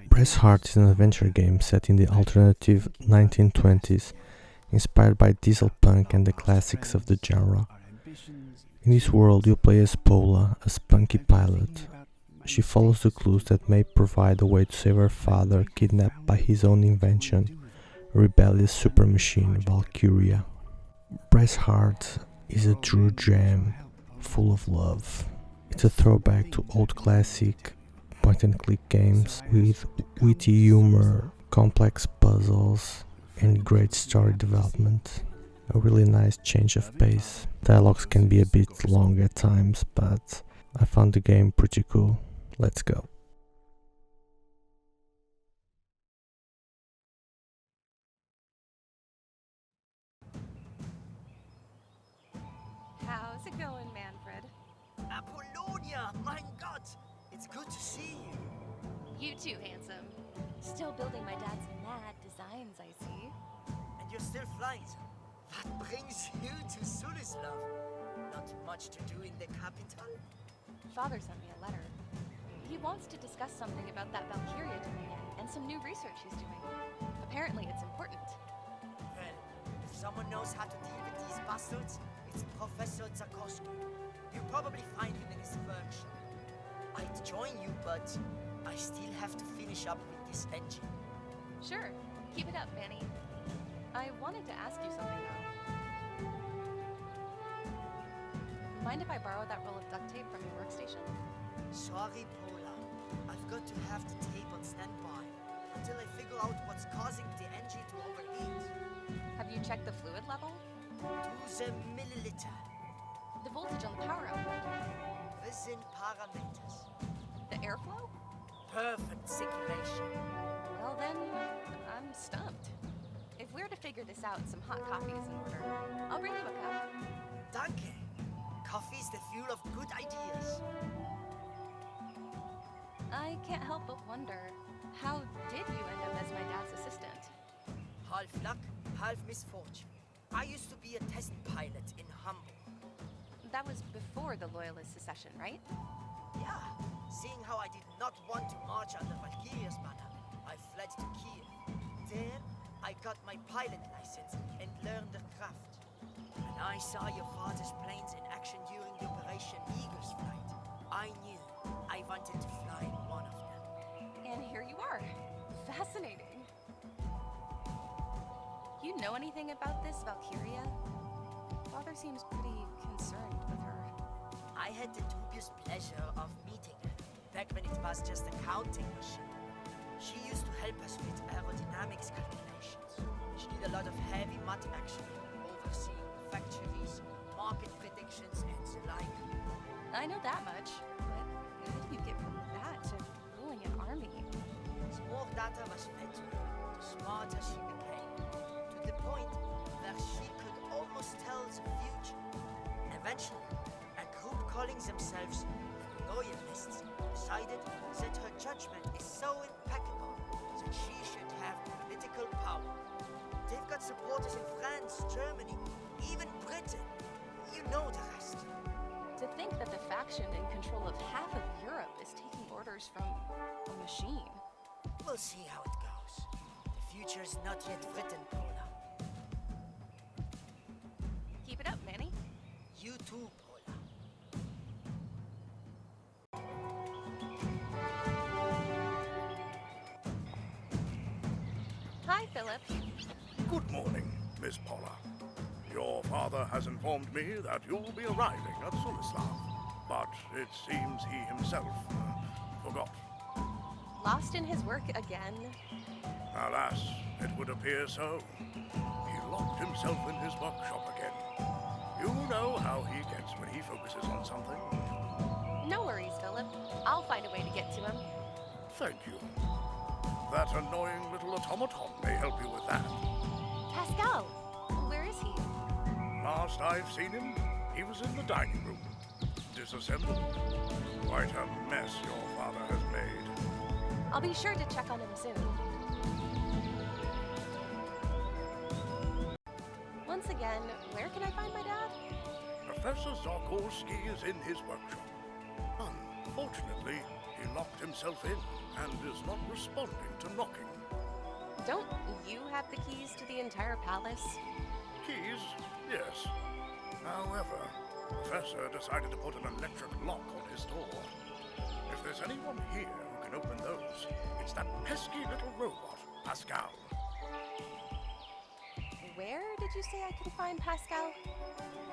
BrassHeart is an adventure game set in the alternative 1920s, inspired by dieselpunk and the classics of the genre. In this world, you play as Pola, a spunky pilot. She follows the clues that may provide a way to save her father, kidnapped by his own invention, a rebellious supermachine, Valkiria. BrassHeart is a true gem, full of love. It's a throwback to old classic point-and-click games with witty humor, complex puzzles, and great story development. A really nice change of pace. Dialogues can be a bit long at times, but I found the game pretty cool. Let's go. How's it going, Manfred? Apollonia, mein Gott! It's good to see you. You too, handsome. Still building my dad's mad designs, I see. And you're still flying. What brings you to Sulislav? Not much to do in the capital? Father sent me a letter. He wants to discuss something about that Valkiria domain and some new research he's doing. Apparently it's important. Well, if someone knows how to deal with these bastards, it's Professor Zakowski. You'll probably find him in his workshop. I'd join you, but I still have to finish up with this engine. Sure, keep it up, Manny. I wanted to ask you something though. Mind if I borrow that roll of duct tape from your workstation? Sorry, Pola. I've got to have the tape on standby until I figure out what's causing the engine to overheat. Have you checked the fluid level? To the milliliter. The voltage on the power outlet? Within parameters. The airflow? Perfect circulation. Well then, I'm stumped. If we're to figure this out, some hot coffee is in order. I'll bring you a cup. Danke. Coffee's the fuel of good ideas. I can't help but wonder, how did you end up as my dad's assistant? Half luck, half misfortune. I used to be a test pilot in Hamburg. That was before the Loyalist secession, right? Yeah, seeing how I did not want to march under Valkyria's banner, I fled to Kiev. There, I got my pilot license and learned the craft. When I saw your father's planes in action during the Operation Eagle's flight, I knew I wanted to fly one of them. And here you are. Fascinating. You know anything about this Valkyria? Father seems pretty concerned with her. I had the dubious pleasure of meeting her back when it was just a counting machine. She used to help us with aerodynamics calculations. She did a lot of heavy math action, overseeing factories, market predictions, and the like. I know that much, but how do you get from that to ruling an army? As more data was fed to her, the smarter she became, to the point where she could almost tell the future. Eventually, a group calling themselves the Loyalists decided that her judgment is so impeccable that she should have political power. They've got supporters in France, Germany, even Britain. You know the rest. To think that the faction in control of half of Europe is taking orders from a machine. We'll see how it goes. The future is not yet written, Pola. Keep it up, Manny. You too, Pola. Hi, Philip. Good morning, Miss Pola. Your father has informed me that you'll be arriving at Sulislav, but it seems he himself forgot. Lost in his work again? Alas, it would appear so. He locked himself in his workshop again. You know how he gets when he focuses on something. No worries, Philip. I'll find a way to get to him. Thank you. That annoying little automaton may help you with that. Pascal, where is he? Last I've seen him, he was in the dining room, disassembled. Quite a mess your father has made. I'll be sure to check on him soon. Once again, where can I find my dad? Professor Zarkowski is in his workshop. Unfortunately, He locked himself in and is not responding to knocking. Don't you have the keys to the entire palace? Keys? Yes. However, the Professor decided to put an electric lock on his door. If there's anyone here who can open those, it's that pesky little robot, Pascal. Where did you say I can find Pascal?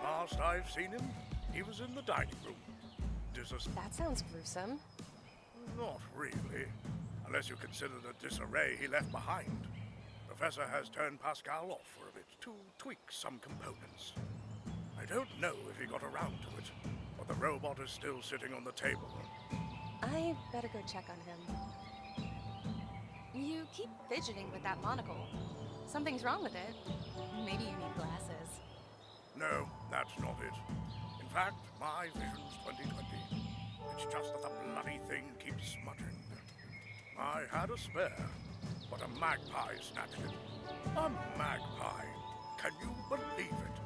Last I've seen him, he was in the dining room. That sounds gruesome. Not really, unless you consider the disarray he left behind. Professor has turned Pascal off for a bit to tweak some components. I don't know if he got around to it, but the robot is still sitting on the table. I better go check on him. You keep fidgeting with that monocle. Something's wrong with it. Maybe you need glasses. No, that's not it. In fact, my vision's 2020. It's just that the bloody thing keeps smudging. I had a spare, but a magpie snatched it. A magpie. Can you believe it?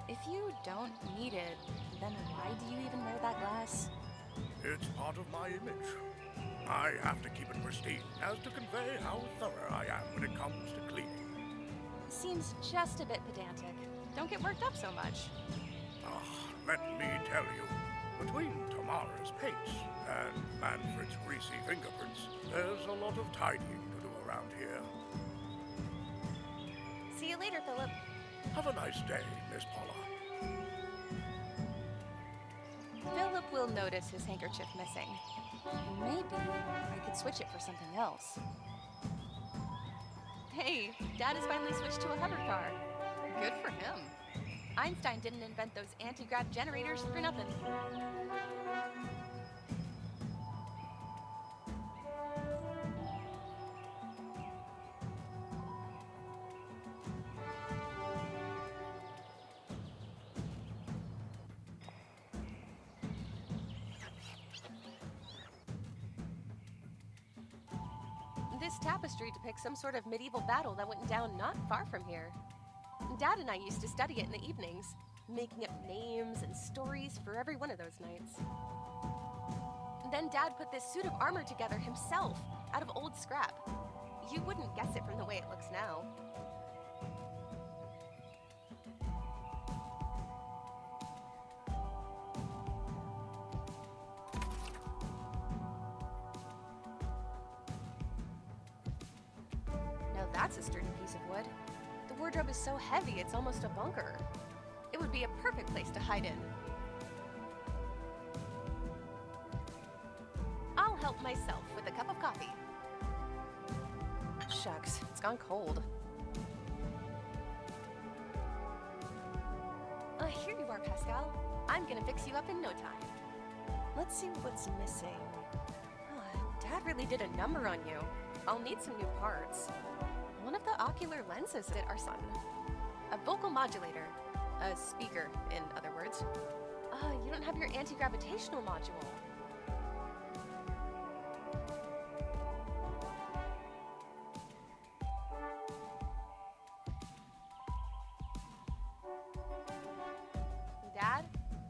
If you don't need it, then why do you even wear that glass? It's part of my image. I have to keep it pristine as to convey how thorough I am when it comes to cleaning. Seems just a bit pedantic. Don't get worked up so much. Let me tell you, between Tamara's paints and Manfred's greasy fingerprints, there's a lot of tidying to do around here. See you later, Philip. Have a nice day, Miss Pola. Philip will notice his handkerchief missing. Maybe I could switch it for something else. Hey, Dad has finally switched to a hover car. Good for him. Einstein didn't invent those anti-grav generators for nothing. This tapestry depicts some sort of medieval battle that went down not far from here. Dad and I used to study it in the evenings, making up names and stories for every one of those nights. Then Dad put this suit of armor together himself, out of old scrap. You wouldn't guess it from the way it looks now. Now that's a sturdy piece of wood. The wardrobe is so heavy, it's almost a bunker. It would be a perfect place to hide in. I'll help myself with a cup of coffee. Shucks, it's gone cold. Here you are, Pascal. I'm gonna fix you up in no time. Let's see what's missing. Dad really did a number on you. I'll need some new parts. One of the ocular lenses at our son. A vocal modulator. A speaker, in other words. You don't have your anti-gravitational module. Dad?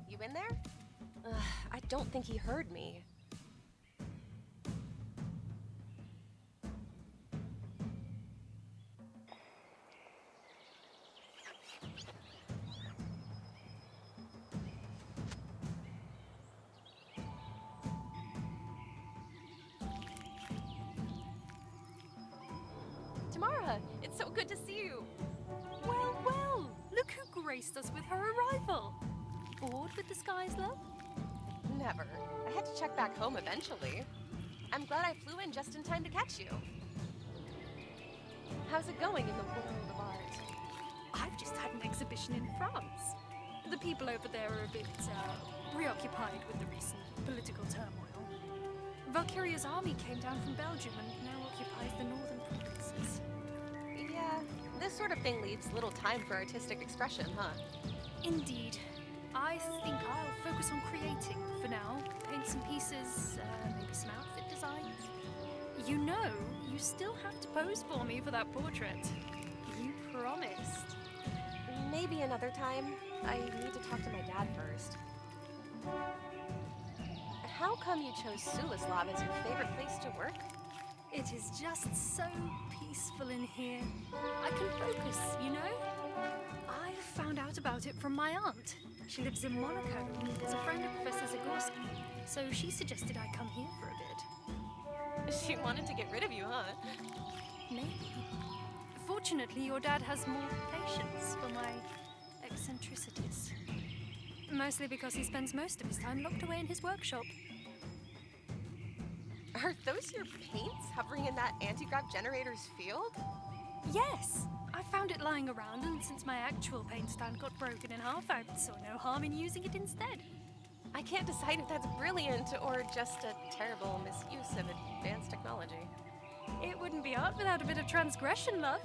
You in there? I don't think he heard me. Tamara, it's so good to see you. Well, well, look who graced us with her arrival. Bored with the sky's love? Never. I had to check back home eventually. I'm glad I flew in just in time to catch you. How's it going in the world of art? I've just had an exhibition in France. The people over there are a bit preoccupied with the recent political turmoil. Valkiria's army came down from Belgium and now occupies the northern provinces. Yeah, this sort of thing leaves little time for artistic expression, huh? Indeed. I think I'll focus on creating for now. Paint some pieces, maybe some outfit designs. You know, you still have to pose for me for that portrait. You promised. Maybe another time. I need to talk to my dad first. how come you chose Sulislav as your favorite place to work? It is just so peaceful in here. I can focus, you know? I found out about it from my aunt. She lives in Monaco and is a friend of Professor Zagorski, so she suggested I come here for a bit. She wanted to get rid of you, huh? Maybe. Fortunately, your dad has more patience for my eccentricities. Mostly because he spends most of his time locked away in his workshop. Are those your paints hovering in that anti-grav generator's field? Yes! I found it lying around, and since my actual paint stand got broken in half, I saw no harm in using it instead. I can't decide if that's brilliant or just a terrible misuse of advanced technology. It wouldn't be art without a bit of transgression, love.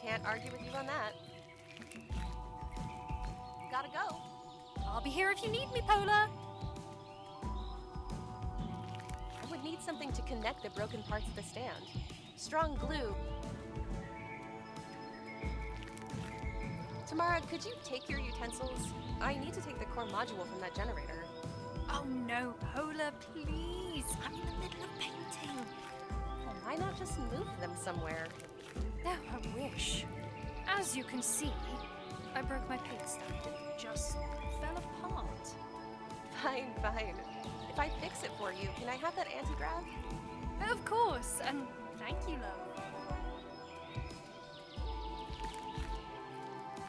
Can't argue with you on that. Gotta go. I'll be here if you need me, Pola. I would need something to connect the broken parts of the stand. Strong glue. Tamara, could you take your utensils? I need to take the core module from that generator. Oh no, Pola, please. I'm in the middle of painting. Well, why not just move them somewhere? Oh, I wish. As you can see, I broke my paint stand. It just fell apart. Fine, fine. If I fix it for you, can I have that anti-grav? Of course, and thank you, love.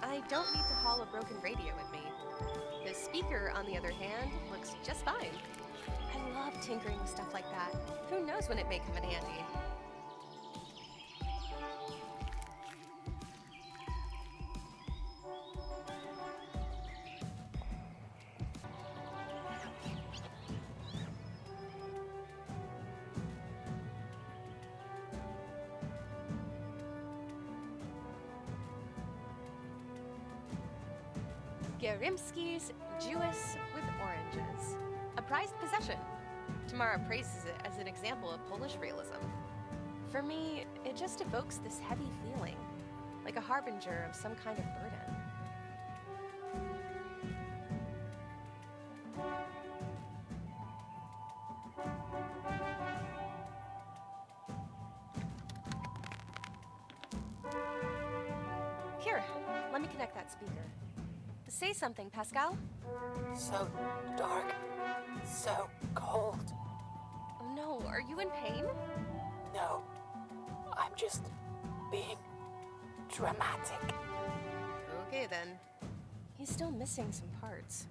I don't need to haul a broken radio with me. The speaker, on the other hand, looks just fine. I love tinkering with stuff like that. Who knows when it may come in handy? Gerimski's Jewess with oranges. A prized possession. Tamara praises it as an example of Polish realism. For me, it just evokes this heavy feeling, like a harbinger of some kind of burden. Here, let me connect that speaker. Say something, Pascal. So dark, so cold. Oh no, are you in pain? No, I'm just being dramatic. Okay then. He's still missing some parts.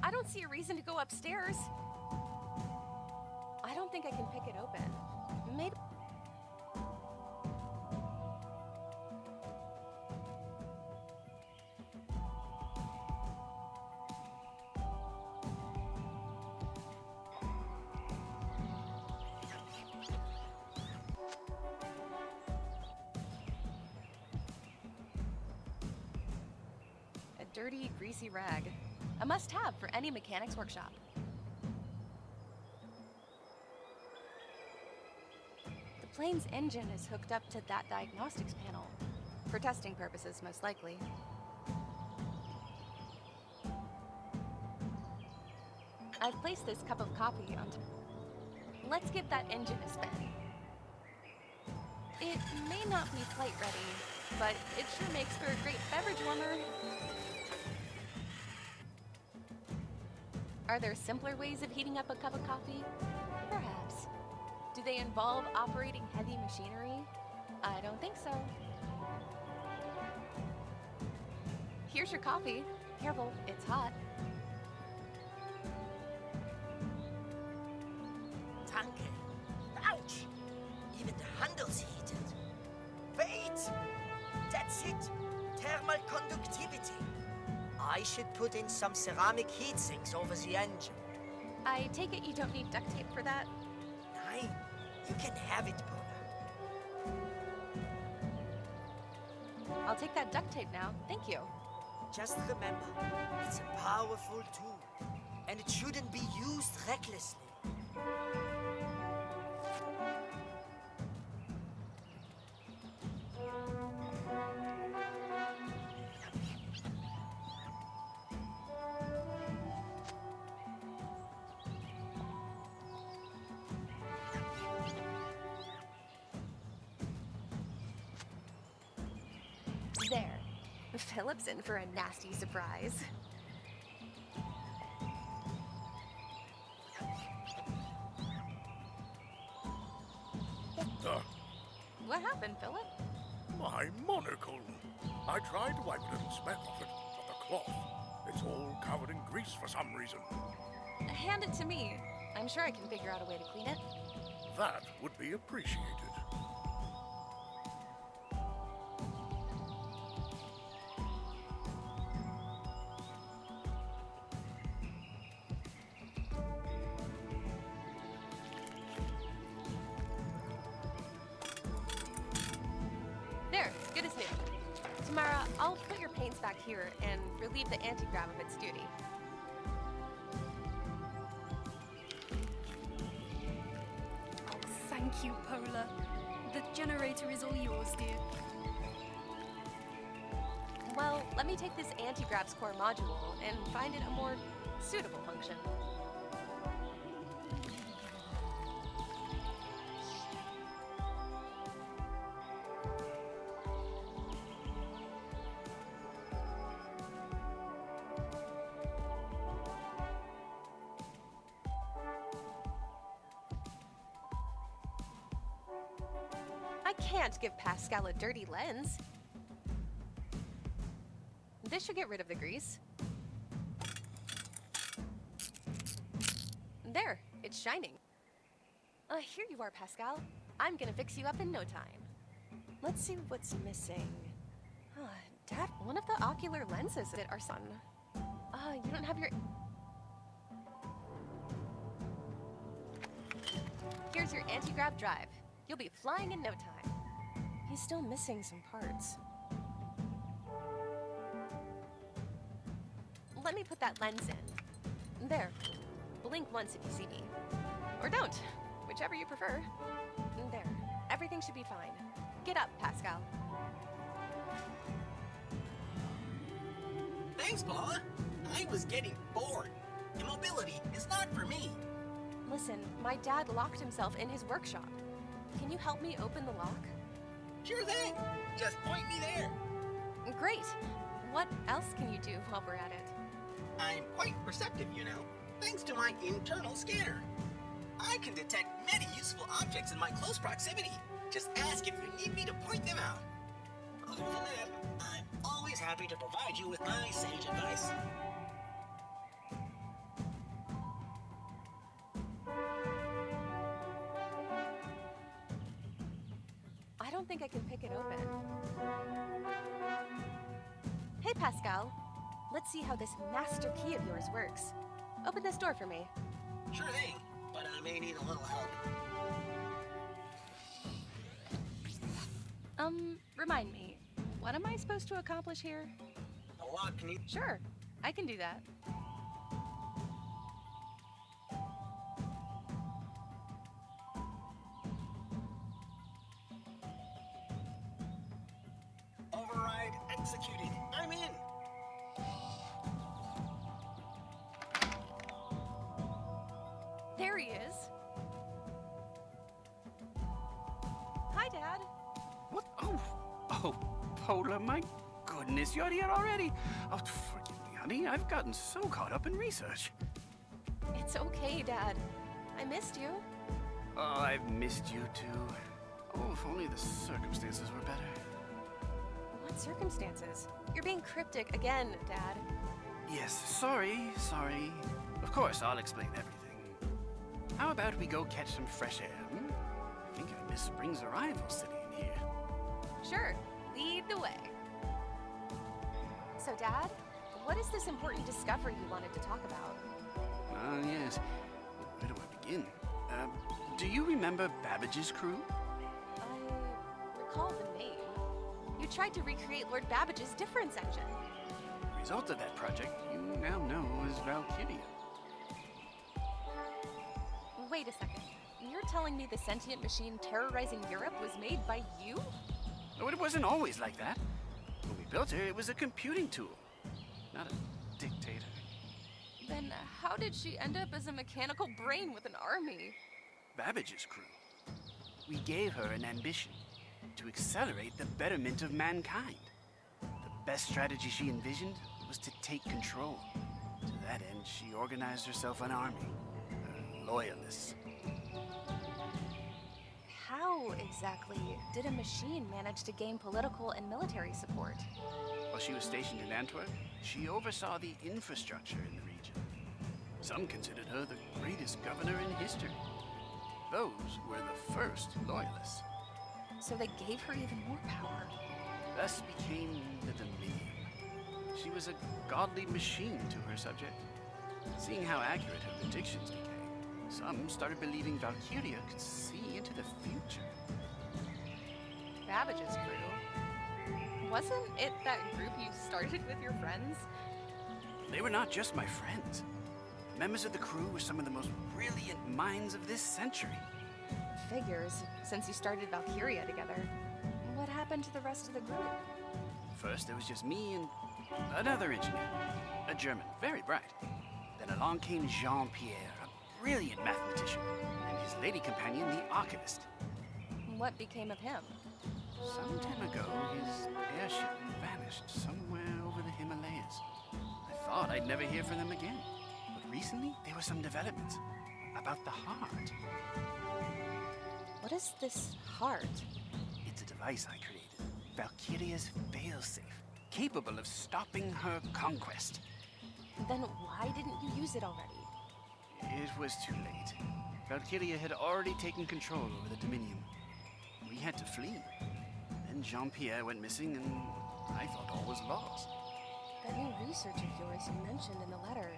I don't see a reason to go upstairs. I don't think I can pick it open. Maybe. A dirty, greasy rag. A must-have for any mechanics workshop. The plane's engine is hooked up to that diagnostics panel. For testing purposes, most likely. I've placed this cup of coffee on top. Let's give that engine a spin. It may not be flight ready, but it sure makes for a great beverage warmer. Are there simpler ways of heating up a cup of coffee? Perhaps. Do they involve operating heavy machinery? I don't think so. Here's your coffee. Careful, it's hot. Danke. Ouch! Even the handle's heated. Wait! That's it! Thermal conductivity. I should put in some ceramic heat sinks over the engine. I take it you don't need duct tape for that? Nein, you can have it, Pola. I'll take that duct tape now. Thank you. Just remember, it's a powerful tool, and it shouldn't be used recklessly. There. Philip's in for a nasty surprise. What the? What happened, Philip? My monocle. I tried to wipe a little speck off it, but the cloth, it's all covered in grease for some reason. Hand it to me. I'm sure I can figure out a way to clean it. That would be appreciated. There, good as new. Tamara, I'll put your paints back here and relieve the anti-grav of its duty. Oh, thank you, Pola. The generator is all yours, dear. Well, let me take this anti-grav's core module and find it a more suitable function. I can't give Pascal a dirty lens. This should get rid of the grease. There, it's shining. Here you are, Pascal. I'm gonna fix you up in no time. Let's see what's missing. Dad, one of the ocular lenses at our son. You don't have your... Here's your anti-grav drive. You'll be flying in no time. He's still missing some parts. Let me put that lens in. There. Blink once if you see me. Or don't, whichever you prefer. There. Everything should be fine. Get up, Pascal. Thanks, Pola. I was getting bored. Immobility is not for me. Listen, my dad locked himself in his workshop. Can you help me open the lock? Sure thing. Just point me there. Great. What else can you do while we're at it? I'm quite perceptive, you know, thanks to my internal scanner. I can detect many useful objects in my close proximity. Just ask if you need me to point them out. Other than that, I'm always happy to provide you with my sage advice. I don't think I can pick it open. Hey, Pascal. Let's see how this master key of yours works. Open this door for me. Sure thing, but I may need a little help. Remind me, what am I supposed to accomplish here? The lock needs... Sure, I can do that. Override executed. I'm in. There he is. Hi, Dad. What? Oh, Pola, my goodness, you're here already. Oh, forgive me, honey. I've gotten so caught up in research. It's okay, Dad. I missed you. Oh, I've missed you too. Oh, if only the circumstances were better. What circumstances? You're being cryptic again, Dad. Yes, sorry. Of course, I'll explain everything. How about we go catch some fresh air? I think I miss spring's arrival sitting in here. Sure, lead the way. So, Dad, what is this important discovery you wanted to talk about? Yes. Where do I begin? Do you remember Babbage's crew? I recall the name. You tried to recreate Lord Babbage's difference engine. The result of that project you now know as Valkiria. Wait a second. You're telling me the sentient machine terrorizing Europe was made by you? No, it wasn't always like that. When we built her, it was a computing tool, not a dictator. Then how did she end up as a mechanical brain with an army? Babbage's crew. We gave her an ambition to accelerate the betterment of mankind. The best strategy she envisioned was to take control. To that end, she organized herself an army, her loyalists. How exactly did a machine manage to gain political and military support? While she was stationed in Antwerp, she oversaw the infrastructure in the region. Some considered her the greatest governor in history. Those were the first loyalists. So they gave her even more power. Thus became the Dominion. She was a godly machine to her subject. Seeing how accurate her predictions became, some started believing Valkiria could see into the future. Babbage's crew? Wasn't it that group you started with your friends? They were not just my friends. Members of the crew were some of the most brilliant minds of this century. Figures, since you started Valkiria together. What happened to the rest of the group? First, there was just me and another engineer, a German, very bright. Then along came Jean-Pierre, a brilliant mathematician, and his lady companion, the archivist. What became of him? Some time ago, his airship vanished somewhere over the Himalayas. I thought I'd never hear from them again. But recently, there were some developments about the heart. What is this heart? It's a device I created, Valkyria's failsafe, capable of stopping her conquest. Then why didn't you use it already? It was too late. Valkyria had already taken control over the Dominion. We had to flee. Then Jean-Pierre went missing, and I thought all was lost. That new research of yours you mentioned in the letter.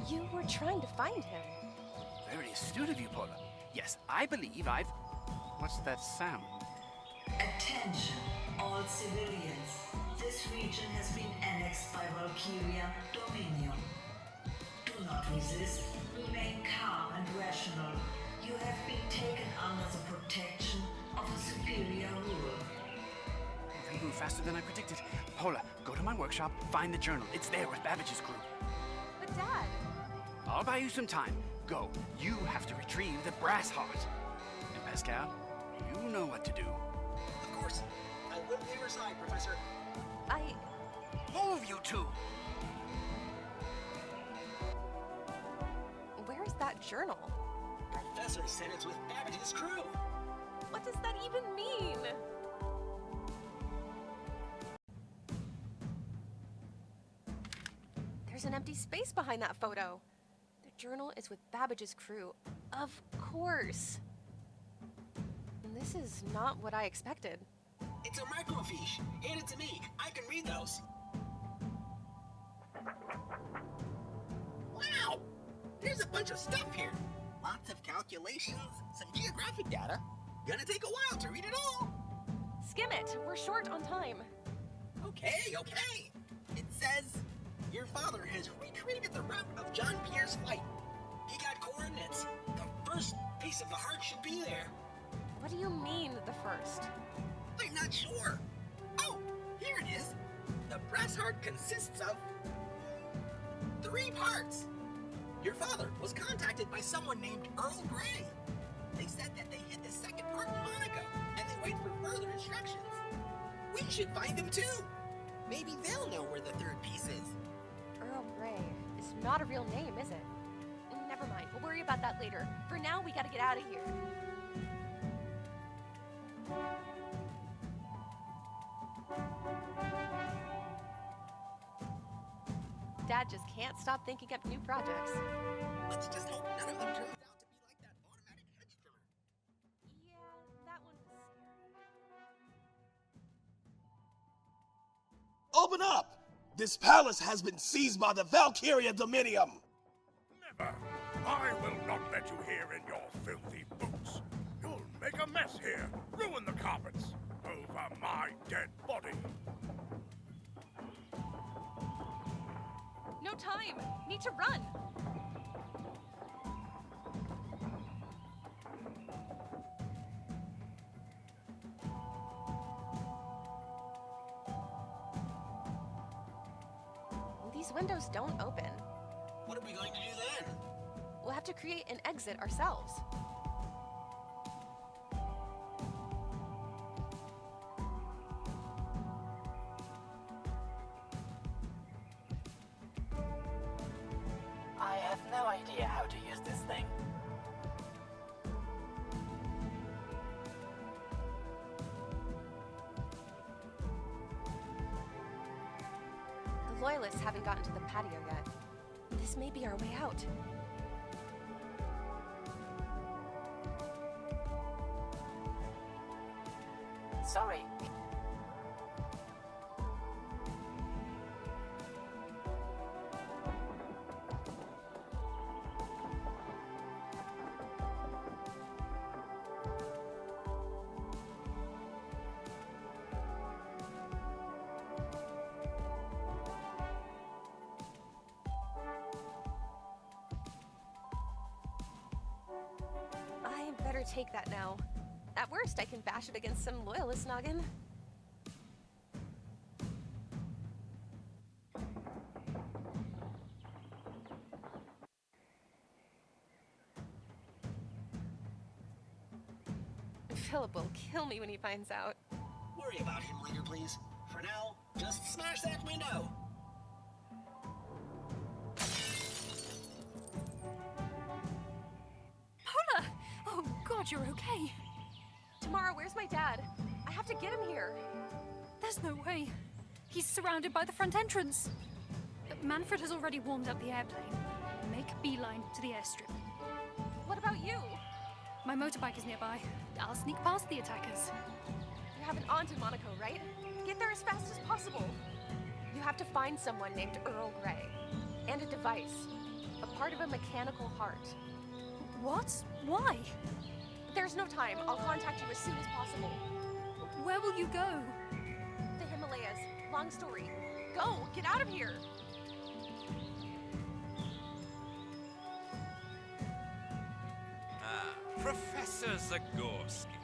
You were trying to find him. Very astute of you, Pola. Yes, I believe I've... What's that sound? Attention, all civilians. This region has been annexed by Valkyria Dominion. Do not resist. Remain calm and rational. You have been taken under the protection of a superior ruler. They move faster than I predicted. Pola, go to my workshop, find the journal. It's there with Babbage's crew. But Dad... I'll buy you some time. Go. You have to retrieve the BrassHeart. And Pascal, you know what to do. Of course. I will be your side, Professor. Move, you two! Where's that journal? Professor said it's with Babbage's crew. What does that even mean? There's an empty space behind that photo. The journal is with Babbage's crew. Of course. This is not what I expected. It's a microfiche. Hand it to me. I can read those. Wow! There's a bunch of stuff here. Lots of calculations, some geographic data. Gonna take a while to read it all. Skim it. We're short on time. Okay. It says, your father has recreated the route of Jean-Pierre's flight. He got coordinates. The first piece of the heart should be there. What do you mean, the first? I'm not sure. Oh, here it is. The BrassHeart consists of 3 parts. Your father was contacted by someone named Earl Grey. They said that they hid the second part in Monaco, and they wait for further instructions. We should find them too. Maybe they'll know where the third piece is. Earl Grey is not a real name, is it? Never mind. We'll worry about that later. For now, we gotta get out of here. Dad just can't stop thinking up new projects. Let's just hope none of them turns out to be like that automatic hedge trimmer. Yeah, that one was scary. Open up! This palace has been seized by the Valkiria Dominion! Never! I will not let you here in your filthy boots. You'll make a mess here, ruin the carpets, over my dead body. No time! Need to run! These windows don't open. What are we going to do then? We'll have to create an exit ourselves. I have no idea how to use this thing. The Loyalists haven't gotten to the patio yet. This may be our way out. Sorry. I better take that now. At worst, I can bash it against some Loyalist noggin. Philip will kill me when he finds out. Worry about him later, please. For now, just smash that window. Pola! Oh God, you're okay. Tamara, where's my dad? I have to get him here. There's no way. He's surrounded by the front entrance. Manfred has already warmed up the airplane. Make a beeline to the airstrip. What about you? My motorbike is nearby. I'll sneak past the attackers. You have an aunt in Monaco, right? Get there as fast as possible. You have to find someone named Earl Grey. And a device. A part of a mechanical heart. What? Why? There's no time. I'll contact you as soon as possible. Where will you go? The Himalayas. Long story. Go! Get out of here! Professor Zagorski.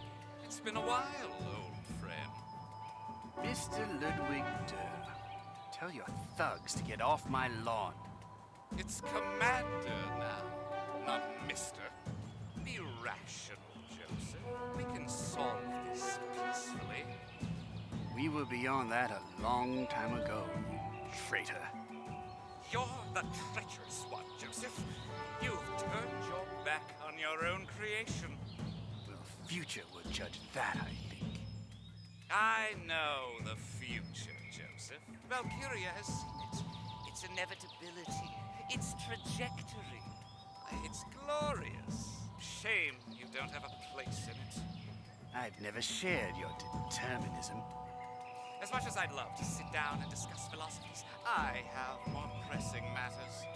It's been a while, old friend. Mr. Ludwig Durr, tell your thugs to get off my lawn. It's Commander now, not Mister. Be rational, Joseph. We can solve this peacefully. We were beyond that a long time ago, you traitor. You're the treacherous one, Joseph. You've turned your back on your own creation. Well, future will judge that, I think. I know the future, Joseph. Valkiria has seen it. Its inevitability, its trajectory. It's glorious. Shame you don't have a place in it. I've never shared your determinism. As much as I'd love to sit down and discuss philosophies, I have more pressing matters.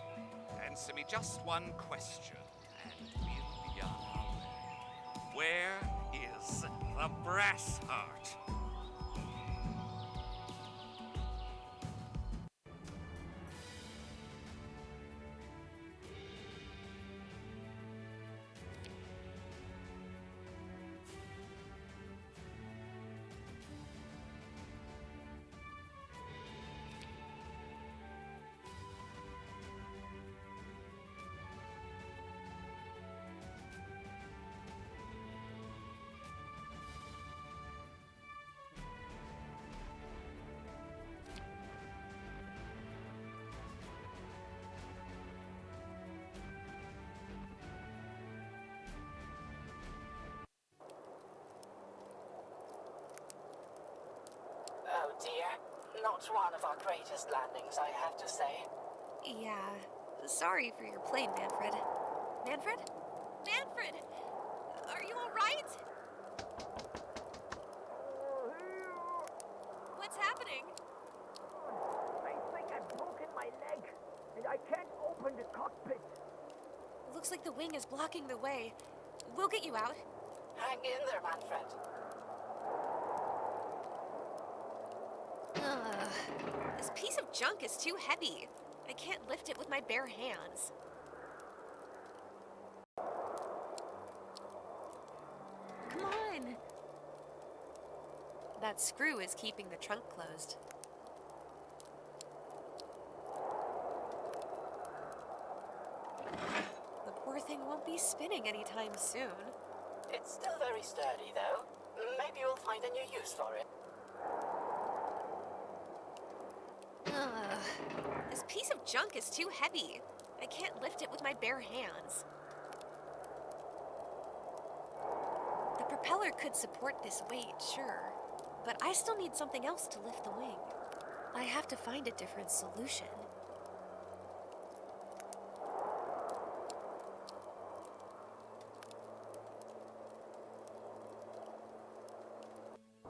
Answer me just one question, and we'll be on our way. Where is the BrassHeart? Oh dear. Not one of our greatest landings, I have to say. Yeah. Sorry for your plane, Manfred. Manfred? Manfred! Are you alright? What's happening? I think I've broken my leg, and I can't open the cockpit. Looks like the wing is blocking the way. We'll get you out. Hang in there, Manfred. This piece of junk is too heavy. I can't lift it with my bare hands. Come on. That screw is keeping the trunk closed. spinning anytime soon. It's still very sturdy, though. Maybe you'll find a new use for it. This piece of junk is too heavy. I can't lift it with my bare hands. The propeller could support this weight, sure, but I still need something else to lift the wing. I have to find a different solution.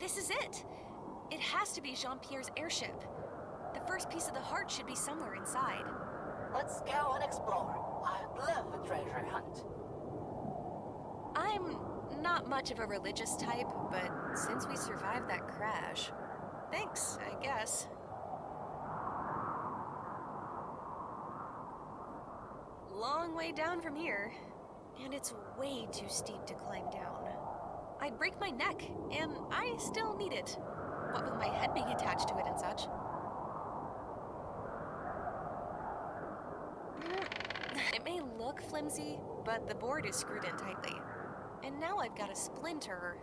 This is it! It has to be Jean-Pierre's airship. The first piece of the heart should be somewhere inside. Let's go and explore. I'd love a treasure hunt. I'm not much of a religious type, but since we survived that crash, thanks, I guess. Long way down from here, and it's way too steep to climb down. I'd break my neck, and I still need it. What with my head being attached to it and such. It may look flimsy, but the board is screwed in tightly. And now I've got a splinter.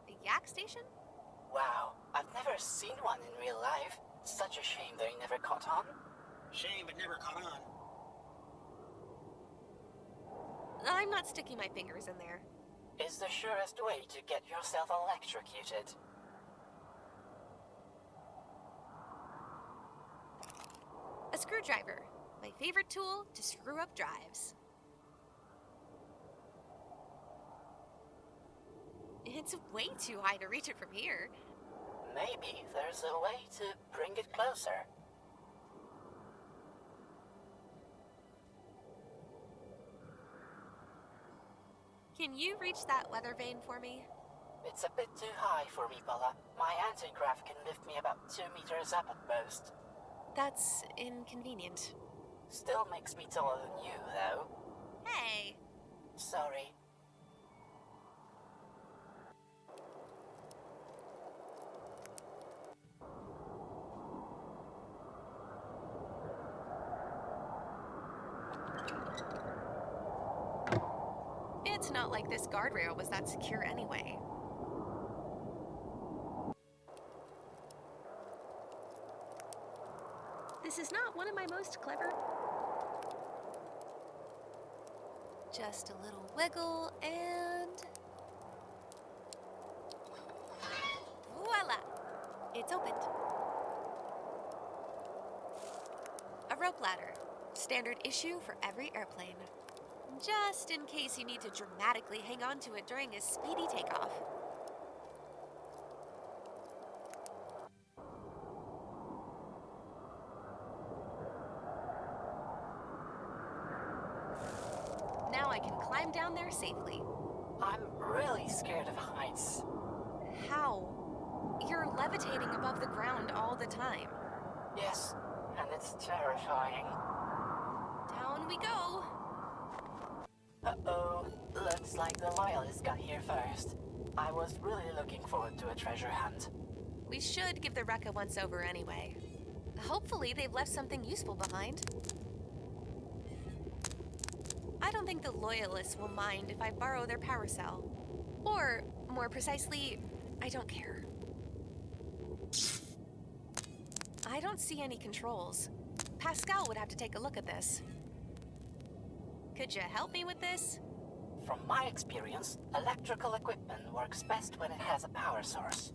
The yak station? Wow, I've never seen one in real life. Such a shame they never caught on. Shame it never caught on. I'm not sticking my fingers in there. Is the surest way to get yourself electrocuted. A screwdriver, my favorite tool to screw up drives. It's way too high to reach it from here. Maybe there's a way to bring it closer. Can you reach that weather vane for me? It's a bit too high for me, Pola. My anti-grav can lift me about 2 meters up at most. That's inconvenient. Still makes me taller than you, though. Hey! Sorry. It's not like this guardrail was that secure anyway. This is not one of my most clever. Just a little wiggle and... voila! It's opened. A rope ladder. Standard issue for every airplane. Just in case you need to dramatically hang on to it during a speedy takeoff. Now I can climb down there safely. I'm really scared of heights. How? You're levitating above the ground all the time. Yes, and it's terrifying. Down we go. Uh-oh, looks like the loyalists got here first. I was really looking forward to a treasure hunt. We should give the wreck a once-over anyway. Hopefully they've left something useful behind. I don't think the loyalists will mind if I borrow their power cell. Or, more precisely, I don't care. I don't see any controls. Pascal would have to take a look at this. Could you help me with this? From my experience, electrical equipment works best when it has a power source.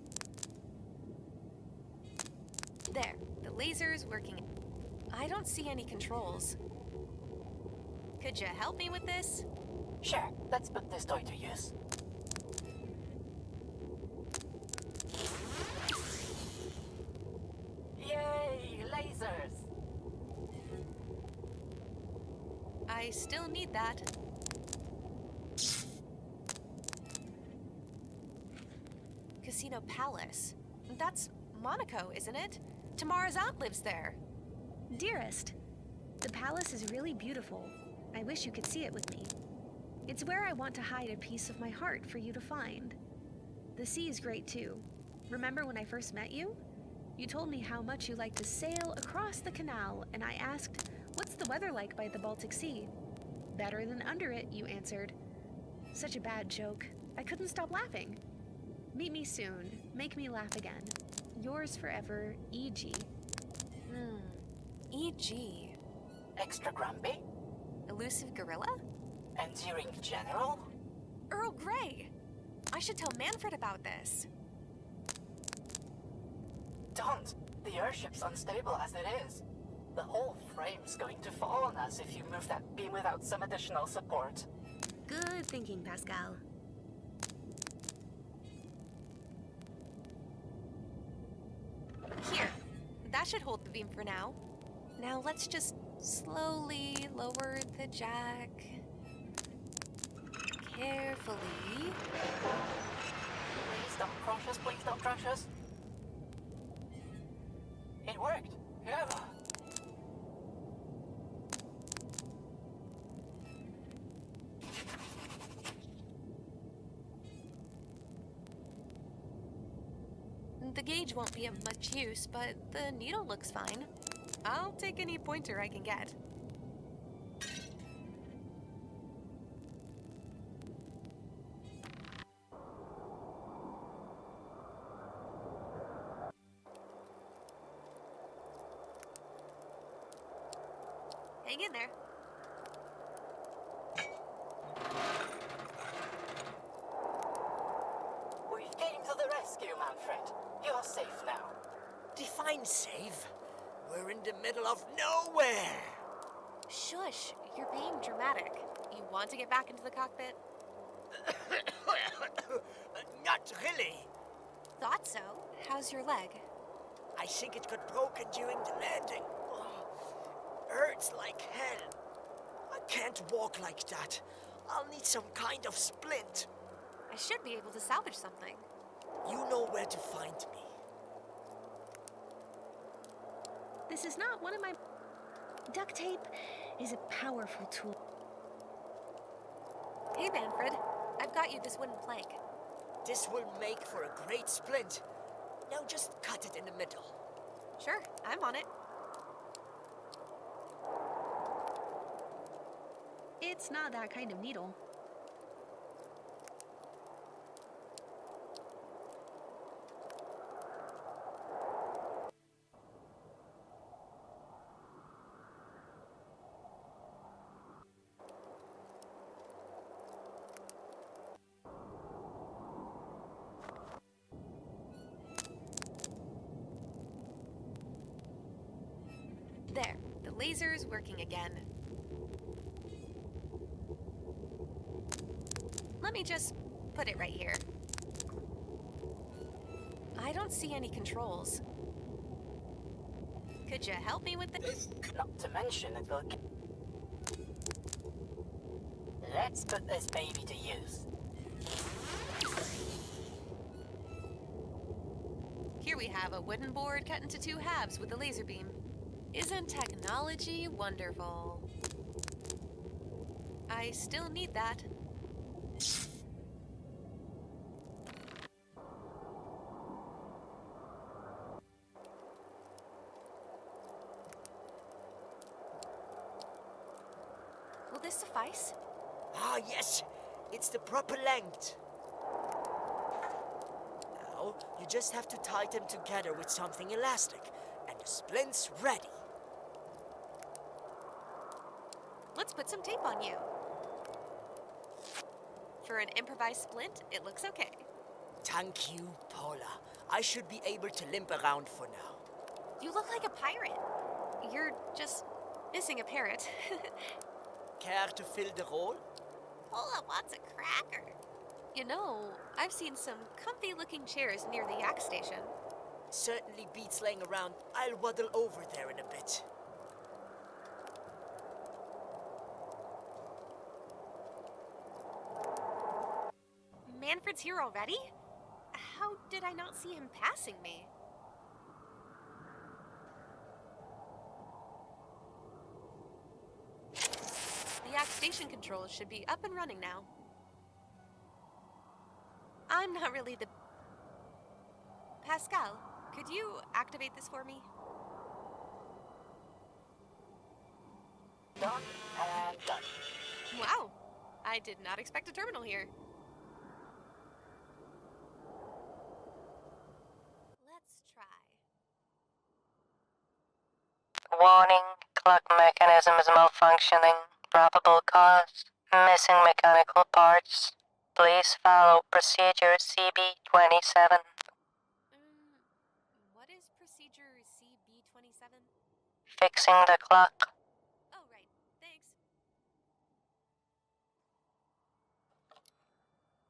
There, the laser's working. I don't see any controls. Could you help me with this? Sure, let's put this toy to use. Yay, lasers! I still need that. Casino Palace. That's Monaco, isn't it? Tamara's aunt lives there. Dearest, the palace is really beautiful. I wish you could see it with me. It's where I want to hide a piece of my heart for you to find. The sea is great too. Remember when I first met you? You told me how much you like to sail across the canal, and I asked, what's the weather like by the Baltic Sea? Better than under it, you answered. Such a bad joke. I couldn't stop laughing. Meet me soon. Make me laugh again. Yours forever, E.G. E.G. Extra grumpy? Elusive gorilla? Enduring general? Earl Grey! I should tell Manfred about this. Don't. The airship's unstable as it is. The whole frame's going to fall on us if you move that beam without some additional support. Good thinking, Pascal. Here. That should hold the beam for now. Now let's just slowly lower the jack. Carefully. Please don't crush us, please don't crush us. It worked. Yeah. The gauge won't be of much use, but the needle looks fine. I'll take any pointer I can get. Hang in there. We came to the rescue, Manfred. You are safe now. Define safe. We're in the middle of nowhere. Shush, you're being dramatic. You want to get back into the cockpit? Not really. Thought so. How's your leg? I think it got broken during the landing. Hurts like hell. I can't walk like that. I'll need some kind of splint. I should be able to salvage something. You know where to find me. This is not one of my... Duct tape is a powerful tool. Hey, Manfred. I've got you this wooden plank. This will make for a great splint. Now just cut it in the middle. Sure, I'm on it. It's not that kind of needle. There, the laser's working again. Let me just put it right here. I don't see any controls. Could you help me with this? Not to mention it will... Let's put this baby to use. Here we have a wooden board cut into two halves with a laser beam. Isn't technology wonderful? I still need that. Will this suffice? Ah, yes. It's the proper length. Now, you just have to tie them together with something elastic, and the splint's ready. Let's put some tape on you. For an improvised splint, it looks okay. Thank you, Pola. I should be able to limp around for now. You look like a pirate. You're just missing a parrot. Care to fill the role? Pola wants a cracker. You know, I've seen some comfy-looking chairs near the yak station. Certainly beats laying around. I'll waddle over there in a bit. Manfred's here already? How did I not see him passing me? The yak station controls should be up and running now. I'm not really the... Pascal, Could you activate this for me? Done and done. Wow. I did not expect a terminal here. Let's try. Warning, clock mechanism is malfunctioning. Probable cause, missing mechanical parts. Please follow procedure CB27. What is procedure CB27? Fixing the clock. Oh, right. Thanks.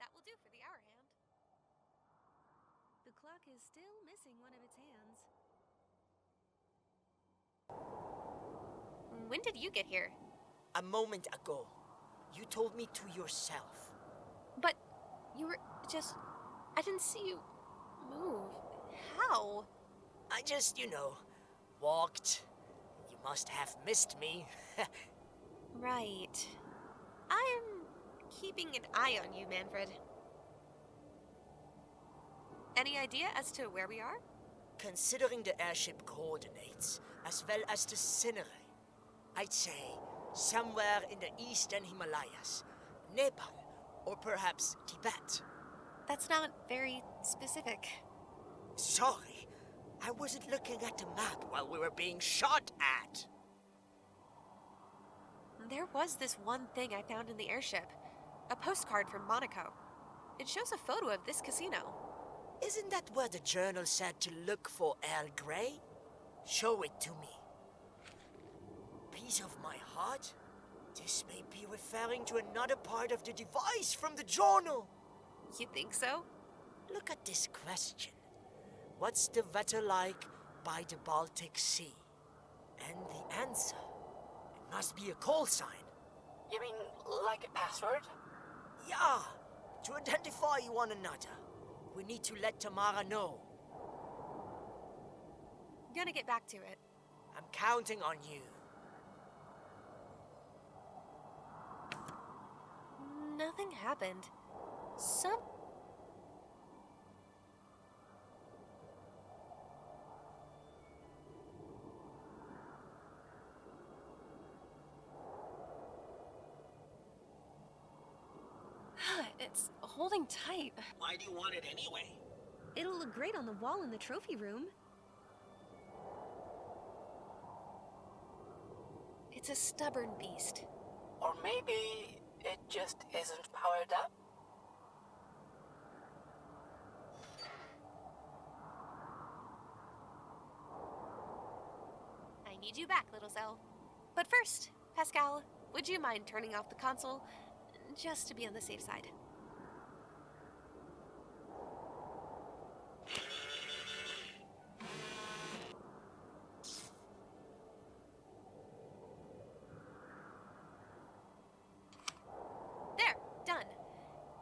That will do for the hour hand. The clock is still missing one of its hands. When did you get here? A moment ago. You told me to yourself. But you were just... I didn't see you move. How? I just, walked. You must have missed me. Right. I am keeping an eye on you, Manfred. Any idea as to where we are? Considering the airship coordinates, as well as the scenery, I'd say somewhere in the eastern Himalayas, Nepal, or perhaps Tibet. That's not very specific. Sorry, I wasn't looking at the map while we were being shot at. There was this one thing I found in the airship. A postcard from Monaco. It shows a photo of this casino. Isn't that where the journal said to look for Earl Grey? Show it to me. Piece of my heart? This may be referring to another part of the device from the journal. You think so? Look at this question. What's the weather like by the Baltic Sea? And the answer, it must be a call sign. You mean like a password? Yeah, to identify one another. We need to let Tamara know. Gonna get back to it. I'm counting on you. Nothing happened. It's holding tight. Why do you want it anyway? It'll look great on the wall in the trophy room. It's a stubborn beast. Or maybe it just isn't powered up? I need you back, little cell. But first, Pascal, would you mind turning off the console? Just to be on the safe side. There, done.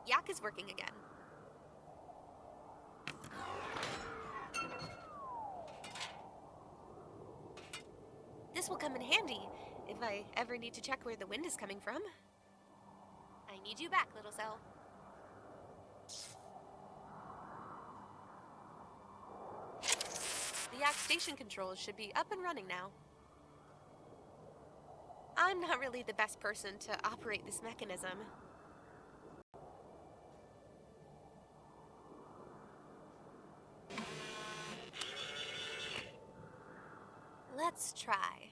Yak is working again. This will come in handy if I ever need to check where the wind is coming from. I need you back, little cell. The Yak station controls should be up and running now. I'm not really the best person to operate this mechanism. Let's try.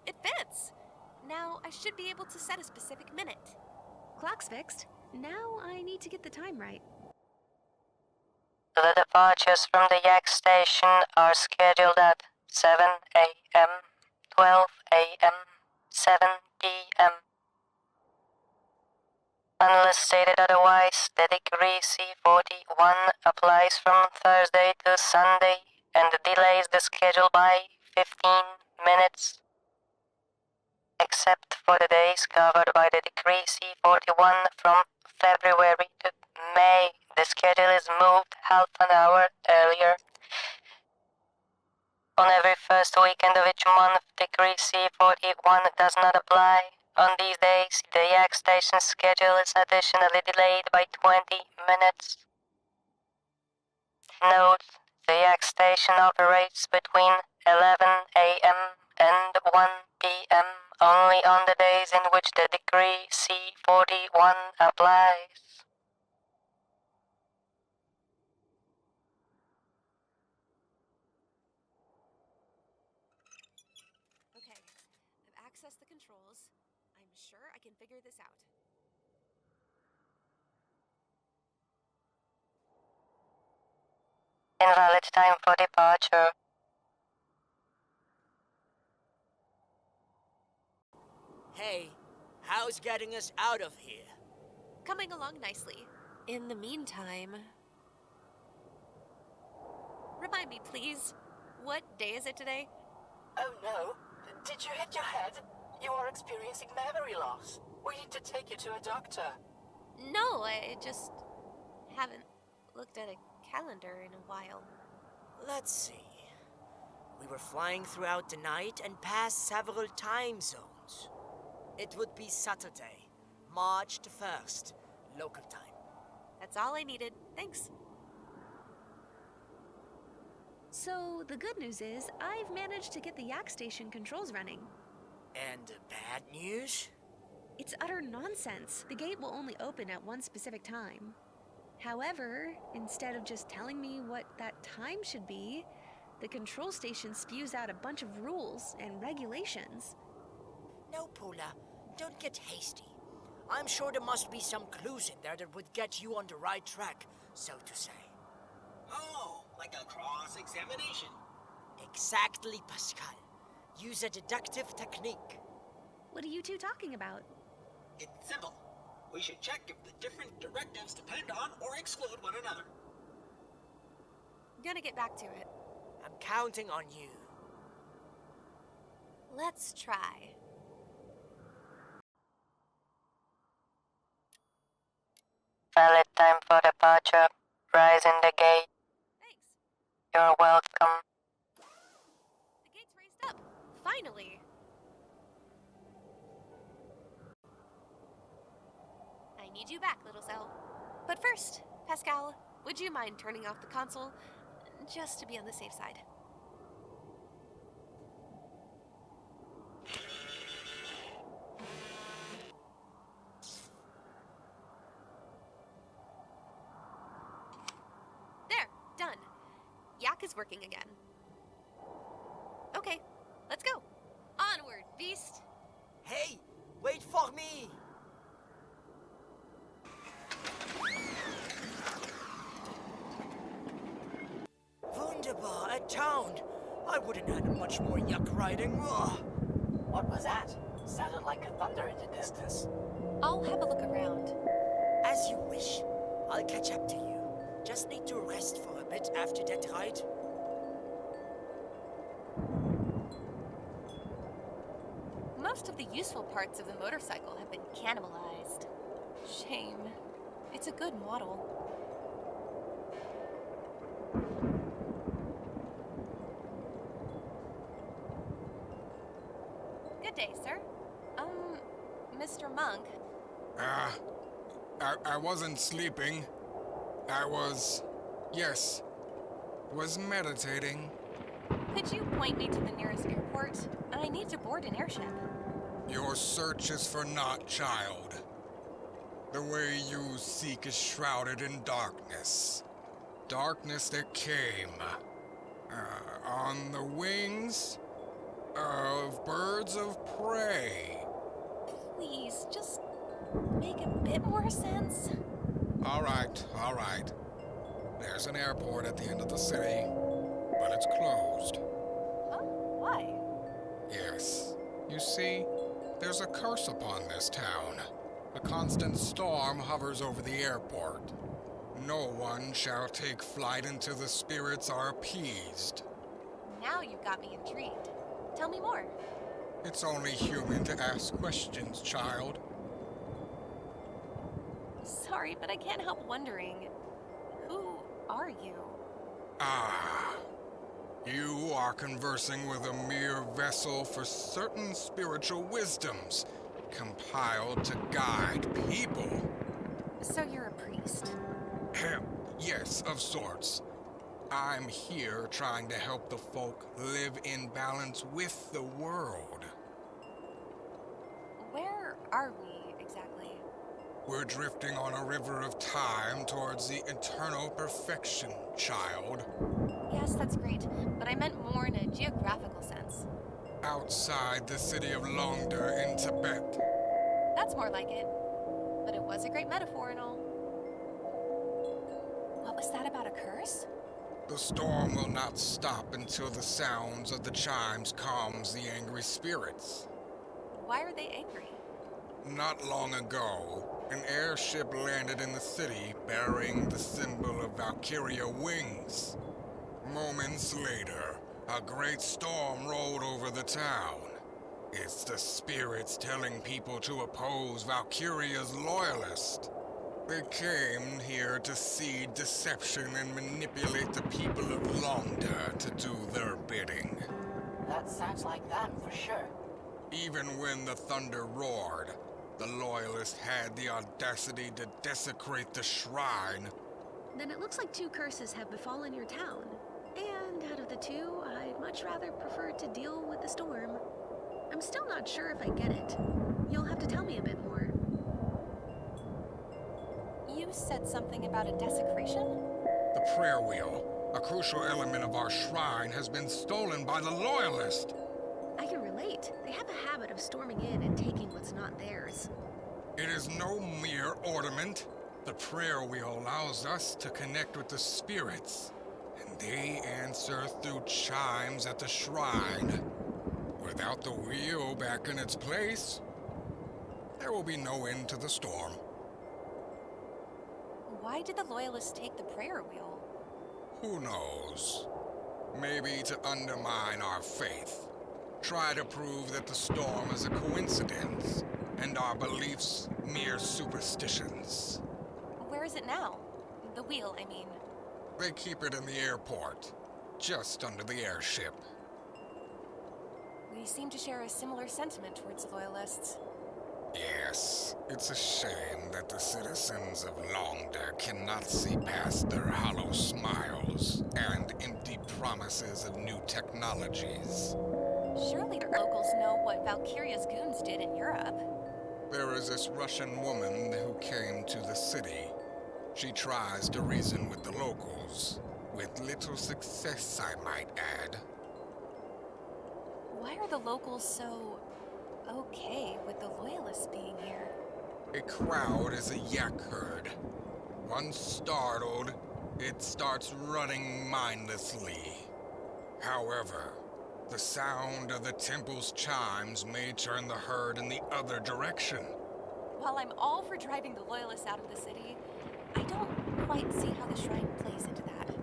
It fits! Now I should be able to set a specific minute. Clock's fixed. Now I need to get the time right. The departures from the Yak station are scheduled at 7 a.m., 12 a.m., 7 p.m. Unless stated otherwise, the decree C41 applies from Thursday to Sunday and delays the schedule by 15 minutes. Except for the days covered by the decree C41 from February to May, the schedule is moved half an hour earlier. On every first weekend of each month, decree C41 does not apply. On these days, the Yak station schedule is additionally delayed by 20 minutes. Note, the Yak station operates between 11 a.m. and 1 p.m. only on the days in which the Decree C-41 applies. Okay, I've accessed the controls. I'm sure I can figure this out. Invalid time for departure. Hey, how's getting us out of here? Coming along nicely. In the meantime... Remind me, please. What day is it today? Oh no! Did you hit your head? You are experiencing memory loss. We need to take you to a doctor. No, I just haven't looked at a calendar in a while. Let's see. We were flying throughout the night and passed several time zones. It would be Saturday, March the 1st, local time. That's all I needed. Thanks. So, the good news is, I've managed to get the Yak Station controls running. And the bad news? It's utter nonsense. The gate will only open at one specific time. However, instead of just telling me what that time should be, the control station spews out a bunch of rules and regulations. No, Pola, don't get hasty. I'm sure there must be some clues in there that would get you on the right track, so to say. Oh, like a cross-examination. Exactly, Pascal. Use a deductive technique. What are you two talking about? It's simple. We should check if the different directives depend on or exclude one another. Gonna get back to it. I'm counting on you. Let's try. Valid time for departure. Rise in the gate. Thanks. You're welcome. The gate's raised up. Finally. I need you back, little cell. But first, Pascal, would you mind turning off the console? Just to be on the safe side. There, done. Yak is working again. Okay, let's go. Onward, beast. Hey, wait for me! Wunderbar, a town. I wouldn't have much more yak riding. Ugh. What was that? Sounded like a thunder in the distance. I'll have a look around. As you wish. I'll catch up to you. Just need to rest for a bit after that ride. Most of the useful parts of the motorcycle have been cannibalized. Shame. It's a good model. Good day, sir. Mr. Monk. I wasn't sleeping. I was meditating. Could you point me to the nearest airport? I need to board an airship. Your search is for naught, child. The way you seek is shrouded in darkness. Darkness that came on the wings of birds of prey. Please, just make a bit more sense. All right. There's an airport at the end of the city, but it's closed. Huh? Why? Yes. You see, there's a curse upon this town. A constant storm hovers over the airport. No one shall take flight until the spirits are appeased. Now you've got me intrigued. Tell me more. It's only human to ask questions, child. Sorry, but I can't help wondering. Who are you? You are conversing with a mere vessel for certain spiritual wisdoms, compiled to guide people. So you're a priest? Yes, of sorts. I'm here trying to help the folk live in balance with the world. Where are we exactly? We're drifting on a river of time towards the eternal perfection, child. Yes, that's great, but I meant more in a geographical sense. Outside the city of Longda in Tibet. That's more like it. But it was a great metaphor and all. What was that about a curse? The storm will not stop until the sounds of the chimes calms the angry spirits. Why are they angry? Not long ago, an airship landed in the city bearing the symbol of Valkiria wings. Moments later, a great storm rolled over the town. It's the spirits telling people to oppose Valkyria's loyalists. They came here to seed deception and manipulate the people of Longda to do their bidding. That sounds like them, for sure. Even when the thunder roared, the loyalists had the audacity to desecrate the shrine. Then it looks like 2 curses have befallen your town. And out of the 2, I'd much rather prefer to deal with the storm. I'm still not sure if I get it. You'll have to tell me a bit more. You said something about a desecration? The prayer wheel, a crucial element of our shrine, has been stolen by the loyalist. I can relate. They have a habit of storming in and taking what's not theirs. It is no mere ornament. The prayer wheel allows us to connect with the spirits, and they answer through chimes at the shrine. Without the wheel back in its place, there will be no end to the storm. Why did the Loyalists take the prayer wheel? Who knows? Maybe to undermine our faith. Try to prove that the storm is a coincidence, and our beliefs mere superstitions. Where is it now? The wheel, I mean. They keep it in the airport, just under the airship. We seem to share a similar sentiment towards the Loyalists. Yes, it's a shame that the citizens of Longda cannot see past their hollow smiles and empty promises of new technologies. Surely the locals know what Valkyria's goons did in Europe. There is this Russian woman who came to the city. She tries to reason with the locals, with little success, I might add. Why are the locals so okay with the Loyalists being here? A crowd is a yak herd. Once startled, it starts running mindlessly. However, the sound of the temple's chimes may turn the herd in the other direction. While I'm all for driving the Loyalists out of the city, I don't quite see how the shrine plays into that.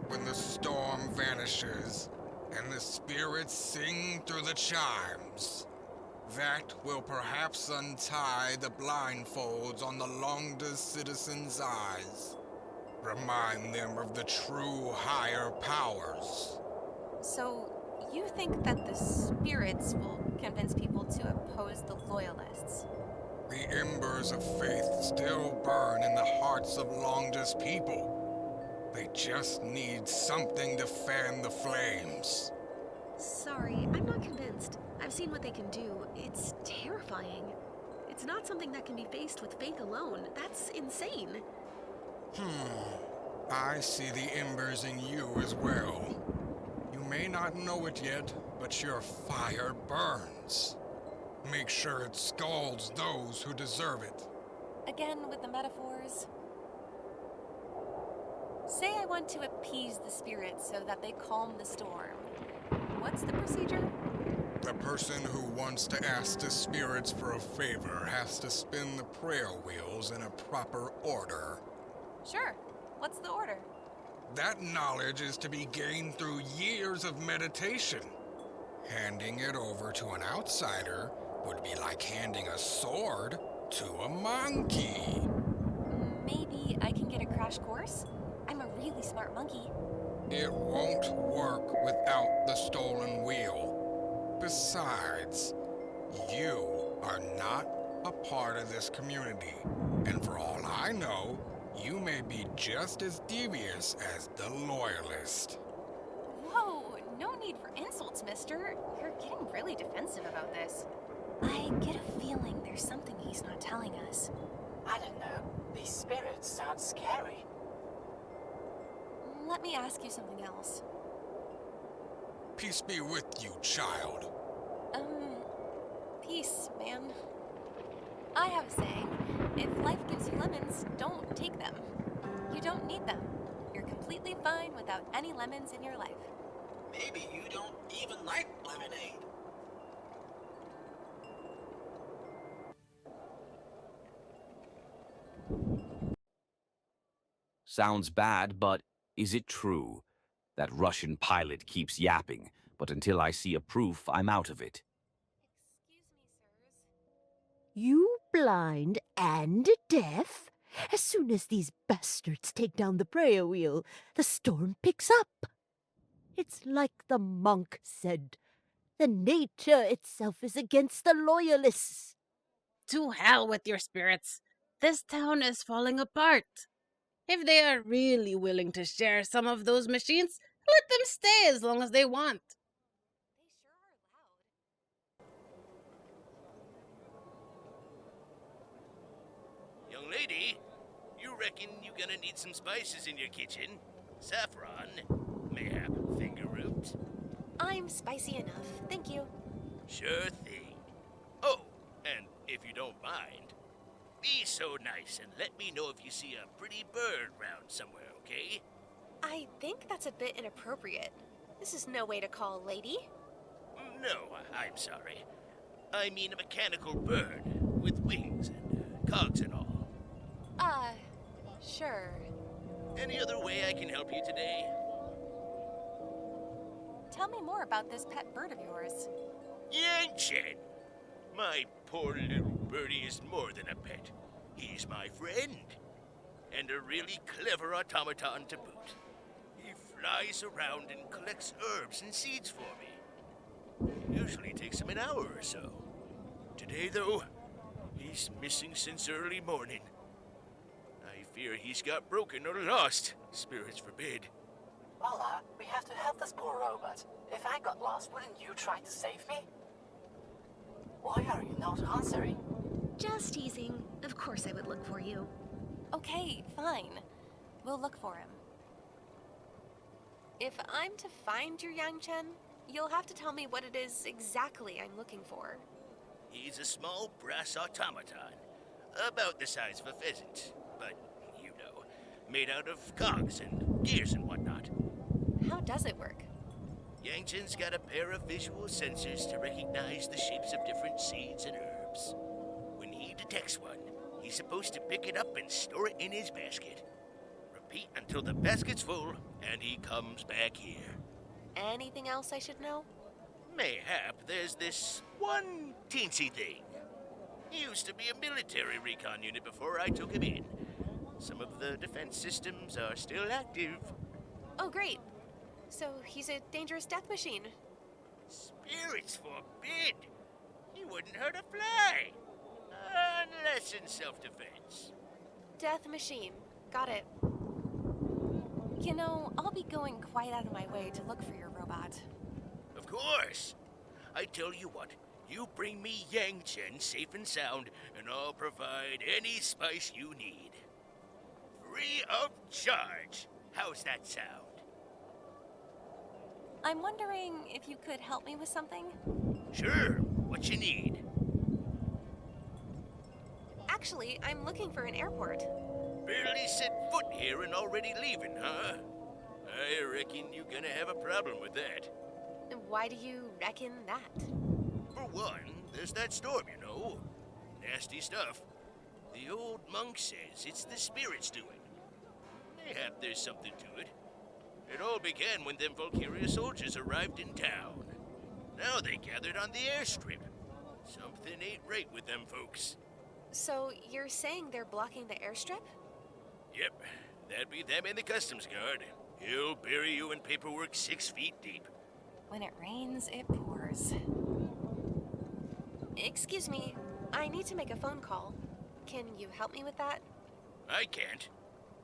When the storm vanishes, and the spirits sing through the chimes, that will perhaps untie the blindfolds on the Longda citizens' eyes. Remind them of the true higher powers. So, you think that the spirits will convince people to oppose the Loyalists? The embers of faith still burn in the hearts of Longda's people. They just need something to fan the flames. Sorry, I'm not convinced. I've seen what they can do. It's terrifying. It's not something that can be faced with faith alone. That's insane. I see the embers in you as well. You may not know it yet, but your fire burns. Make sure it scalds those who deserve it. Again with the metaphors. Say I want to appease the spirits so that they calm the storm. What's the procedure? The person who wants to ask the spirits for a favor has to spin the prayer wheels in a proper order. Sure. What's the order? That knowledge is to be gained through years of meditation. Handing it over to an outsider would be like handing a sword to a monkey. Maybe I can get a crash course? I'm a really smart monkey. It won't work without the stolen wheel. Besides, you are not a part of this community, and for all I know, You may be just as devious as the Loyalist. Whoa, no need for insults, mister. You're getting really defensive about this. I get a feeling there's something he's not telling us. I don't know. These spirits sound scary. Let me ask you something else. Peace be with you, child. Peace, man. I have a saying, if life gives you lemons, don't take them. You don't need them. You're completely fine without any lemons in your life. Maybe you don't even like lemonade. Sounds bad, but is it true? That Russian pilot keeps yapping, but until I see a proof, I'm out of it. You blind and deaf? As soon as these bastards take down the prayer wheel, the storm picks up. It's like the monk said. The nature itself is against the Loyalists. To hell with your spirits. This town is falling apart. If they are really willing to share some of those machines, let them stay as long as they want. Young lady, you reckon you're gonna need some spices in your kitchen? Saffron? Mayhap finger root? I'm spicy enough, thank you. Sure thing. Oh, and if you don't mind, be so nice and let me know if you see a pretty bird round somewhere, okay? I think that's a bit inappropriate. This is no way to call a lady. No, I'm sorry. I mean a mechanical bird with wings and cogs and all. Sure. Any other way I can help you today? Tell me more about this pet bird of yours. Yang-Chen! My poor little birdie is more than a pet. He's my friend. And a really clever automaton to boot. He flies around and collects herbs and seeds for me. It usually takes him an hour or so. Today, though, he's missing since early morning. I fear he's got broken or lost. Spirits forbid. Pola, we have to help this poor robot. If I got lost, wouldn't you try to save me? Why are you not answering? Just teasing. Of course I would look for you. Okay, fine. We'll look for him. If I'm to find your Yang-Chen, you'll have to tell me what it is exactly I'm looking for. He's a small brass automaton, about the size of a pheasant, but, you know, made out of cogs and gears and whatnot. How does it work? Yang-Chen's got a pair of visual sensors to recognize the shapes of different seeds and herbs. When he detects one, he's supposed to pick it up and store it in his basket. Repeat until the basket's full, and he comes back here. Anything else I should know? Mayhap there's this one teensy thing. He used to be a military recon unit before I took him in. Some of the defense systems are still active. Oh, great. So he's a dangerous death machine. Spirits forbid! He wouldn't hurt a fly. Unless in self-defense. Death machine. Got it. You know, I'll be going quite out of my way to look for your robot. Of course. I tell you what, you bring me Yang-Chen safe and sound, and I'll provide any spice you need. Free of charge. How's that sound? I'm wondering if you could help me with something? Sure. What you need? Actually, I'm looking for an airport. Barely set foot here and already leaving, huh? I reckon you're gonna have a problem with that. Why do you reckon that? For one, there's that storm, you know. Nasty stuff. The old monk says it's the spirits doing. Mayhap there's something to it. It all began when them Valkiria soldiers arrived in town. Now they gathered on the airstrip. Something ain't right with them folks. So you're saying they're blocking the airstrip? Yep, that'd be them and the customs guard. He'll bury you in paperwork 6 feet deep. When it rains, it pours. Excuse me, I need to make a phone call. Can you help me with that? I can't.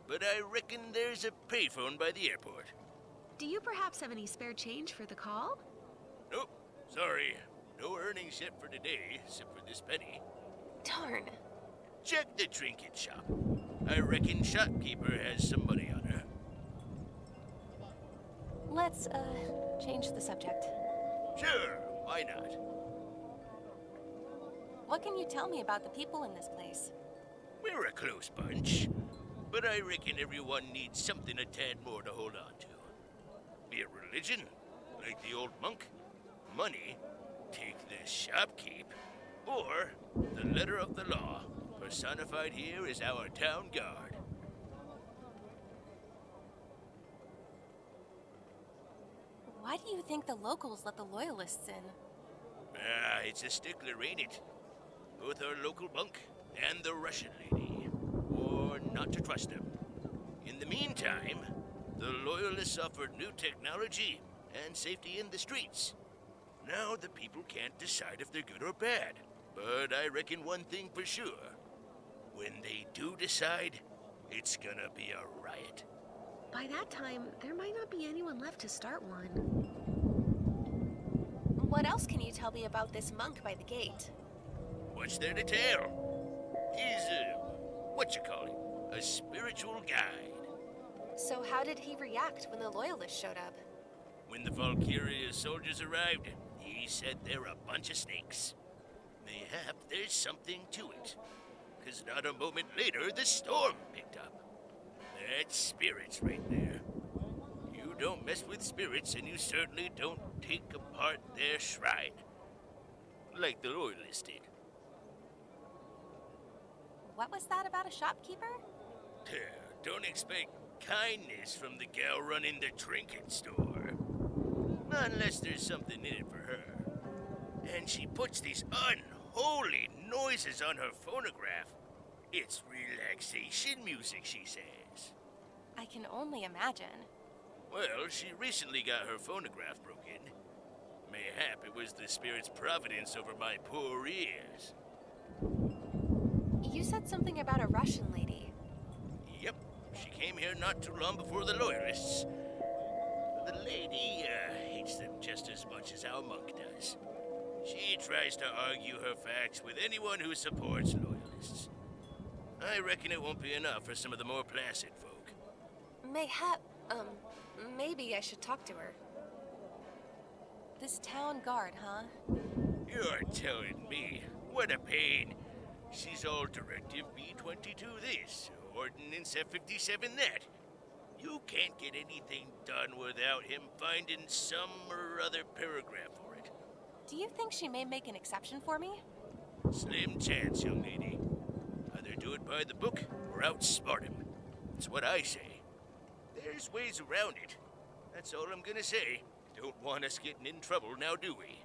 but I reckon there's a payphone by the airport. Do you perhaps have any spare change for the call? Nope, sorry. No earnings yet for today, except for this penny. Darn. Check the trinket shop. I reckon shopkeeper has some money on her. Let's, change the subject. Sure, why not? What can you tell me about the people in this place? We're a close bunch, but I reckon everyone needs something a tad more to hold on to. Be it religion, like the old monk, money, take the shopkeep, or the letter of the law, personified here is our town guard. Why do you think the locals let the loyalists in? It's a stickler, ain't it? Both our local monk and the Russian lady, or not to trust them. In the meantime, the loyalists offered new technology and safety in the streets. Now the people can't decide if they're good or bad, but I reckon one thing for sure. When they do decide, it's gonna be a riot. By that time, there might not be anyone left to start one. What else can you tell me about this monk by the gate? What's there to tell? He's a spiritual guide. So how did he react when the loyalists showed up? When the Valkiria soldiers arrived, he said they're a bunch of snakes. Mayhap there's something to it. 'Cause not a moment later, the storm picked up. That's spirits right there. You don't mess with spirits, and you certainly don't take apart their shrine. Like the loyalists did. What was that about a shopkeeper? Don't expect kindness from the gal running the trinket store. Unless there's something in it for her. And she puts these unholy noises on her phonograph. It's relaxation music, she says. I can only imagine. Well, she recently got her phonograph broken. Mayhap it was the spirit's providence over my poor ears. You said something about a Russian lady. Yep, she came here not too long before the loyalists. The lady hates them just as much as our monk does. She tries to argue her facts with anyone who supports loyalists. I reckon it won't be enough for some of the more placid folk. Maybe I should talk to her. This town guard, huh? You're telling me. What a pain. She's all Directive B-22 this, Ordinance F-57 that. You can't get anything done without him finding some or other paragraph for it. Do you think she may make an exception for me? Slim chance, young lady. Either do it by the book or outsmart him. That's what I say. There's ways around it. That's all I'm gonna say. Don't want us getting in trouble now, do we?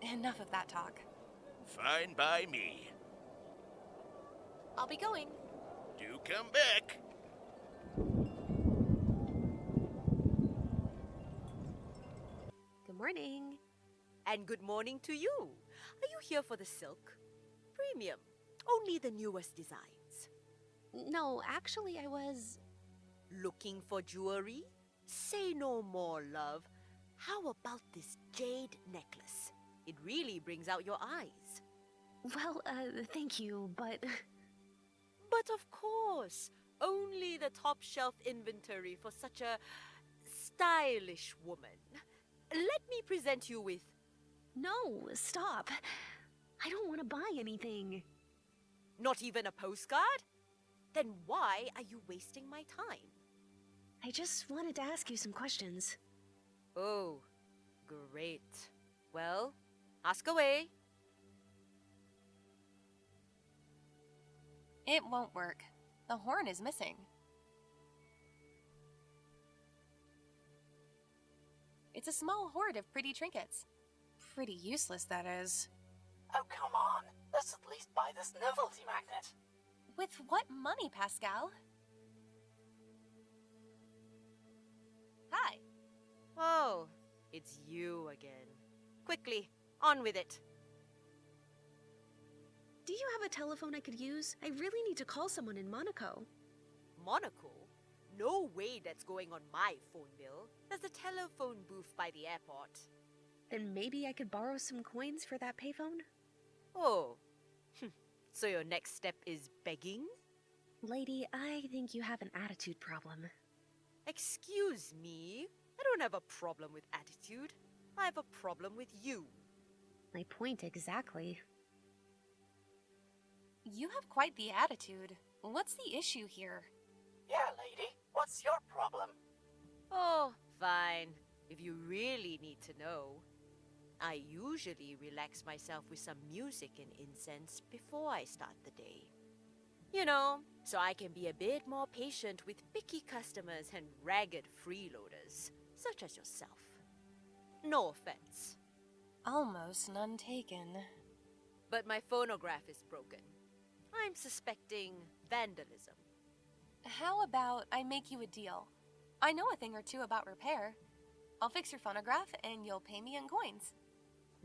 Enough of that talk. Fine by me. I'll be going. Do come back. Good morning. And good morning to you. Are you here for the silk? Premium. Only the newest designs. No, actually, I was... Looking for jewelry? Say no more, love. How about this jade necklace? It really brings out your eyes. Well, thank you, but... But of course, only the top shelf inventory for such a stylish woman. Let me present you with... No, stop. I don't want to buy anything. Not even a postcard? Then why are you wasting my time? I just wanted to ask you some questions. Oh, great. Well, ask away. It won't work. The horn is missing. It's a small hoard of pretty trinkets. Pretty useless, that is. Oh, come on. Let's at least buy this novelty magnet. With what money, Pascal? Hi. Oh, it's you again. Quickly, on with it. Do you have a telephone I could use? I really need to call someone in Monaco. Monocle? No way that's going on my phone bill. There's a telephone booth by the airport. Then maybe I could borrow some coins for that payphone? Oh. So your next step is begging? Lady, I think you have an attitude problem. Excuse me? I don't have a problem with attitude. I have a problem with you. My point exactly. You have quite the attitude. What's the issue here? Yeah, lady. What's your problem? Oh, fine. If you really need to know. I usually relax myself with some music and incense before I start the day. You know, so I can be a bit more patient with picky customers and ragged freeloaders, such as yourself. No offense. Almost none taken. But my phonograph is broken. I'm suspecting vandalism. How about I make you a deal? I know a thing or two about repair. I'll fix your phonograph and you'll pay me in coins.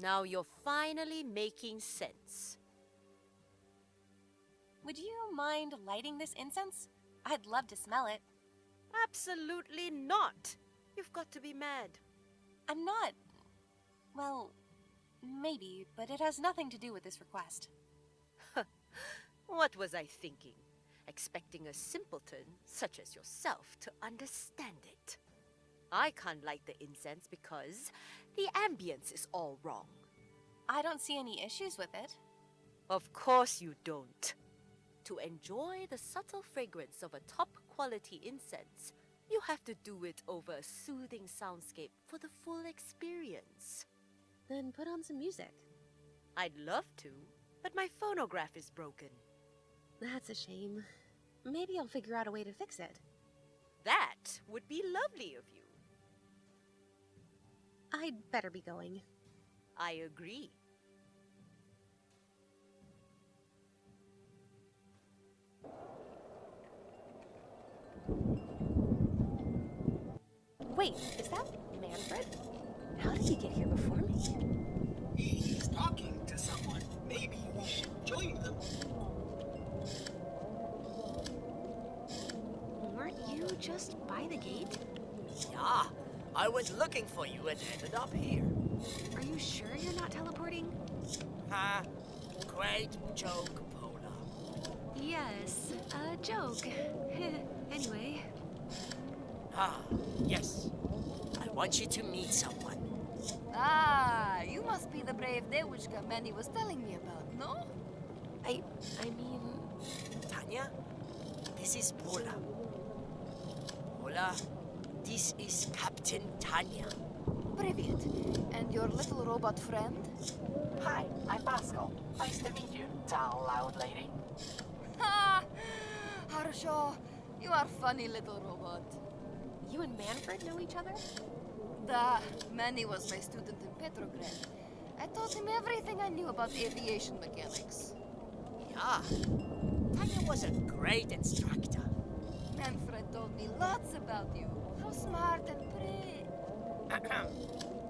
Now you're finally making sense. Would you mind lighting this incense? I'd love to smell it. Absolutely not. You've got to be mad. I'm not. Well, maybe, but it has nothing to do with this request. What was I thinking? Expecting a simpleton such as yourself to understand it. I can't light the incense because the ambience is all wrong. I don't see any issues with it. Of course you don't. To enjoy the subtle fragrance of a top-quality incense, you have to do it over a soothing soundscape for the full experience. Then put on some music. I'd love to, but my phonograph is broken. That's a shame. Maybe I'll figure out a way to fix it. That would be lovely of you. I'd better be going. I agree. Wait, is that Manfred? How did he get here before me? He's talking to someone. Maybe we should join them. Weren't you just by the gate? Yeah, I went looking for you and ended up here. Are you sure you're not teleporting? Ha! Great joke, Pola. Yes, a joke. Anyway. Ah, yes. I want you to meet someone. Ah, you must be the brave Dewishka Manny was telling me about, no? I mean... Tanya, this is Pola. Pola, this is Captain Tanya. Привет. And your little robot friend? Hi, I'm Pascal. Nice to meet you, tall loud lady. Ha! Harshaw, you are funny little robot. You and Manfred know each other? Da, Manny was my student in Petrograd. I taught him everything I knew about aviation mechanics. Yeah, Tanya was a great instructor. Manfred told me lots about you. How smart and pretty.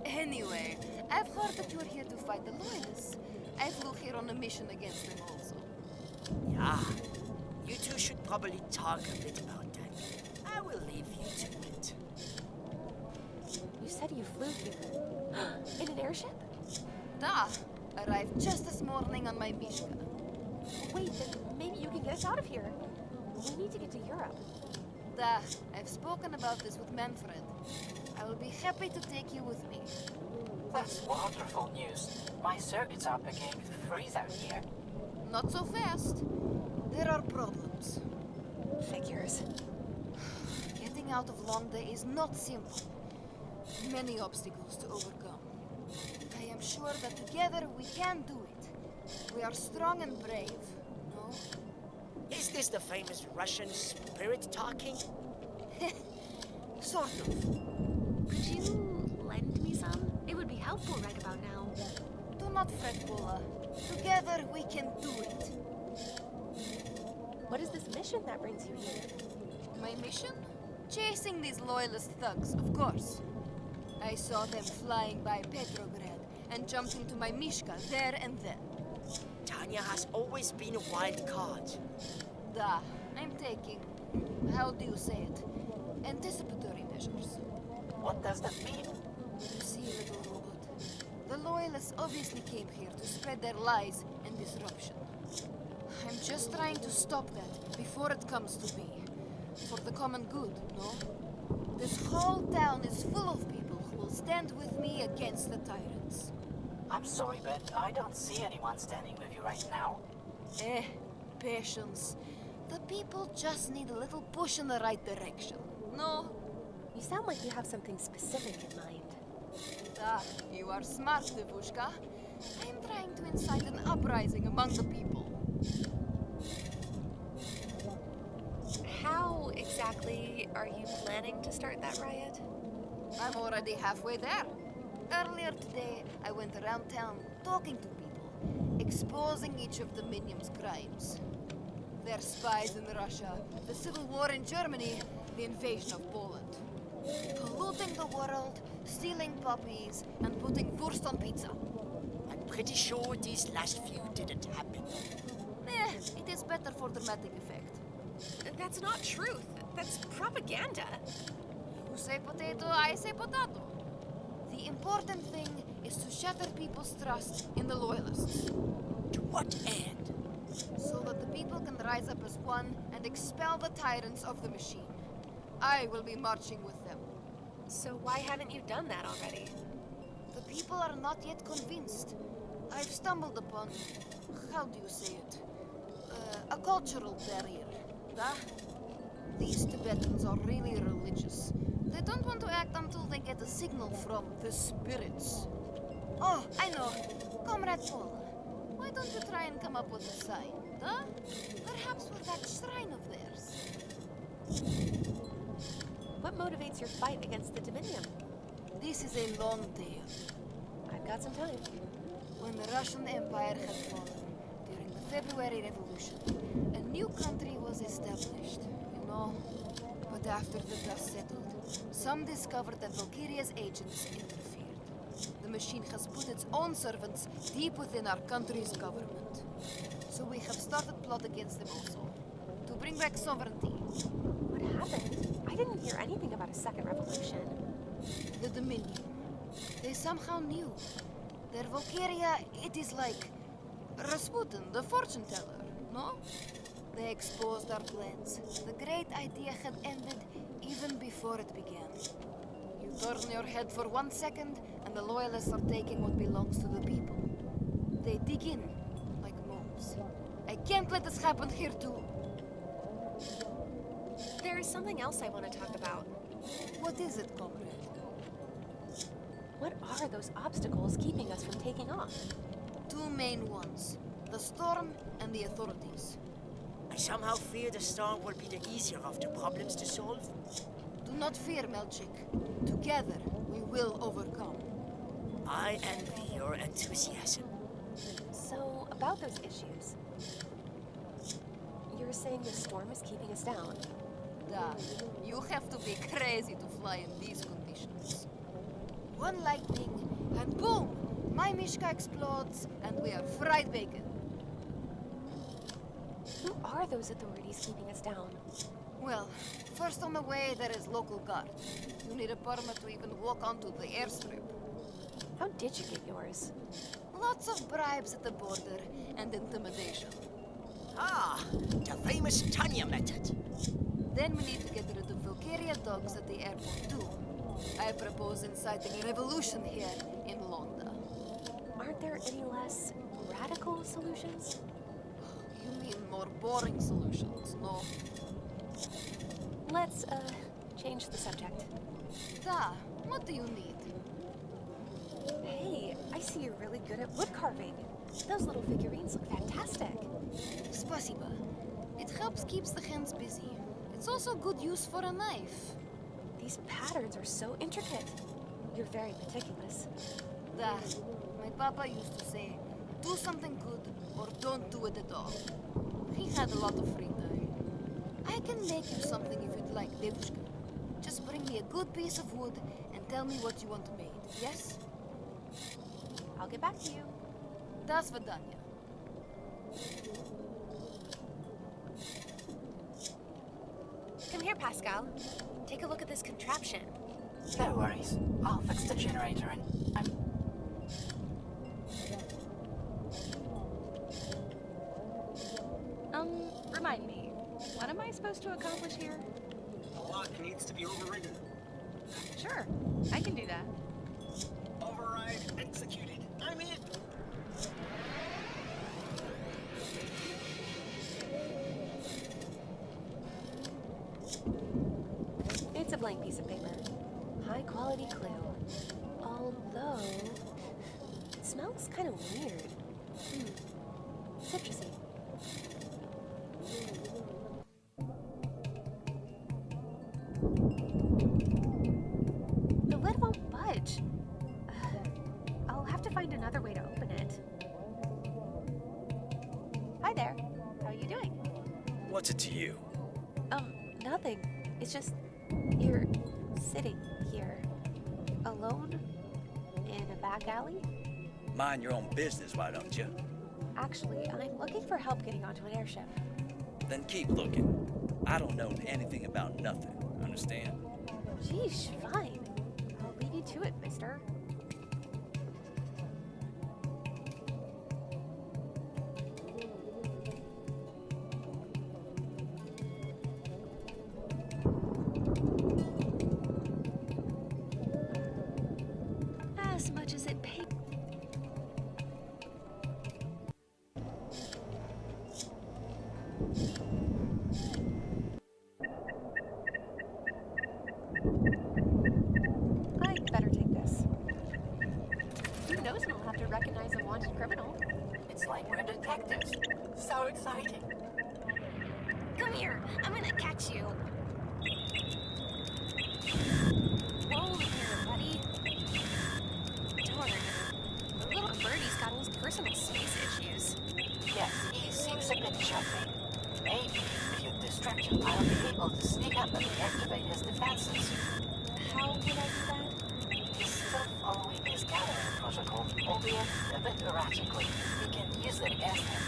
Anyway, I've heard that you're here to fight the Loyalists. I flew here on a mission against them also. Yeah, you two should probably talk a bit about that. I will leave you to it. You said you flew here. In an airship? Da! Arrived just this morning on my Mishka. Wait, then maybe you can get us out of here. We need to get to Europe. Da, I've spoken about this with Manfred. I will be happy to take you with me. That's wonderful news. My circuits are beginning to freeze out here. Not so fast. There are problems. Figures. Getting out of Longday is not simple. Many obstacles to overcome. I am sure that together we can do it. We are strong and brave, no? Is this the famous Russian spirit talking? Sort of. Could you lend me some? It would be helpful right about now. Do not fret, Pola. Together we can do it. What is this mission that brings you here? My mission? Chasing these loyalist thugs, of course. I saw them flying by Petrograd and jumped into my Mishka there and then. Tanya has always been a wild card. Da, I'm taking how do you say it? Anticipatory measures. What does that mean? You see, little robot, the Loyalists obviously came here to spread their lies and disruption. I'm just trying to stop that before it comes to be. For the common good, no? This whole town is full of people who will stand with me against the tyrants. I'm sorry, but I don't see anyone standing with you right now. Patience. The people just need a little push in the right direction. No? You sound like you have something specific in mind. Ah, you are smart, Devushka. I'm trying to incite an uprising among the people. How exactly are you planning to start that riot? I'm already halfway there. Earlier today, I went around town talking to people, exposing each of the minions' crimes. Their spies in Russia, the civil war in Germany, the invasion of Poland. Polluting the world, stealing puppies, and putting wurst on pizza. I'm pretty sure these last few didn't happen. It is better for dramatic effect. That's not truth. That's propaganda. You say potato, I say potato. The important thing is to shatter people's trust in the Loyalists. To what end? So that the people can rise up as one and expel the tyrants of the machine. I will be marching with them. So why haven't you done that already? The people are not yet convinced. I've stumbled upon, how do you say it? A cultural barrier. These Tibetans are really religious. They don't want to act until they get a signal from the spirits. Oh, I know. Comrade Pola, why don't you try and come up with a sign, huh? Perhaps with that shrine of theirs. What motivates your fight against the Dominion? This is a long tale. I've got some time. When the Russian Empire had fallen, during the February Revolution, a new country was established, you know. But after the dust settled, some discovered that Valkiria's agents interfered. The machine has put its own servants deep within our country's government. So we have started plot against them also, to bring back sovereignty. What happened? I didn't hear anything about a second revolution. The Dominion. They somehow knew. Their Valkiria, it is like Rasputin, the fortune teller, no? They exposed our plans. The great idea had ended even before it began. You turn your head for 1 second, and the Loyalists are taking what belongs to the people. They dig in, like moles. I can't let this happen here too. There is something else I want to talk about. What is it, comrade? What are those obstacles keeping us from taking off? Two main ones. The storm and the authorities. I somehow fear the storm will be the easier of the problems to solve. Do not fear, Melchik. Together, we will overcome. I envy your enthusiasm. So, about those issues. You're saying the storm is keeping us down? You have to be crazy to fly in these conditions. One lightning, and boom! My Mishka explodes, and we are fried bacon. Who are those authorities keeping us down? Well, first on the way, there is local guard. You need a permit to even walk onto the airstrip. How did you get yours? Lots of bribes at the border and intimidation. Ah, the famous Tanya method. Then we need to get rid of Valkiria dogs at the airport too. I propose inciting a revolution here in Londa. Aren't there any less radical solutions? You mean more boring solutions, no? Let's, change the subject. What do you need? Hey, I see you're really good at wood carving. Those little figurines look fantastic. Spasiba. It helps keeps the hands busy. It's also good use for a knife. These patterns are so intricate. You're very meticulous. My papa used to say, do something good or don't do it at all. He had a lot of free time. I can make you something if you'd like, Devushka. Just bring me a good piece of wood and tell me what you want made, yes? I'll get back to you. До свидания. Come here, Pascal. Take a look at this contraption. No worries. I'll fix the generator and Remind me, what am I supposed to accomplish here? The lock needs to be overridden. Sure, I can do that. Override executed. I'm in. It's a blank piece of paper. High quality clue. Although, it smells kind of weird. Citrusy. The lid won't budge. I'll have to find another way to open it. Hi there. How are you doing? What's it to you? Nothing. It's just you're sitting here alone in a back alley. Mind your own business, why don't you? Actually, I'm looking for help getting onto an airship. Then keep looking. I don't know anything about nothing, understand? Sheesh, fine. I'll leave you to it, mister. As much as it pays. I'd better take this. Who knows when we'll have to recognize a wanted criminal? it's like we're detectives. So exciting. Come here, I'm gonna catch you. Whoa there, buddy. Darn. The little birdie's got all his personal space issues. Yes, he seems a bit chubby. Maybe if you distract him, I'll be able to sneak up and deactivate his defenses. How would I do that? He's still following his gathering protocol, albeit a bit erratically. We can use it against him.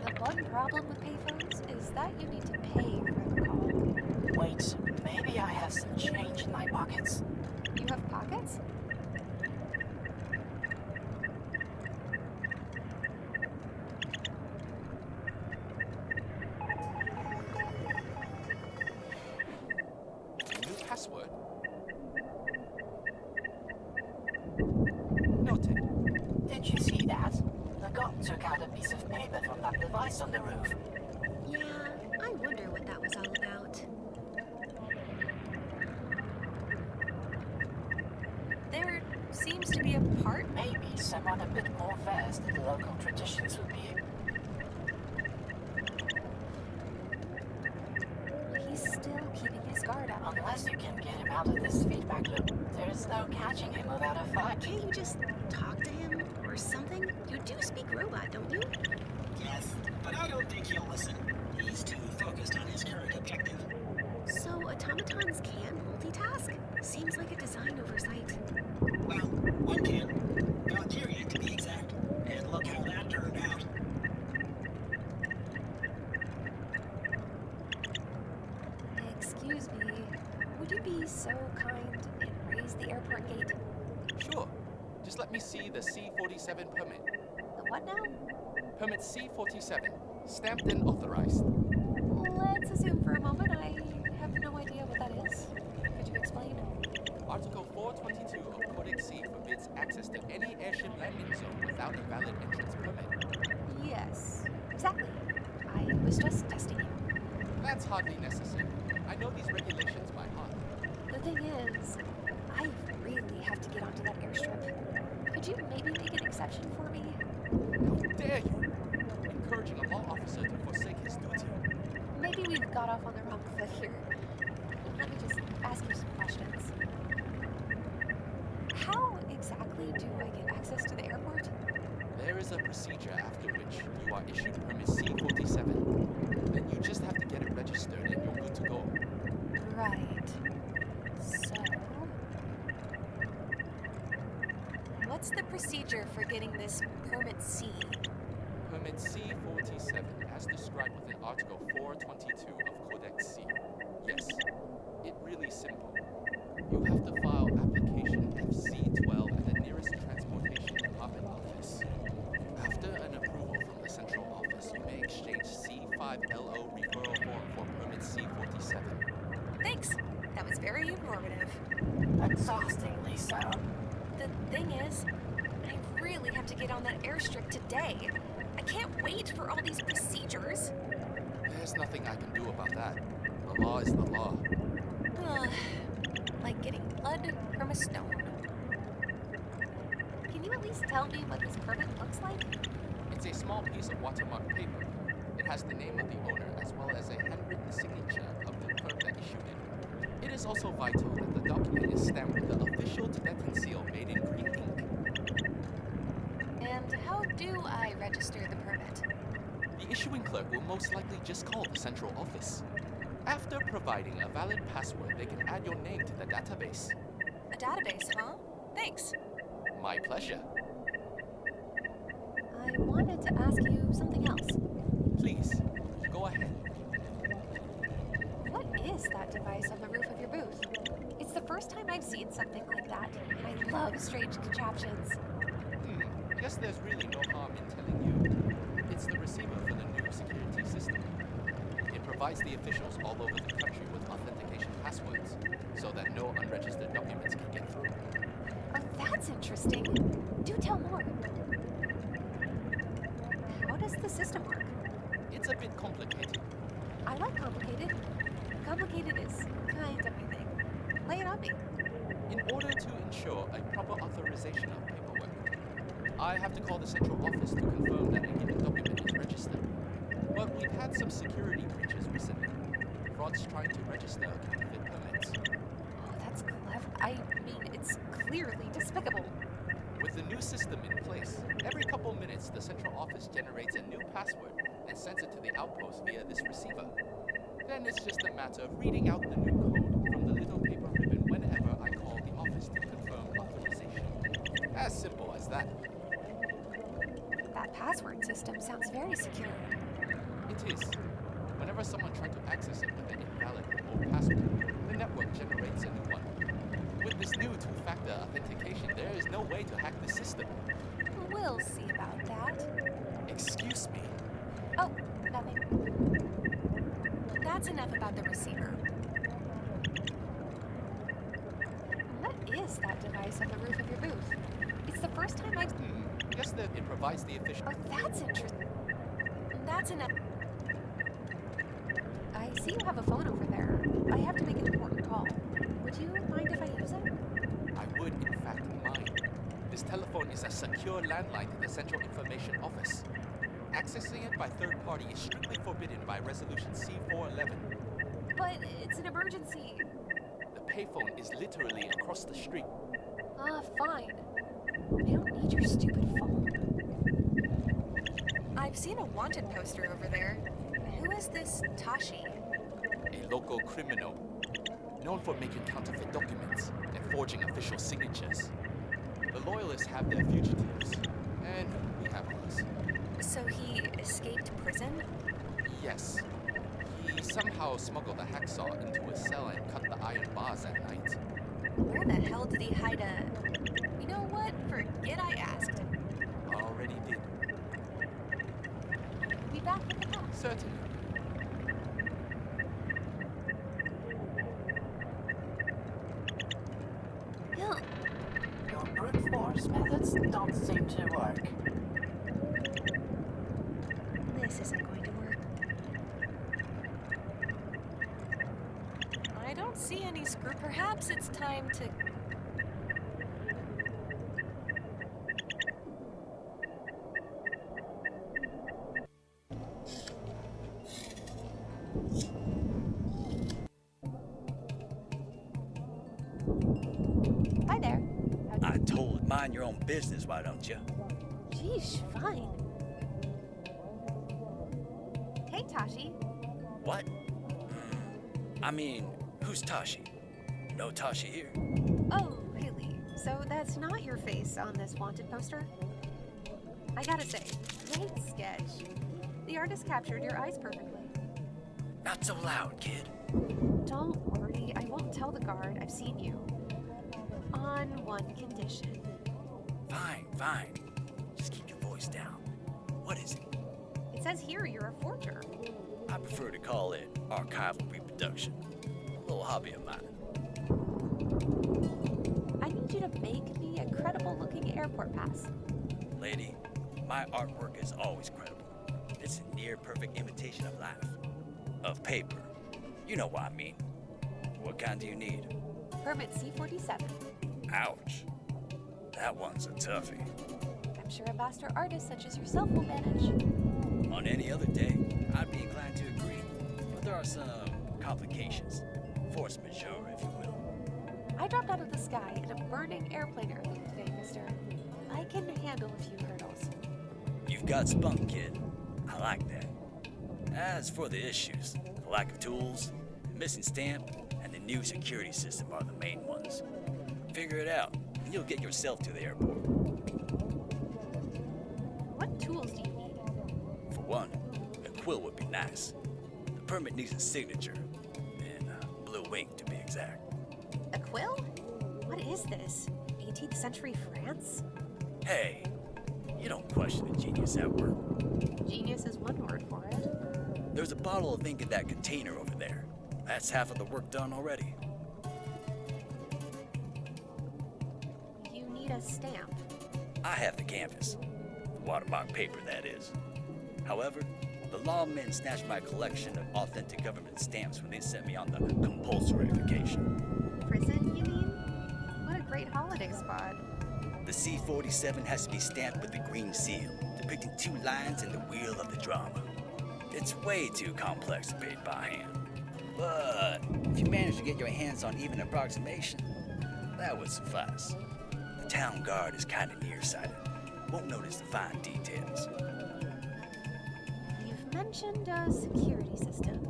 The one problem with payphones is that you need to pay for the call. Wait, maybe I have some change in my pockets. You have pockets? New password? Noted. Did you see that? The god took out a piece of paper from that device on the roof. Yeah, I wonder what that was all about. There seems to be a part. Maybe someone a bit more versed in the local traditions would be. He's still keeping his guard up. Unless you can get him out of this feedback loop, there's no catching him without a fight. Can't you just talk to him or something? You do speak robot, don't you? Yes, but I don't think he'll listen. He's too focused on his current objective. So automatons can multitask? Seems like a design oversight. Well, one can. Valkiria, to be exact. And look how that turned out. Excuse me, would you be so kind and raise the airport gate? Sure. Just let me see the C-47 permit. The what now? Permit C-47. Stamped and authorized. Let's assume for a moment I have no idea what that is. Could you explain? Article 422 of Codex C forbids access to any airship landing zone without a valid entrance permit. Yes, exactly. I was just testing you. That's hardly necessary. I know these regulations by heart. The thing is, I really have to get onto that airstrip. Could you maybe make an exception for me? How dare you! Encouraging a law officer to forsake his duty. Maybe we've got off on the wrong foot here. Let me just ask you some questions. How exactly do I get access to the airport? There is a procedure after which you are issued permit C-47. Then you just have to get it registered and you're good to go. Right. So, what's the procedure for getting this permit C? Permit C47 as described within Article 422 of Codex C. Yes, it really simple. You have to file application FC12 at the nearest transportation department office. After an approval from the central office, you may exchange C5LO referral form for permit C47. Thanks. That was very informative. Exhaustingly so. The thing is, I really have to get on that airstrip today. I can't wait for all these procedures. There's nothing I can do about that. The law is the law. Like getting blood from a stone. Can you at least tell me what this permit looks like? It's a small piece of watermark paper. It has the name of the owner as well as a handwritten signature of the clerk that issued it. It is also vital that the document is stamped with the official Tibetan seal made in green ink. And how do I register the permit? The issuing clerk will most likely just call the central office. After providing a valid password, they can add your name to the database. A database, huh? Thanks. My pleasure. I wanted to ask you something else. Please, go ahead. What is that device on the roof of your booth? It's the first time I've seen something like that, and I love strange contraptions. Guess there's really no harm in telling you. It's the receiver for the new security system. It provides the officials all over the country with authentication passwords, so that no unregistered documents can get through. Oh, that's interesting. Do tell more. How does the system work? It's a bit complicated. I like complicated. Complicated is kind of my thing. Lay it on me. In order to ensure a proper authorization of paperwork, I have to call the central office to confirm that a given document is registered. But we've had some security breaches recently. Frauds trying to register counterfeit permits. Oh, that's clever. I mean, it's clearly despicable. With the new system in place, every couple minutes the central office generates a new password and sends it to the outpost via this receiver. Then it's just a matter of reading out the new code from the little paper ribbon whenever I call the office to confirm authorization. As simple as that. That password system sounds very secure. It is. Whenever someone tries to access it with an invalid or old password, the network generates a new one. With this new two-factor authentication, there is no way to hack the system. We'll see about that. Excuse me. Oh, nothing. That's enough about the receiver. What is that device on the roof of your booth? It's the first time I've... Guess that it provides the official... Oh, that's interesting. That's enough. I see you have a phone over there. I have to make an important call. Would you mind if I use it? I would, in fact, mind. This telephone is a secure landline to the Central Information Office. Accessing it by third party is strictly forbidden by Resolution C411. But it's an emergency. The payphone is literally across the street. Fine. I don't need your stupid phone. I've seen a wanted poster over there. Who is this Tashi? A local criminal, known for making counterfeit documents and forging official signatures. The Loyalists have their fugitives, and we have ours. So he escaped prison? Yes. He somehow smuggled a hacksaw into a cell and cut the iron bars at night. Where the hell did he hide a... You know what? Forget I asked. Already did. Be back with the call. Certainly. Bill. Your brute force methods don't seem to work. This isn't going to work. I don't see any screw. Perhaps it's time to... Hi there. I told mind your own business, why don't you? Geesh, fine. Hey, Tashi. What? I mean, who's Tashi? No Tashi here. Oh, really? So that's not your face on this wanted poster? I gotta say, great sketch. The artist captured your eyes perfectly. Not so loud, kid. Don't worry, I won't tell the guard I've seen you. On one condition. Fine. Just keep your voice down. What is it? It says here you're a forger. I prefer to call it archival reproduction. A little hobby of mine. I need you to make me a credible-looking airport pass. Lady, my artwork is always credible. It's a near-perfect imitation of life. Of paper. You know what I mean. What kind do you need? Permit C-47. Ouch. That one's a toughie. I'm sure a master artist such as yourself will manage. On any other day, I'd be inclined to agree. But there are some complications. Force majeure, if you will. I dropped out of the sky in a burning airplane earlier today, mister. I can handle a few hurdles. You've got spunk, kid. I like that. As for the issues, the lack of tools, the missing stamp, and the new security system are the main ones. Figure it out, and you'll get yourself to the airport. What tools do you need? For one, a quill would be nice. The permit needs a signature, in blue ink to be exact. A quill? What is this? 18th century France? Hey, you don't question a genius at work. Genius is one word for it. There's a bottle of ink in that container over there. That's half of the work done already. You need a stamp. I have the canvas. Watermark paper, that is. However, the lawmen snatched my collection of authentic government stamps when they sent me on the compulsory vacation. Prison, you mean? What a great holiday spot. The C-47 has to be stamped with the green seal, depicting 2 lines in the wheel of the drama. It's way too complex to paint by hand. But if you manage to get your hands on even an approximation, that would suffice. The town guard is kind of nearsighted. Won't notice the fine details. You've mentioned a security system.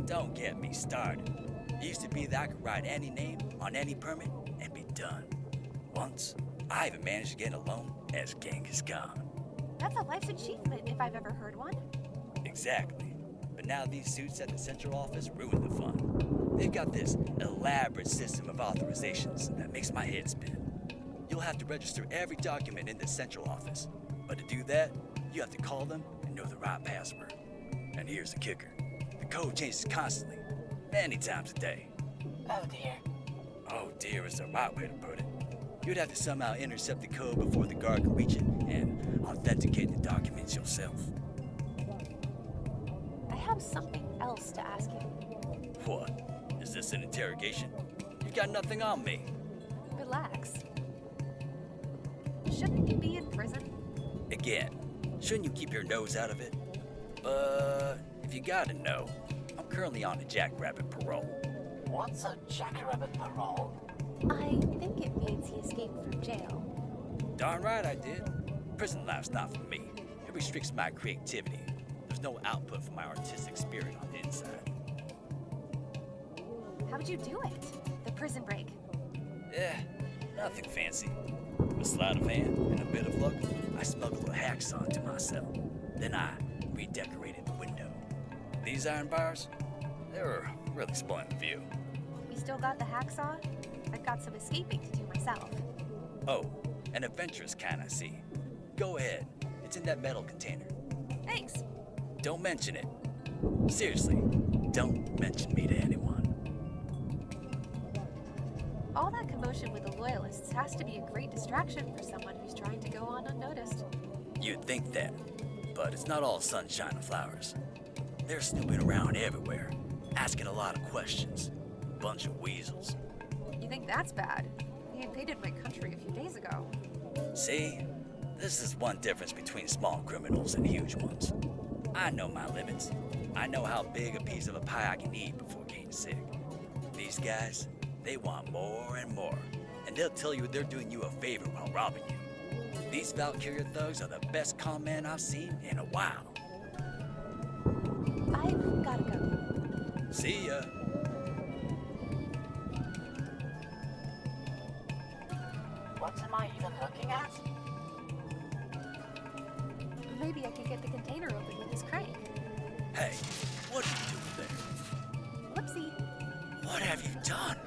Don't get me started. It used to be that I could write any name on any permit and be done. Once, I even managed to get a loan as Genghis Khan. That's a life's achievement if I've ever heard one. Exactly. But now these suits at the central office ruin the fun. They've got this elaborate system of authorizations that makes my head spin. You'll have to register every document in the central office. But to do that, you have to call them and know the right password. And here's the kicker. The code changes constantly, many times a day. Oh dear. Oh dear is the right way to put it. You'd have to somehow intercept the code before the guard can reach it and authenticate the documents yourself. I have something else to ask you. What? Is this an interrogation? You've got nothing on me. Relax. Shouldn't you be in prison? Again, shouldn't you keep your nose out of it? But if you gotta know, I'm currently on a jackrabbit parole. What's a jackrabbit parole? I think it means he escaped from jail. Darn right I did. Prison life's not for me. It restricts my creativity. There's no output for my artistic spirit on the inside. How'd you do it? The prison break. Nothing fancy. With a sleight of hand and a bit of luck, I smuggled a hacksaw into my cell. Then I redecorated the window. These iron bars, they were really spoiling the view. You still got the hacksaw? I've got some escaping to do myself. Oh, an adventurous kind, I see. Go ahead. It's in that metal container. Thanks. Don't mention it. Seriously, don't mention me to anyone. All that commotion with the Loyalists has to be a great distraction for someone who's trying to go on unnoticed. You'd think that, but it's not all sunshine and flowers. They're snooping around everywhere, asking a lot of questions. Bunch of weasels. You think that's bad? They invaded my country a few days ago. See? This is one difference between small criminals and huge ones. I know my limits. I know how big a piece of a pie I can eat before getting sick. These guys, they want more and more. And they'll tell you they're doing you a favor while robbing you. These Valkiria thugs are the best con men I've seen in a while. I've gotta go. See ya. What am I even looking at? Maybe I could get the container open with this crank. Hey, what are you doing there? Whoopsie. What have you done?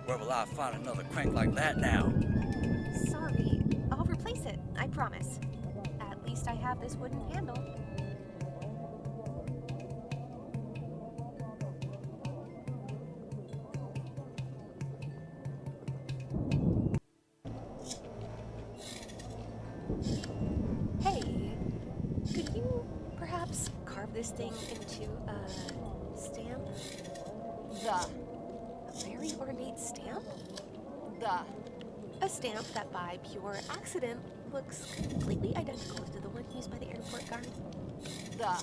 Where will I find another crank like that now? Sorry. I'll replace it, I promise. At least I have this wooden handle. Hey, could you perhaps carve this thing into a stamp? Da. A very ornate stamp? Da. A stamp that by pure accident looks completely identical to the one used by the airport guard. Da.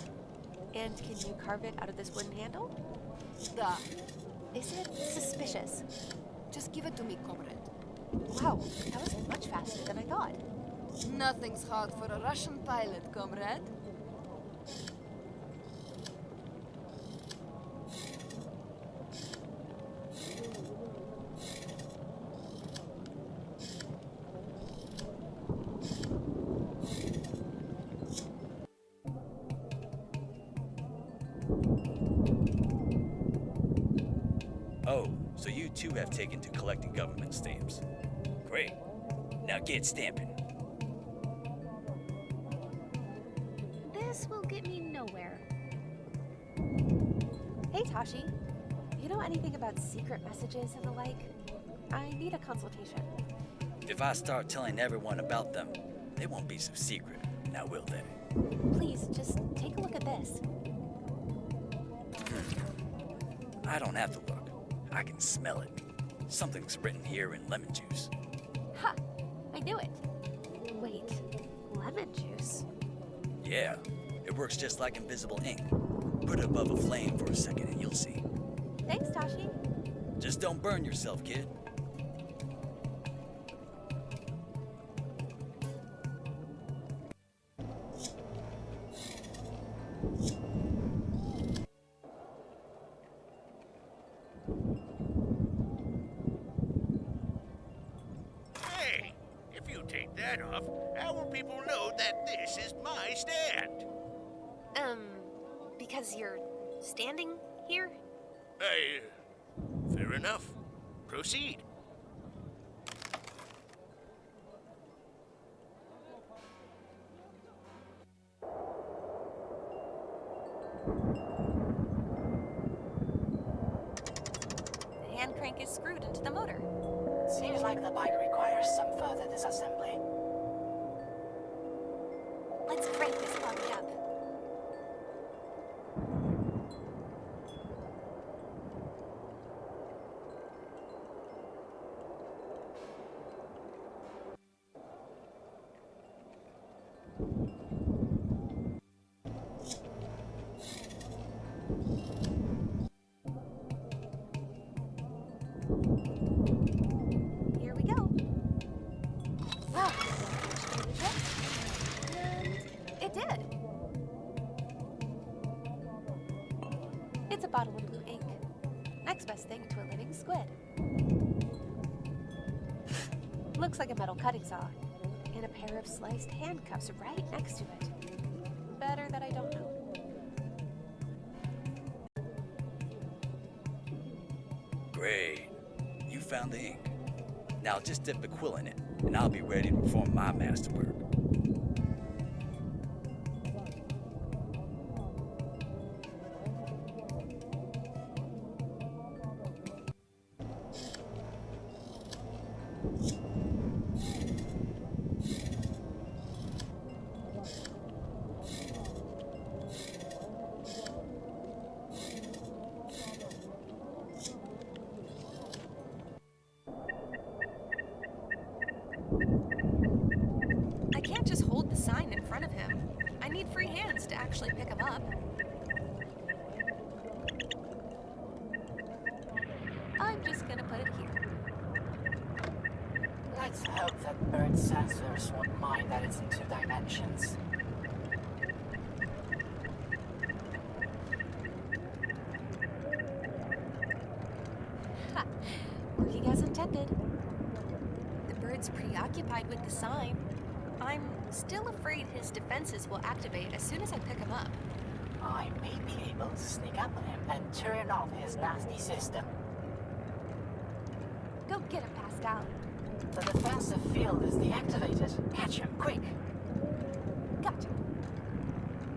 And can you carve it out of this wooden handle? Da. Is it suspicious? Just give it to me, comrade. Wow, that was much faster than I thought. Nothing's hard for a Russian pilot, comrade. Oh, so you too have taken to collecting government stamps. Great. Now get stamping. This will get me nowhere. Hey, Tashi. You know anything about secret messages and the like? I need a consultation. If I start telling everyone about them, they won't be so secret, now will they? Please, just take a look at this. I don't have to look. I can smell it. Something's written here in lemon juice. Ha! I knew it. Wait, lemon juice? Yeah, it works just like invisible ink. Put it above a flame for a second and you'll see. Thanks, Tashi. Just don't burn yourself, kid. Hey, if you take that off, how will people know that this is my stand? Because you're standing here? Fair enough. Proceed. The hand crank is screwed into the motor. Seems like the bike requires some further disassembly. Let's crank this puppy up. Here we go. Wow. And it did. It's a bottle of blue ink. Next best thing to a living squid. Looks like a metal cutting saw. And a pair of sliced handcuffs right next to it. Better that I don't know. Great. You found the ink. Now just dip a quill in it, and I'll be ready to perform my masterwork. I can't just hold the sign in front of him. I need free hands to actually pick him up. I'm just gonna put it here. Let's hope that bird sensors won't mind that it's in 2 dimensions. Ha! Working as intended. The bird's preoccupied with the sign. I'm still afraid his defenses will activate as soon as I pick him up. I may be able to sneak up on him and turn off his nasty system. Go get him, Pascal. The defensive field is deactivated. Catch him, quick! Gotcha.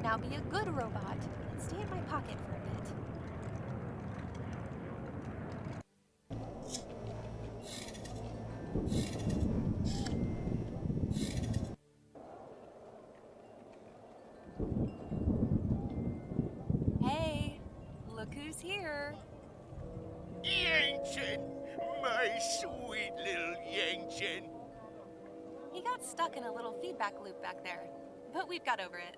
Now be a good robot and stay in my pocket for a bit. Hey, look who's here. Yangchen! My sweet little Yangchen! He got stuck in a little feedback loop back there, but we've got over it.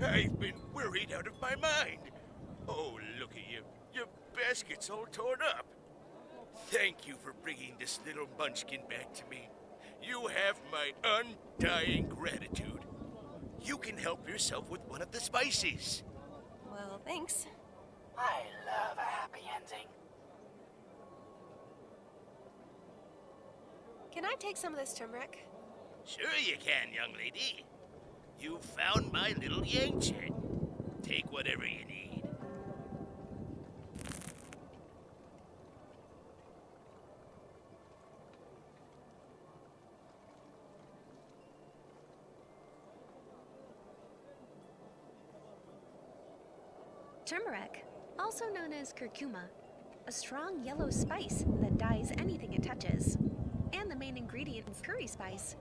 I've been worried out of my mind. Oh, look at you. Your basket's all torn up. Thank you for bringing this little munchkin back to me. You have my undying gratitude. You can help yourself with one of the spices. Well, thanks. I love a happy ending. Can I take some of this turmeric? Sure you can, young lady. You found my little Yangchen. Take whatever you need. Turmeric, also known as curcuma, a strong yellow spice that dyes anything it touches, and the main ingredient is curry spice.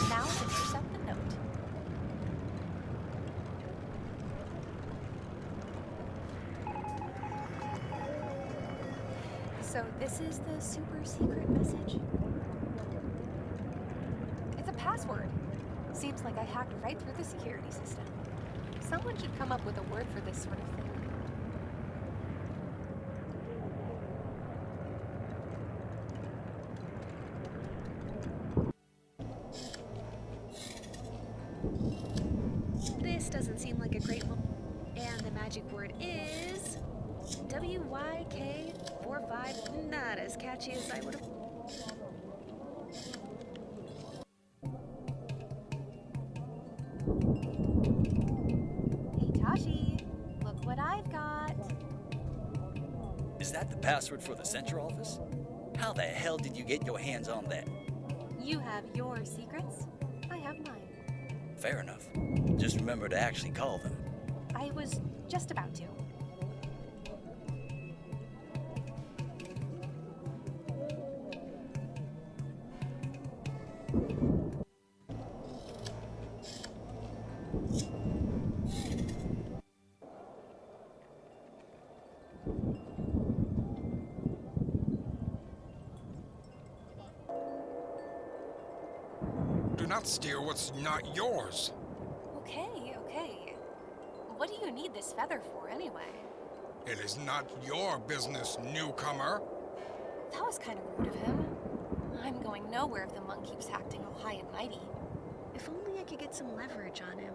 Now intercept the note. So this is the super secret message? It's a password. Seems like I hacked right through the security system. Someone should come up with a word for this sort of thing. This doesn't seem like a great one. And the magic word is WYK45. Not as catchy as I would have. Hey Tashi, look what I've got. Is that the password for the central office? How the hell did you get your hands on that? You have your secrets, I have mine. Fair enough. Just remember to actually call them. I was just about to. Do not steal what's not yours. Okay. What do you need this feather for, anyway? It is not your business, newcomer. That was kind of rude of him. I'm going nowhere if the monk keeps acting all high and mighty. If only I could get some leverage on him.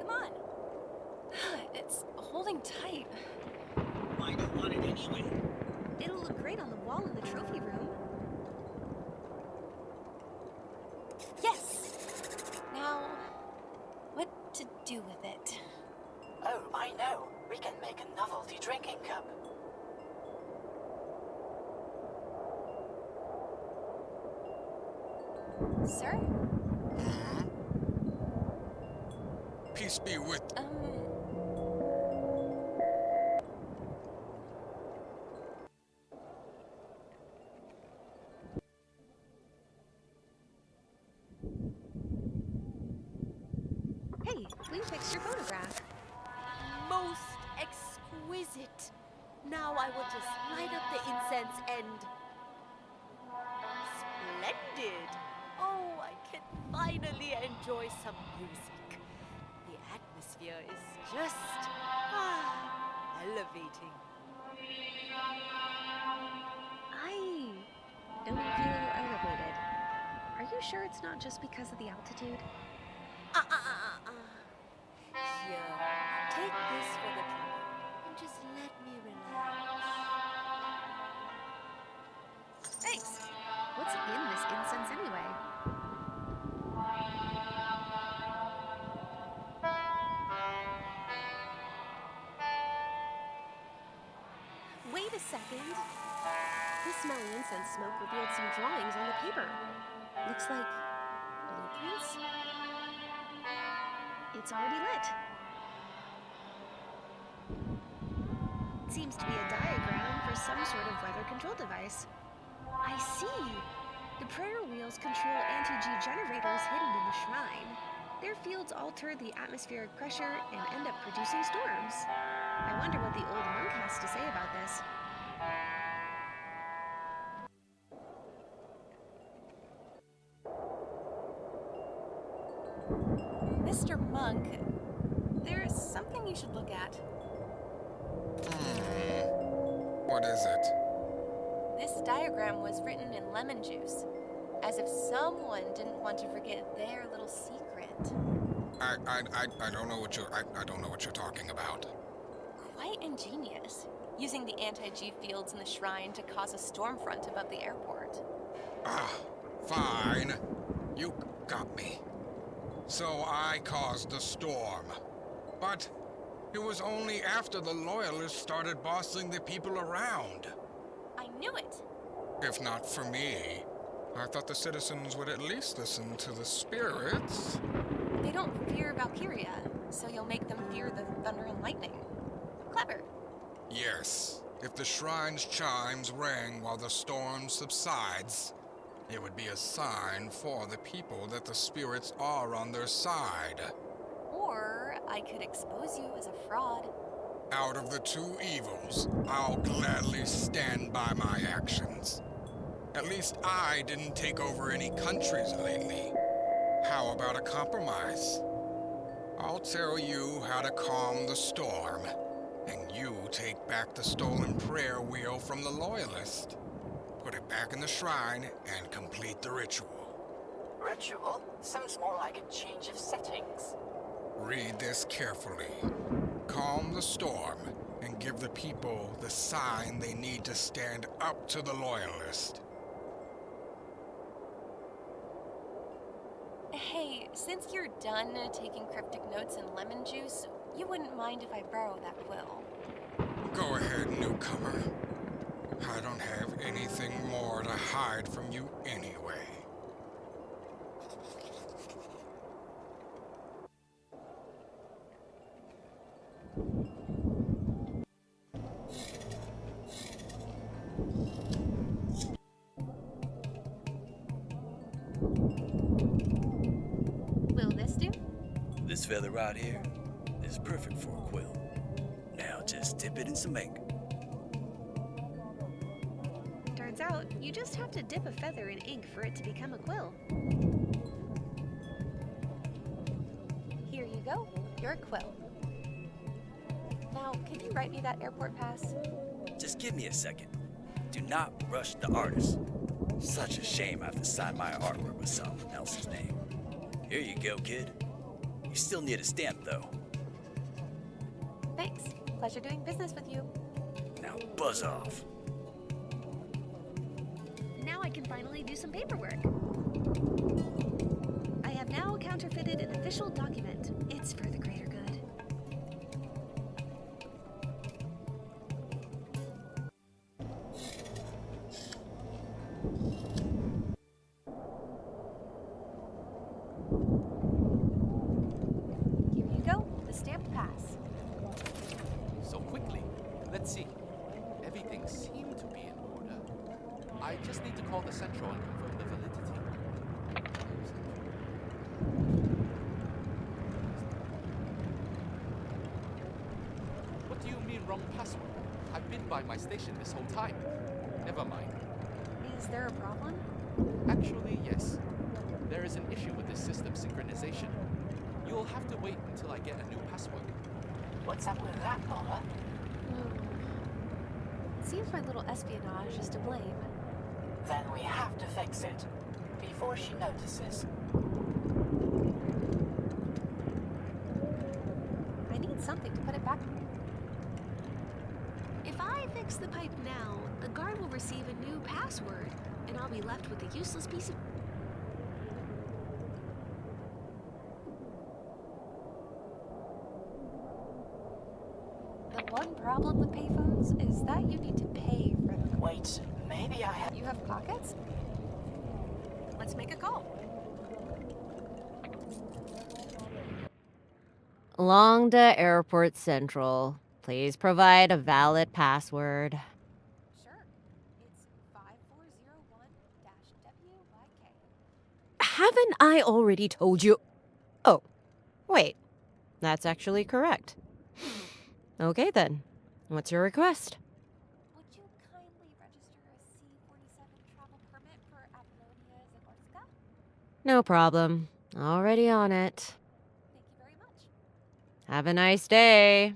Come on. It's holding tight. Why do you want it anyway? It'll look great on the wall in the trophy room. Yes! Now, what to do with it? Oh, I know. We can make a novelty drinking cup. Sir? Peace be with. Hey, we fixed your photograph. Most exquisite. Now I will just light up the incense and... Splendid! Oh, I can finally enjoy some music. The atmosphere is just... elevating. I don't feel elevated. Are you sure it's not just because of the altitude? Here, take this for the trouble and just let me relax. Thanks. What's in this incense anyway? Wait a second. This smelling incense smoke revealed some drawings on the paper. Looks like blueprints? It's already lit. Seems to be a diagram for some sort of weather control device. I see! The prayer wheels control anti-G generators hidden in the shrine. Their fields alter the atmospheric pressure and end up producing storms. I wonder what the old monk has to say about this. Mr. Monk, there's something you should look at. What is it? This diagram was written in lemon juice, as if someone didn't want to forget their little secret. I don't know what you're talking about. Quite ingenious, using the anti-G fields in the shrine to cause a storm front above the airport. Fine. You got me. So I caused the storm. But it was only after the Loyalists started bossing the people around. I knew it! If not for me, I thought the citizens would at least listen to the spirits. They don't fear Valkiria, so you'll make them fear the thunder and lightning. Clever. Yes, if the shrine's chimes rang while the storm subsides, it would be a sign for the people that the spirits are on their side. Or I could expose you as a fraud. Out of the two evils, I'll gladly stand by my actions. At least I didn't take over any countries lately. How about a compromise? I'll tell you how to calm the storm, and you take back the stolen prayer wheel from the Loyalist. Put it back in the shrine and complete the ritual. Ritual? Sounds more like a change of settings. Read this carefully. Calm the storm and give the people the sign they need to stand up to the Loyalist. Hey, since you're done taking cryptic notes in lemon juice, you wouldn't mind if I borrow that quill. Go ahead, newcomer. I don't have anything more to hide from you anyway. Will this do? This feather right here is perfect for a quill. Now just dip it in some ink. Turns out, you just have to dip a feather in ink for it to become a quill. Here you go, your quill. Now, can you write me that airport pass? Just give me a second. Do not rush the artist. Such a shame I have to sign my artwork with someone else's name. Here you go, kid. You still need a stamp, though. Thanks. Pleasure doing business with you. Now buzz off. Now I can finally do some paperwork. I have now counterfeited an official document. It's for the greater good. Here you go, the stamped pass. So quickly. Let's see. Everything seemed to be in order. I just need to call the central and confirm the validity. What do you mean wrong password? I've been by my station this whole time. Never mind. Is there a problem? Actually, yes. There is an issue with the system synchronization. You'll have to wait until I get a new password. What's up with that, Pola? It seems my little espionage is to blame. Then we have to fix it before she notices. I need something to put it back. If I fix the pipe now, the guard will receive a new password, and I'll be left with a useless piece of... The one problem with payphones is that you need to pay for them. Wait, maybe I have... You have pockets? Let's make a call. Longda Airport Central. Please provide a valid password. Sure. It's 5401-WYK. Haven't I already told you? Oh, wait. That's actually correct. Okay then. What's your request? Would you kindly register a C-47 travel permit for Apollonia Zagorska? No problem. Already on it. Thank you very much. Have a nice day.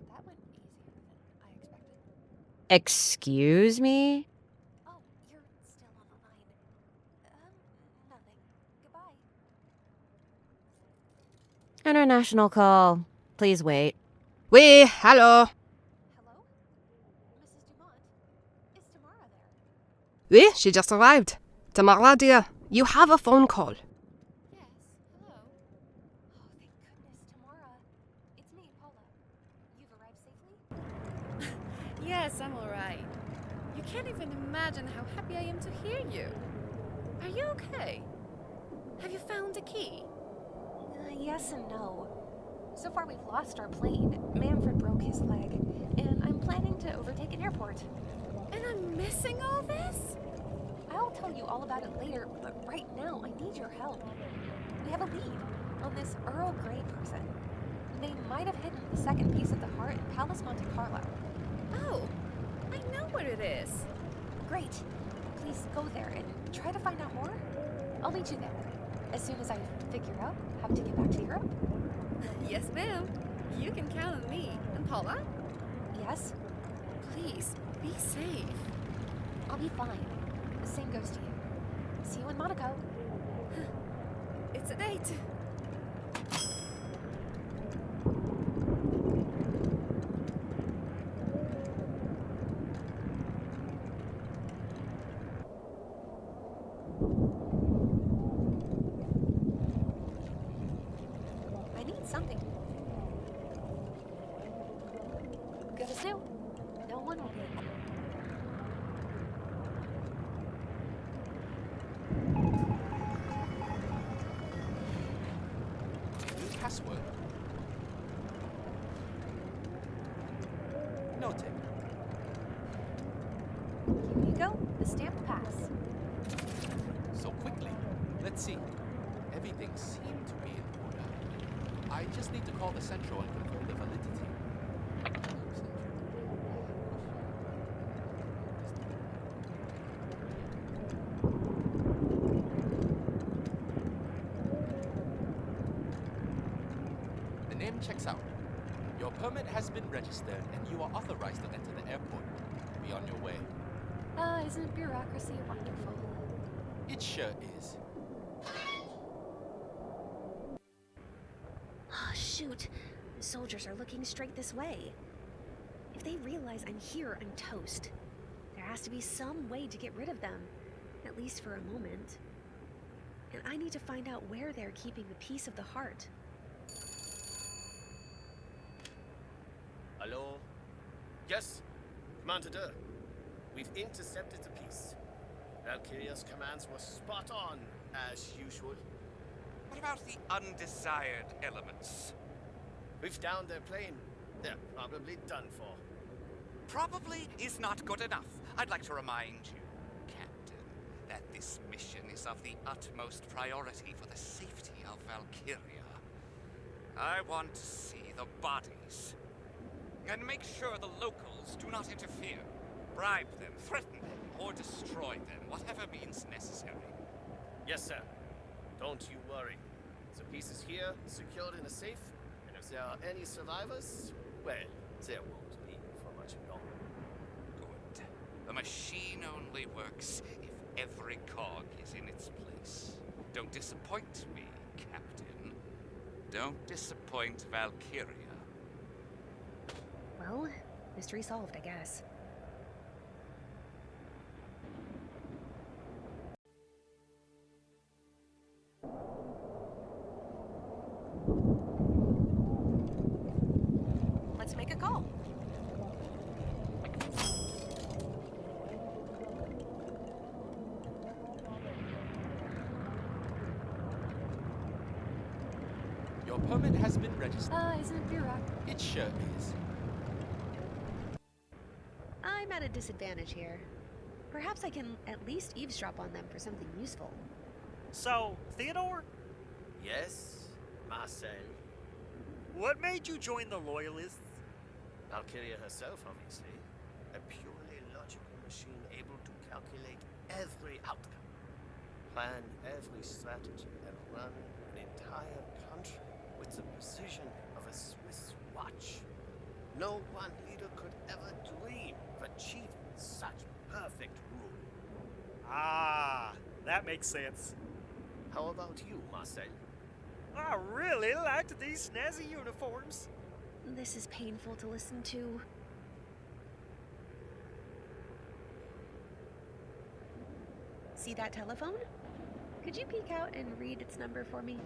That went easier than I expected. Excuse me? Oh, you're still on the line. Nothing. Goodbye. International call. Please wait. Oui, hello. Hello? Mrs. Dumont? Is Tamara there? Oui, she just arrived. Tamara, dear, you have a phone call. Yes, hello. Oh, thank goodness, Tamara. It's me, Pola. You've arrived safely? Yes, I'm alright. You can't even imagine how happy I am to hear you. Are you okay? Have you found a key? Yes and no. So far we've lost our plane. Manfred broke his leg, and I'm planning to overtake an airport. And I'm missing all this? I'll tell you all about it later, but right now I need your help. We have a lead on this Earl Grey person. They might have hidden the second piece of the heart in Palace Monte Carlo. Oh, I know what it is. Great. Please go there and try to find out more. I'll meet you there. As soon as I figure out how to get back to Europe. Yes, ma'am. You can count on me. And Paula? Yes? Please, be safe. I'll be fine. The same goes to you. See you in Monaco. It's a date. I need something. Good as new. No one will be. New password. Noted. Here you go. The stamped pass. So quickly. Let's see. Everything seemed to be in order. I just need to call the central and confirm the validity. The name checks out. Your permit has been registered and you are authorized to enter the airport. Be on your way. Isn't bureaucracy wonderful? It sure is. Oh, shoot. The soldiers are looking straight this way. If they realize I'm here, I'm toast. There has to be some way to get rid of them, at least for a moment. And I need to find out where they're keeping the piece of the heart. Hello? Yes, Commander. We've intercepted the piece. Valkyria's commands were spot on, as usual. What about the undesired elements? We've downed their plane. They're probably done for. Probably is not good enough. I'd like to remind you, Captain, that this mission is of the utmost priority for the safety of Valkiria. I want to see the bodies. and make sure the locals do not interfere. Bribe them, threaten them, or destroy them, whatever means necessary. Yes, sir. Don't you worry. The piece is here, secured in a safe, and if there are any survivors, well, there won't be for much longer. Good. The machine only works if every cog is in its place. Don't disappoint me, Captain. Don't disappoint Valkiria. Well, mystery solved, I guess. Let's make a call. Your permit has been registered. Isn't it Burak? It sure is. I'm at a disadvantage here. Perhaps I can at least eavesdrop on them for something useful. So, Theodore, Yes, Marcel. what made you join the Loyalists? Valkyria herself, obviously. A purely logical machine able to calculate every outcome, plan every strategy, and run an entire country with the precision of a Swiss watch. No one leader could ever dream of achieving such perfect rule. Ah, that makes sense. How about you, Marcel? I really liked these snazzy uniforms. This is painful to listen to. See that telephone? Could you peek out and read its number for me?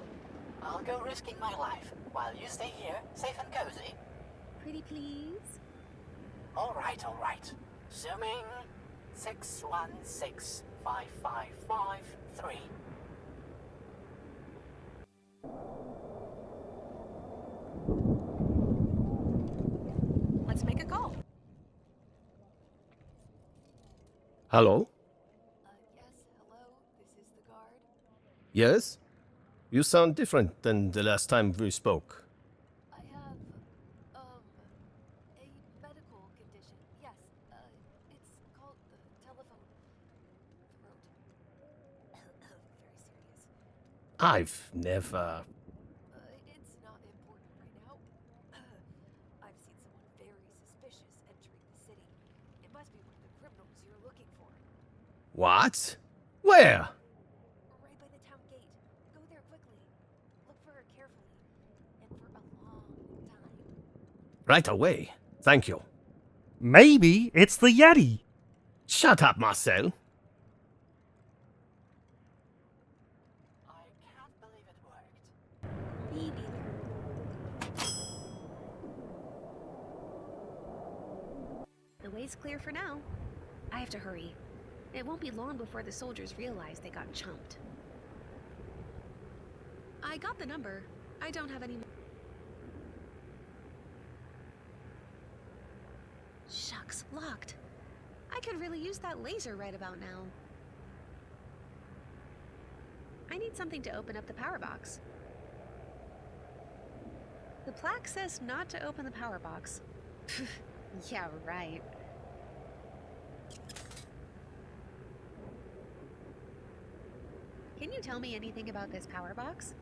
I'll go risking my life while you stay here, safe and cozy. Pretty please? All right. Zooming 6165553. Let's make a call. Hello? Yes, hello, this is the guard. Yes? You sound different than the last time we spoke. I have, a medical condition. Yes, it's called the telephone throat. Very serious. I've never... It's not important right now. I've seen someone very suspicious entering the city. It must be one of the criminals you're looking for. What? Where? Right by the town gate. Go there quickly. Look for her carefully. And for a long time. Right away. Thank you. Maybe it's the Yeti. Shut up, Marcel. Me neither. The way's clear for now. I have to hurry. It won't be long before the soldiers realize they got chumped. I got the number. I don't have any more. Shucks, locked. I could really use that laser right about now. I need something to open up the power box. The plaque says not to open the power box. Yeah, right. Can you tell me anything about this power box?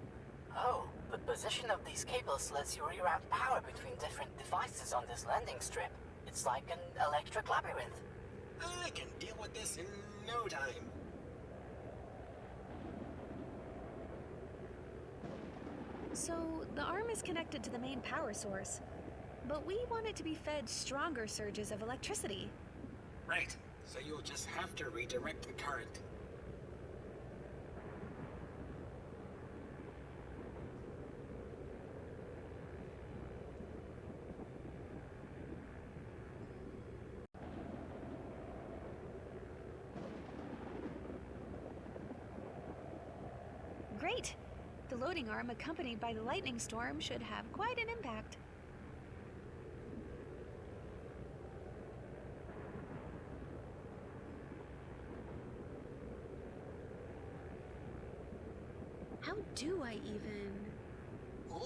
Oh, the position of these cables lets you reroute power between different devices on this landing strip. It's like an electric labyrinth. I can deal with this in no time. So, the arm is connected to the main power source, but we want it to be fed stronger surges of electricity. Right, so you'll just have to redirect the current. Great! The loading arm accompanied by the lightning storm should have quite an impact. How do I even...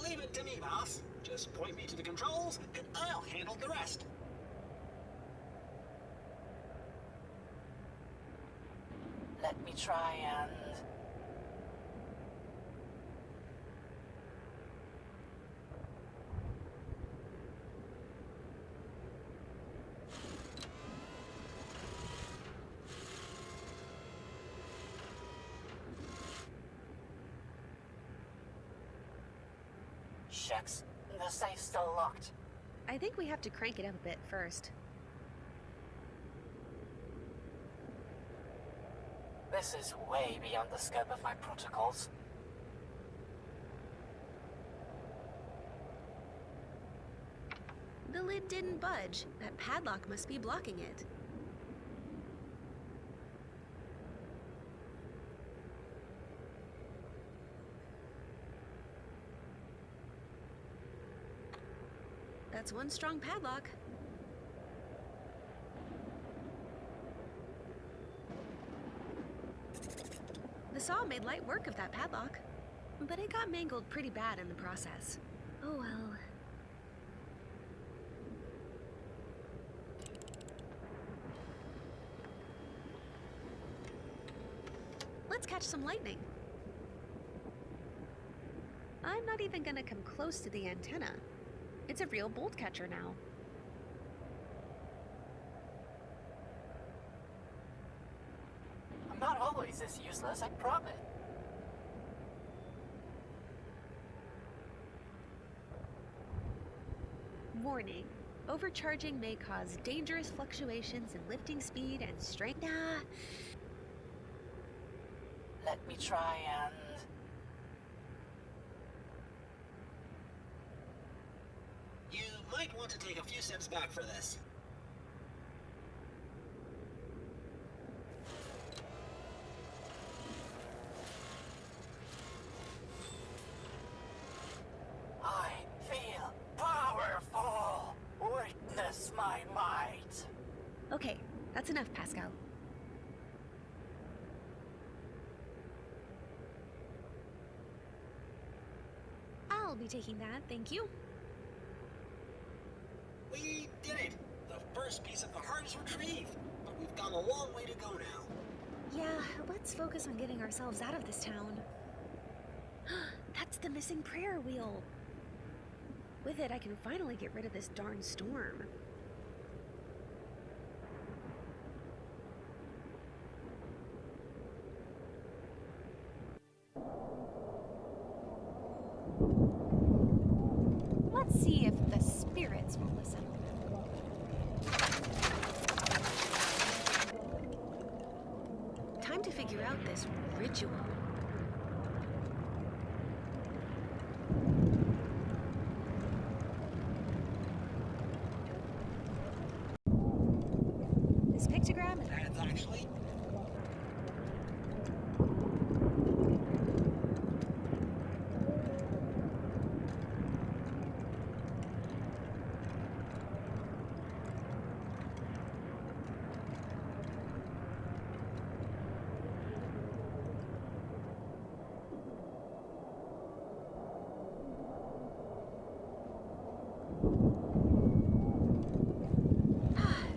Leave it to me, boss. Just point me to the controls, and I'll handle the rest. Let me try and... Shucks, the safe's still locked. I think we have to crank it up a bit first. This is way beyond the scope of my protocols. The lid didn't budge. That padlock must be blocking it. That's one strong padlock. The saw made light work of that padlock, but it got mangled pretty bad in the process. Oh well. Let's catch some lightning. I'm not even gonna come close to the antenna. It's a real bolt catcher now. I'm not always this useless, I promise. Warning. Overcharging may cause dangerous fluctuations in lifting speed and strength. Nah. Let me try and... You might want to take a few steps back for this. I feel powerful! Witness my might! Okay, that's enough, Pascal. I'll be taking that, thank you. We did it! The first piece of the heart is retrieved, but we've got a long way to go now. Yeah, let's focus on getting ourselves out of this town. That's the missing prayer wheel. With it, I can finally get rid of this darn storm. Let's see if the spirits will listen. Time to figure out this ritual. This pictogram... That's actually...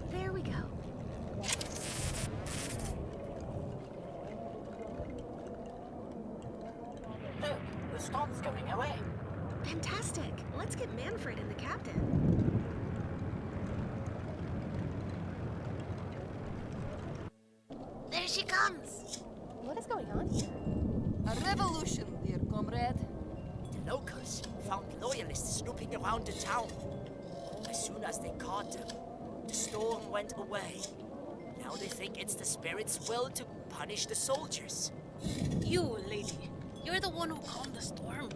There we go. Look, the storm's going away. Fantastic. Let's get Manfred and the captain. There she comes! What is going on here? A revolution, dear comrade. The locals found loyalists snooping around the town. As soon as they caught them, the storm went away. Now they think it's the spirit's will to punish the soldiers. You, lady, you're the one who calmed the storm.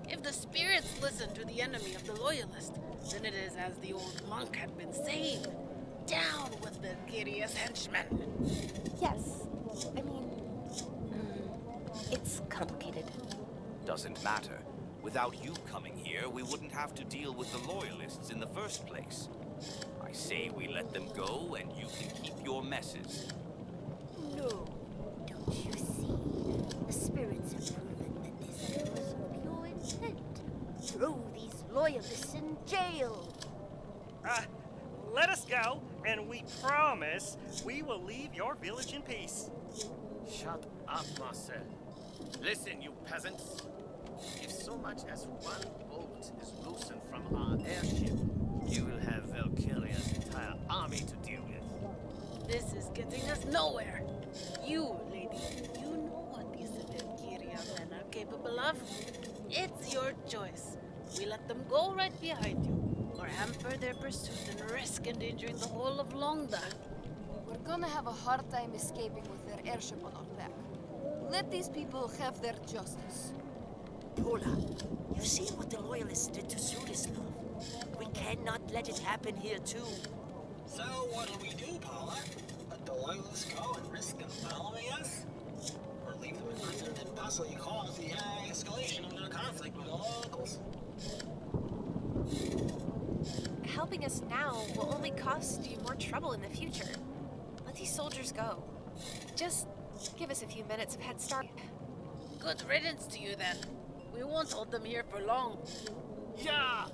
If the spirits listen to the enemy of the loyalist, then it is as the old monk had been saying. Down with Valkiria's henchmen. Yes. I mean, it's complicated. Doesn't matter. Without you coming here, we wouldn't have to deal with the loyalists in the first place. I say we let them go, and you can keep your messes. No, don't you see? The spirits have proven that this was pure intent. throw these loyalists in jail. Let us go, and we promise we will leave your village in peace. Shut up, Marcel. Listen, you peasants. If so much as one bolt is loosened from our airship, you will have Valkiria's entire army to deal with. This is getting us nowhere. You, lady, you know what these Valkiria men are capable of. It's your choice. We let them go right behind you, or hamper their pursuit and risk endangering the whole of Longda. We're gonna have a hard time escaping with their airship on our back. Let these people have their justice. Pola, you see what the Loyalists did to Sudislav. We cannot let it happen here, too. So what'll we do, Pola? Let the Loyalists go and risk them following us? Or leave them in prison and possibly cause the escalation of their conflict with the locals? Helping us now will only cost you more trouble in the future. Let these soldiers go. Just give us a few minutes of head start. Good riddance to you, then. We won't hold them here for long. Yeah!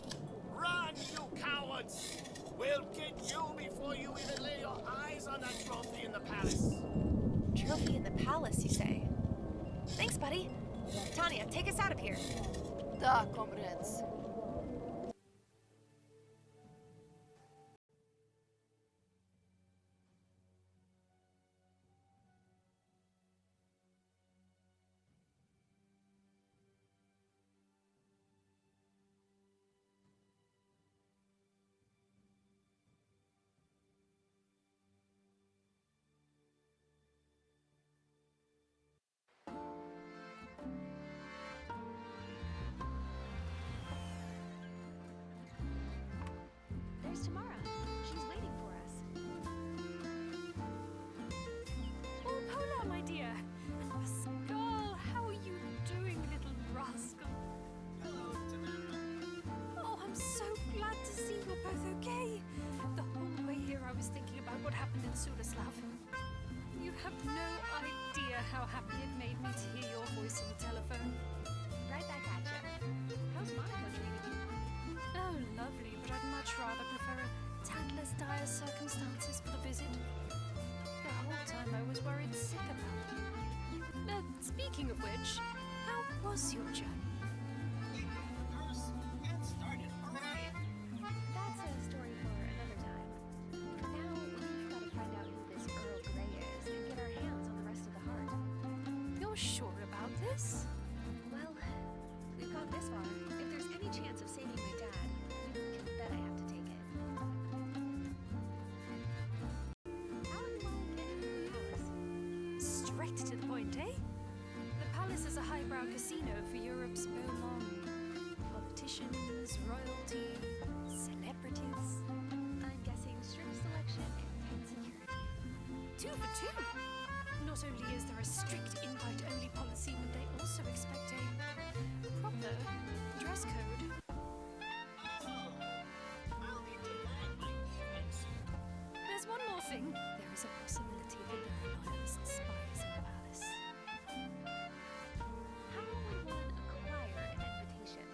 Run, you cowards! We'll get you before you even lay your eyes on that trophy in the palace. Trophy in the palace, you say? Thanks, buddy. Tanya, take us out of here. Da, comrades. There's Tamara. She's waiting for us. Oh, Pola, my dear. And Pascal, how are you doing, little rascal? Hello, Tamara. Oh, I'm so glad to see you're both okay. The whole way here I was thinking about what happened in Sudislav. You have no idea how happy it made me to hear your voice on the telephone. Right back at you. How's Monaco treating you? Oh, lovely, but I'd much rather prefer a tad less dire circumstances for the visit. The whole time I was worried sick about you. Speaking of which, how was your journey? Get started. Hooray! That's a story for another time. For now, we've got to find out who this Earl Grey is and get our hands on the rest of the heart. You're sure about this? Well, we've got this far. If there's any chance of saving my dad, you can bet I have to take it. How in the world get into the palace? Straight to the point, eh? The palace is a highbrow casino for Europe's beau monde. Politicians, royalty, celebrities. I'm guessing strict selection and tight security. 2 for 2. Not only is there a strict invite-only policy, but they also expect a proper dress code. There's one more thing. There is a possibility that there are loyalist spies in the palace. How would one acquire an invitation?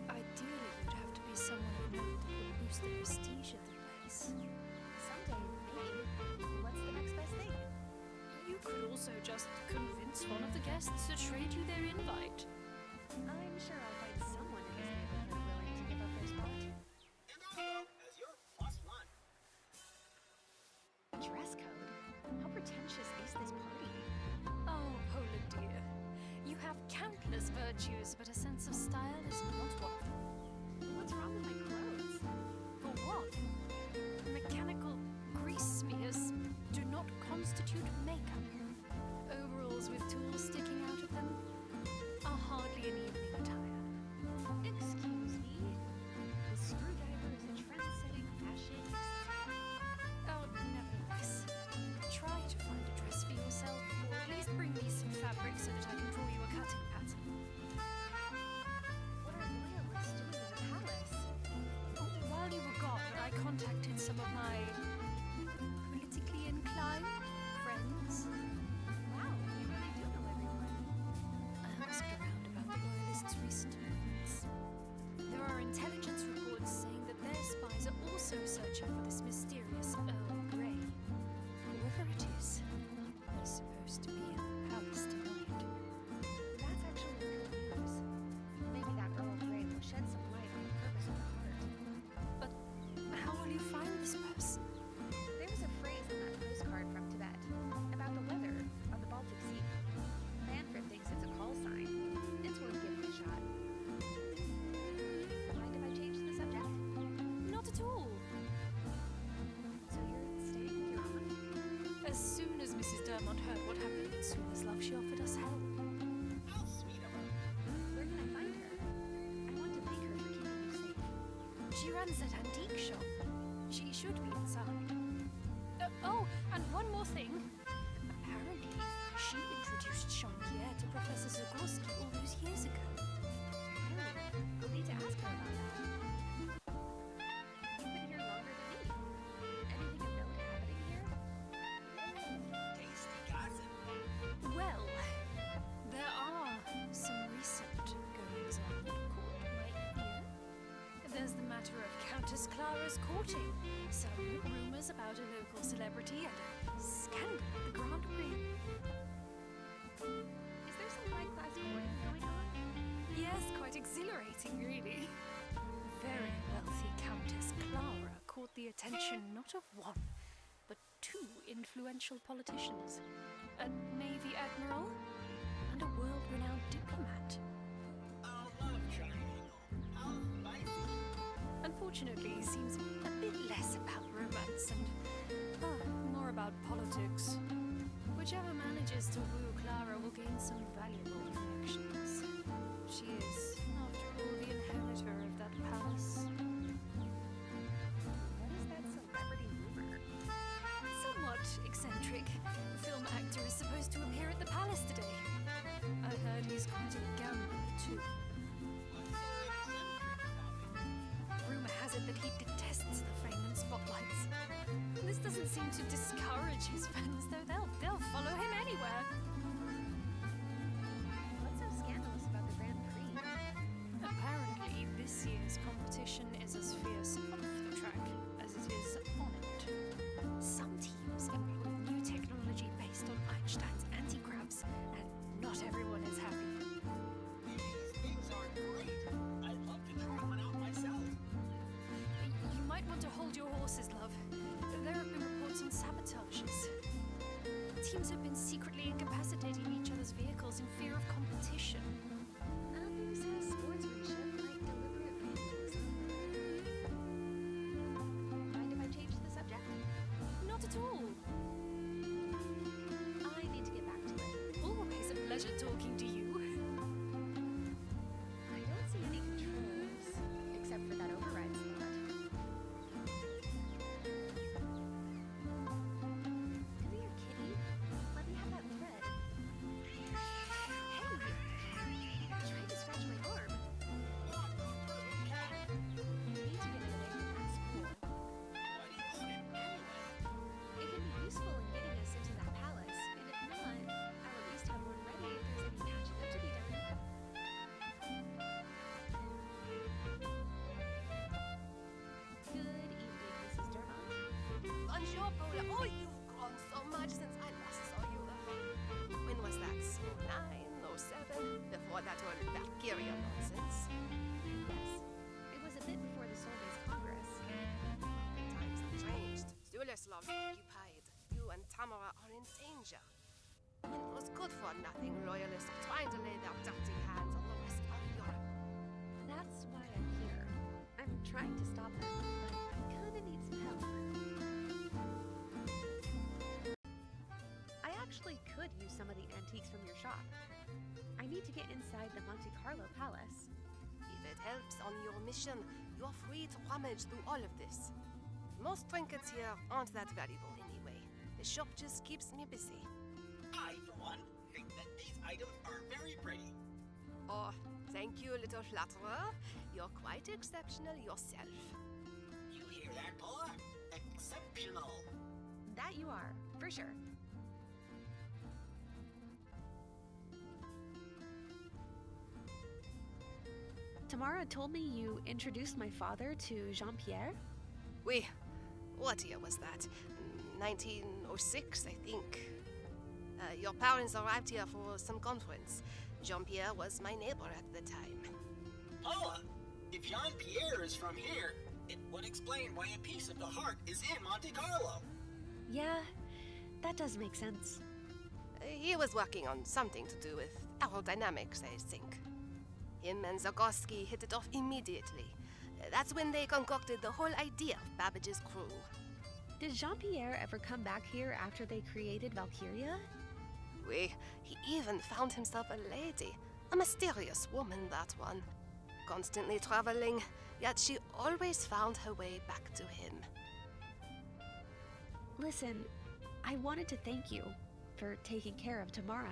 Ideally, you'd have to be someone of note that would boost the prestige of the place. Someday, maybe. What's the next best thing? You could also just convince one of the guests to trade you their invite. I'm sure I'll find someone in this neighborhood willing to give up their spot. As your +1. Dress code? How pretentious is this party? Oh, Pola dear. You have countless virtues, but a sense of style is not one of them. What's wrong with my clothes? For one, mechanical grease smears do not constitute makeup. Overalls with tools sticking out of them are hardly an evening attire. Excuse me? The screwdriver is a trend-setting fashion. Oh, nevertheless, try to find a dress for yourself, or at least bring me some fabric so that I can draw you a cutting pattern. What are loyalists doing in the palace? Oh, while you were gone, I contacted Vermont heard what happened as soon as love she offered us help. How sweet of her. Where can I find her? I want to thank her for keeping you safe. She runs that antique shop. She should be inside. Oh, and one more thing. Apparently, she introduced Jean-Pierre to Professor Zagorski all those years ago. I'll need to ask her about that. You've been here longer than me. Anything of note happening here? Tasty gossip. Well, there are some recent goings-on that caught my ear. There's the matter of Countess Clara's courting, some rumors about a local celebrity, and a scandal at the Grand Prix. Is there some high-class courting going on? Yes, quite exhilarating, really. Very wealthy Countess Clara caught the attention not of one, but two influential politicians. A Navy admiral and a world-renowned diplomat. I love triangle. How spicy. Unfortunately, he seems a bit less about romance and more about politics. Whichever manages to woo Clara will gain some valuable connections. She is, after all, the inheritor of that palace. What is that celebrity rumor? Somewhat eccentric. A film actor is supposed to appear at the palace today. I heard he's quite a gambler, too. Rumor has it that he detests the fame and spotlights. This doesn't seem to discourage his fans, though they'll follow him anywhere. What's so scandalous about the Grand Prix? Apparently, this year's competition is as fierce off the track as it is on it. Some teams employ new technology based on Einstein's anti-gravs, and not everyone is happy. These things are great. I'd love to try one out myself. You might want to hold your horses, love. There have been reports on sabotages. Teams have been secretly incapacitating each other's vehicles in fear of competition. Others have sportsmanship like deliberate vandalism. Mind if I change the subject? Not at all. I need to get back to it. Always a pleasure talking to you. I don't see any controls, except for that override slot. Come here, kitty. Let me have that thread. Hey! Trying to scratch my arm. You need to get it away from that spool. It can be useful in getting us into that palace, and if not, I'll at least have one ready if there's any patching up to be done. Good evening, Mrs. Durmont. Bonjour, Pola. Oh, you've grown so much since I last saw you. When was that? 09, 07? Before that whole Valkiria nonsense? Yes, it was a bit before the Soul-Based Congress. The times have changed. Zuleslav's occupied. You and Tamara are in danger. And those good-for-nothing loyalists are trying to lay their dirty hands on the rest of Europe. That's why I'm here. I'm trying to stop them, but I kinda need some help. I actually could use some of the antiques from your shop. I need to get inside the Monte Carlo Palace. If it helps on your mission, you're free to rummage through all of this. Most trinkets here aren't that valuable anyway. The shop just keeps me busy. I, for one, think that these items are very pretty. Oh, thank you, little flatterer. You're quite exceptional yourself. You hear that, Pola? Exceptional. That you are, for sure. Tamara told me you introduced my father to Jean-Pierre? Oui. What year was that? 1906, I think. Your parents arrived here for some conference. Jean-Pierre was my neighbor at the time. Pola, if Jean-Pierre is from here, it would explain why a piece of the heart is in Monte Carlo. Yeah, that does make sense. He was working on something to do with aerodynamics, I think. Him and Zagorski hit it off immediately. That's when they concocted the whole idea of Babbage's crew. Did Jean-Pierre ever come back here after they created Valkiria? Oui, he even found himself a lady. A mysterious woman, that one. Constantly traveling, yet she always found her way back to him. Listen, I wanted to thank you for taking care of Tamara.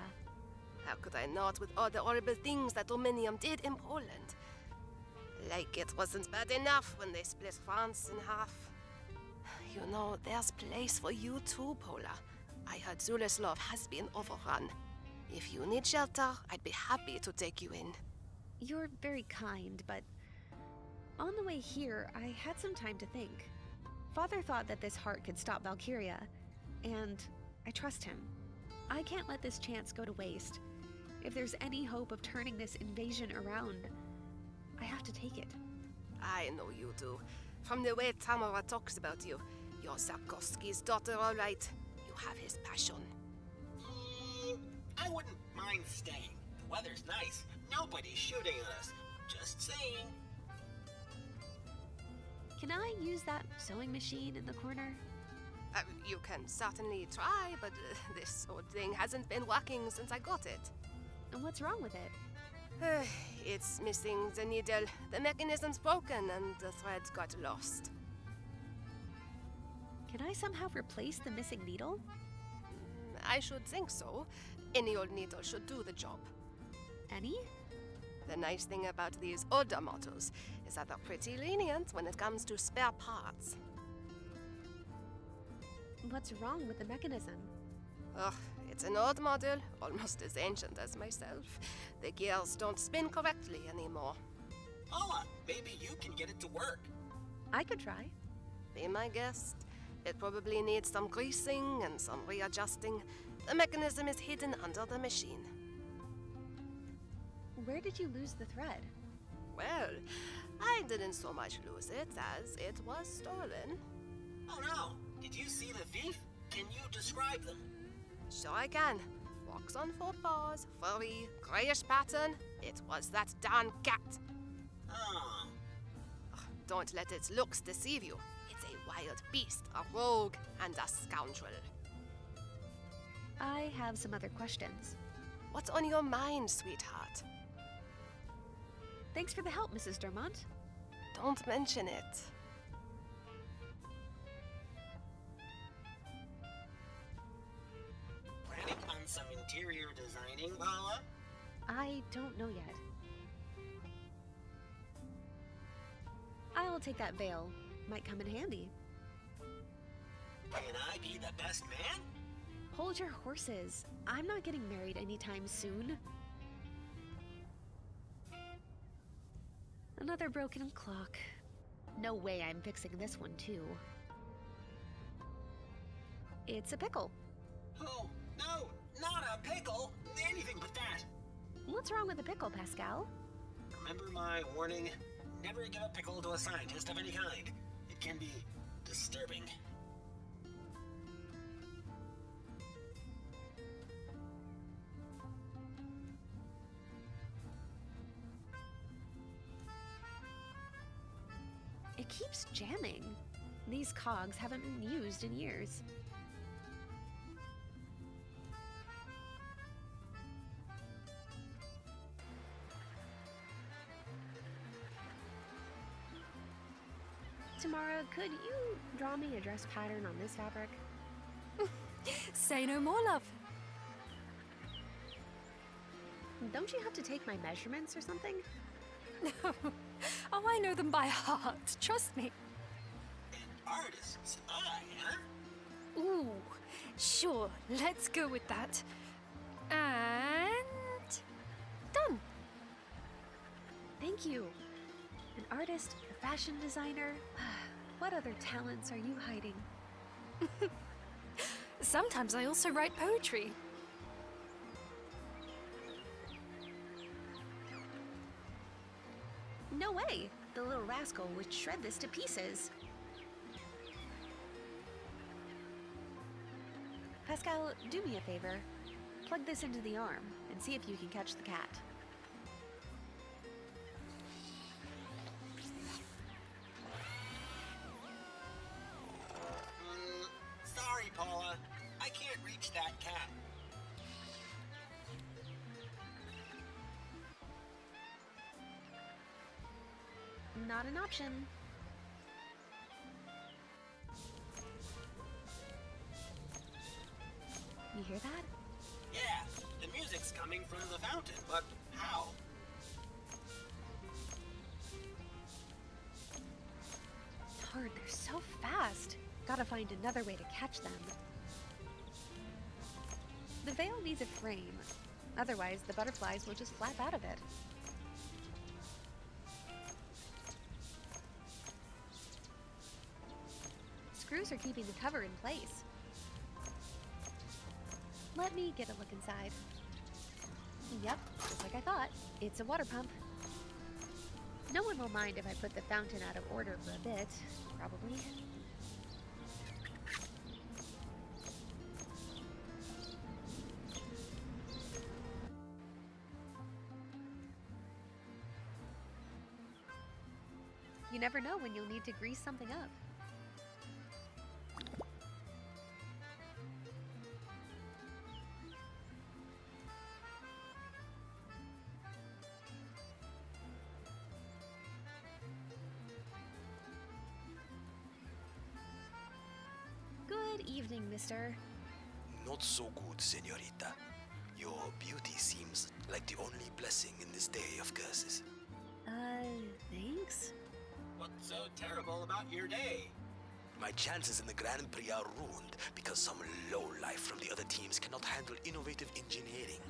How could I not with all the horrible things that Dominium did in Poland? Like it wasn't bad enough when they split France in half. You know, there's place for you too, Pola. I heard Zuleslov has been overrun. If you need shelter, I'd be happy to take you in. You're very kind, but on the way here, I had some time to think. Father thought that this heart could stop Valkiria, and I trust him. I can't let this chance go to waste. If there's any hope of turning this invasion around, I have to take it. I know you do. From the way Tamara talks about you, you're Sarkovsky's daughter, all right. You have his passion. I wouldn't mind staying. The weather's nice. Nobody's shooting at us. Just saying. Can I use that sewing machine in the corner? You can certainly try, but this old thing hasn't been working since I got it. And what's wrong with it? It's missing the needle. The mechanism's broken and the threads got lost. Can I somehow replace the missing needle? I should think so. Any old needle should do the job. Any? The nice thing about these older models is that they're pretty lenient when it comes to spare parts. What's wrong with the mechanism? Ugh, it's an old model, almost as ancient as myself. The gears don't spin correctly anymore. Pola, maybe you can get it to work. I could try. Be my guest. It probably needs some greasing and some readjusting. The mechanism is hidden under the machine. Where did you lose the thread? Well, I didn't so much lose it as it was stolen. Oh no! Did you see the thief? Can you describe them? Sure I can. Walks on four paws, furry, grayish pattern. It was that darn cat. Oh. Don't let its looks deceive you. It's a wild beast, a rogue, and a scoundrel. I have some other questions. What's on your mind, sweetheart? Thanks for the help, Mrs. Dermont. Don't mention it. Planning on some interior designing, Pola? I don't know yet. I'll take that veil. Might come in handy. Can I be the best man? Hold your horses. I'm not getting married anytime soon. Another broken clock. No way I'm fixing this one too. It's a pickle. Oh, no, not a pickle. Anything but that. What's wrong with a pickle, Pascal? Remember my warning? Never give a pickle to a scientist of any kind. It can be disturbing. It keeps jamming. These cogs haven't been used in years. Tamara, could you draw me a dress pattern on this fabric? Say no more, love. Don't you have to take my measurements or something? Oh, I know them by heart. Trust me. Artist's eye, huh? Ooh, sure. Let's go with that. And done. Thank you. An artist, a fashion designer. What other talents are you hiding? Sometimes I also write poetry. No way! The little rascal would shred this to pieces. Pascal, do me a favor. Plug this into the arm and see if you can catch the cat. Not an option. You hear that? Yeah, the music's coming from the fountain, but how? Darn, they're so fast. Gotta find another way to catch them. The veil needs a frame. Otherwise, the butterflies will just flap out of it. Screws are keeping the cover in place. Let me get a look inside. Yep, just like I thought. It's a water pump. No one will mind if I put the fountain out of order for a bit, probably. You never know when you'll need to grease something up. Good evening, mister. Not so good, señorita. Your beauty seems like the only blessing in this day of curses. Thanks? What's so terrible about your day? My chances in the Grand Prix are ruined because some lowlife from the other teams cannot handle innovative engineering.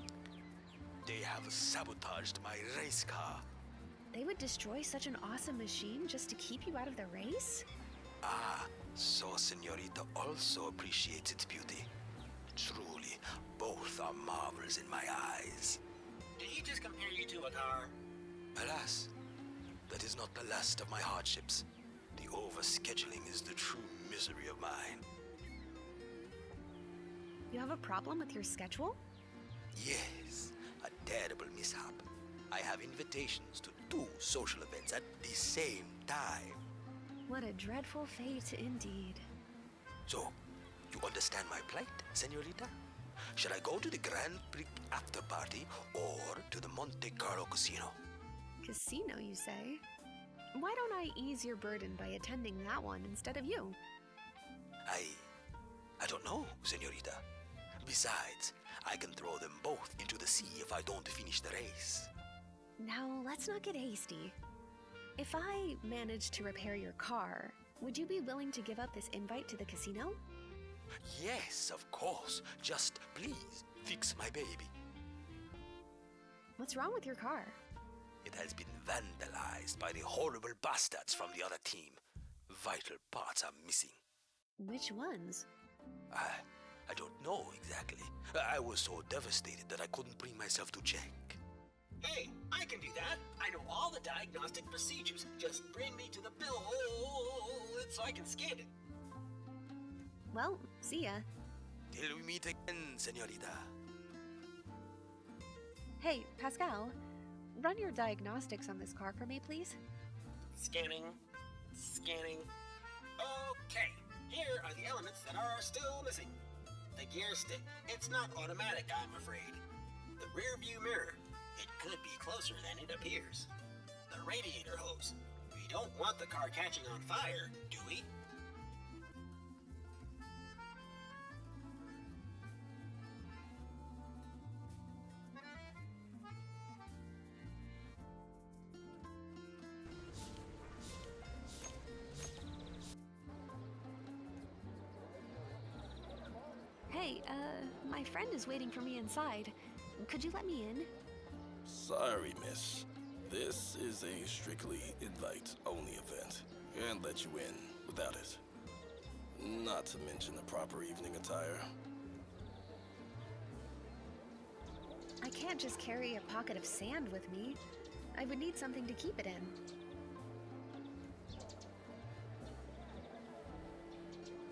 They have sabotaged my race car. They would destroy such an awesome machine just to keep you out of the race? Ah, so señorita also appreciates its beauty. Truly, both are marvels in my eyes. Did he just compare you to a car? Alas, that is not the last of my hardships. The overscheduling is the true misery of mine. You have a problem with your schedule? Yes, a terrible mishap. I have invitations to 2 social events at the same time. What a dreadful fate indeed. So, you understand my plight, señorita? Should I go to the Grand Prix after party or to the Monte Carlo Casino? Casino, you say? Why don't I ease your burden by attending that one instead of you? I don't know, señorita. Besides, I can throw them both into the sea if I don't finish the race. Now, let's not get hasty. If I managed to repair your car, would you be willing to give up this invite to the casino? Yes, of course. Just please fix my baby. What's wrong with your car? It has been vandalized by the horrible bastards from the other team. Vital parts are missing. Which ones? I don't know exactly. I was so devastated that I couldn't bring myself to check. Hey, I can do that. I know all the diagnostic procedures. Just bring me to the bill so I can scan it. Well, see ya. Till we meet again, señorita. Hey, Pascal, run your diagnostics on this car for me, please. Scanning. Okay, here are the elements that are still missing. The gear stick, it's not automatic, I'm afraid. The rear view mirror, it could be closer than it appears. The radiator hose, we don't want the car catching on fire, do we? Hey, my friend is waiting for me inside. Could you let me in? Sorry, miss. This is a strictly invite-only event. Can't let you in without it. Not to mention the proper evening attire. I can't just carry a pocket of sand with me. I would need something to keep it in.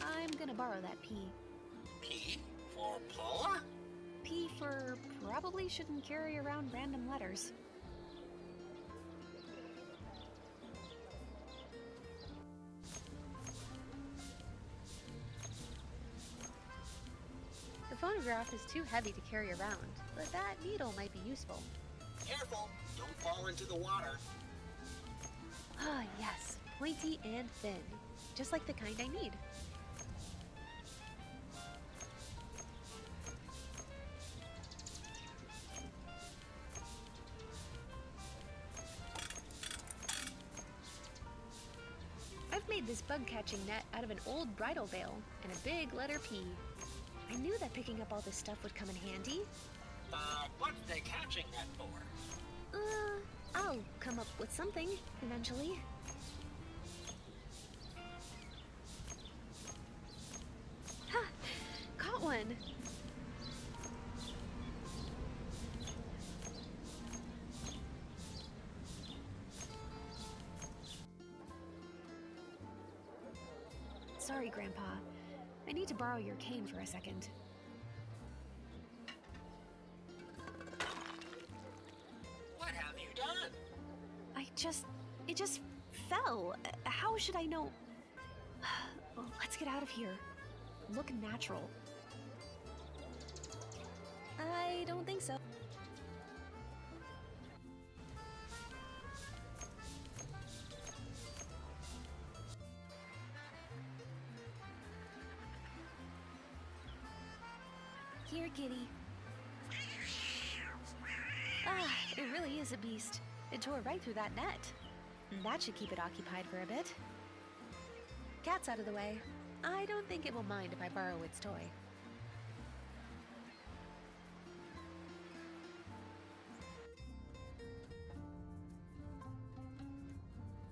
I'm gonna borrow that P. P for Pola? P for probably shouldn't carry around random letters. The phonograph is too heavy to carry around, but that needle might be useful. Careful, don't fall into the water. Ah, yes. Pointy and thin. Just like the kind I need. I've made this bug-catching net out of an old bridal veil and a big letter P. I knew that picking up all this stuff would come in handy. What's the catching net for? I'll come up with something, eventually. Ha! Caught one! Sorry, Grandpa. I need to borrow your cane for a second. What have you done? It just fell. How should I know? Well, let's get out of here. Look natural. I don't think so. Here, kitty. It really is a beast. It tore right through that net. That should keep it occupied for a bit. Cat's out of the way. I don't think it will mind if I borrow its toy.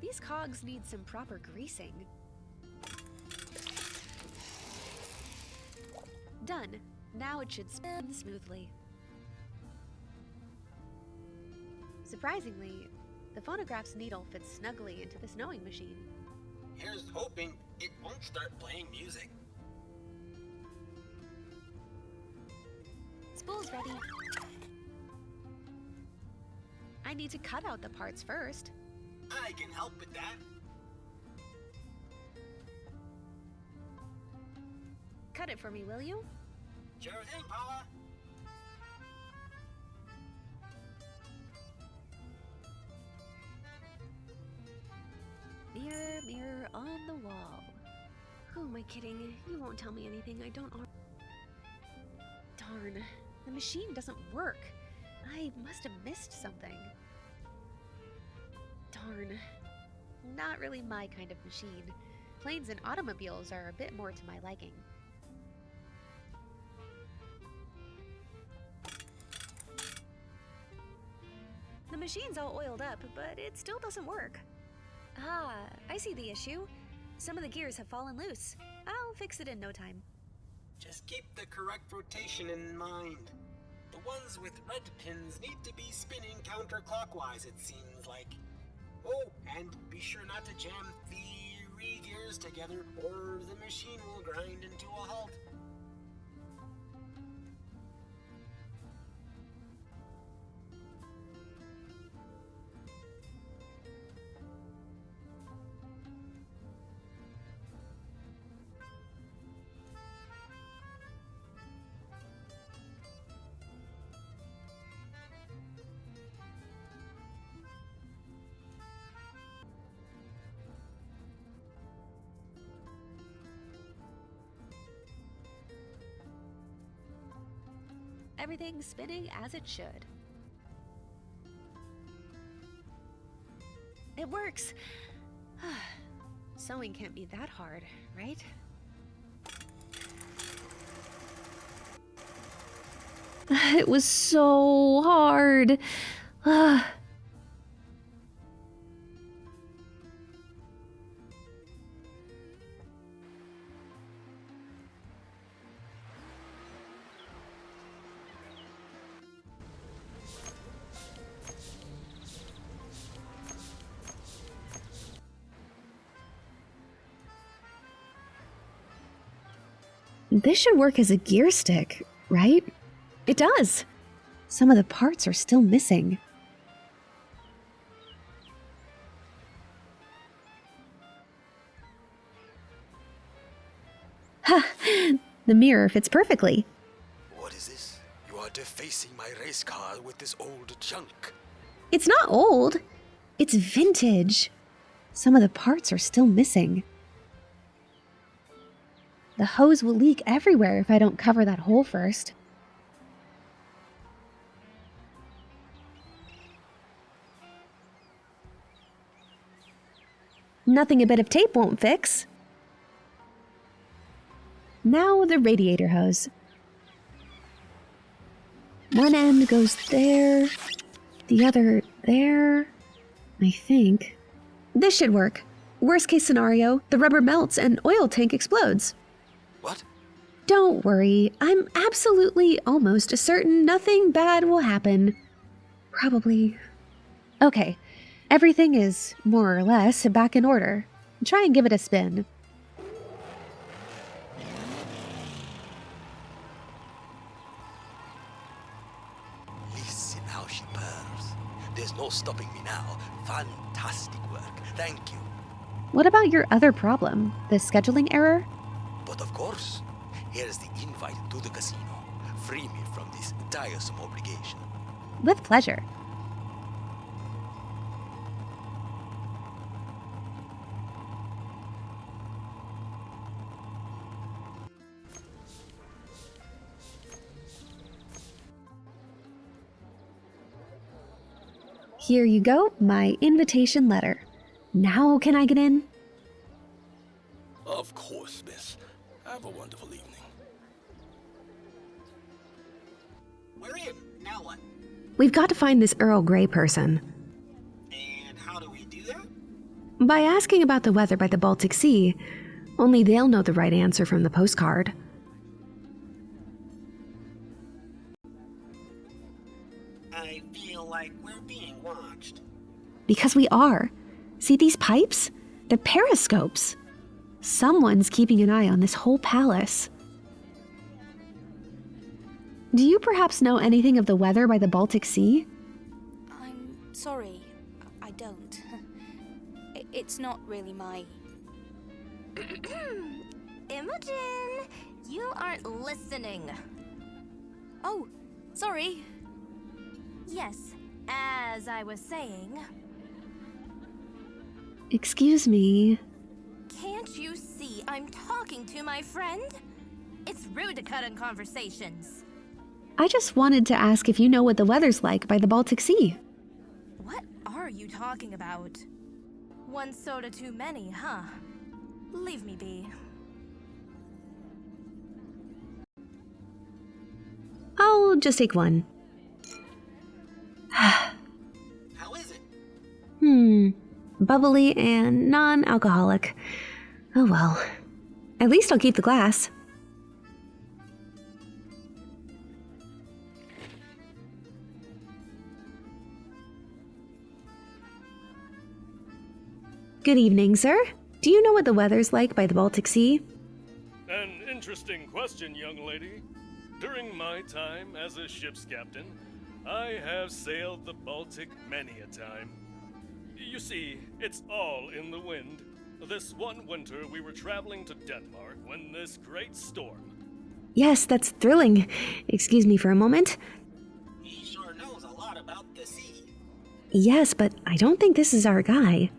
These cogs need some proper greasing. Done. Now it should spin smoothly. Surprisingly, the phonograph's needle fits snugly into the sewing machine. Here's hoping it won't start playing music. Spool's ready. I need to cut out the parts first. I can help with that. Cut it for me, will you? Sure thing, Pola. Mirror, mirror on the wall. Who am I kidding? You won't tell me anything I don't already. Darn, the machine doesn't work. I must have missed something. Darn. Not really my kind of machine. Planes and automobiles are a bit more to my liking. The machine's all oiled up, but it still doesn't work. Ah, I see the issue. Some of the gears have fallen loose. I'll fix it in no time. Just keep the correct rotation in mind. The ones with red pins need to be spinning counterclockwise, it seems like. Oh, and be sure not to jam 3 gears together, or the machine will grind into a halt. Everything's spinning as it should. It works! Sewing can't be that hard, right? It was so hard. This should work as a gear stick, right? It does! Some of the parts are still missing. Ha! The mirror fits perfectly. What is this? You are defacing my race car with this old junk. It's not old. It's vintage. Some of the parts are still missing. The hose will leak everywhere if I don't cover that hole first. Nothing a bit of tape won't fix. Now the radiator hose. One end goes there, the other there, I think. This should work. Worst case scenario, the rubber melts and oil tank explodes. What? Don't worry, I'm absolutely almost certain nothing bad will happen. Probably. Okay, everything is more or less back in order. Try and give it a spin. Listen how she purrs. There's no stopping me now. Fantastic work. Thank you. What about your other problem, the scheduling error? But of course, here's the invite to the casino. Free me from this tiresome obligation. With pleasure. Here you go, my invitation letter. Now can I get in? Of course, miss. Have a wonderful evening. We're in. Now what? We've got to find this Earl Grey person. And how do we do that? By asking about the weather by the Baltic Sea. Only they'll know the right answer from the postcard. I feel like we're being watched. Because we are. See these pipes? They're periscopes. Someone's keeping an eye on this whole palace. Do you perhaps know anything of the weather by the Baltic Sea? I'm sorry, I don't. It's not really my... Imogen, you aren't listening. Oh, sorry. Yes, as I was saying... Excuse me. Can't you see I'm talking to my friend? It's rude to cut in conversations. I just wanted to ask if you know what the weather's like by the Baltic Sea. What are you talking about? One soda too many, huh? Leave me be. I'll just take one. How is it? Bubbly and non-alcoholic. Oh well. At least I'll keep the glass. Good evening, sir. Do you know what the weather's like by the Baltic Sea? An interesting question, young lady. During my time as a ship's captain, I have sailed the Baltic many a time. You see, it's all in the wind. This one winter, we were traveling to Denmark when this great storm... Yes, that's thrilling. Excuse me for a moment. He sure knows a lot about the sea. Yes, but I don't think this is our guy.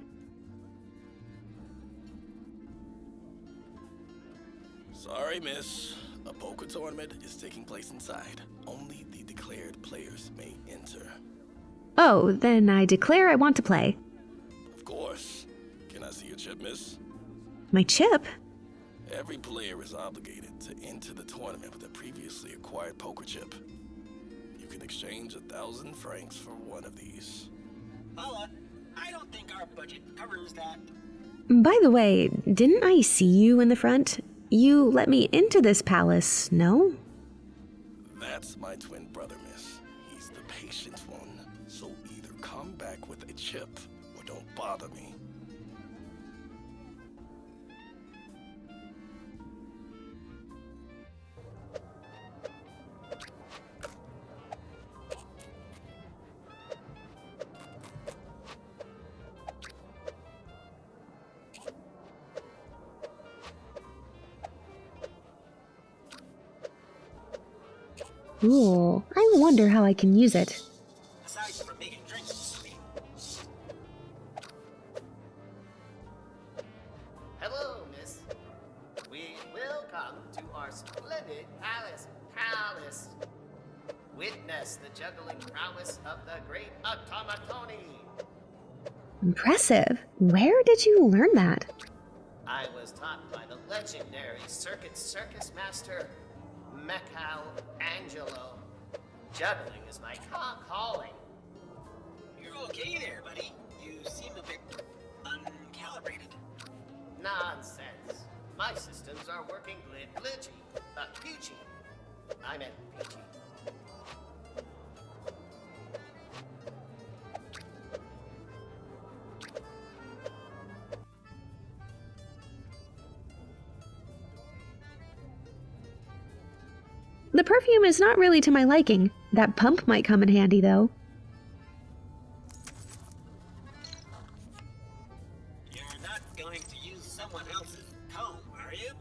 Sorry, miss. A poker tournament is taking place inside. Only the declared players may enter. Oh, then I declare I want to play. Of course. Can I see your chip, miss? My chip? Every player is obligated to enter the tournament with a previously acquired poker chip. You can exchange 1,000 francs for one of these. Pola, I don't think our budget covers that. By the way, didn't I see you in the front? You let me into this palace, no? That's my twin brother, miss. He's the patient one. So either come back with a chip or don't bother me. Ooh, I wonder how I can use it. Aside from making drinks, Witness the juggling prowess of the great automatoni. Impressive. Where did you learn that? I was taught by the legendary circus master, Angelo. Juggling is my calling. You're okay there, buddy. You seem a bit uncalibrated. Nonsense. My systems are working glitchy. Peachy. I meant peachy. The perfume is not really to my liking. That pump might come in handy, though. You're not going to use someone else's comb, are you?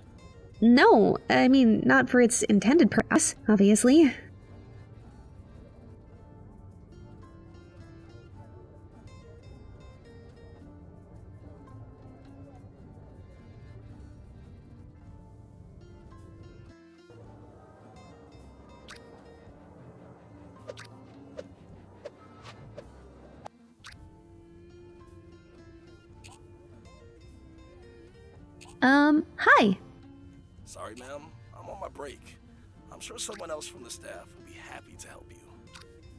No, I mean, not for its intended purpose, obviously. Hi. Sorry, ma'am. I'm on my break. I'm sure someone else from the staff will be happy to help you.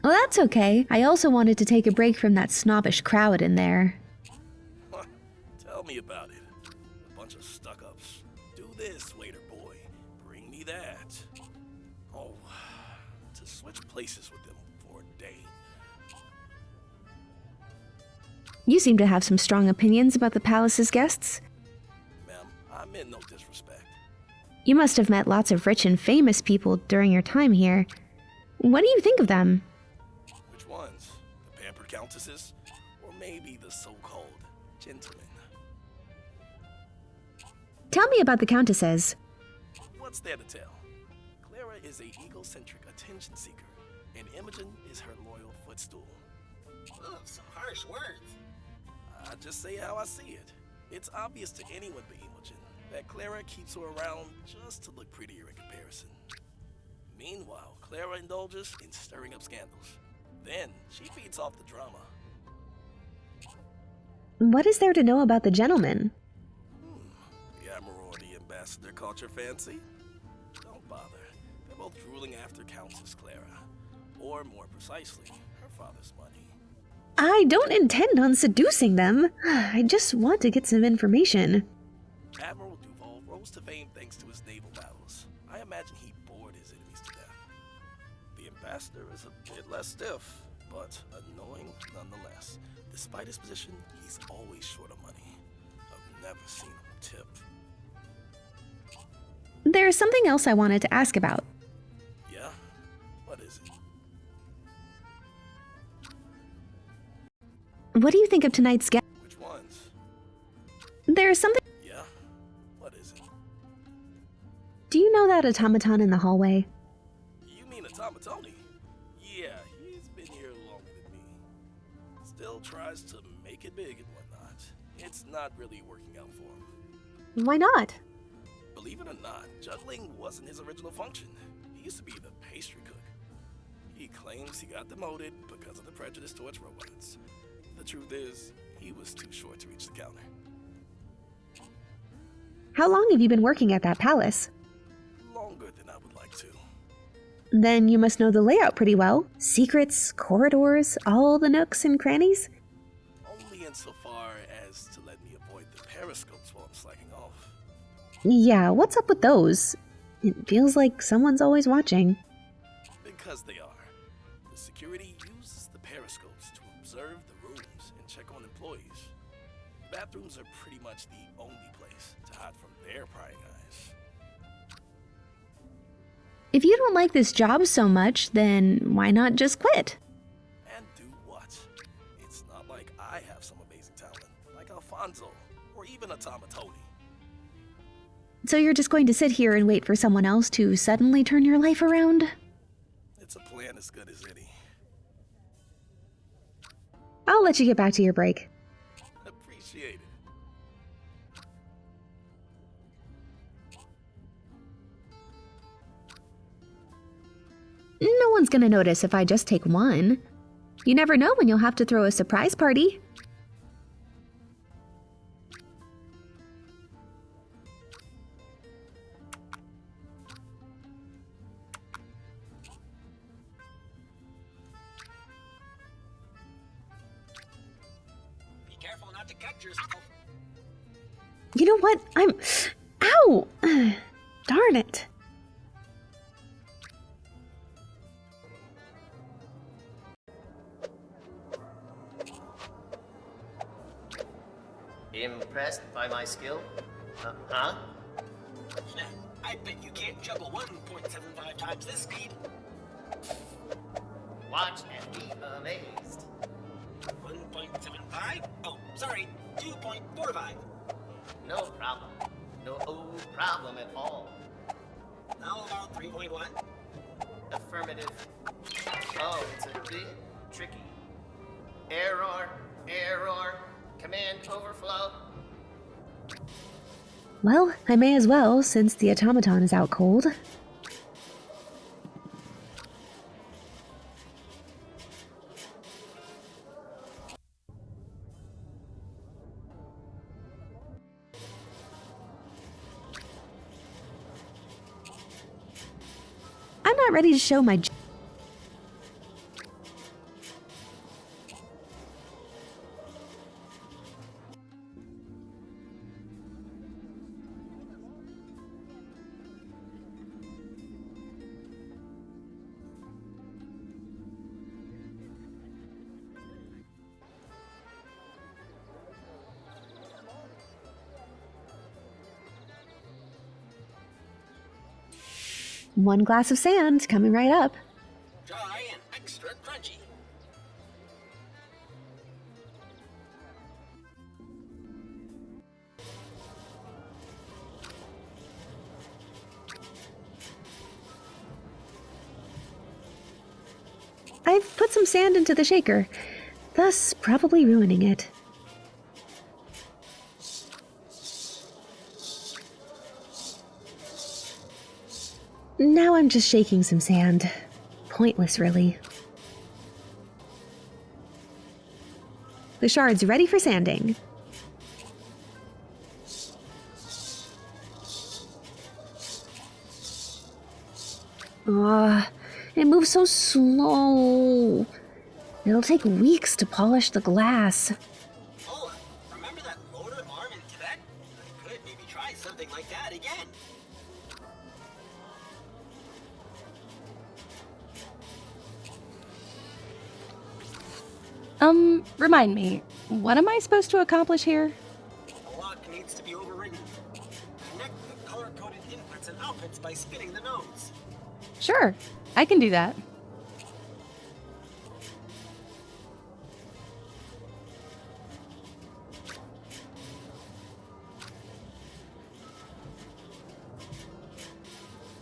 Well, that's okay. I also wanted to take a break from that snobbish crowd in there. Tell me about it. A bunch of stuck-ups. Do this, waiter boy. Bring me that. Oh, to switch places with them for a day. You seem to have some strong opinions about the palace's guests. Ma'am, I meant no disrespect. You must have met lots of rich and famous people during your time here. What do you think of them? Which ones? The pampered countesses? Or maybe the so-called gentlemen? Tell me about the countesses. What's there to tell? Clara is a egocentric attention seeker, and Imogen is her loyal footstool. Oh, some harsh words. I just say how I see it. It's obvious to anyone but Imogen that Clara keeps her around just to look prettier in comparison. Meanwhile, Clara indulges in stirring up scandals. Then, she feeds off the drama. What is there to know about the gentleman? The Admiral or the Ambassador caught your fancy? Don't bother. They're both drooling after Countess Clara. Or, more precisely, her father's money. I don't intend on seducing them. I just want to get some information. Admiral Duval rose to fame thanks to his naval battles. I imagine he bored his enemies to death. The Ambassador is a bit less stiff, but annoying nonetheless. Despite his position, he's always short of money. I've never seen him tip. There's something else I wanted to ask about. Yeah? What is it? What do you think of tonight's guest? Which ones? There's something... Yeah? What is it? Do you know that automaton in the hallway? You mean Automatoni? Yeah, he's been here longer than me. Still tries to make it big and whatnot. It's not really working out for him. Why not? Believe it or not, juggling wasn't his original function. He used to be the pastry cook. He claims he got demoted because of the prejudice towards robots. The truth is, he was too short to reach the counter. How long have you been working at that palace? Longer than I would like to. Then you must know the layout pretty well. Secrets, corridors, all the nooks and crannies? Only insofar as to let me avoid the periscopes while I'm slacking off. Yeah, what's up with those? It feels like someone's always watching. Because they are. The security uses the periscopes to observe the rooms and check on employees. Bathrooms are pretty much the only place to hide from their prying eyes. If you don't like this job so much, then why not just quit? And do what? It's not like I have some amazing talent, like Alfonso, or even Automatoni. So you're just going to sit here and wait for someone else to suddenly turn your life around? It's a plan as good as any. I'll let you get back to your break. Appreciate it. No one's gonna notice if I just take one. You never know when you'll have to throw a surprise party. Be careful not to cut yourself. You know what? Ow! Darn it. Impressed by my skill? Huh? I bet you can't juggle 1.75 times this speed. Watch and be amazed. 1.75? Oh, sorry, 2.45. No problem. No problem at all. How about 3.1? Affirmative. Oh, it's a bit tricky. Error. Command overflow. Well, I may as well, since the automaton is out cold. I'm not ready to show my... One glass of sand coming right up. Dry and extra crunchy. I've put some sand into the shaker, thus probably ruining it. Now I'm just shaking some sand. Pointless, really. The shard's ready for sanding. It moves so slow. It'll take weeks to polish the glass. Pola, remember that motor arm in Tibet? I could maybe try something like that again. Remind me, what am I supposed to accomplish here? The lock needs to be overridden. Connect the color-coded inputs and outputs by spinning the nodes. Sure, I can do that.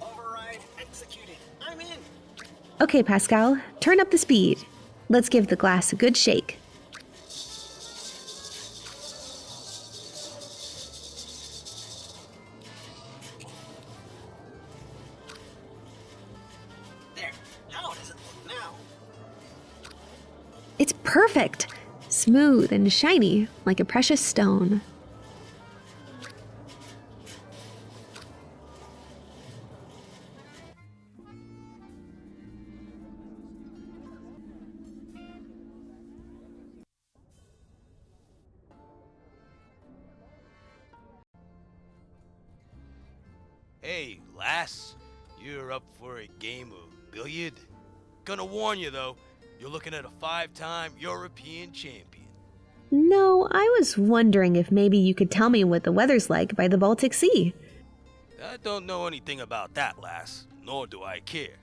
Override executed. I'm in. Okay, Pascal, turn up the speed. Let's give the glass a good shake. There. How does it look now? It's perfect! Smooth and shiny, like a precious stone. Hey, lass, you're up for a game of billiard? Gonna warn you though, you're looking at a 5-time European champion. No, I was wondering if maybe you could tell me what the weather's like by the Baltic Sea. I don't know anything about that, lass, nor do I care.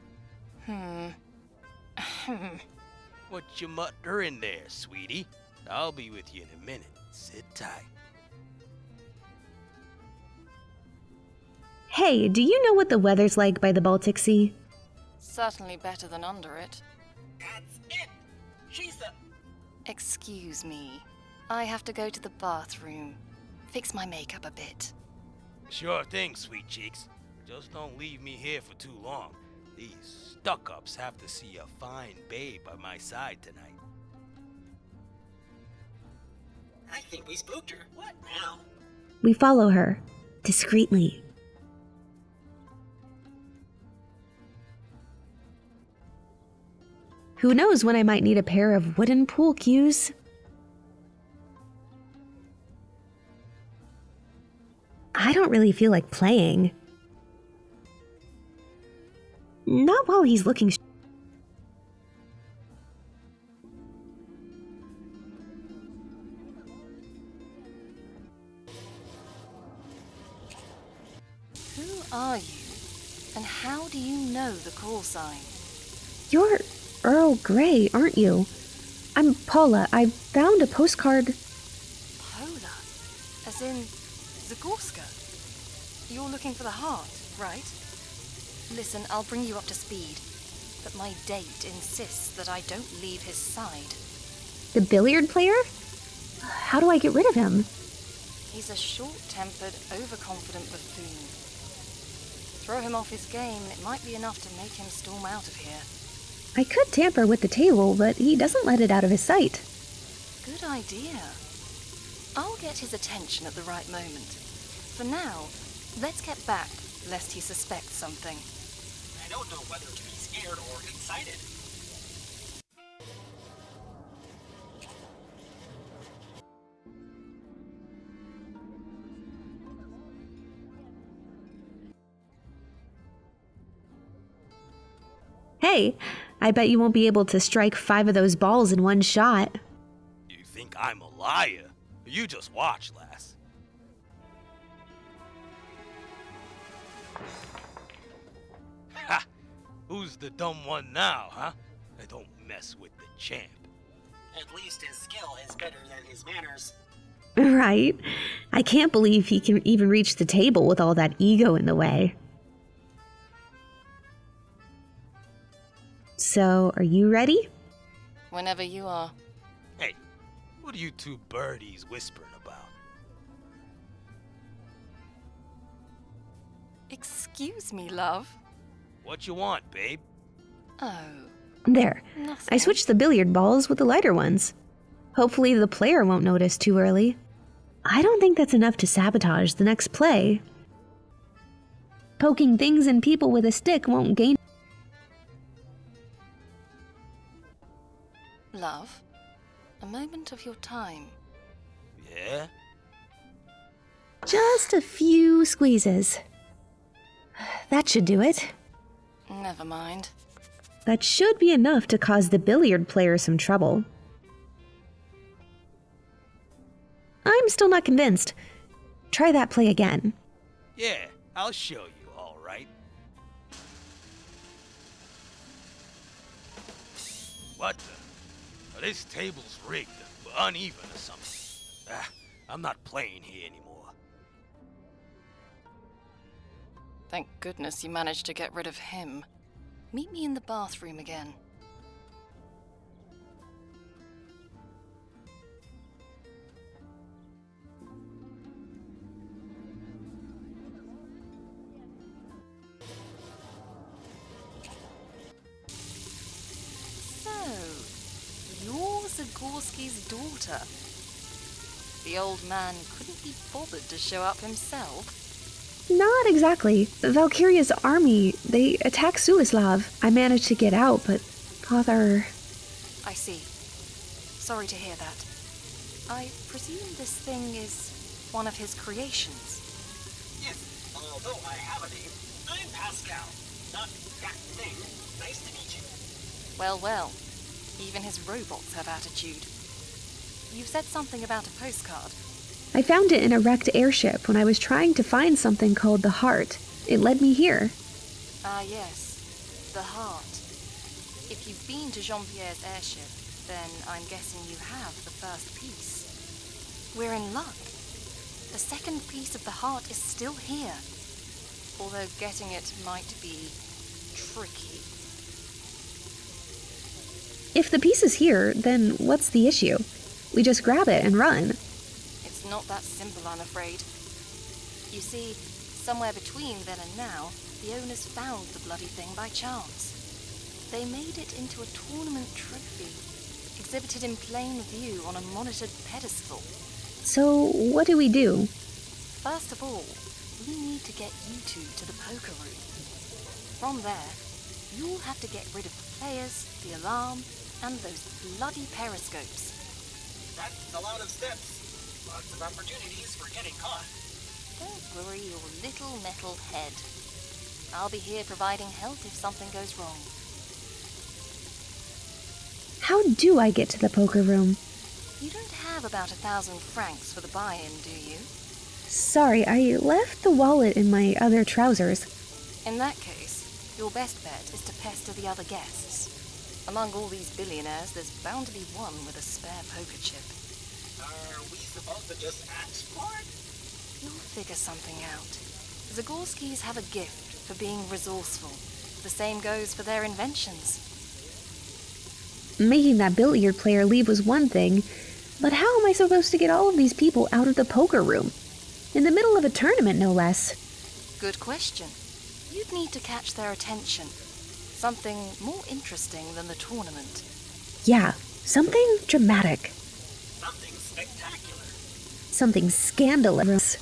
What you muttering there, sweetie? I'll be with you in a minute. Sit tight. Hey, do you know what the weather's like by the Baltic Sea? Certainly better than under it. That's it. She's the... Excuse me. I have to go to the bathroom. Fix my makeup a bit. Sure thing, sweet cheeks. Just don't leave me here for too long. These stuck-ups have to see a fine babe by my side tonight. I think we spooked her. What now? We follow her, discreetly. Who knows when I might need a pair of wooden pool cues? I don't really feel like playing. Not while he's looking. Who are you? And how do you know the call sign? You're Earl Grey, aren't you? I'm Pola. I found a postcard. Pola? As in Zagorska? You're looking for the heart, right? Listen, I'll bring you up to speed. But my date insists that I don't leave his side. The billiard player? How do I get rid of him? He's a short-tempered, overconfident buffoon. Throw him off his game and it might be enough to make him storm out of here. I could tamper with the table, but he doesn't let it out of his sight. Good idea. I'll get his attention at the right moment. For now, let's get back, lest he suspects something. I don't know whether to be scared or excited. Hey, I bet you won't be able to strike 5 of those balls in one shot. You think I'm a liar? You just watch, lass. Ha! Who's the dumb one now, huh? I don't mess with the champ. At least his skill is better than his manners. Right. I can't believe he can even reach the table with all that ego in the way. So, are you ready? Whenever you are. Hey, what are you two birdies whispering about? Excuse me, love. What you want, babe? Oh. There. Nothing. I switched the billiard balls with the lighter ones. Hopefully the player won't notice too early. I don't think that's enough to sabotage the next play. Poking things and people with a stick won't gain. Love, a moment of your time. Yeah? Just a few squeezes. That should do it. Never mind. That should be enough to cause the billiard player some trouble. I'm still not convinced. Try that play again. Yeah, I'll show you, all right. What the? This table's rigged, uneven or something. I'm not playing here anymore. Thank goodness you managed to get rid of him. Meet me in the bathroom again. You're Zagorski's daughter. The old man couldn't be bothered to show up himself. Not exactly. Valkiria's army, they attacked Sulislav. I managed to get out, but Father... I see. Sorry to hear that. I presume this thing is one of his creations. Yes, although I have a name. I'm Pascal, not that thing. Nice to meet you. Well, well. Even his robots have attitude. You said something about a postcard. I found it in a wrecked airship when I was trying to find something called the Heart. It led me here. Ah, yes. The Heart. If you've been to Jean-Pierre's airship, then I'm guessing you have the first piece. We're in luck. The second piece of the Heart is still here. Although getting it might be tricky. If the piece is here, then what's the issue? We just grab it and run. It's not that simple, I'm afraid. You see, somewhere between then and now, the owners found the bloody thing by chance. They made it into a tournament trophy, exhibited in plain view on a monitored pedestal. So, what do we do? First of all, we need to get you two to the poker room. From there, you'll have to get rid of the players, the alarm, and those bloody periscopes. That's a lot of steps. Lots of opportunities for getting caught. Don't worry your little metal head. I'll be here providing help if something goes wrong. How do I get to the poker room? You don't have about 1,000 francs for the buy-in, do you? Sorry, I left the wallet in my other trousers. In that case, your best bet is to pester the other guests. Among all these billionaires, there's bound to be one with a spare poker chip. Are we supposed to just ask for it? You'll figure something out. Zagorskis have a gift for being resourceful. The same goes for their inventions. Making that billiard player leave was one thing, but how am I supposed to get all of these people out of the poker room? In the middle of a tournament, no less. Good question. You'd need to catch their attention. Something more interesting than the tournament. Yeah, something dramatic. Something spectacular. Something scandalous.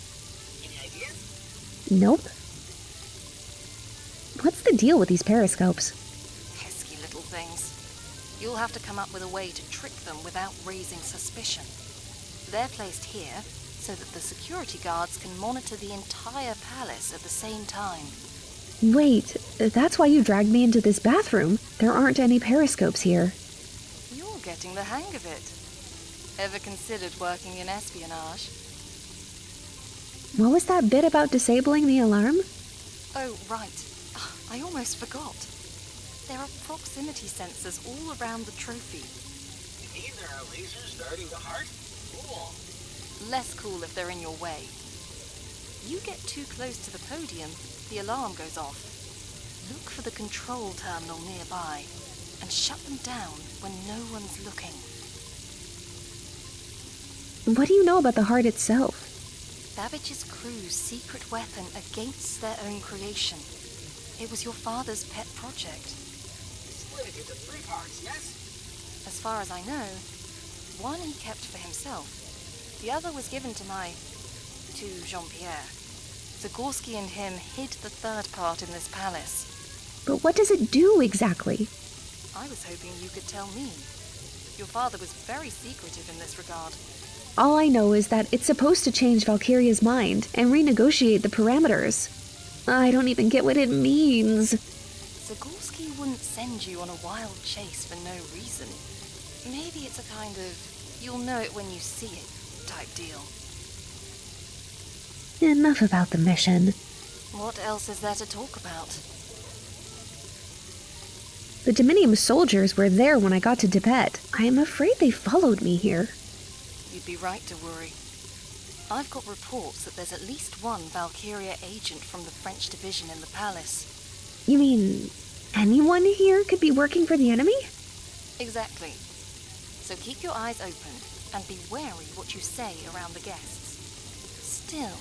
Any ideas? Nope. What's the deal with these periscopes? Pesky little things. You'll have to come up with a way to trick them without raising suspicion. They're placed here so that the security guards can monitor the entire palace at the same time. Wait, that's why you dragged me into this bathroom. There aren't any periscopes here. You're getting the hang of it. Ever considered working in espionage? What was that bit about disabling the alarm? Oh, right. I almost forgot. There are proximity sensors all around the trophy. You mean there are lasers guarding the heart? Cool. Less cool if they're in your way. You get too close to the podium, the alarm goes off. Look for the control terminal nearby and shut them down when no one's looking. What do you know about the heart itself? Babbage's crew's secret weapon against their own creation. It was your father's pet project. Split it into 3 parts, yes? As far as I know, one he kept for himself. The other was given to Jean-Pierre. Zagorski and him hid the third part in this palace. But what does it do exactly? I was hoping you could tell me. Your father was very secretive in this regard. All I know is that it's supposed to change Valkiria's mind and renegotiate the parameters. I don't even get what it means. Zagorski wouldn't send you on a wild chase for no reason. Maybe it's a kind of you'll know it when you see it type deal. Enough about the mission. What else is there to talk about? The Dominium soldiers were there when I got to Tibet. I am afraid they followed me here. You'd be right to worry. I've got reports that there's at least one Valkiria agent from the French division in the palace. You mean anyone here could be working for the enemy? Exactly. So keep your eyes open and be wary what you say around the guests. Still,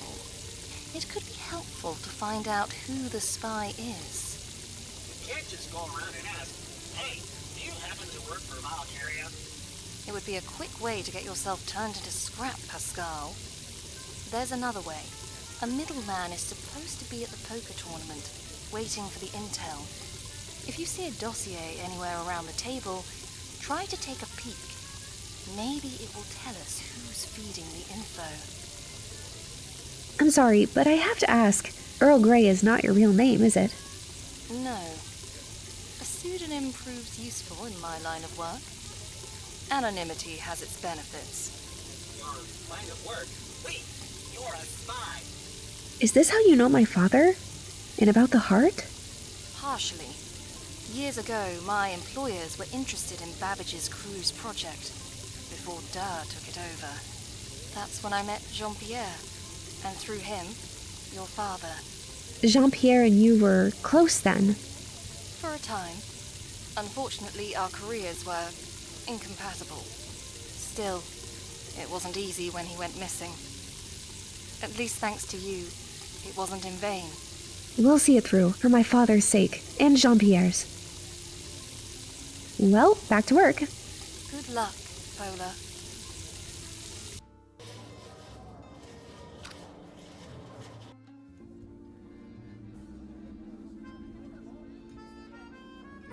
it could be helpful to find out who the spy is. You can't just go around and ask, hey, do you happen to work for Valkiria? It would be a quick way to get yourself turned into scrap, Pascal. There's another way. A middleman is supposed to be at the poker tournament, waiting for the intel. If you see a dossier anywhere around the table, try to take a peek. Maybe it will tell us who's feeding the info. I'm sorry, but I have to ask. Earl Grey is not your real name, is it? No. A pseudonym proves useful in my line of work. Anonymity has its benefits. Your line of work? Wait, you're a spy. Is this how you know my father? And about the heart? Partially. Years ago, my employers were interested in Babbage's crew's project, before Durr took it over. That's when I met Jean-Pierre, and through him, your father. Jean-Pierre and you were close then? For a time. Unfortunately, our careers were incompatible. Still, it wasn't easy when he went missing. At least thanks to you, it wasn't in vain. We'll see it through, for my father's sake, and Jean-Pierre's. Well, back to work. Good luck, Pola.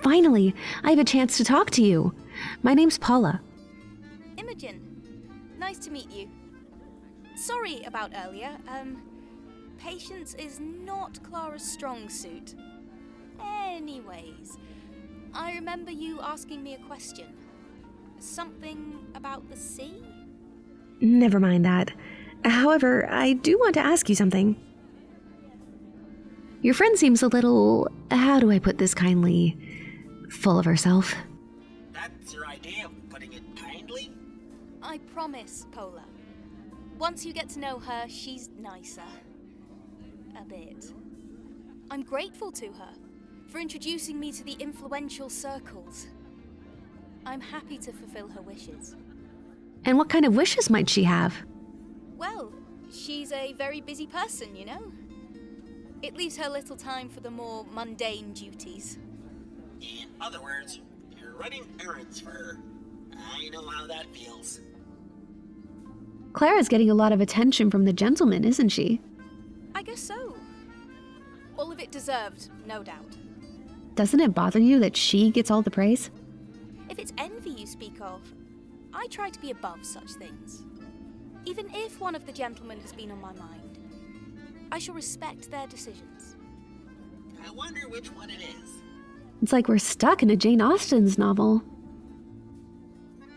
Finally, I have a chance to talk to you. My name's Pola. Imogen, nice to meet you. Sorry about earlier. Patience is not Clara's strong suit. Anyways, I remember you asking me a question. Something about the sea? Never mind that. However, I do want to ask you something. Your friend seems a little, how do I put this kindly, full of herself. That's your idea of putting it kindly? I promise, Pola. Once you get to know her, she's nicer. A bit. I'm grateful to her for introducing me to the influential circles. I'm happy to fulfill her wishes. And what kind of wishes might she have? Well, she's a very busy person, you know? It leaves her little time for the more mundane duties. In other words, you're running errands for her. I know how that feels. Clara's getting a lot of attention from the gentlemen, isn't she? I guess so. All of it deserved, no doubt. Doesn't it bother you that she gets all the praise? If it's envy you speak of, I try to be above such things. Even if one of the gentlemen has been on my mind, I shall respect their decisions. I wonder which one it is. It's like we're stuck in a Jane Austen's novel.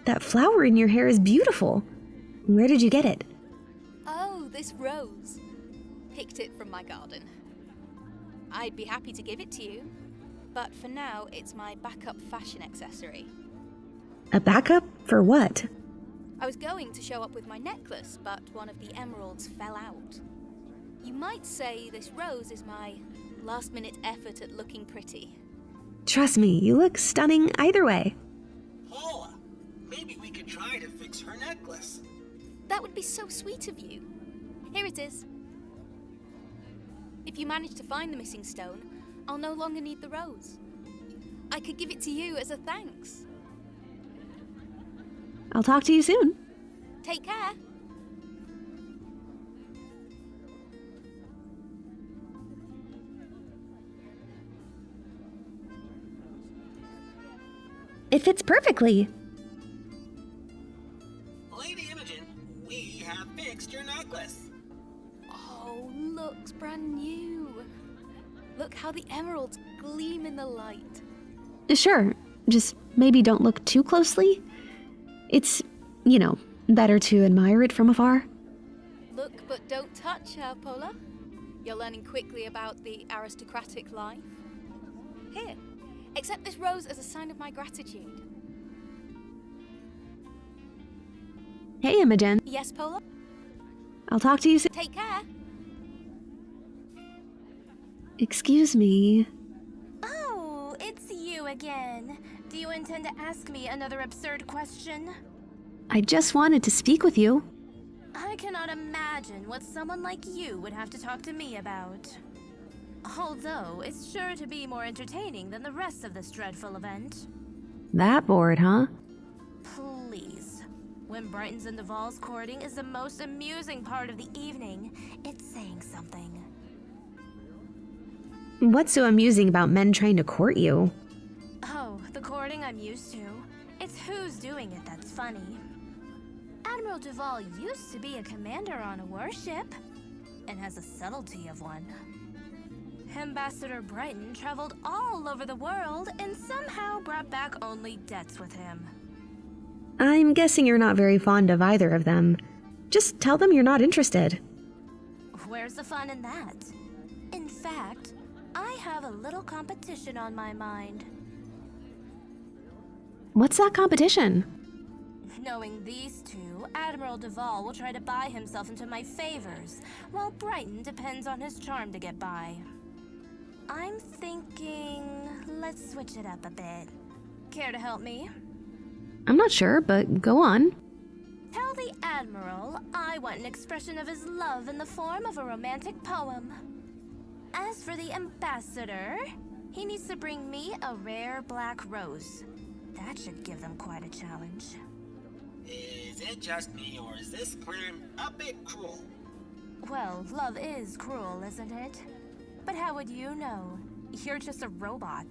That flower in your hair is beautiful. Where did you get it? Oh, this rose. Picked it from my garden. I'd be happy to give it to you, but for now, it's my backup fashion accessory. A backup? For what? I was going to show up with my necklace, but one of the emeralds fell out. You might say this rose is my last-minute effort at looking pretty. Trust me, you look stunning either way. Pola, maybe we could try to fix her necklace. That would be so sweet of you. Here it is. If you manage to find the missing stone, I'll no longer need the rose. I could give it to you as a thanks. I'll talk to you soon. Take care. It fits perfectly. Lady Imogen, we have fixed your necklace. Oh, looks brand new. Look how the emeralds gleam in the light. Sure, just maybe don't look too closely. It's, you know, better to admire it from afar. Look, but don't touch her, Pola. You're learning quickly about the aristocratic life. Here, accept this rose as a sign of my gratitude. Hey, Imogen. Yes, Pola? I'll talk to you soon. Take care. Excuse me. Oh, it's you again. Do you intend to ask me another absurd question? I just wanted to speak with you. I cannot imagine what someone like you would have to talk to me about. Although, it's sure to be more entertaining than the rest of this dreadful event. That bored, huh? Please. When Brighton's and Duval's courting is the most amusing part of the evening, it's saying something. What's so amusing about men trying to court you? Oh, the courting I'm used to. It's who's doing it that's funny. Admiral Duval used to be a commander on a warship, and has the subtlety of one. Ambassador Brighton traveled all over the world and somehow brought back only debts with him. I'm guessing you're not very fond of either of them. Just tell them you're not interested. Where's the fun in that? In fact, I have a little competition on my mind. What's that competition? Knowing these two, Admiral Duval will try to buy himself into my favors, while Brighton depends on his charm to get by. I'm thinking, let's switch it up a bit. Care to help me? I'm not sure, but go on. Tell the Admiral I want an expression of his love in the form of a romantic poem. As for the ambassador, he needs to bring me a rare black rose. That should give them quite a challenge. Is it just me, or is this clan a bit cruel? Well, love is cruel, isn't it? But how would you know? You're just a robot.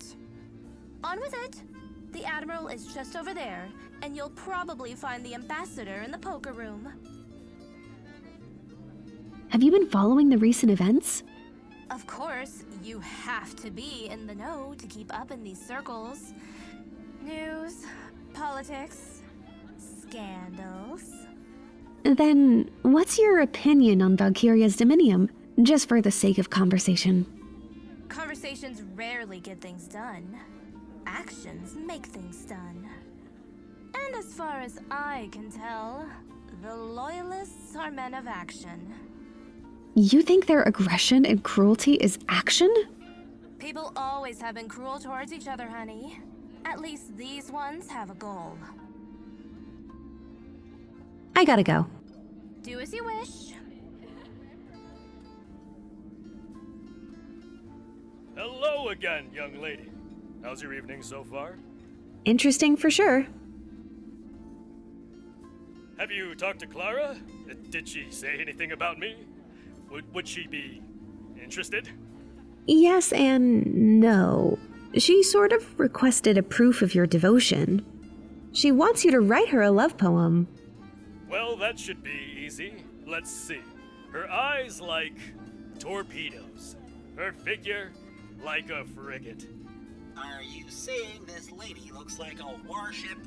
On with it! The Admiral is just over there, and you'll probably find the ambassador in the poker room. Have you been following the recent events? Of course, you have to be in the know to keep up in these circles. News, politics, scandals. Then, what's your opinion on Valkyria's dominium, just for the sake of conversation? Conversations rarely get things done. Actions make things done. And as far as I can tell, the Loyalists are men of action. You think their aggression and cruelty is action? People always have been cruel towards each other, honey. At least these ones have a goal. I gotta go. Do as you wish. Hello again, young lady. How's your evening so far? Interesting for sure. Have you talked to Clara? Did she say anything about me? Would she be interested? Yes and no. She sort of requested a proof of your devotion. She wants you to write her a love poem. Well, that should be easy. Let's see. Her eyes like torpedoes. Her figure like a frigate. Are you saying this lady looks like a warship?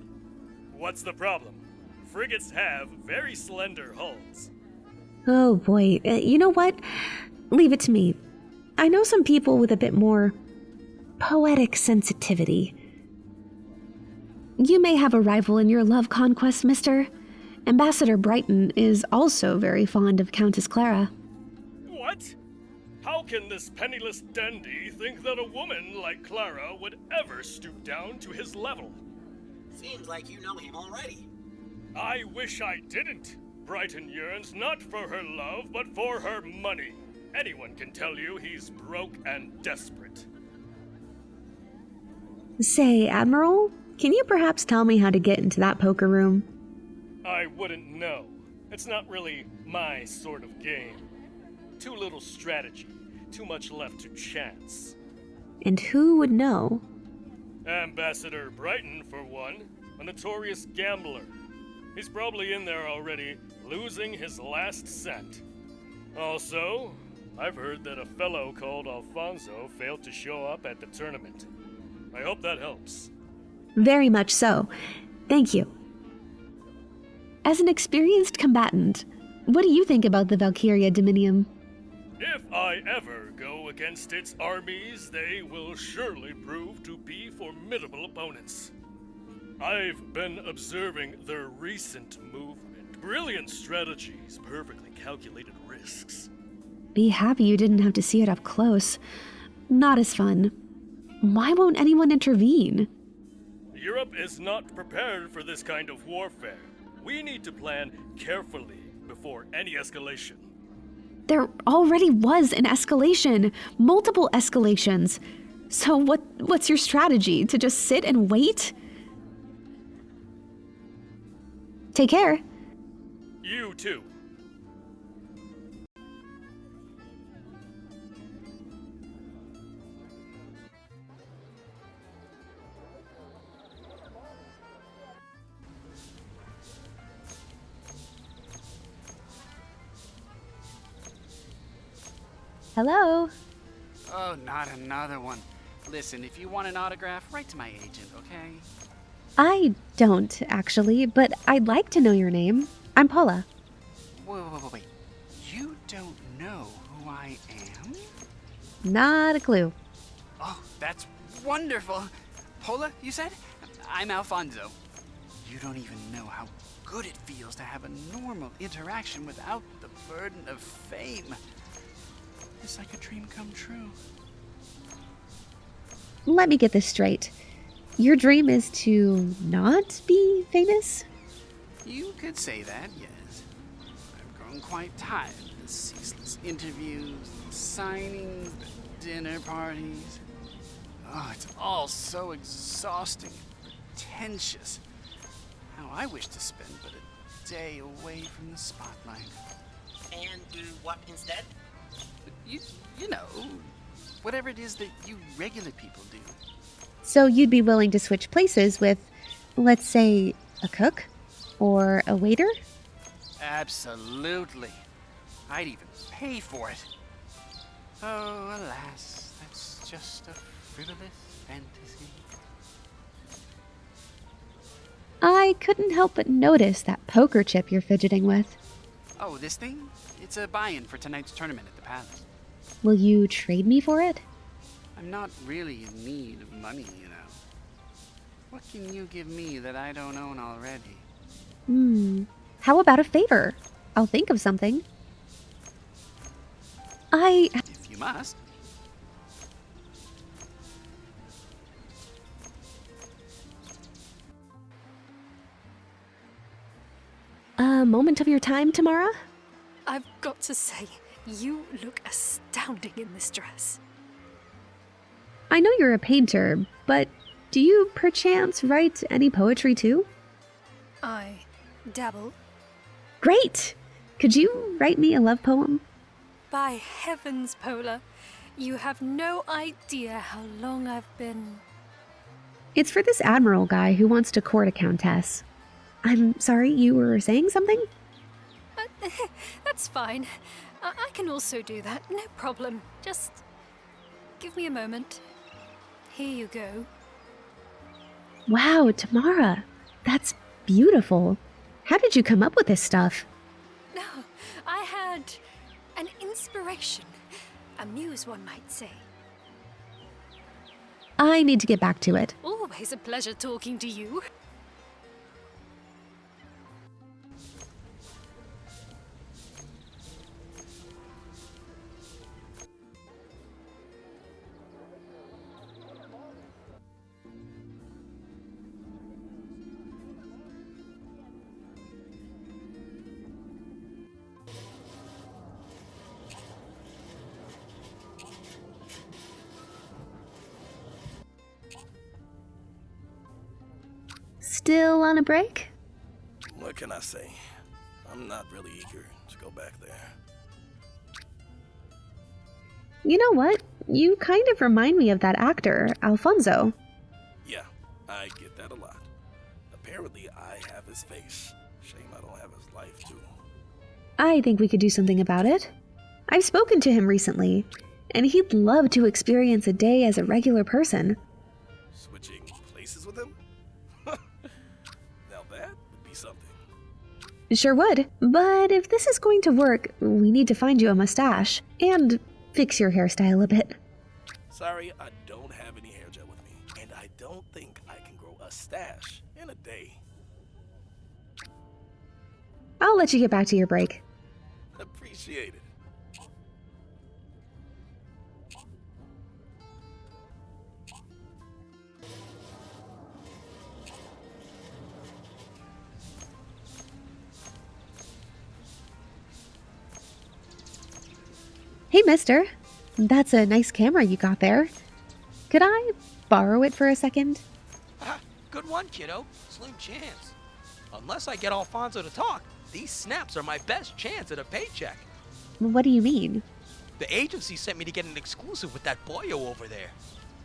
What's the problem? Frigates have very slender hulls. Oh boy, you know what? Leave it to me. I know some people with a bit more poetic sensitivity. You may have a rival in your love conquest, mister. Ambassador Brighton is also very fond of Countess Clara. What? How can this penniless dandy think that a woman like Clara would ever stoop down to his level? Seems like you know him already. I wish I didn't. Brighton yearns not for her love, but for her money. Anyone can tell you he's broke and desperate. Say, Admiral, can you perhaps tell me how to get into that poker room? I wouldn't know. It's not really my sort of game. Too little strategy, too much left to chance. And who would know? Ambassador Brighton, for one, a notorious gambler. He's probably in there already, losing his last cent. Also, I've heard that a fellow called Alfonso failed to show up at the tournament. I hope that helps. Very much so. Thank you. As an experienced combatant, what do you think about the Valkyria Dominium? If I ever go against its armies, they will surely prove to be formidable opponents. I've been observing their recent movement. Brilliant strategies, perfectly calculated risks. Be happy you didn't have to see it up close. Not as fun. Why won't anyone intervene? Europe is not prepared for this kind of warfare. We need to plan carefully before any escalation. There already was an escalation. Multiple escalations. So what's your strategy? To just sit and wait? Take care. You too. Hello? Oh, not another one. Listen, if you want an autograph, write to my agent, okay? I don't, actually, but I'd like to know your name. I'm Pola. Wait. You don't know who I am? Not a clue. Oh, that's wonderful. Pola, you said? I'm Alfonso. You don't even know how good it feels to have a normal interaction without the burden of fame. It's like a dream come true. Let me get this straight. Your dream is to not be famous? You could say that, yes. I've grown quite tired of the ceaseless interviews, the signings, the dinner parties. Oh, it's all so exhausting and pretentious. How I wish to spend but a day away from the spotlight. And do what instead? You know, whatever it is that you regular people do. So you'd be willing to switch places with, let's say, a cook? Or a waiter? Absolutely. I'd even pay for it. Oh, alas, that's just a frivolous fantasy. I couldn't help but notice that poker chip you're fidgeting with. Oh, this thing? It's a buy-in for tonight's tournament at the Palace. Will you trade me for it? I'm not really in need of money, you know. What can you give me that I don't own already? How about a favor? I'll think of something. If you must. A moment of your time, Tamara? I've got to say, you look astounding in this dress. I know you're a painter, but do you perchance write any poetry too? I dabble. Great! Could you write me a love poem? By heavens, Pola, you have no idea how long I've been... It's for this admiral guy who wants to court a countess. I'm sorry, you were saying something? That's fine. I can also do that, no problem. Just give me a moment. Here you go. Wow, Tamara, that's beautiful. How did you come up with this stuff? No, I had an inspiration. A muse, one might say. I need to get back to it. Always a pleasure talking to you. Still on a break? What can I say? I'm not really eager to go back there. You know what? You kind of remind me of that actor, Alfonso. Yeah, I get that a lot. Apparently, I have his face. Shame I don't have his life, too. I think we could do something about it. I've spoken to him recently, and he'd love to experience a day as a regular person. Switching places with him? Now that would be something. Sure would, but if this is going to work, we need to find you a mustache, and fix your hairstyle a bit. Sorry, I don't have any hair gel with me, and I don't think I can grow a stash in a day. I'll let you get back to your break. Appreciate it. Hey, mister. That's a nice camera you got there. Could I borrow it for a second? Good one, kiddo. Slim chance. Unless I get Alfonso to talk, these snaps are my best chance at a paycheck. What do you mean? The agency sent me to get an exclusive with that boyo over there.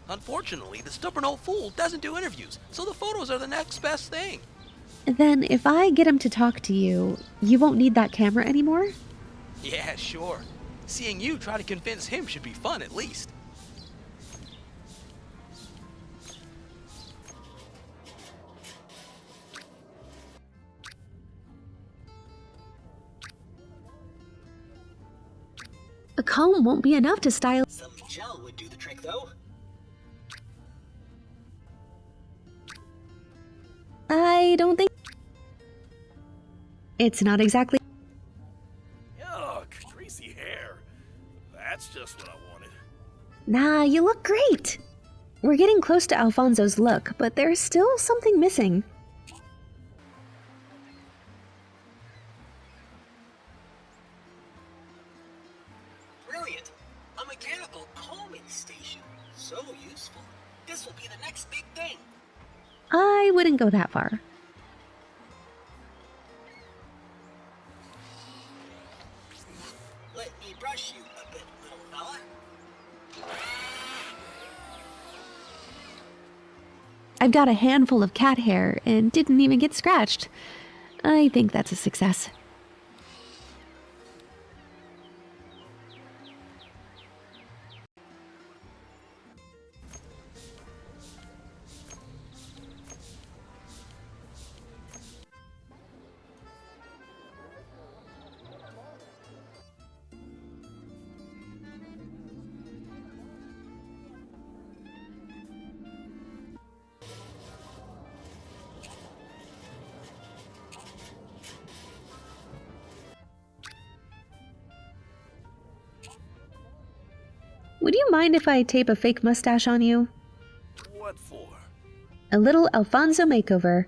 Unfortunately, the stubborn old fool doesn't do interviews, so the photos are the next best thing. Then if I get him to talk to you, you won't need that camera anymore? Yeah, sure. Seeing you try to convince him should be fun at least. A comb won't be enough to style. Some gel would do the trick, though. I don't think... It's not exactly... Yuck, greasy hair. That's just what I wanted. Nah, you look great. We're getting close to Alfonso's look, but there's still something missing. Brilliant! A mechanical comb instead. wouldn't go that far. Let me brush you a bit, little fella. I've got a handful of cat hair and didn't even get scratched. I think that's a success. Would you mind if I tape a fake mustache on you? What for? A little Alfonso makeover.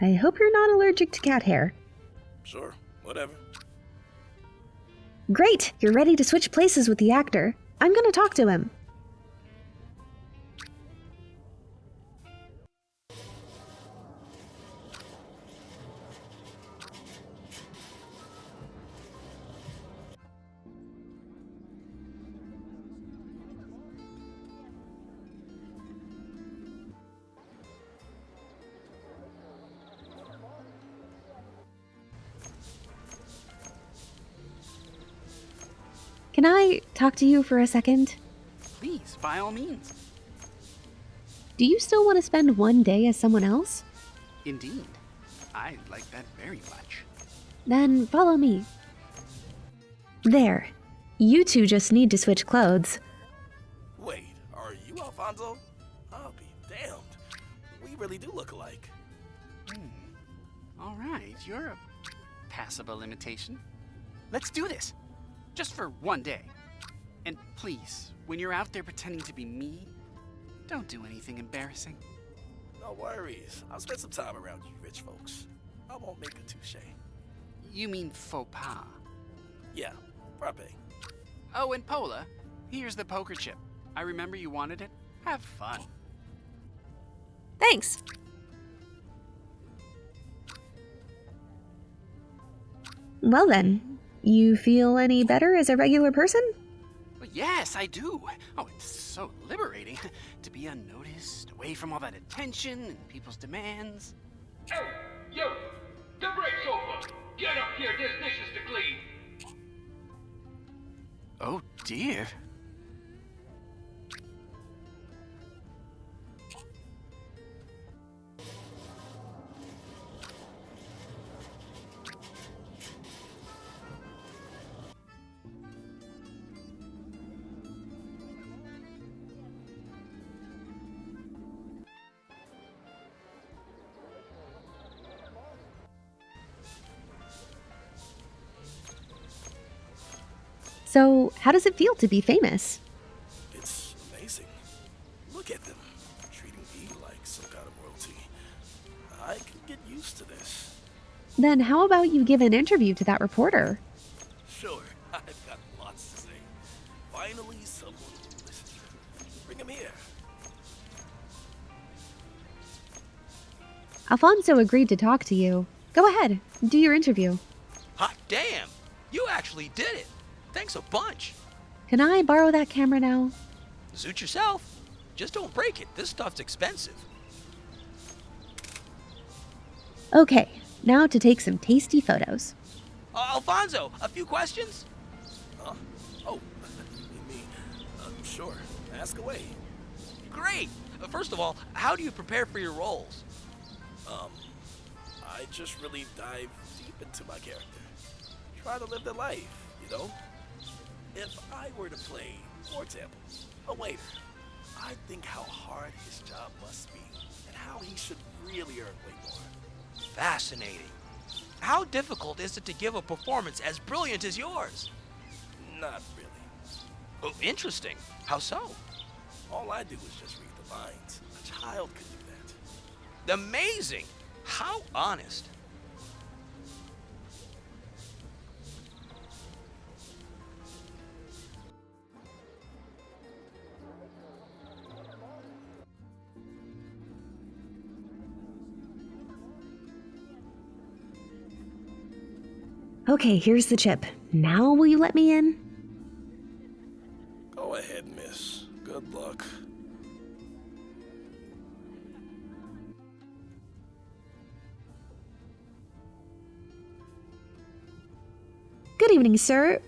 I hope you're not allergic to cat hair. Sure, whatever. Great! You're ready to switch places with the actor. I'm gonna talk to him. Can I talk to you for a second? Please, by all means. Do you still want to spend one day as someone else? Indeed. I like that very much. Then follow me. There. You two just need to switch clothes. Wait, are you Alfonso? I'll be damned. We really do look alike. All right, you're a passable imitation. Let's do this. Just for one day. And please, when you're out there pretending to be me, don't do anything embarrassing. No worries. I'll spend some time around you rich folks. I won't make a touche. You mean faux pas? Yeah, frappe. Oh, and Pola, here's the poker chip. I remember you wanted it. Have fun. Thanks. Well then, you feel any better as a regular person? Well, yes, I do. Oh, it's so liberating to be unnoticed, away from all that attention and people's demands. Hey, yo, the break's over. Get up here, there's dishes to clean. Oh dear. So, how does it feel to be famous? It's amazing. Look at them, treating me like some kind of royalty. I can get used to this. Then how about you give an interview to that reporter? Sure, I've got lots to say. Finally, someone will listen. Bring him here. Alfonso agreed to talk to you. Go ahead, do your interview. Hot damn! You actually did it! Thanks a bunch! Can I borrow that camera now? Suit yourself. Just don't break it. This stuff's expensive. Okay, now to take some tasty photos. Alfonso, a few questions? Oh, me. Sure. Ask away. Great! First of all, how do you prepare for your roles? I just really dive deep into my character. Try to live the life, you know? If I were to play, for example, a waiter, I'd think how hard his job must be and how he should really earn way more. Fascinating. How difficult is it to give a performance as brilliant as yours? Not really. Oh, interesting. How so? All I do is just read the lines. A child could do that. Amazing! How honest. Okay, here's the chip. Now will you let me in? Go ahead, miss. Good luck. Good evening, sir.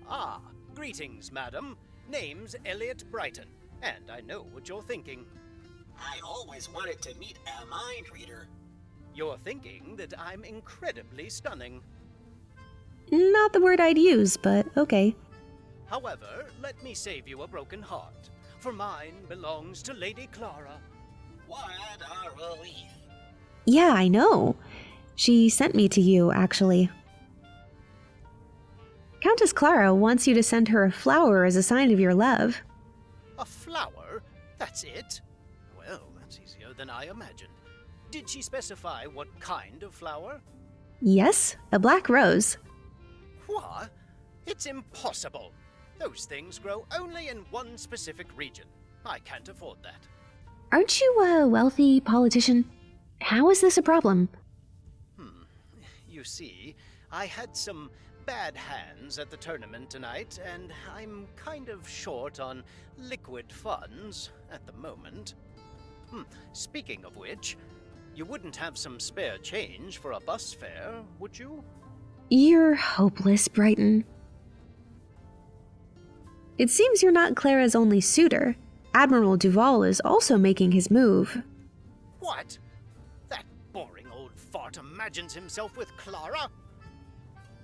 Ah, greetings, madam. Name's Elliot Brighton, and I know what you're thinking. I always wanted to meet a mind reader. You're thinking that I'm incredibly stunning. Not the word I'd use, but okay. However, let me save you a broken heart, for mine belongs to Lady Clara. What a relief. Yeah, I know. She sent me to you, actually. Countess Clara wants you to send her a flower as a sign of your love. A flower? That's it? Well, that's easier than I imagined. Did she specify what kind of flower? Yes, a black rose. What? It's impossible. Those things grow only in one specific region. I can't afford that. Aren't you a wealthy politician? How is this a problem? You see, I had some bad hands at the tournament tonight, and I'm kind of short on liquid funds at the moment. Speaking of which, you wouldn't have some spare change for a bus fare, would you? You're hopeless, Brighton. It seems you're not Clara's only suitor. Admiral Duval is also making his move. What? That boring old fart imagines himself with Clara?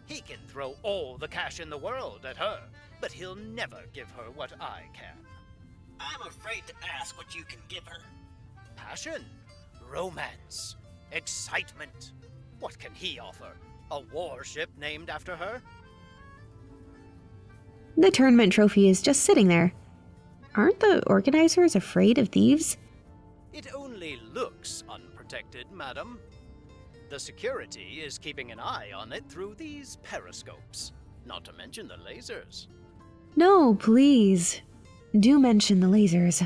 He can throw all the cash in the world at her, but he'll never give her what I can. I'm afraid to ask what you can give her. Passion, romance, excitement. What can he offer? A warship named after her? The tournament trophy is just sitting there. Aren't the organizers afraid of thieves? It only looks unprotected, madam. The security is keeping an eye on it through these periscopes, not to mention the lasers. No, please. Do mention the lasers.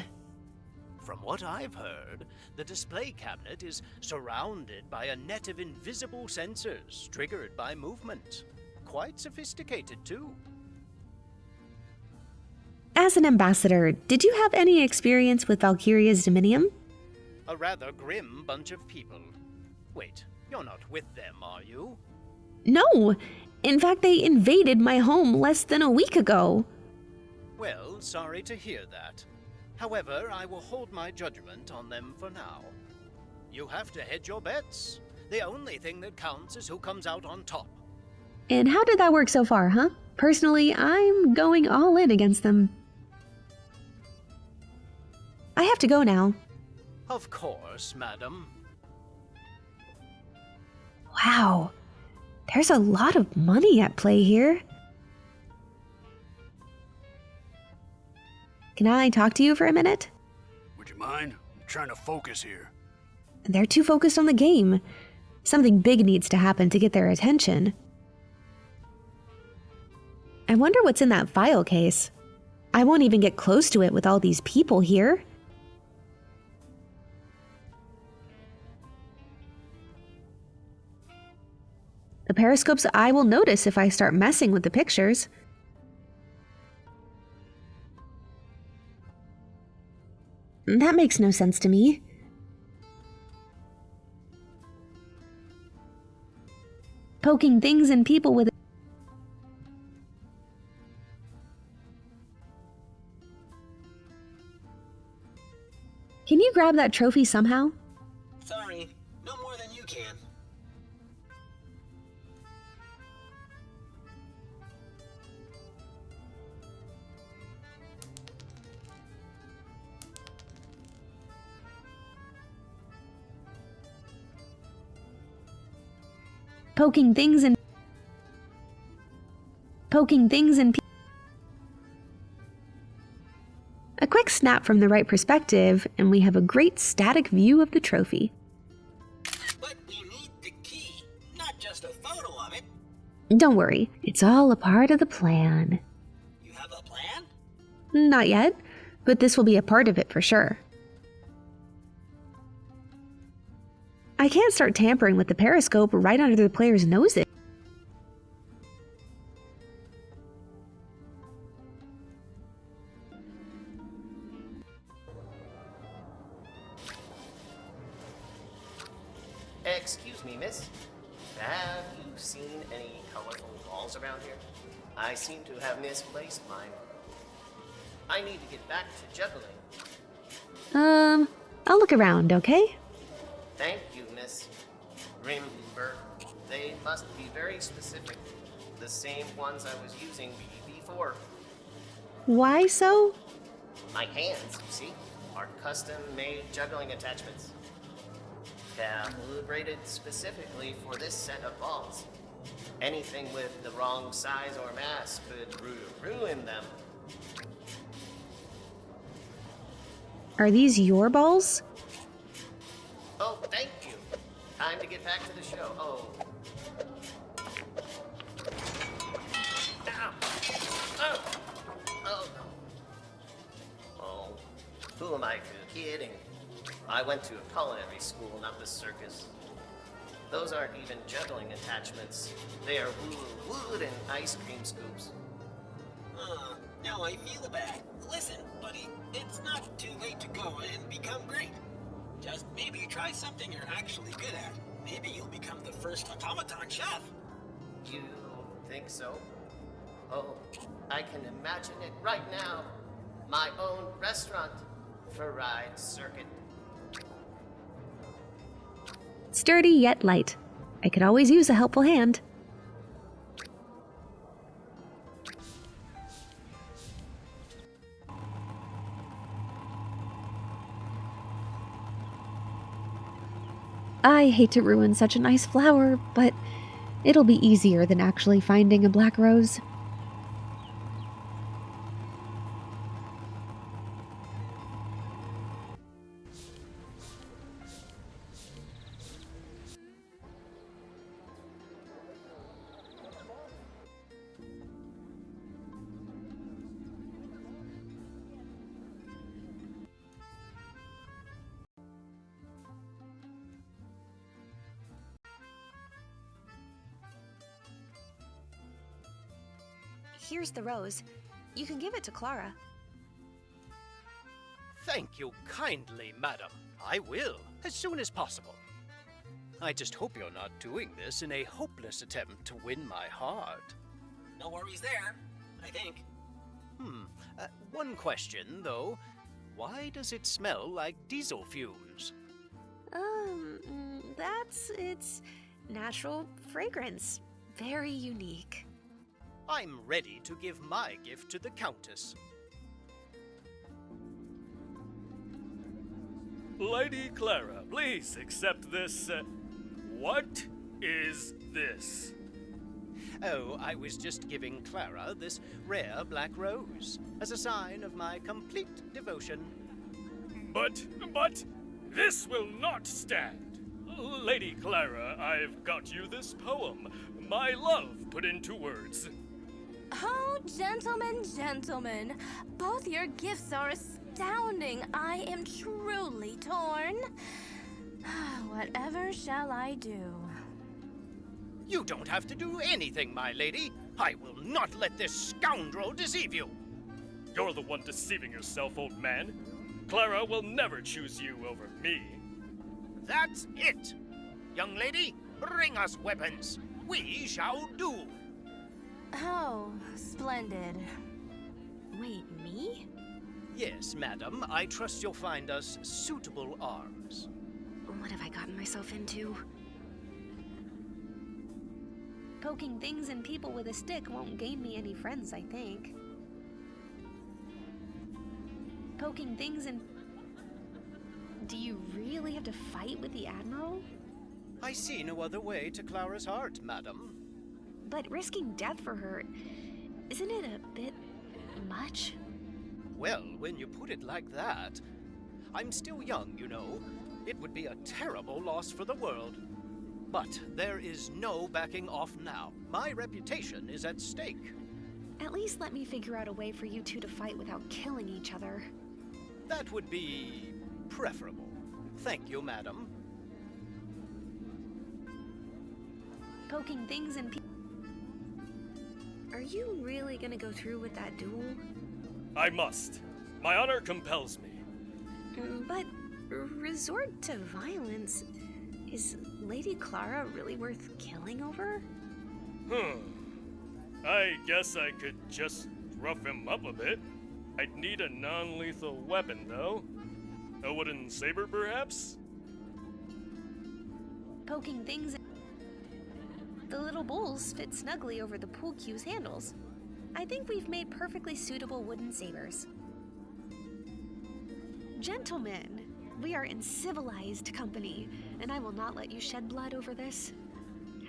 From what I've heard, the display cabinet is surrounded by a net of invisible sensors triggered by movement. Quite sophisticated, too. As an ambassador, did you have any experience with Valkiria's dominium? A rather grim bunch of people. Wait, you're not with them, are you? No! In fact, they invaded my home less than a week ago. Well, sorry to hear that. However, I will hold my judgment on them for now. You have to hedge your bets. The only thing that counts is who comes out on top. And how did that work so far, huh? Personally, I'm going all in against them. I have to go now. Of course, madam. Wow, there's a lot of money at play here. Can I talk to you for a minute? Would you mind? I'm trying to focus here. They're too focused on the game. Something big needs to happen to get their attention. I wonder what's in that file case. I won't even get close to it with all these people here. The periscopes I will notice if I start messing with the pictures. That makes no sense to me. Poking things and people with... Can you grab that trophy somehow? Sorry, no more than you can. Poking things and... A quick snap from the right perspective, and we have a great static view of the trophy. But we need the key, not just a photo of it. Don't worry, it's all a part of the plan. You have a plan? Not yet, but this will be a part of it for sure. I can't start tampering with the periscope right under the player's noses. Excuse me, miss. Have you seen any colorful balls around here? I seem to have misplaced mine. I need to get back to juggling. I'll look around, okay? Thank you, miss. Remember, they must be very specific. The same ones I was using before. Why so? My hands, you see, are custom-made juggling attachments. Calibrated specifically for this set of balls. Anything with the wrong size or mass could ruin them. Are these your balls? Oh, thank you. Time to get back to the show. Oh. Ow. Oh. Oh. Oh. Who am I kidding? I went to a culinary school, not the circus. Those aren't even juggling attachments. They are wooden ice cream scoops. Now I feel bad. Listen, buddy, it's not too late to go and become great. Just maybe try something you're actually good at. Maybe you'll become the first automaton chef. You think so? Oh, I can imagine it right now. My own restaurant. Fried circuit. Sturdy yet light. I could always use a helpful hand. I hate to ruin such a nice flower, but it'll be easier than actually finding a black rose. Here's the rose. You can give it to Clara. Thank you kindly, madam. I will, as soon as possible. I just hope you're not doing this in a hopeless attempt to win my heart. No worries there, I think. One question, though. Why does it smell like diesel fumes? That's its natural fragrance. Very unique. I'm ready to give my gift to the Countess. Lady Clara, please accept this. What is this? Oh, I was just giving Clara this rare black rose as a sign of my complete devotion. But, this will not stand. Lady Clara, I've got you this poem, my love put into words. Oh, gentlemen, both your gifts are astounding. I am truly torn. Whatever shall I do? You don't have to do anything, my lady. I will not let this scoundrel deceive you. You're the one deceiving yourself, old man. Clara will never choose you over me. That's it. Young lady, bring us weapons. We shall do. Oh, splendid. Wait, me? Yes, madam. I trust you'll find us suitable arms. What have I gotten myself into? Poking things and people with a stick won't gain me any friends, I think. Poking things and... Do you really have to fight with the Admiral? I see no other way to Clara's heart, madam. But risking death for her, isn't it a bit much? Well, when you put it like that, I'm still young, you know. It would be a terrible loss for the world. But there is no backing off now. My reputation is at stake. At least let me figure out a way for you two to fight without killing each other. That would be preferable. Thank you, madam. Poking things and people... Are you really gonna go through with that duel? I must. My honor compels me. But resort to violence... Is Lady Clara really worth killing over? I guess I could just rough him up a bit. I'd need a non-lethal weapon, though. A wooden saber, perhaps? Poking things. The little bowls fit snugly over the pool cue's handles. I think we've made perfectly suitable wooden sabers. Gentlemen, we are in civilized company, and I will not let you shed blood over this.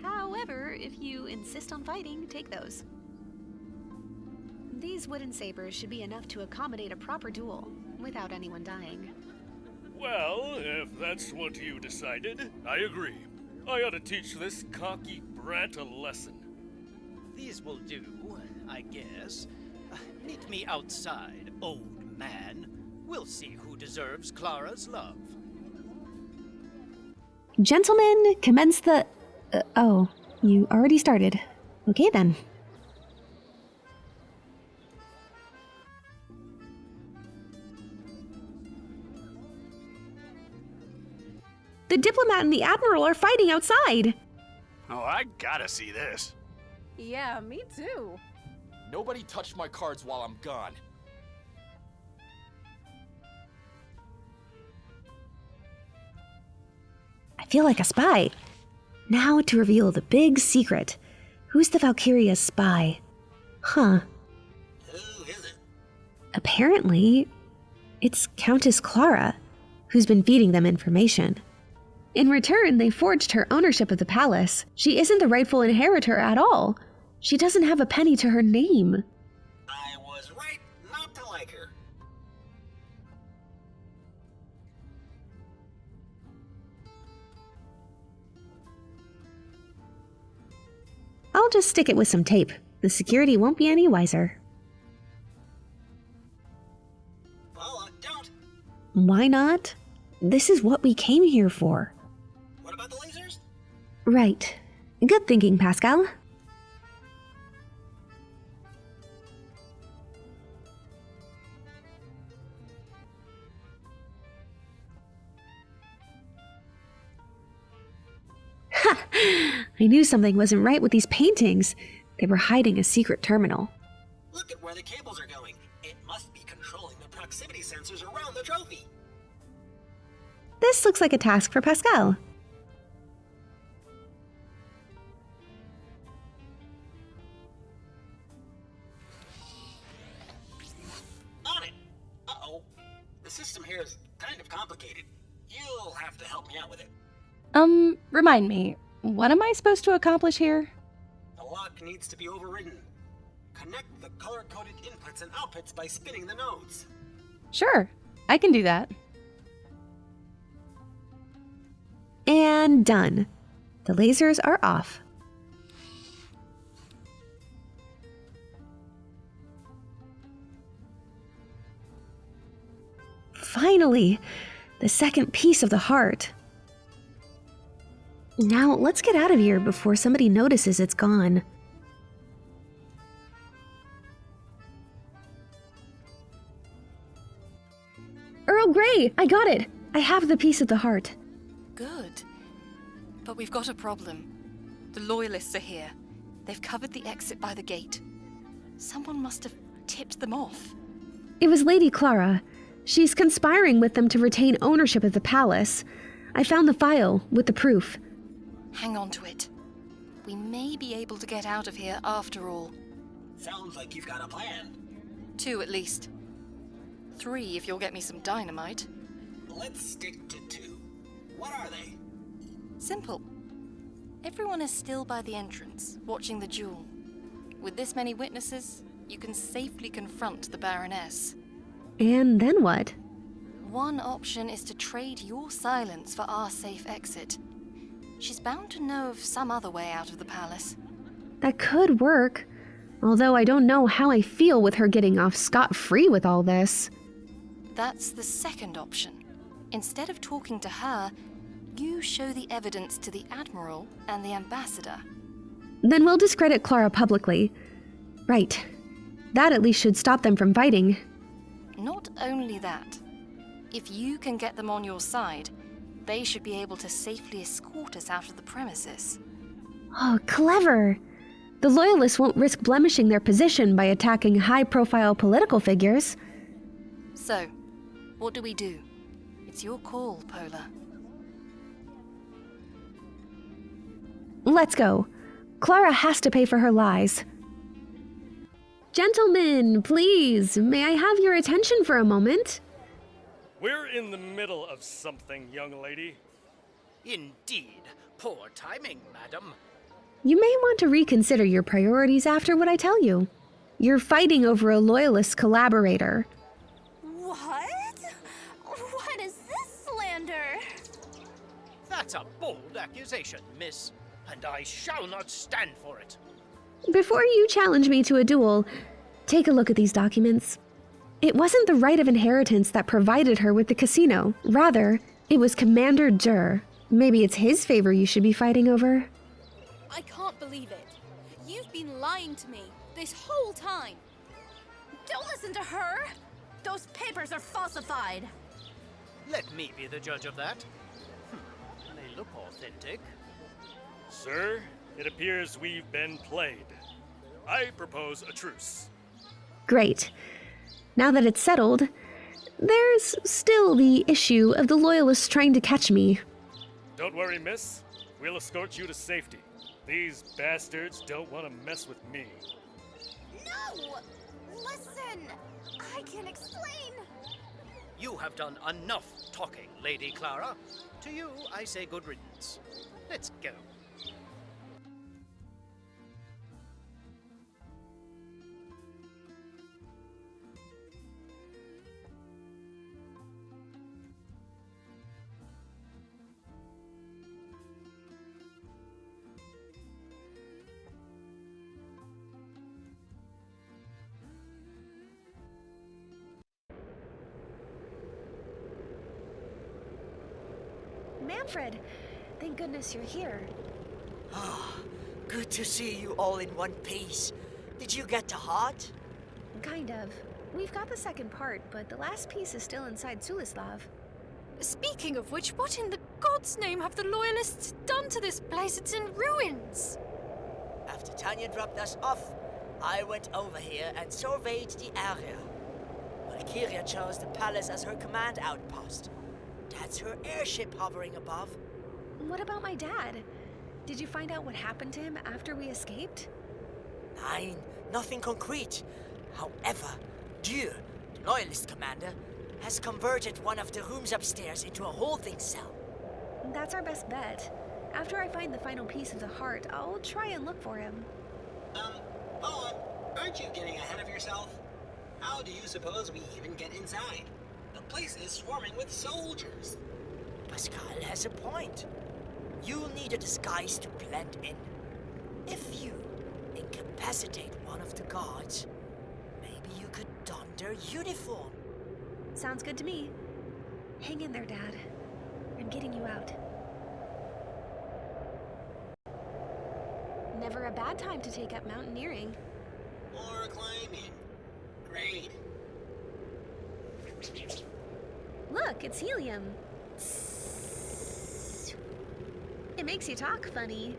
However, if you insist on fighting, take those. These wooden sabers should be enough to accommodate a proper duel, without anyone dying. Well, if that's what you decided, I agree. I ought to teach this cocky brat a lesson. These will do, I guess. Meet me outside, old man. We'll see who deserves Clara's love. Gentlemen, commence the... oh, you already started. Okay then. The diplomat and the admiral are fighting outside. Oh, I gotta see this. Yeah, me too. Nobody touch my cards while I'm gone. I feel like a spy. Now to reveal the big secret. Who's the Valkiria's spy? Huh. Who is it? Apparently, it's Countess Clara, who's been feeding them information. In return, they forged her ownership of the palace. She isn't the rightful inheritor at all. She doesn't have a penny to her name. I was right not to like her. I'll just stick it with some tape. The security won't be any wiser. Pola, don't. Why not? This is what we came here for. What about the lasers? Right. Good thinking, Pascal. Ha! I knew something wasn't right with these paintings. They were hiding a secret terminal. Look at where the cables are going. It must be controlling the proximity sensors around the trophy. This looks like a task for Pascal. On it. Uh-oh. The system here is kind of complicated. You'll have to help me out with it. Remind me, what am I supposed to accomplish here? The lock needs to be overridden. Connect the color-coded inputs and outputs by spinning the nodes. Sure, I can do that. And done. The lasers are off. Finally, the second piece of the heart. Now, let's get out of here before somebody notices it's gone. Earl Grey! I got it! I have the piece of the heart. Good. But we've got a problem. The Loyalists are here. They've covered the exit by the gate. Someone must have tipped them off. It was Lady Clara. She's conspiring with them to retain ownership of the palace. I found the file with the proof. Hang on to it. We may be able to get out of here after all. Sounds like you've got a plan. 2 at least. 3 if you'll get me some dynamite. Let's stick to 2. What are they? Simple. Everyone is still by the entrance, watching the duel. With this many witnesses, you can safely confront the Baroness. And then what? One option is to trade your silence for our safe exit. She's bound to know of some other way out of the palace. That could work, although I don't know how I feel with her getting off scot-free with all this. That's the second option. Instead of talking to her, you show the evidence to the Admiral and the Ambassador. Then we'll discredit Clara publicly. Right. That at least should stop them from fighting. Not only that. If you can get them on your side, they should be able to safely escort us out of the premises. Oh, clever! The Loyalists won't risk blemishing their position by attacking high-profile political figures. So, what do we do? It's your call, Pola. Let's go. Clara has to pay for her lies. Gentlemen, please, may I have your attention for a moment? We're in the middle of something, young lady. Indeed. Poor timing, madam. You may want to reconsider your priorities after what I tell you. You're fighting over a Loyalist collaborator. What? What is this slander? That's a bold accusation, miss, and I shall not stand for it. Before you challenge me to a duel, take a look at these documents. It wasn't the right of inheritance that provided her with the casino. Rather, it was Commander Dur. Maybe it's his favor you should be fighting over. I can't believe it. You've been lying to me this whole time. Don't listen to her! Those papers are falsified. Let me be the judge of that. They look authentic. Sir, it appears we've been played. I propose a truce. Great. Now that it's settled, there's still the issue of the Loyalists trying to catch me. Don't worry, miss. We'll escort you to safety. These bastards don't want to mess with me. No! Listen! I can explain! You have done enough talking, Lady Clara. To you, I say good riddance. Let's go. Manfred, thank goodness you're here. Ah, good to see you all in one piece. Did you get the heart? Kind of. We've got the second part, but the last piece is still inside Sulislav. Speaking of which, what in the God's name have the Loyalists done to this place? It's in ruins! After Tanya dropped us off, I went over here and surveyed the area. Valkiria chose the palace as her command outpost. That's her airship hovering above. What about my dad? Did you find out what happened to him after we escaped? Nein, nothing concrete. However, Dieu, the Loyalist commander, has converted one of the rooms upstairs into a holding cell. That's our best bet. After I find the final piece of the heart, I'll try and look for him. Pola, aren't you getting ahead of yourself? How do you suppose we even get inside? The place is swarming with soldiers. Pascal has a point. You'll need a disguise to blend in. If you incapacitate one of the guards, maybe you could don their uniform. Sounds good to me. Hang in there, Dad. I'm getting you out. Never a bad time to take up mountaineering. Or climbing. Great. Look, it's helium. It makes you talk funny.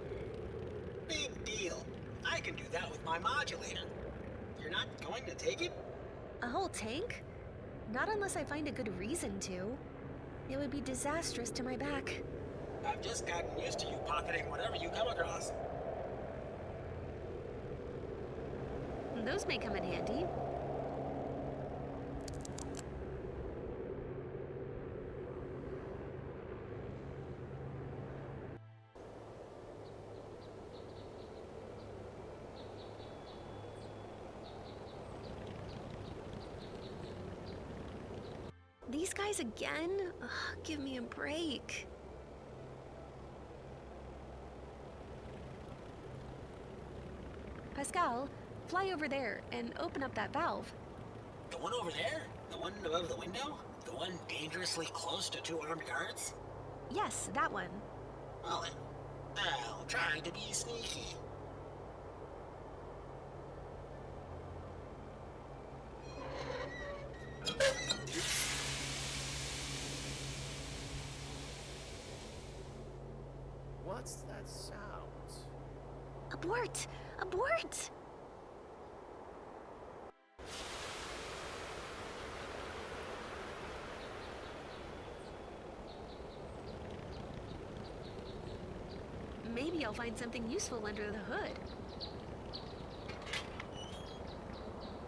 Big deal. I can do that with my modulator. You're not going to take it? A whole tank? Not unless I find a good reason to. It would be disastrous to my back. I've just gotten used to you pocketing whatever you come across. Those may come in handy. These guys again? Ugh, give me a break. Pascal, fly over there and open up that valve. The one over there? The one above the window? The one dangerously close to two armed guards? Yes, that one. Well then, I'll try to be sneaky. that sound? Abort! Abort! Maybe I'll find something useful under the hood.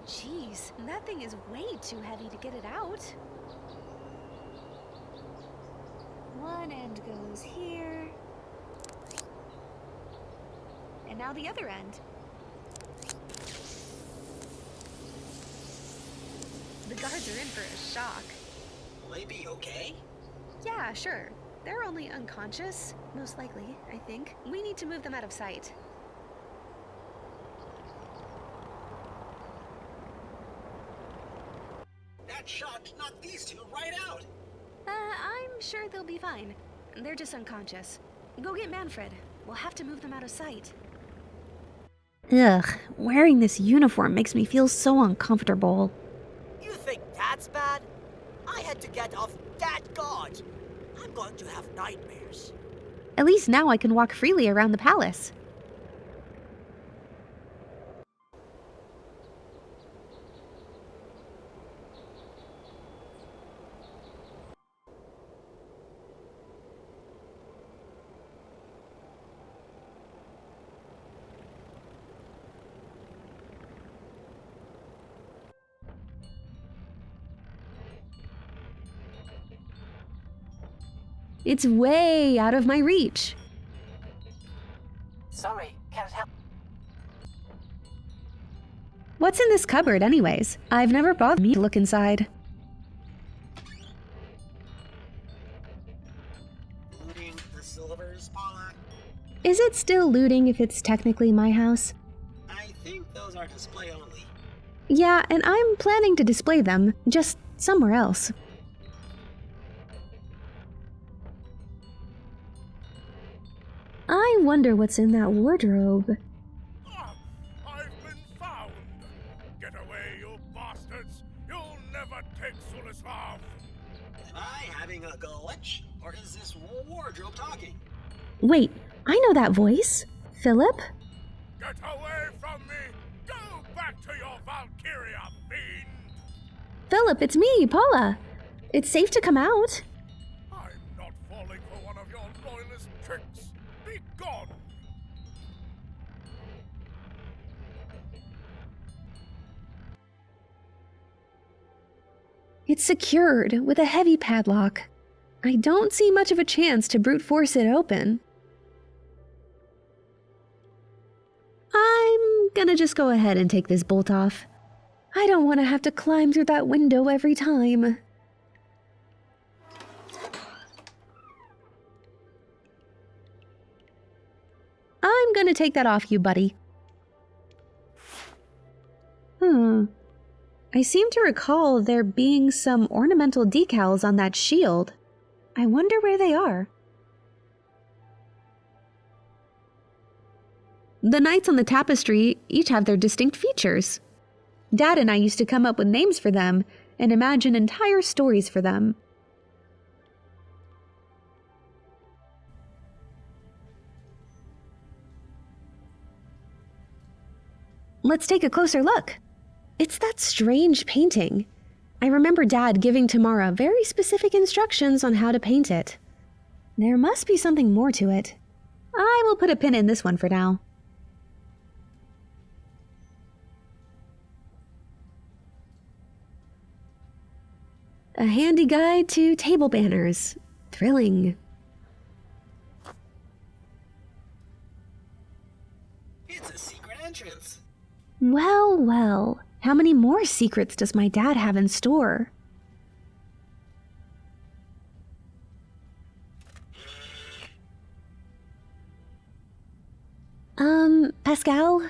Jeez, that thing is way too heavy to get it out. One end goes here. And now the other end. The guards are in for a shock. Will they be okay? Yeah, sure. They're only unconscious, most likely, I think. We need to move them out of sight. That shot knocked these two right out. I'm sure they'll be fine. They're just unconscious. Go get Manfred. We'll have to move them out of sight. Ugh, wearing this uniform makes me feel so uncomfortable. You think that's bad? I had to get off that guard. I'm going to have nightmares. At least now I can walk freely around the palace. It's way out of my reach. Sorry, can't help. What's in this cupboard anyways? I've never bothered me to look inside. Looting the silvers, Pola? Is it still looting if it's technically my house? I think those are display only. Yeah, and I'm planning to display them, just somewhere else. I wonder what's in that wardrobe. I've been found! Get away, you bastards! You'll never take Sulislav! Am I having a glitch? Or is this wardrobe talking? Wait, I know that voice. Philip? Get away from me! Go back to your Valkiria, fiend! Philip, it's me, Pola. It's safe to come out. I'm not falling for one of your loyalist tricks! Be gone! It's secured with a heavy padlock. I don't see much of a chance to brute force it open. I'm gonna just go ahead and take this bolt off. I don't want to have to climb through that window every time. I'm gonna take that off you, buddy. I seem to recall there being some ornamental decals on that shield. I wonder where they are. The knights on the tapestry each have their distinct features. Dad and I used to come up with names for them and imagine entire stories for them. Let's take a closer look. It's that strange painting. I remember Dad giving Tamara very specific instructions on how to paint it. There must be something more to it. I will put a pin in this one for now. A handy guide to table banners. Thrilling. It's a secret entrance. Well, well. How many more secrets does my dad have in store? Pascal?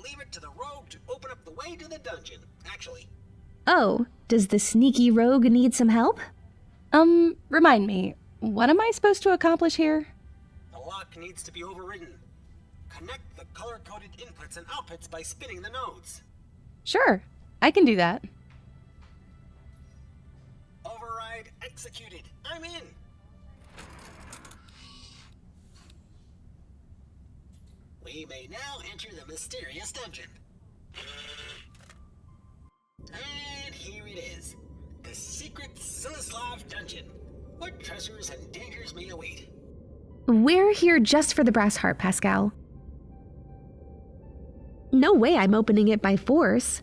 Leave it to the rogue to open up the way to the dungeon, actually. Oh, does the sneaky rogue need some help? Remind me, what am I supposed to accomplish here? The lock needs to be overridden. Connect the color-coded inputs and outputs by spinning the nodes. Sure, I can do that. Override Identified, executed. I'm in. We may now enter the mysterious dungeon. And here it is. The secret Silislav dungeon. What treasures and dangers may await? We're here just for the BrassHeart, Pascal. No way I'm opening it by force.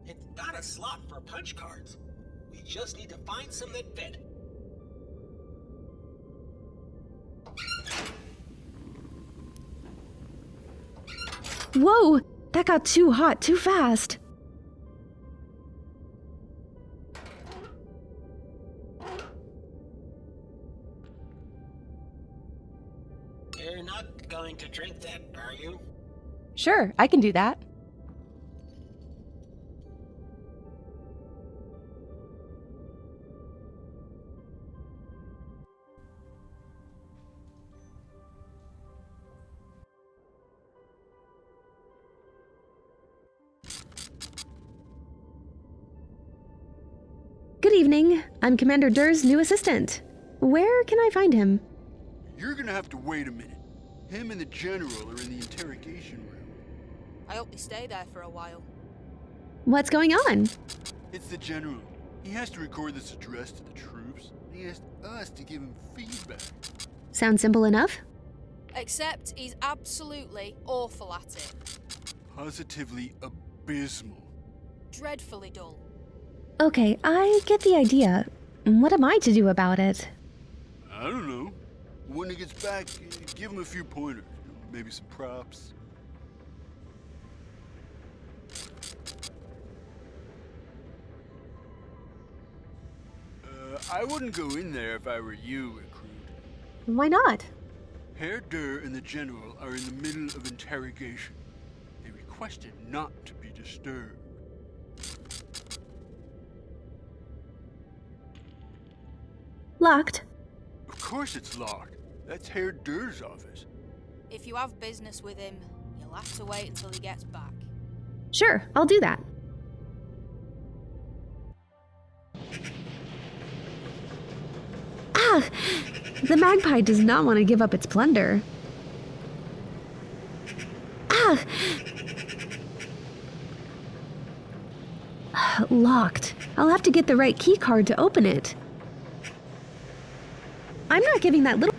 It's got a slot for punch cards. We just need to find some that fit. Whoa! That got too hot too fast. You're not going to drink that, are you? Sure, I can do that. Good evening. I'm Commander Durr's new assistant. Where can I find him? You're gonna have to wait a minute. Him and the general are in the interrogation room. I hope they stay there for a while. What's going on? It's the general. He has to record this address to the troops. He asked us to give him feedback. Sounds simple enough? Except he's absolutely awful at it. Positively abysmal. Dreadfully dull. Okay, I get the idea. What am I to do about it? I don't know. When he gets back, give him a few pointers. Maybe some props. I wouldn't go in there if I were you, recruit. Why not? Herr Durr and the general are in the middle of interrogation. They requested not to be disturbed. Locked. Of course it's locked. That's Herr Durr's office. If you have business with him, you'll have to wait until he gets back. Sure, I'll do that. Ah! The magpie does not want to give up its plunder. Ah! Locked. I'll have to get the right key card to open it. I'm not giving that little...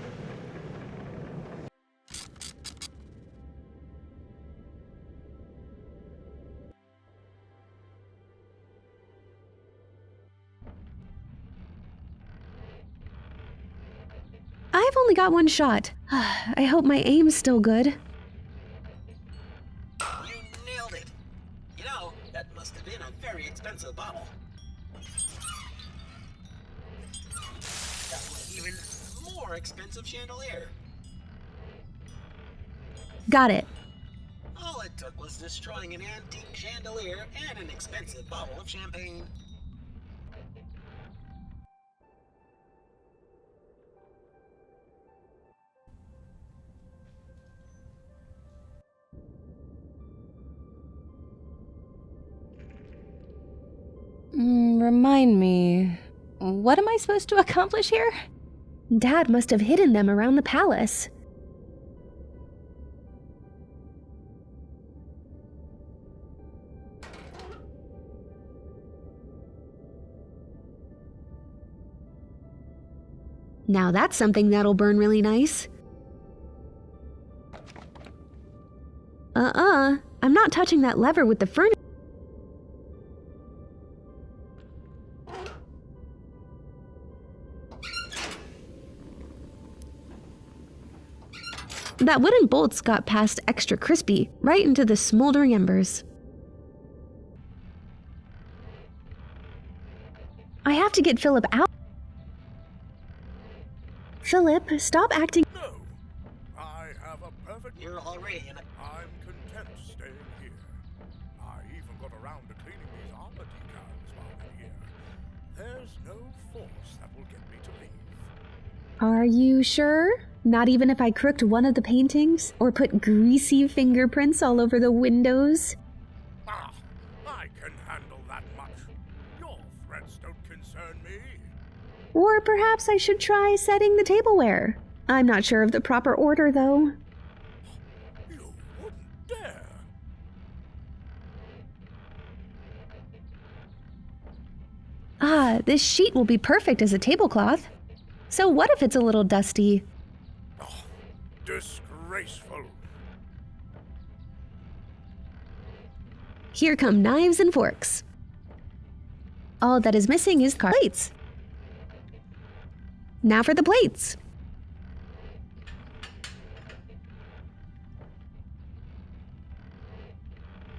I've only got one shot. I hope my aim's still good. You nailed it. You know, that must have been a very expensive bottle. That was even more expensive chandelier. Got it. All it took was destroying an antique chandelier and an expensive bottle of champagne. Remind me, what am I supposed to accomplish here? Dad must have hidden them around the palace. Now that's something that'll burn really nice. I'm not touching that lever with the furnace. That wooden bolts got past extra crispy, right into the smoldering embers. I have to get Philip out. Philip, stop acting. No, I have a perfect... You're already in a... I'm content staying here. I even got around to cleaning these armor decals while I'm here. There's no force that will get me to leave. Are you sure? Not even if I crooked one of the paintings? Or put greasy fingerprints all over the windows? Ah, I can handle that much. Your threats don't concern me. Or perhaps I should try setting the tableware. I'm not sure of the proper order, though. You wouldn't dare. Ah, this sheet will be perfect as a tablecloth. So what if it's a little dusty? Disgraceful. Here come knives and forks. All that is missing is plates. Now for the plates.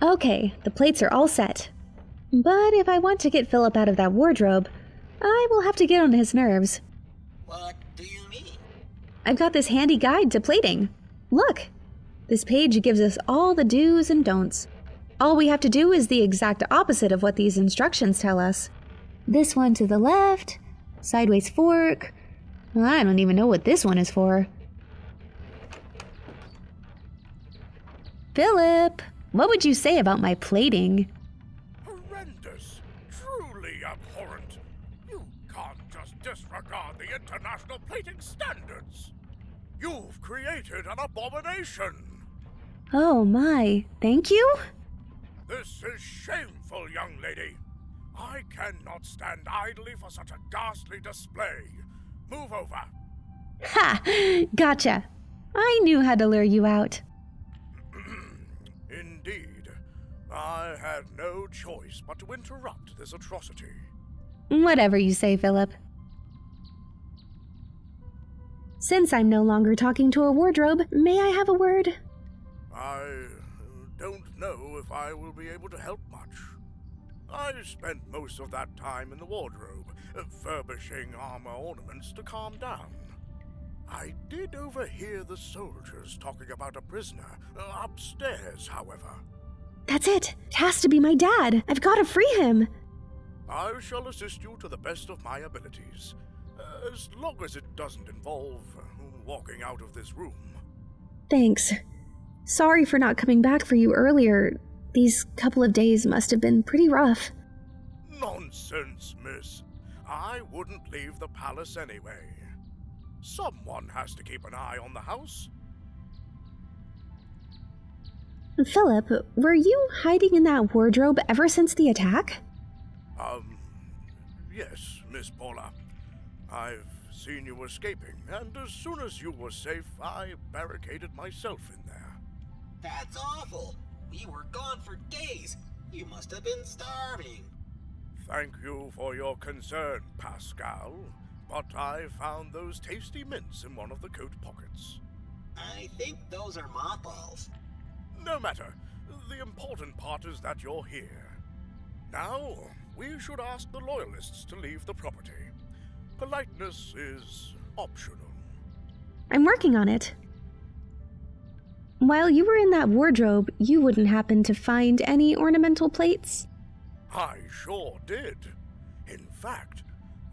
Okay, the plates are all set. But if I want to get Philip out of that wardrobe, I will have to get on his nerves. What do you mean? I've got this handy guide to plating. Look! This page gives us all the do's and don'ts. All we have to do is the exact opposite of what these instructions tell us. This one to the left, sideways fork. I don't even know what this one is for. Philip, what would you say about my plating? Horrendous. Truly abhorrent. You can't just disregard the international plating standards. You've created an abomination. Oh my, thank you? This is shameful, young lady. I cannot stand idly for such a ghastly display. Move over. Ha! Gotcha. I knew how to lure you out. Indeed. I had no choice but to interrupt this atrocity. Whatever you say, Philip. Since I'm no longer talking to a wardrobe, may I have a word? I don't know if I will be able to help much. I spent most of that time in the wardrobe, furbishing armor ornaments to calm down. I did overhear the soldiers talking about a prisoner upstairs, however. That's it. It has to be my dad. I've got to free him. I shall assist you to the best of my abilities, as long as it doesn't involve walking out of this room. Thanks. Sorry for not coming back for you earlier. These couple of days must have been pretty rough. Nonsense, miss. I wouldn't leave the palace anyway. Someone has to keep an eye on the house. Philip, were you hiding in that wardrobe ever since the attack? Yes, Miss Pola. I've seen you escaping, and as soon as you were safe, I barricaded myself in there. That's awful. We were gone for days. You must have been starving. Thank you for your concern, Pascal, but I found those tasty mints in one of the coat pockets. I think those are mothballs. No matter. The important part is that you're here. Now, we should ask the Loyalists to leave the property. Politeness is optional. I'm working on it. While you were in that wardrobe, you wouldn't happen to find any ornamental plates? I sure did. In fact,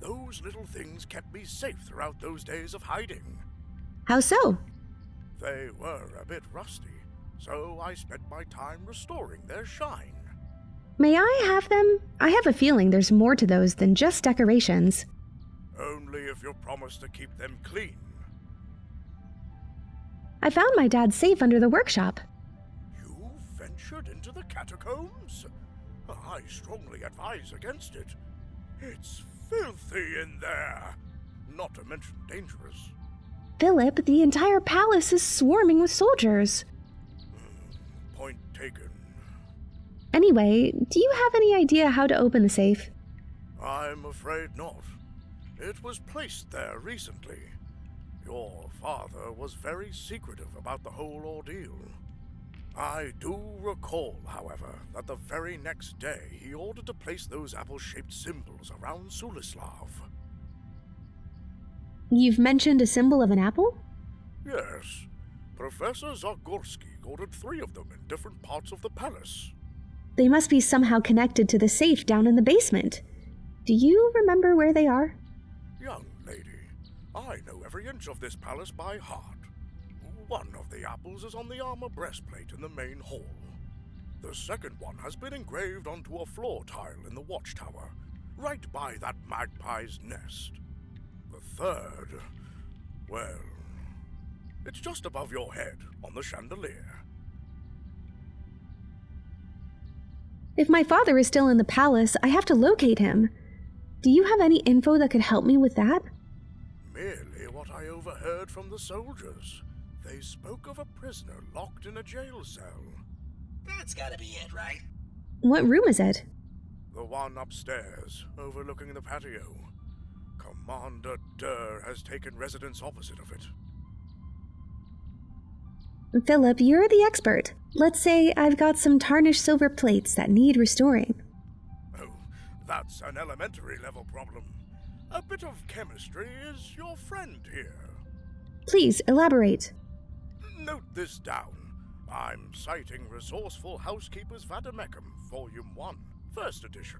those little things kept me safe throughout those days of hiding. How so? They were a bit rusty, so I spent my time restoring their shine. May I have them? I have a feeling there's more to those than just decorations. Only if you promise to keep them clean. I found my dad's safe under the workshop. You ventured into the catacombs? I strongly advise against it. It's filthy in there, not to mention dangerous. Philip, the entire palace is swarming with soldiers. Point taken. Anyway, do you have any idea how to open the safe? I'm afraid not. It was placed there recently. Your father was very secretive about the whole ordeal. I do recall, however, that the very next day he ordered to place those apple-shaped symbols around Sulislav. You've mentioned a symbol of an apple? Yes. Professor Zagorsky ordered 3 of them in different parts of the palace. They must be somehow connected to the safe down in the basement. Do you remember where they are? Young lady, I know every inch of this palace by heart. One of the apples is on the armor breastplate in the main hall. The second one has been engraved onto a floor tile in the watchtower, right by that magpie's nest. The third, well, it's just above your head on the chandelier. If my father is still in the palace, I have to locate him. Do you have any info that could help me with that? Merely what I overheard from the soldiers. They spoke of a prisoner locked in a jail cell. That's gotta be it, right? What room is it? The one upstairs, overlooking the patio. Commander Durr has taken residence opposite of it. Philip, you're the expert. Let's say I've got some tarnished silver plates that need restoring. Oh, that's an elementary level problem. A bit of chemistry is your friend here. Please, elaborate. Note this down. I'm citing Resourceful Housekeeper's Vademecum, Volume 1, First Edition.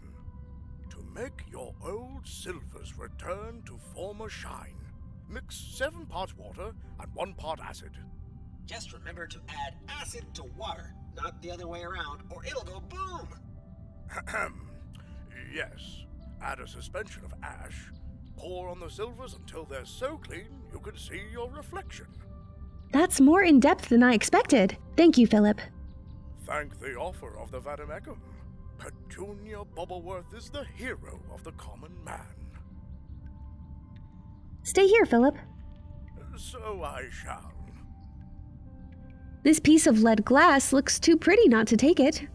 To make your old silvers return to former shine, mix 7 parts water and 1 part acid. Just remember to add acid to water, not the other way around, or it'll go boom! Yes. Add a suspension of ash. Pour on the silvers until they're so clean you can see your reflection. That's more in-depth than I expected. Thank you, Philip. Thank the offer of the Vademecum. Petunia Bubbleworth is the hero of the common man. Stay here, Philip. So I shall. This piece of lead glass looks too pretty not to take it.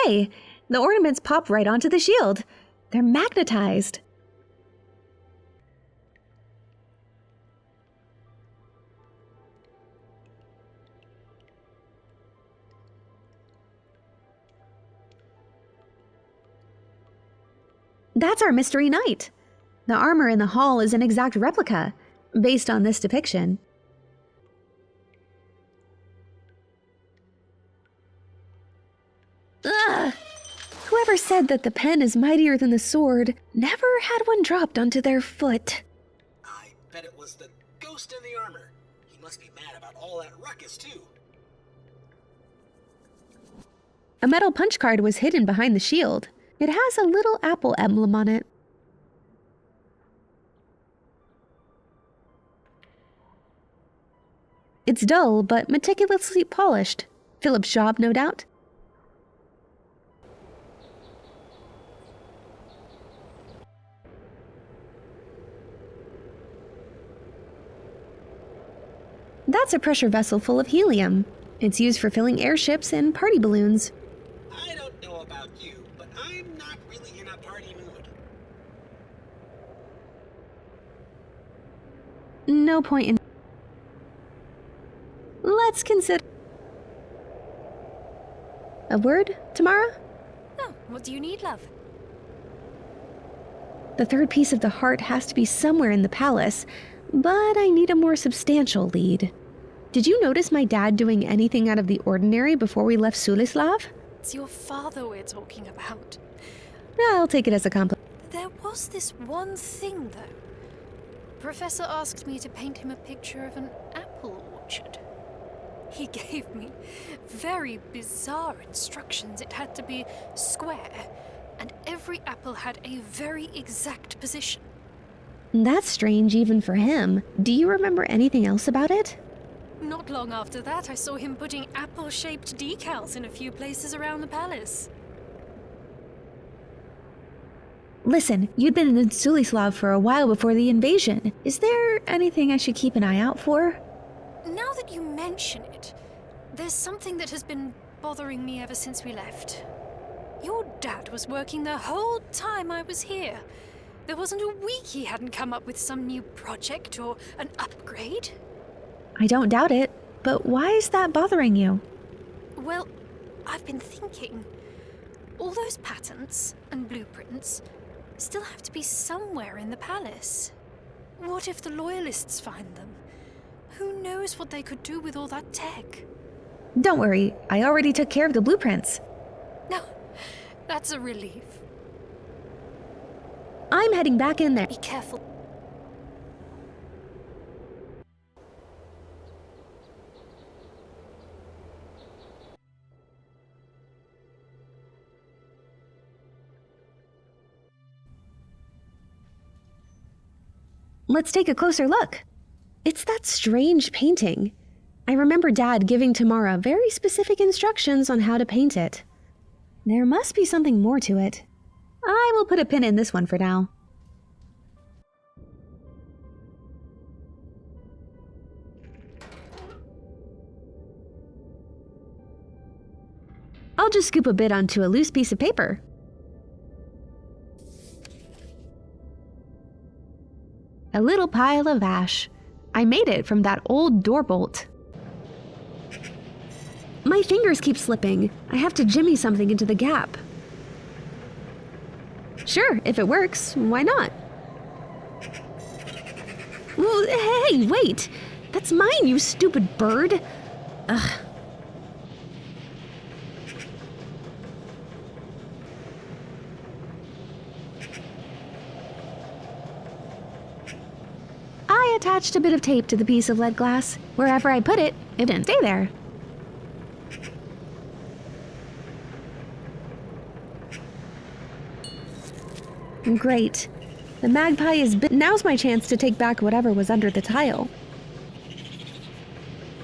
Hey, the ornaments pop right onto the shield. They're magnetized. That's our mystery knight. The armor in the hall is an exact replica, based on this depiction. Ugh! Whoever said that the pen is mightier than the sword never had one dropped onto their foot. I bet it was the ghost in the armor. He must be mad about all that ruckus, too. A metal punch card was hidden behind the shield. It has a little apple emblem on it. It's dull, but meticulously polished. Philip's job, no doubt. That's a pressure vessel full of helium. It's used for filling airships and party balloons. I don't know about you, but I'm not really in a party mood. No point in... Let's consider... A word, Tamara? Oh, what do you need, love? The third piece of the heart has to be somewhere in the palace, but I need a more substantial lead. Did you notice my dad doing anything out of the ordinary before we left Sulislav? It's your father we're talking about. I'll take it as a compliment. There was this one thing, though. Professor asked me to paint him a picture of an apple orchard. He gave me very bizarre instructions. It had to be square, and every apple had a very exact position. That's strange even for him. Do you remember anything else about it? Not long after that, I saw him putting apple-shaped decals in a few places around the palace. Listen, you'd been in Sulislav for a while before the invasion. Is there anything I should keep an eye out for? Now that you mention it, there's something that has been bothering me ever since we left. Your dad was working the whole time I was here. There wasn't a week he hadn't come up with some new project or an upgrade. I don't doubt it, but why is that bothering you? Well, I've been thinking. All those patents and blueprints still have to be somewhere in the palace. What if the Loyalists find them? Who knows what they could do with all that tech? Don't worry, I already took care of the blueprints. No, that's a relief. I'm heading back in there. Be careful. let's take a closer look. It's that strange painting. I remember Dad giving Tamara very specific instructions on how to paint it. There must be something more to it. I will put a pin in this one for now. I'll just scoop a bit onto a loose piece of paper. A little pile of ash. I made it from that old door bolt. My fingers keep slipping. I have to jimmy something into the gap. Sure, if it works, why not? Well, hey, wait! That's mine, you stupid bird! Ugh. I attached a bit of tape to the piece of lead glass. Wherever I put it, it didn't stay there. Great. The magpie is now's my chance to take back whatever was under the tile.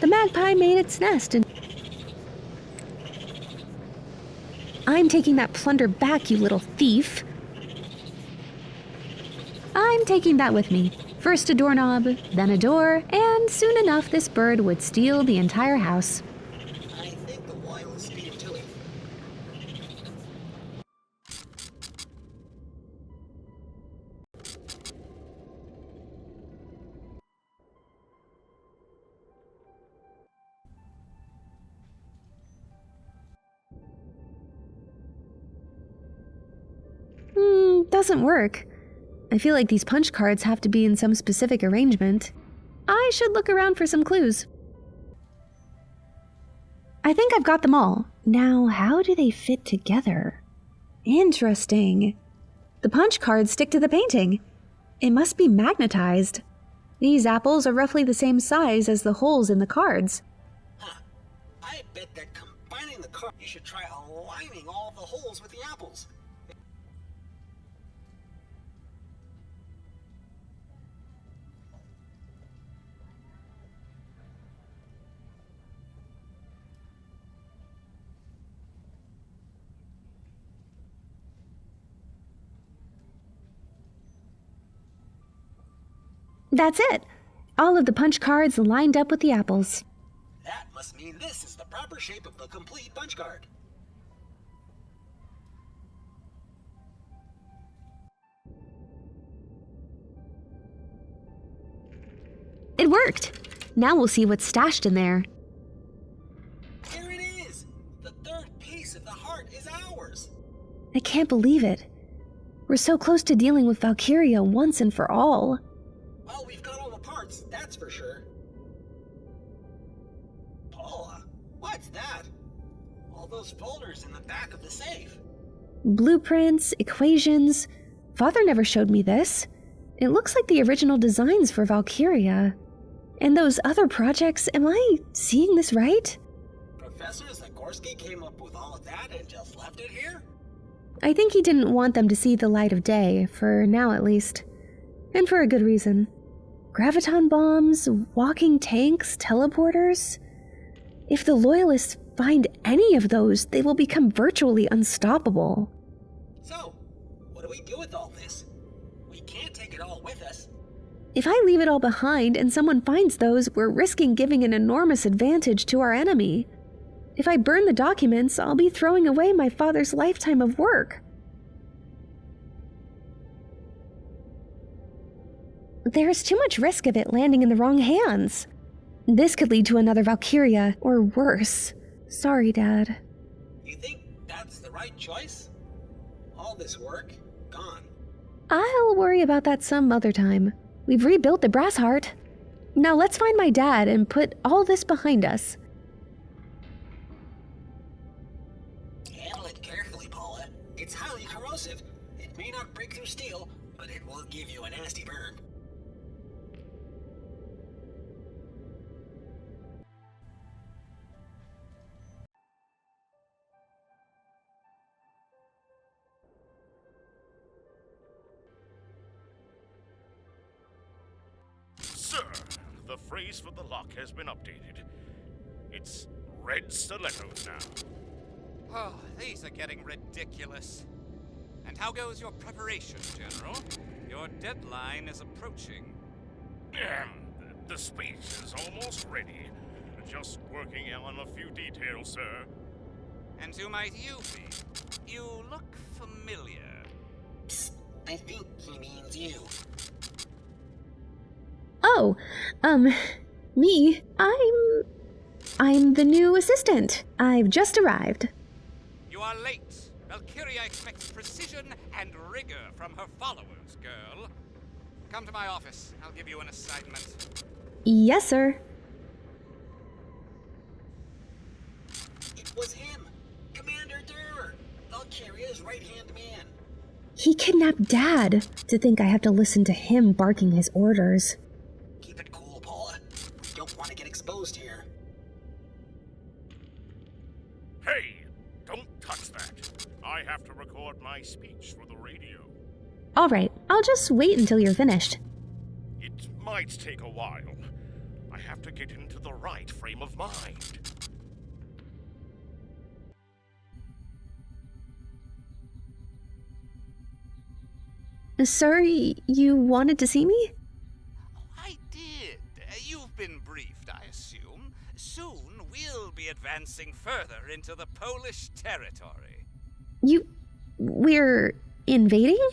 The magpie made its nest and I'm taking that plunder back, you little thief. I'm taking that with me. First a doorknob, then a door, and soon enough this bird would steal the entire house. I think the wile is speeding to it. Doesn't work. I feel like these punch cards have to be in some specific arrangement. I should look around for some clues. I think I've got them all. Now, how do they fit together? Interesting. The punch cards stick to the painting. It must be magnetized. These apples are roughly the same size as the holes in the cards. Huh. I bet that combining the cards, you should try aligning all the holes with the apples. That's it. All of the punch cards lined up with the apples. That must mean this is the proper shape of the complete punch card. It worked. Now we'll see what's stashed in there. Here it is! The third piece of the heart is ours! I can't believe it. We're so close to dealing with Valkiria once and for all. Well, we've got all the parts, that's for sure. Pola, what's that? All those folders in the back of the safe. Blueprints, equations. Father never showed me this. It looks like the original designs for Valkiria. And those other projects, am I seeing this right? Professor Zagorski came up with all of that and just left it here? I think he didn't want them to see the light of day, for now at least. And for a good reason. Graviton bombs, walking tanks, teleporters. If the Loyalists find any of those, they will become virtually unstoppable. So, what do we do with all this? We can't take it all with us. If I leave it all behind and someone finds those, we're risking giving an enormous advantage to our enemy. If I burn the documents, I'll be throwing away my father's lifetime of work. There's too much risk of it landing in the wrong hands. This could lead to another Valkiria, or worse. Sorry, Dad. You think that's the right choice? All this work, gone. I'll worry about that some other time. We've rebuilt the BrassHeart. Now let's find my dad and put all this behind us. Handle it carefully, Pola. It's highly corrosive. It may not break through steel, but it will give you a nasty burn. phrase for the lock has been updated. It's red stilettos now. Oh, these are getting ridiculous. And how goes your preparation, General? Your deadline is approaching. The speech is almost ready. Just working on a few details, sir. And who might you be? You look familiar. Psst, I think he means you. Oh, me. I'm the new assistant. I've just arrived. You are late. Valkiria expects precision and rigor from her followers, girl. Come to my office. I'll give you an assignment. Yes, sir. It was him, Commander Durr, Valkyria's right-hand man. He kidnapped Dad. To think I have to listen to him barking his orders. Keep it cool, Pola. We don't want to get exposed here. Hey, don't touch that. I have to record my speech for the radio. All right, I'll just wait until you're finished. It might take a while. I have to get into the right frame of mind. Sir, you wanted to see me? I did. You've been briefed, I assume. Soon we'll be advancing further into the Polish territory. We're invading?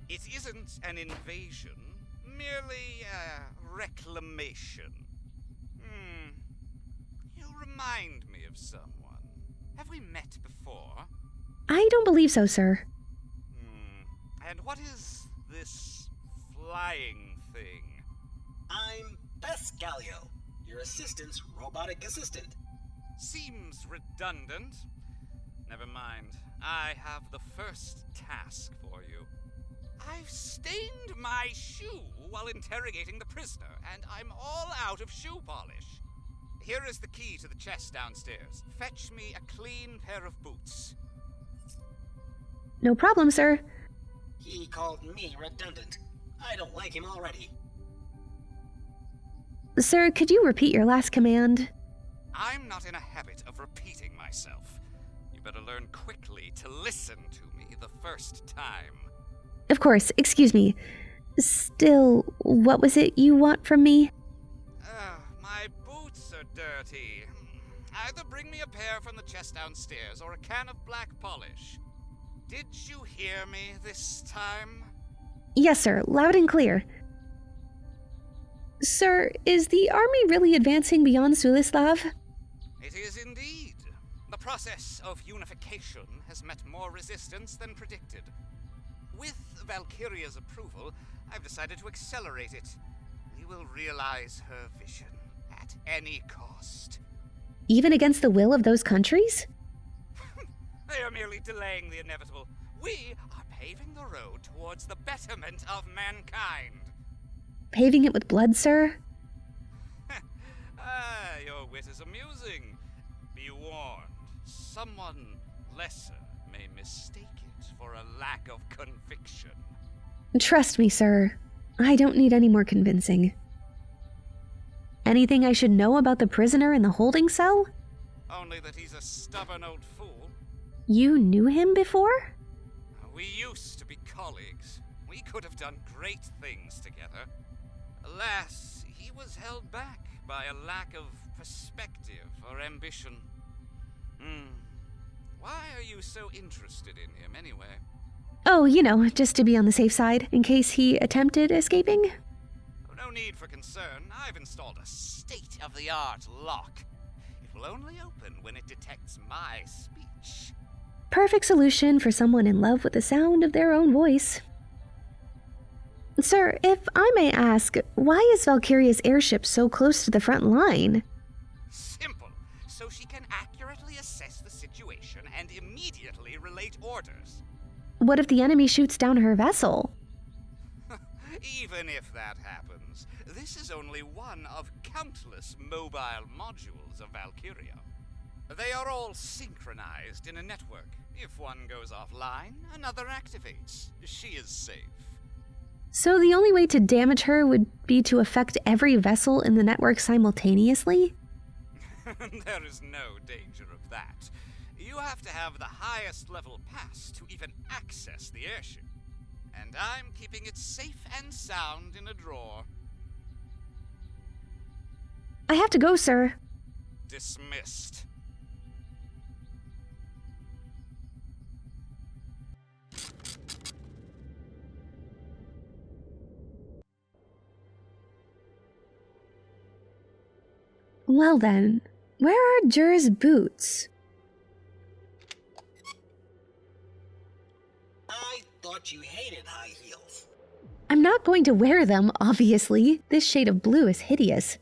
It isn't an invasion, merely a reclamation. You remind me of someone. Have we met before? I don't believe so, sir. And what is this flying thing? I'm Pascalio, your assistant's robotic assistant. Seems redundant. Never mind. I have the first task for you. I've stained my shoe while interrogating the prisoner, and I'm all out of shoe polish. Here is the key to the chest downstairs. Fetch me a clean pair of boots. No problem, sir. He called me redundant. I don't like him already. Sir, could you repeat your last command? I'm not in a habit of repeating myself. You better learn quickly to listen to me the first time. Of course, excuse me. Still, what was it you want from me? My boots are dirty. Either bring me a pair from the chest downstairs or a can of black polish. Did you hear me this time? Yes, sir. Loud and clear. Sir, is the army really advancing beyond Sulislav? It is indeed. The process of unification has met more resistance than predicted. With Valkyria's approval, I've decided to accelerate it. We will realize her vision at any cost. Even against the will of those countries? They are merely delaying the inevitable. We are paving the road towards the betterment of mankind. Paving it with blood, sir? Your wit is amusing. Be warned, someone lesser may mistake it for a lack of conviction. Trust me, sir. I don't need any more convincing. Anything I should know about the prisoner in the holding cell? Only that he's a stubborn old fool. You knew him before? We used to be colleagues. We could have done great things together. Alas, he was held back by a lack of perspective or ambition. Why are you so interested in him anyway? Oh, just to be on the safe side, in case he attempted escaping? No need for concern. I've installed a state-of-the-art lock. It will only open when it detects my speech. Perfect solution for someone in love with the sound of their own voice. Sir, if I may ask, why is Valkyria's airship so close to the front line? Simple. So she can accurately assess the situation and immediately relate orders. What if the enemy shoots down her vessel? Even if that happens, this is only one of countless mobile modules of Valkiria. They are all synchronized in a network. If one goes offline, another activates. She is safe. So the only way to damage her would be to affect every vessel in the network simultaneously? There is no danger of that. You have to have the highest level pass to even access the airship. And I'm keeping it safe and sound in a drawer. I have to go, sir. Dismissed. Well then, where are Jur's boots? I thought you hated high heels. I'm not going to wear them, obviously. This shade of blue is hideous.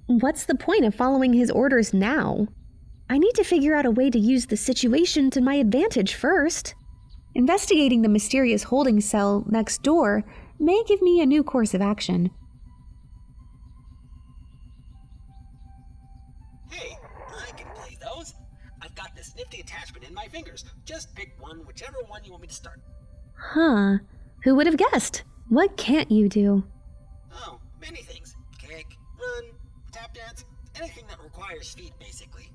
What's the point of following his orders now? I need to figure out a way to use the situation to my advantage first. Investigating the mysterious holding cell next door may give me a new course of action. Hey, I can play those. I've got this nifty attachment in my fingers. Just pick one, whichever one you want me to start. Huh. Who would have guessed? What can't you do? Oh, many things. Kick, run, tap dance, anything that requires feet, basically.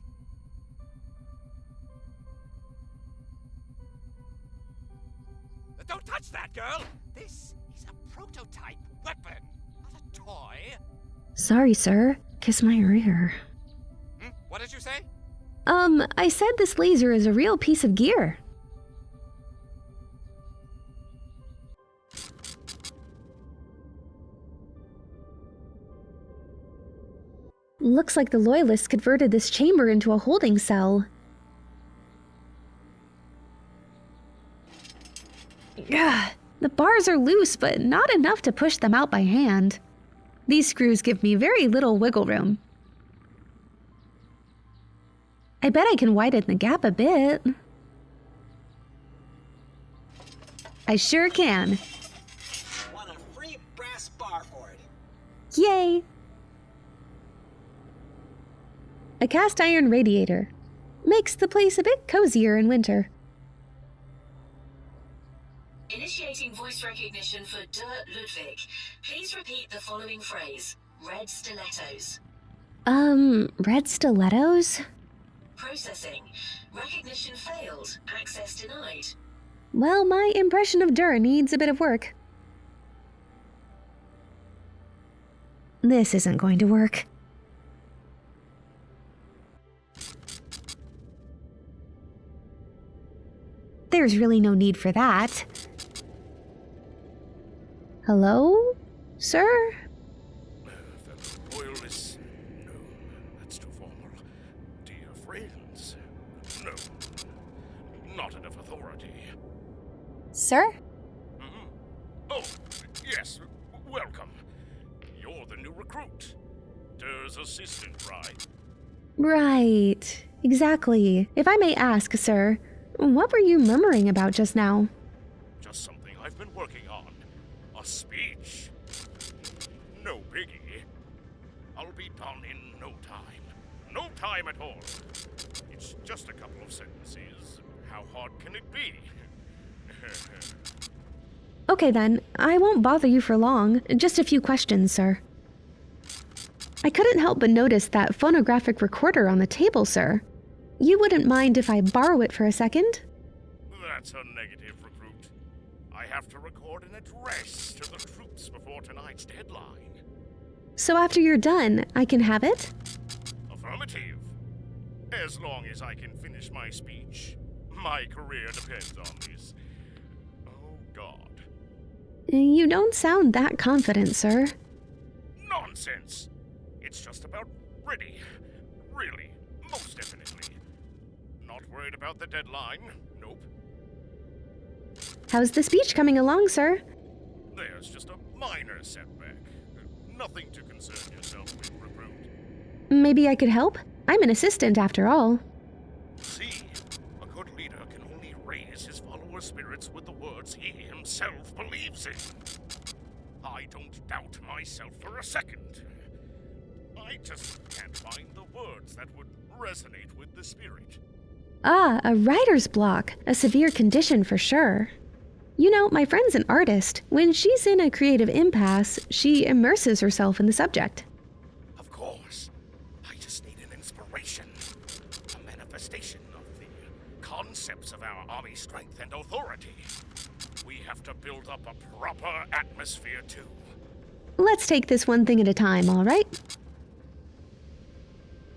Don't touch that, girl! This is a prototype weapon, not a toy. Sorry, sir. Kiss my rear. What did you say? I said this laser is a real piece of gear. Looks like the Loyalists converted this chamber into a holding cell. Ugh, the bars are loose, but not enough to push them out by hand. These screws give me very little wiggle room. I bet I can widen the gap a bit. I sure can. Want a free brass bar for it. Yay! A cast iron radiator. Makes the place a bit cozier in winter. Initiating voice recognition for Der Ludwig. Please repeat the following phrase. Red stilettos. Red stilettos? Processing. Recognition failed. Access denied. Well, my impression of Dur needs a bit of work. This isn't going to work. There's really no need for that. Hello, sir? Royalists? No, that's too formal. Dear friends? No, not enough authority. Sir? Oh, yes, welcome. You're the new recruit. Dur's assistant, right? Right, exactly. If I may ask, sir, what were you murmuring about just now? Just something I've been working on. A speech. No biggie. I'll be done in no time. No time at all. It's just a couple of sentences. How hard can it be? Okay then, I won't bother you for long. Just a few questions, sir. I couldn't help but notice that phonographic recorder on the table, sir. You wouldn't mind if I borrow it for a second? That's a negative, recruit. I have to record an address to the troops before tonight's deadline. So after you're done, I can have it? Affirmative. As long as I can finish my speech. My career depends on this. Oh, God. You don't sound that confident, sir. Nonsense. It's just about ready. Really, most definitely. Not worried about the deadline. Nope. How's the speech coming along, sir? There's just a minor setback. Nothing to concern yourself with, recruit. Maybe I could help? I'm an assistant after all. See, a good leader can only raise his followers' spirits with the words he himself believes in. I don't doubt myself for a second. I just can't find the words that would resonate with the spirit. Ah, a writer's block. A severe condition for sure. You know, my friend's an artist. When she's in a creative impasse, she immerses herself in the subject. Of course. I just need an inspiration. A manifestation of the concepts of our army strength and authority. We have to build up a proper atmosphere too. Let's take this one thing at a time, all right?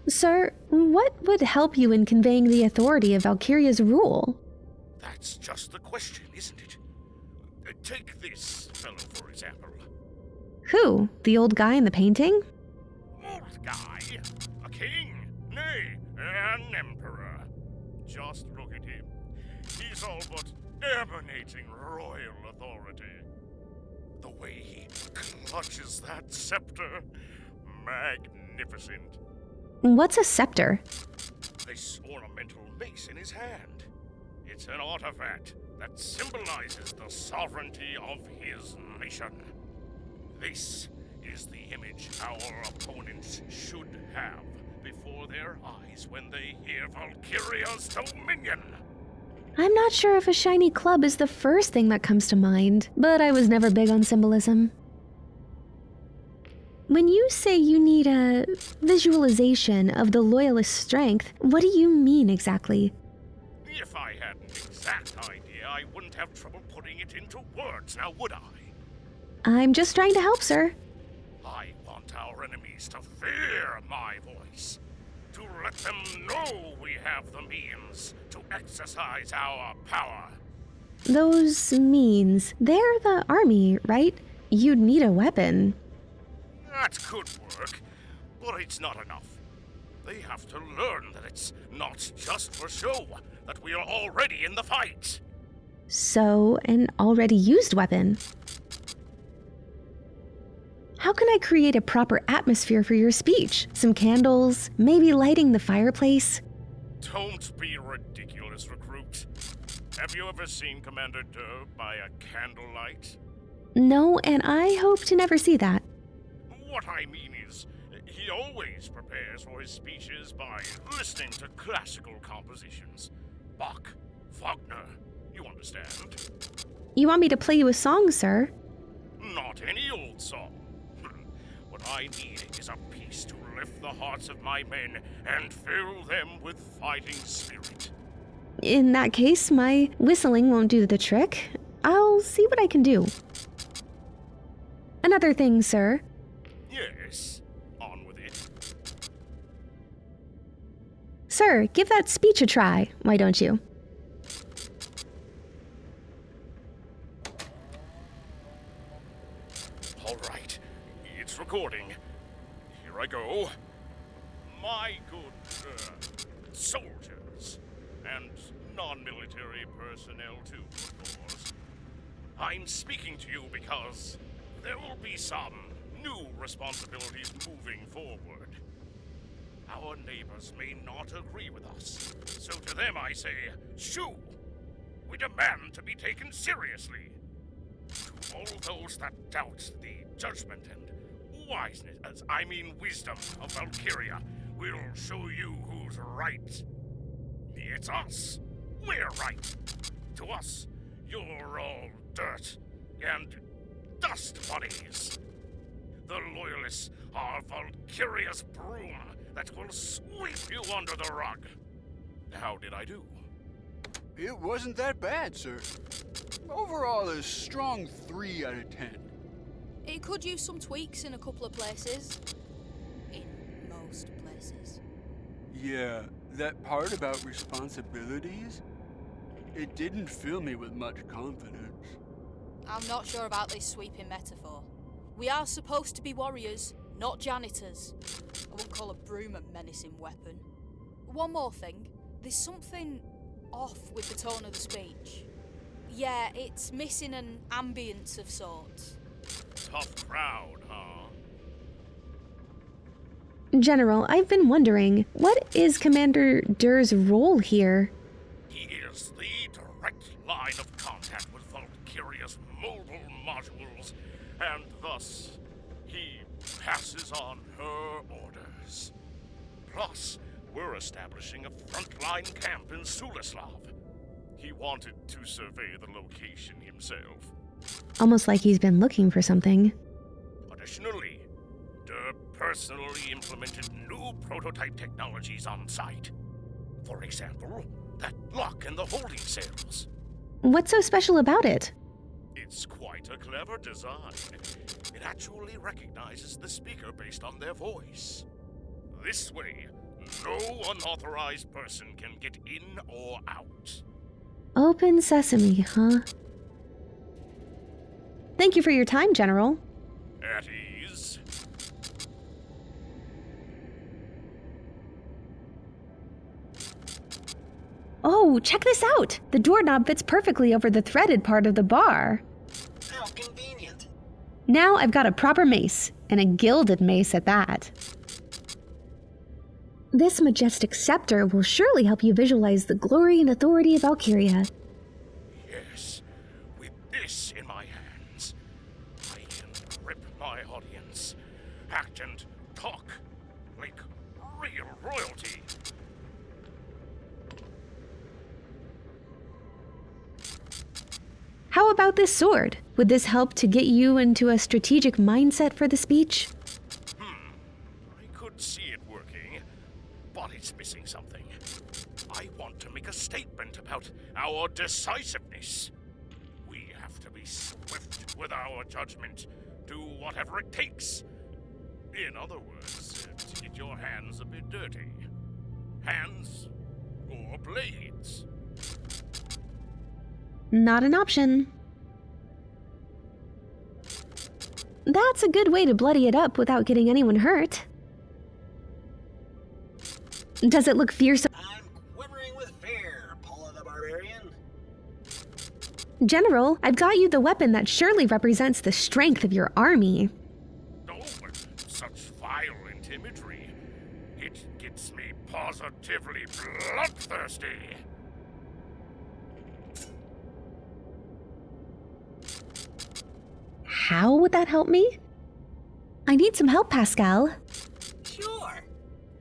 Sir, what would help you in conveying the authority of Valkiria's rule? That's just the question, isn't it? Take this fellow, for example. Who? The old guy in the painting? Old guy? A king? Nay, an emperor. Just look at him. He's all but emanating royal authority. The way he clutches that scepter, magnificent. What's a scepter? This ornamental mace in his hand. It's an artifact that symbolizes the sovereignty of his nation. This is the image our opponents should have before their eyes when they hear Valkiria's dominion. I'm not sure if a shiny club is the first thing that comes to mind, but I was never big on symbolism. When you say you need a visualization of the Loyalist strength, what do you mean exactly? If I had an exact idea, I wouldn't have trouble putting it into words, now would I? I'm just trying to help, sir. I want our enemies to fear my voice, to let them know we have the means to exercise our power. Those means, they're the army, right? You'd need a weapon. That could work, but it's not enough. They have to learn that it's not just for show, that we are already in the fight. So, an already used weapon. How can I create a proper atmosphere for your speech? Some candles, maybe lighting the fireplace? Don't be ridiculous, recruit. Have you ever seen Commander Durr by a candlelight? No, and I hope to never see that. What I mean is, he always prepares for his speeches by listening to classical compositions. Bach, Wagner, you understand? You want me to play you a song, sir? Not any old song. What I need is a piece to lift the hearts of my men and fill them with fighting spirit. In that case, my whistling won't do the trick. I'll see what I can do. Another thing, sir. Yes, on with it. Sir, give that speech a try, why don't you? All right, it's recording. Here I go. My good soldiers, and non-military personnel too, of course. I'm speaking to you because there will be some new responsibilities moving forward. Our neighbors may not agree with us, so to them I say, shoo! We demand to be taken seriously. To all those that doubt the judgment and wisdom of Valkiria, we'll show you who's right. It's us. We're right. To us, you're all dirt and dust bunnies. The Loyalists are Valkiria's broom that will sweep you under the rug. How did I do? It wasn't that bad, sir. Overall, a strong 3 out of 10. It could use some tweaks in a couple of places. In most places. Yeah, that part about responsibilities? It didn't fill me with much confidence. I'm not sure about this sweeping metaphor. We are supposed to be warriors, not janitors. I wouldn't call a broom a menacing weapon. One more thing. There's something off with the tone of the speech. Yeah, it's missing an ambience of sorts. Tough crowd, huh? General, I've been wondering, what is Commander Durr's role here? He is the direct line of contact with Valkiria's mobile modules, and thus, He passes on her orders. Plus, we're establishing a frontline camp in Sulislav. He wanted to survey the location himself. Almost like he's been looking for something. Additionally, Der personally implemented new prototype technologies on site. For example, that lock in the holding cells. What's so special about it? It's quite a clever design. It actually recognizes the speaker based on their voice. This way, no unauthorized person can get in or out. Open sesame, huh? Thank you for your time, General. At ease. Oh, check this out! The doorknob fits perfectly over the threaded part of the bar. How convenient. Now I've got a proper mace, and a gilded mace at that. This majestic scepter will surely help you visualize the glory and authority of Valkiria. Yes, with this in my hands, I can grip my audience, act and talk like real royalty. How about this sword? Would this help to get you into a strategic mindset for the speech? I could see it working, but it's missing something. I want to make a statement about our decisiveness. We have to be swift with our judgment, do whatever it takes. In other words, to get your hands a bit dirty. Hands or blades. Not an option. That's a good way to bloody it up without getting anyone hurt. Does it look fierce? I'm quivering with fear, Pola the Barbarian. General, I've got you the weapon that surely represents the strength of your army. Oh, such vile imagery. It gets me positively bloodthirsty. How would that help me? I need some help, Pascal. Sure.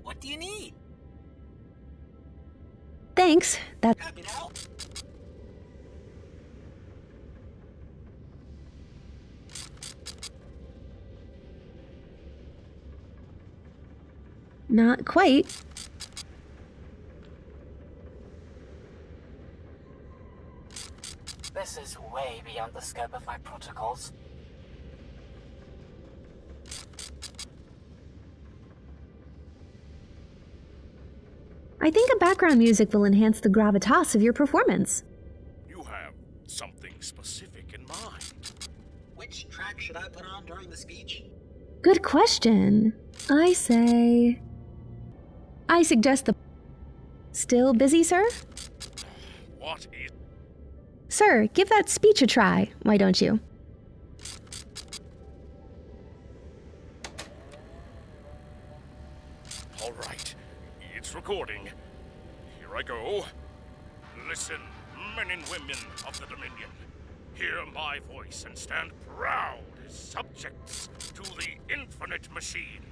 What do you need? Thanks. That's Happy to help. not quite. This is way beyond the scope of my protocols. I think a background music will enhance the gravitas of your performance. You have something specific in mind. Which track should I put on during the speech? Good question. I suggest the... Still busy, sir? What is... Sir, give that speech a try, why don't you? All right, it's recording. Here I go. Listen, men and women of the Dominion. Hear my voice and stand proud as subjects to the infinite machine.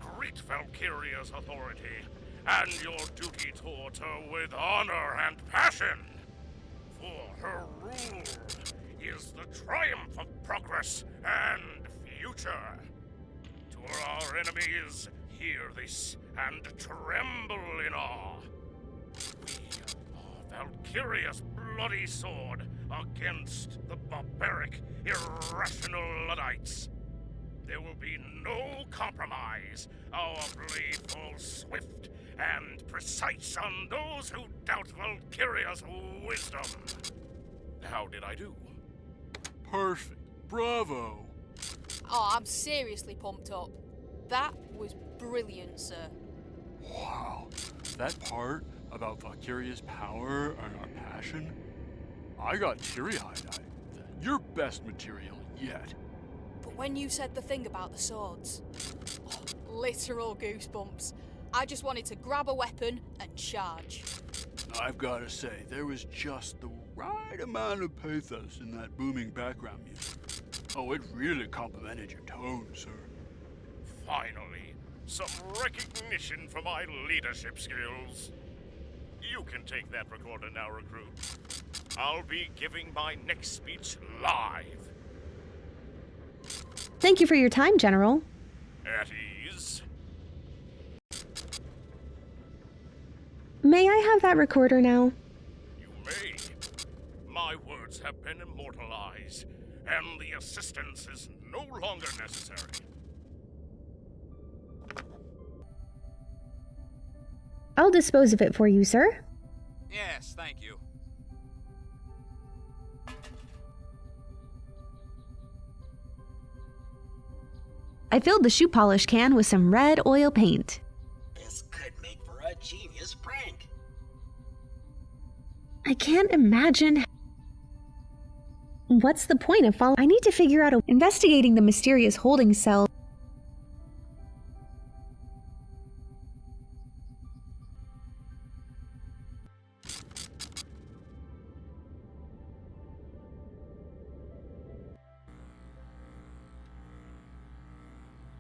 Greet Valkiria's authority and your duty towards her with honor and passion. For her rule is the triumph of progress and future. To our enemies, hear this and tremble in awe. We are Valkiria's bloody sword against the barbaric, irrational Luddites. There will be no compromise. Our blade falls swift and precise on those who doubt Valkiria's wisdom. How did I do? Perfect. Bravo. Oh, I'm seriously pumped up. That was brilliant, sir. Wow. That part about Valkyria's power and our passion, I got teary-eyed. Your best material yet. But when you said the thing about the swords, literal goosebumps. I just wanted to grab a weapon and charge. I've got to say, there was just the right amount of pathos in that booming background music. Oh, it really complimented your tone, sir. Finally, some recognition for my leadership skills. You can take that recorder now, recruit. I'll be giving my next speech live. Thank you for your time, General. At ease. May I have that recorder now? You may. My words have been immortalized, and the assistance is no longer necessary. I'll dispose of it for you, sir. Yes, thank you. I filled the shoe polish can with some red oil paint. This could make for a genius prank. I can't imagine. What's the point of following? I need to figure out investigating the mysterious holding cell.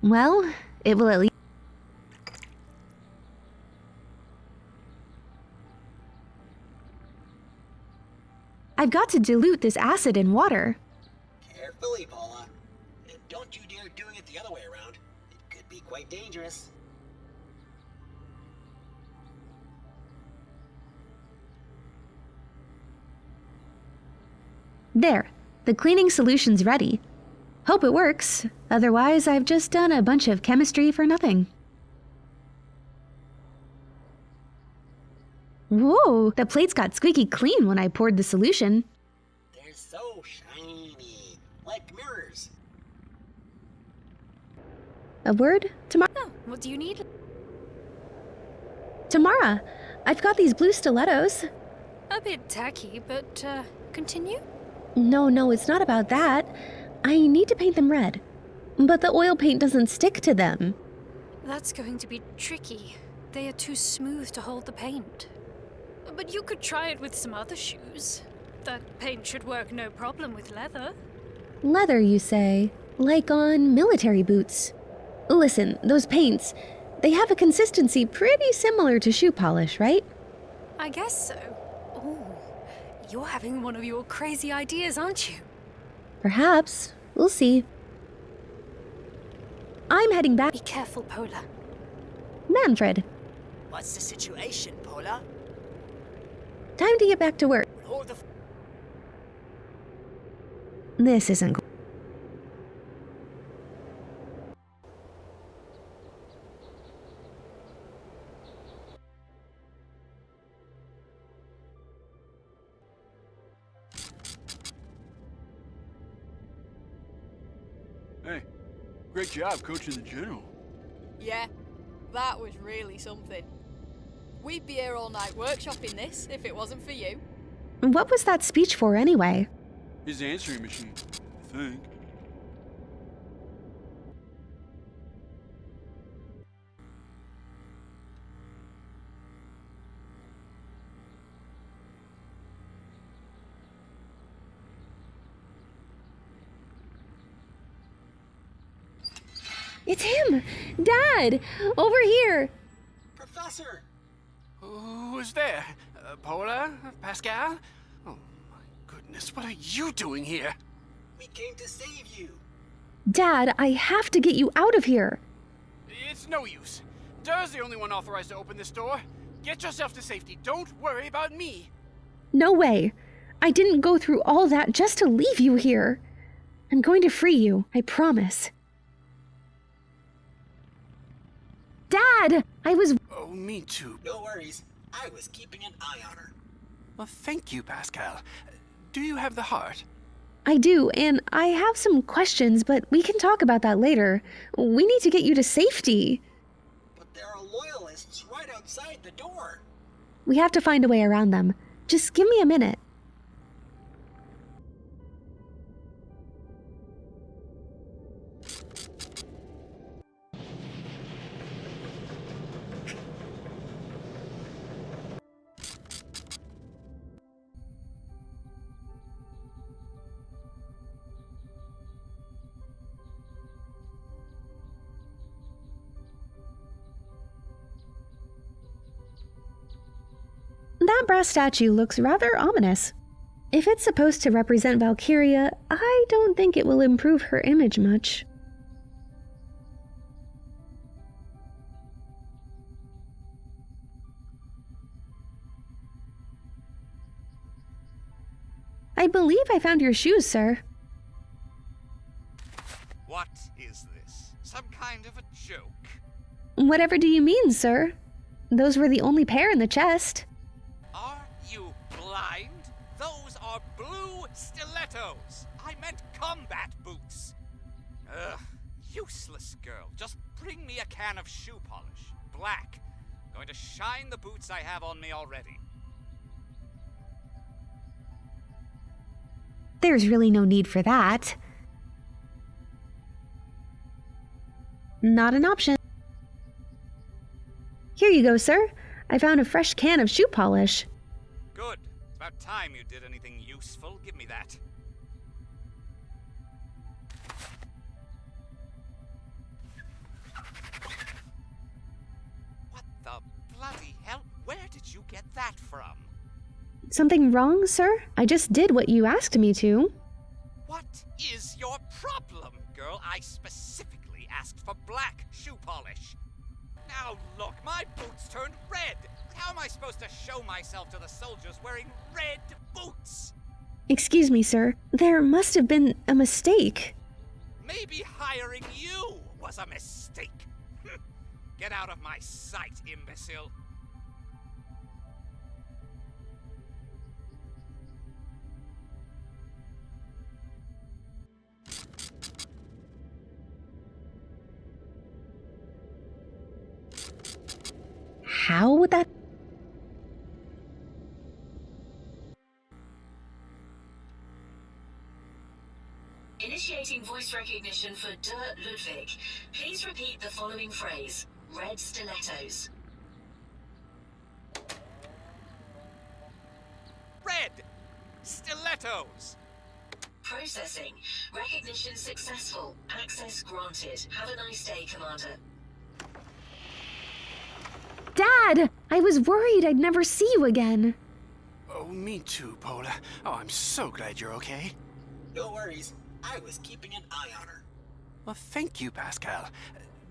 Well, it will at least. I've got to dilute this acid in water. Carefully, Pola. And don't you dare doing it the other way around. It could be quite dangerous. There, the cleaning solution's ready. Hope it works, otherwise I've just done a bunch of chemistry for nothing. Whoa, the plates got squeaky clean when I poured the solution. They're so shiny, like mirrors. A word? Tamara? Oh, what do you need? Tamara, I've got these blue stilettos. A bit tacky, but continue? No, it's not about that. I need to paint them red. But the oil paint doesn't stick to them. That's going to be tricky. They are too smooth to hold the paint. But you could try it with some other shoes. That paint should work no problem with leather. Leather, you say? Like on military boots. Listen, those paints, they have a consistency pretty similar to shoe polish, right? I guess so. Ooh, you're having one of your crazy ideas, aren't you? Perhaps. We'll see. I'm heading back. Be careful, Pola. Manfred. What's the situation, Pola? Time to get back to work. Hold the This isn't cool. Hey, great job coaching the general. Yeah, that was really something. We'd be here all night workshopping this if it wasn't for you. What was that speech for anyway? His answering machine, I think. It's him! Dad! Over here! Professor! Who's there? Pola? Pascal? Oh my goodness, what are you doing here? We came to save you. Dad, I have to get you out of here! It's no use. Dur's the only one authorized to open this door. Get yourself to safety. Don't worry about me. No way! I didn't go through all that just to leave you here! I'm going to free you, I promise. Dad! I was... Oh, me too. No worries. I was keeping an eye on her. Well, thank you, Pascal. Do you have the heart? I do, and I have some questions, but we can talk about that later. We need to get you to safety. But there are loyalists right outside the door. We have to find a way around them. Just give me a minute. that brass statue looks rather ominous. If it's supposed to represent Valkiria, I don't think it will improve her image much. I believe I found your shoes, sir. What is this? Some kind of a joke? Whatever do you mean, sir? Those were the only pair in the chest. Are you blind? Those are blue stilettos. I meant combat boots. Ugh, useless girl. Just bring me a can of shoe polish. Black. Going to shine the boots I have on me already. There's really no need for that. Not an option. Here you go, sir. I found a fresh can of shoe polish. Good. It's about time you did anything useful. Give me that. What the bloody hell? Where did you get that from? Something wrong, sir? I just did what you asked me to. What is your problem, girl? I specifically asked for black shoe polish. Now look, my boots turned red. How am I supposed to show myself to the soldiers wearing red boots? Excuse me, sir. There must have been a mistake. Maybe hiring you was a mistake. Get out of my sight, imbecile. How would that... Initiating voice recognition for Dirt Ludwig. Please repeat the following phrase. Red stilettos. Red stilettos. Processing. Recognition successful. Access granted. Have a nice day, Commander. Dad! I was worried I'd never see you again. Oh, me too, Pola. Oh, I'm so glad you're okay. No worries. I was keeping an eye on her. Well, thank you, Pascal.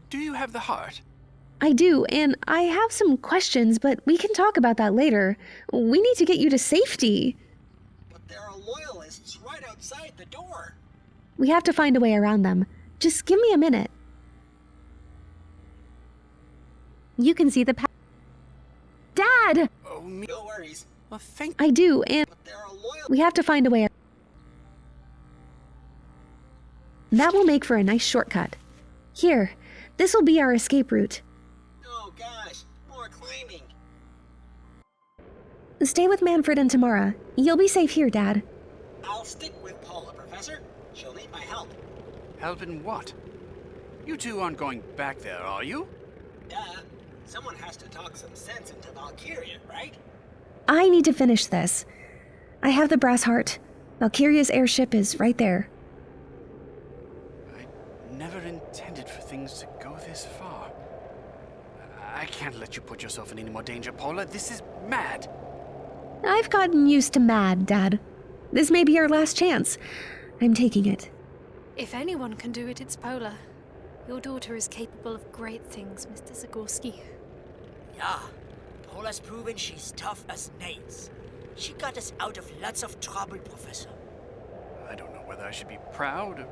Do you have the heart? I do, and I have some questions, but we can talk about that later. We need to get you to safety. But there are loyalists right outside the door. We have to find a way around them. Just give me a minute. You can see the path. Dad! Oh, me. No worries. Well, thank I do, and But there are loyal. we have to find a way. That will make for a nice shortcut. Here, this will be our escape route. Oh gosh, more climbing. Stay with Manfred and Tamara. You'll be safe here, Dad. I'll stick with Pola, Professor. She'll need my help. Help in what? You two aren't going back there, are you? Duh. Someone has to talk some sense into Valkiria, right? I need to finish this. I have the BrassHeart. Valkyria's airship is right there. I never intended for things to go this far. I can't let you put yourself in any more danger, Pola. This is mad. I've gotten used to mad, Dad. This may be our last chance. I'm taking it. If anyone can do it, it's Pola. Your daughter is capable of great things, Mr. Zagorski. Yeah, Pola's proven she's tough as nails. She got us out of lots of trouble, Professor. I don't know whether I should be proud or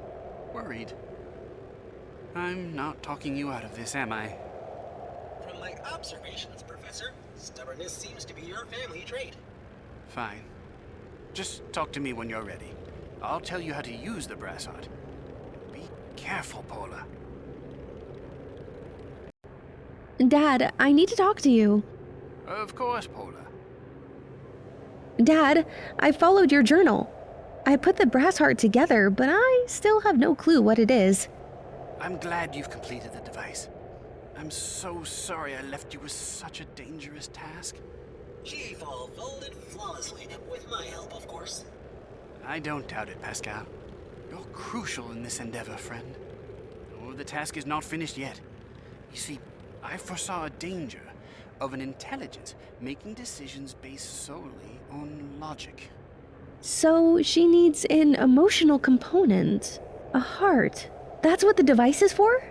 worried. I'm not talking you out of this, am I? From my observations, Professor, stubbornness seems to be your family trait. Fine. Just talk to me when you're ready. I'll tell you how to use the BrassHeart. Be careful, Pola. Dad, I need to talk to you. Of course, Pola. Dad, I followed your journal. I put the BrassHeart together, but I still have no clue what it is. I'm glad you've completed the device. I'm so sorry I left you with such a dangerous task. She folded flawlessly, with my help, of course. I don't doubt it, Pascal. You're crucial in this endeavor, friend. Oh, the task is not finished yet. You see, I foresaw a danger, of an intelligence making decisions based solely on logic. So she needs an emotional component, a heart. That's what the device is for?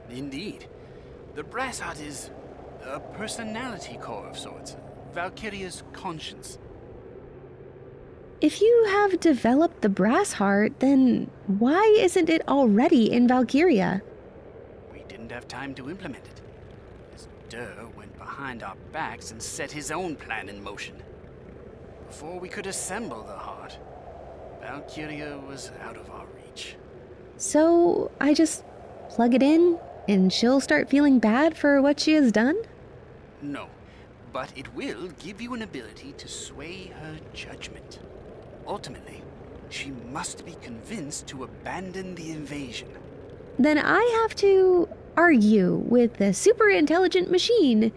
Indeed. The BrassHeart is a personality core of sorts, Valkiria's conscience. If you have developed the BrassHeart, then why isn't it already in Valkiria? We didn't have time to implement it. This Dur went behind our backs and set his own plan in motion. Before we could assemble the heart, Valkiria was out of our reach. So I just plug it in and she'll start feeling bad for what she has done? No, but it will give you an ability to sway her judgment. Ultimately, she must be convinced to abandon the invasion. Then I have to argue with the super intelligent machine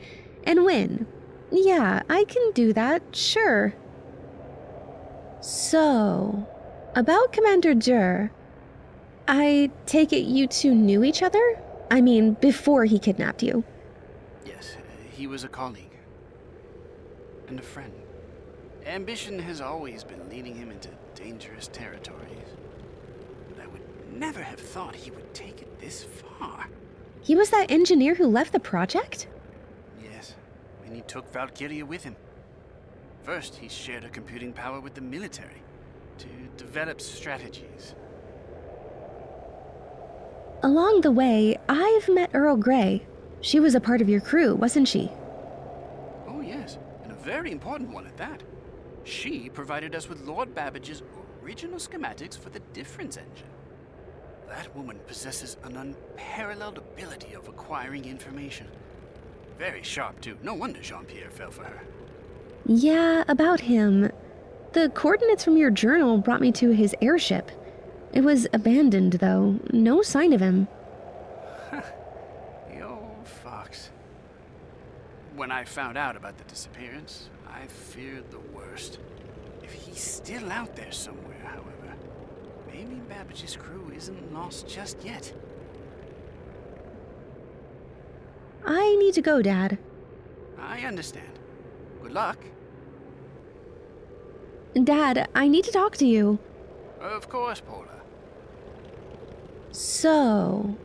and win. Yeah, I can do that, sure. So, about Commander Dur, I take it you two knew each other? I mean, before he kidnapped you. Yes, he was a colleague. And a friend. Ambition has always been leading him into dangerous territories. But I would never have thought he would take it this far. He was that engineer who left the project? Yes, and he took Valkiria with him. First, he shared her computing power with the military to develop strategies. Along the way, I've met Earl Grey. She was a part of your crew, wasn't she? Oh yes, and a very important one at that. She provided us with Lord Babbage's original schematics for the difference engine. That woman possesses an unparalleled ability of acquiring information. Very sharp, too. No wonder Jean-Pierre fell for her. Yeah, about him. The coordinates from your journal brought me to his airship. It was abandoned, though. No sign of him. The old fox. When I found out about the disappearance, I feared the worst. If he's still out there somewhere, however, maybe Babbage's crew isn't lost just yet. I need to go, Dad. I understand. Good luck. Dad, I need to talk to you. Of course, Pola. So,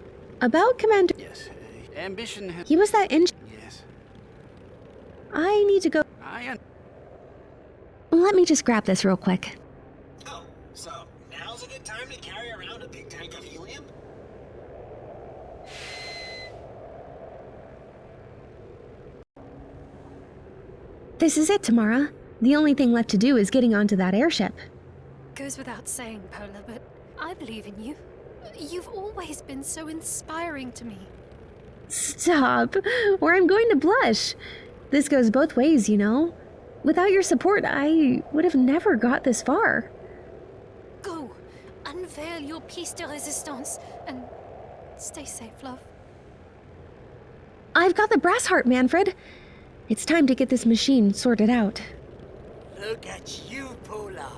about Commander... Yes, ambition has... He was that Yes. I need to go... Let me just grab this real quick. Oh, so now's a good time to carry around a big tank of helium? This is it, Tamara. The only thing left to do is getting onto that airship. Goes without saying, Pola, but I believe in you. You've always been so inspiring to me. Stop, or I'm going to blush. This goes both ways, you know. Without your support, I would have never got this far. Go, unveil your piece de resistance, and stay safe, love. I've got the BrassHeart, Manfred. It's time to get this machine sorted out. Look at you, Pola.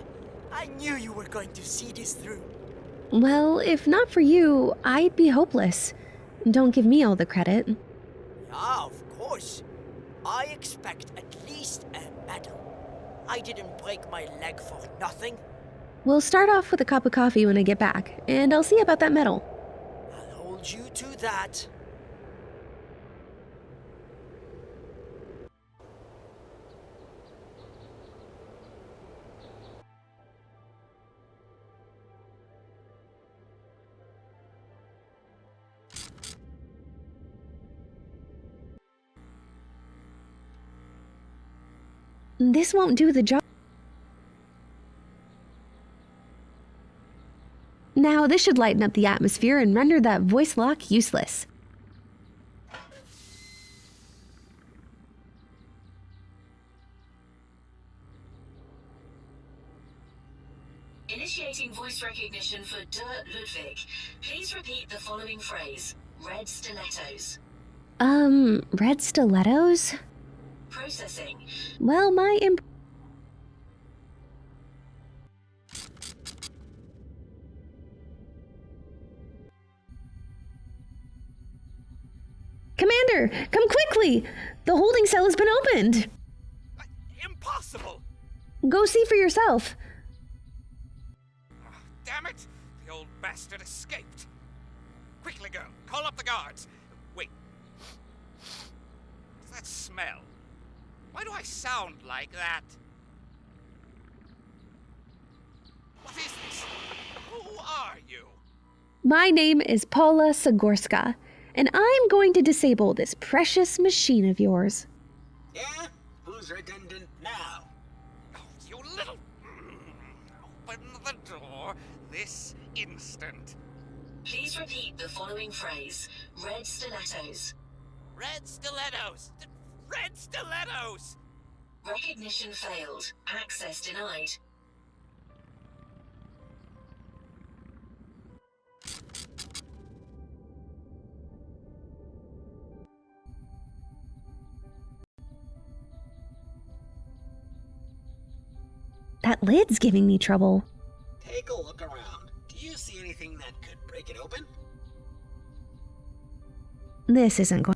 I knew you were going to see this through. Well, if not for you, I'd be hopeless. Don't give me all the credit. Yeah, of course. I expect at least a medal. I didn't break my leg for nothing. We'll start off with a cup of coffee when I get back, and I'll see about that medal. I'll hold you to that. This won't do the job. Now, this should lighten up the atmosphere and render that voice lock useless. Initiating voice recognition for Dirk Ludwig. Please repeat the following phrase. Red stilettos. Red stilettos? Processing. Well, Commander, come quickly! The holding cell has been opened! Impossible! Go see for yourself. Damn it! The old bastard escaped. Quickly, girl. Call up the guards. Wait. What's that smell? Why do I sound like that? What is this? Who are you? My name is Pola Sigorska, and I'm going to disable this precious machine of yours. Yeah? Who's redundant now? Oh, you little... Open the door this instant. Please repeat the following phrase. Red stilettos. Red stilettos! Red stilettos! Recognition failed. Access denied. That lid's giving me trouble. Take a look around. Do you see anything that could break it open? This isn't going...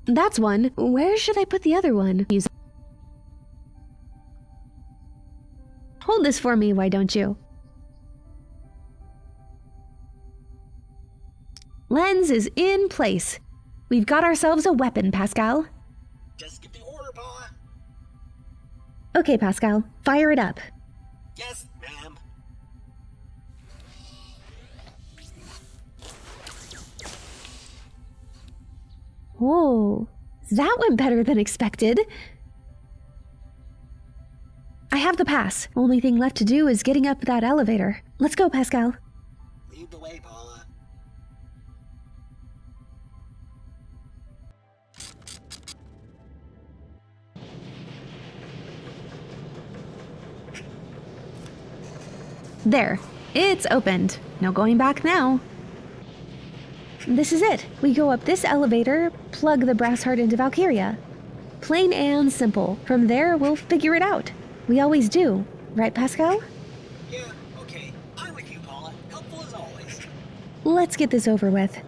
That's one. Where should I put the other one? Hold this for me, why don't you? Lens is in place. We've got ourselves a weapon, Pascal. Just give the order, Paula. Okay, Pascal, fire it up. Yes, ma'am. Whoa, that went better than expected. I have the pass. Only thing left to do is getting up that elevator. Let's go, Pascal. Lead the way, Paula. There, it's opened. No going back now. This is it. We go up this elevator, plug the BrassHeart into Valkiria. Plain and simple. From there, we'll figure it out. We always do. Right, Pascal? Yeah, okay. I'm with you, Paula. Helpful as always. Let's get this over with.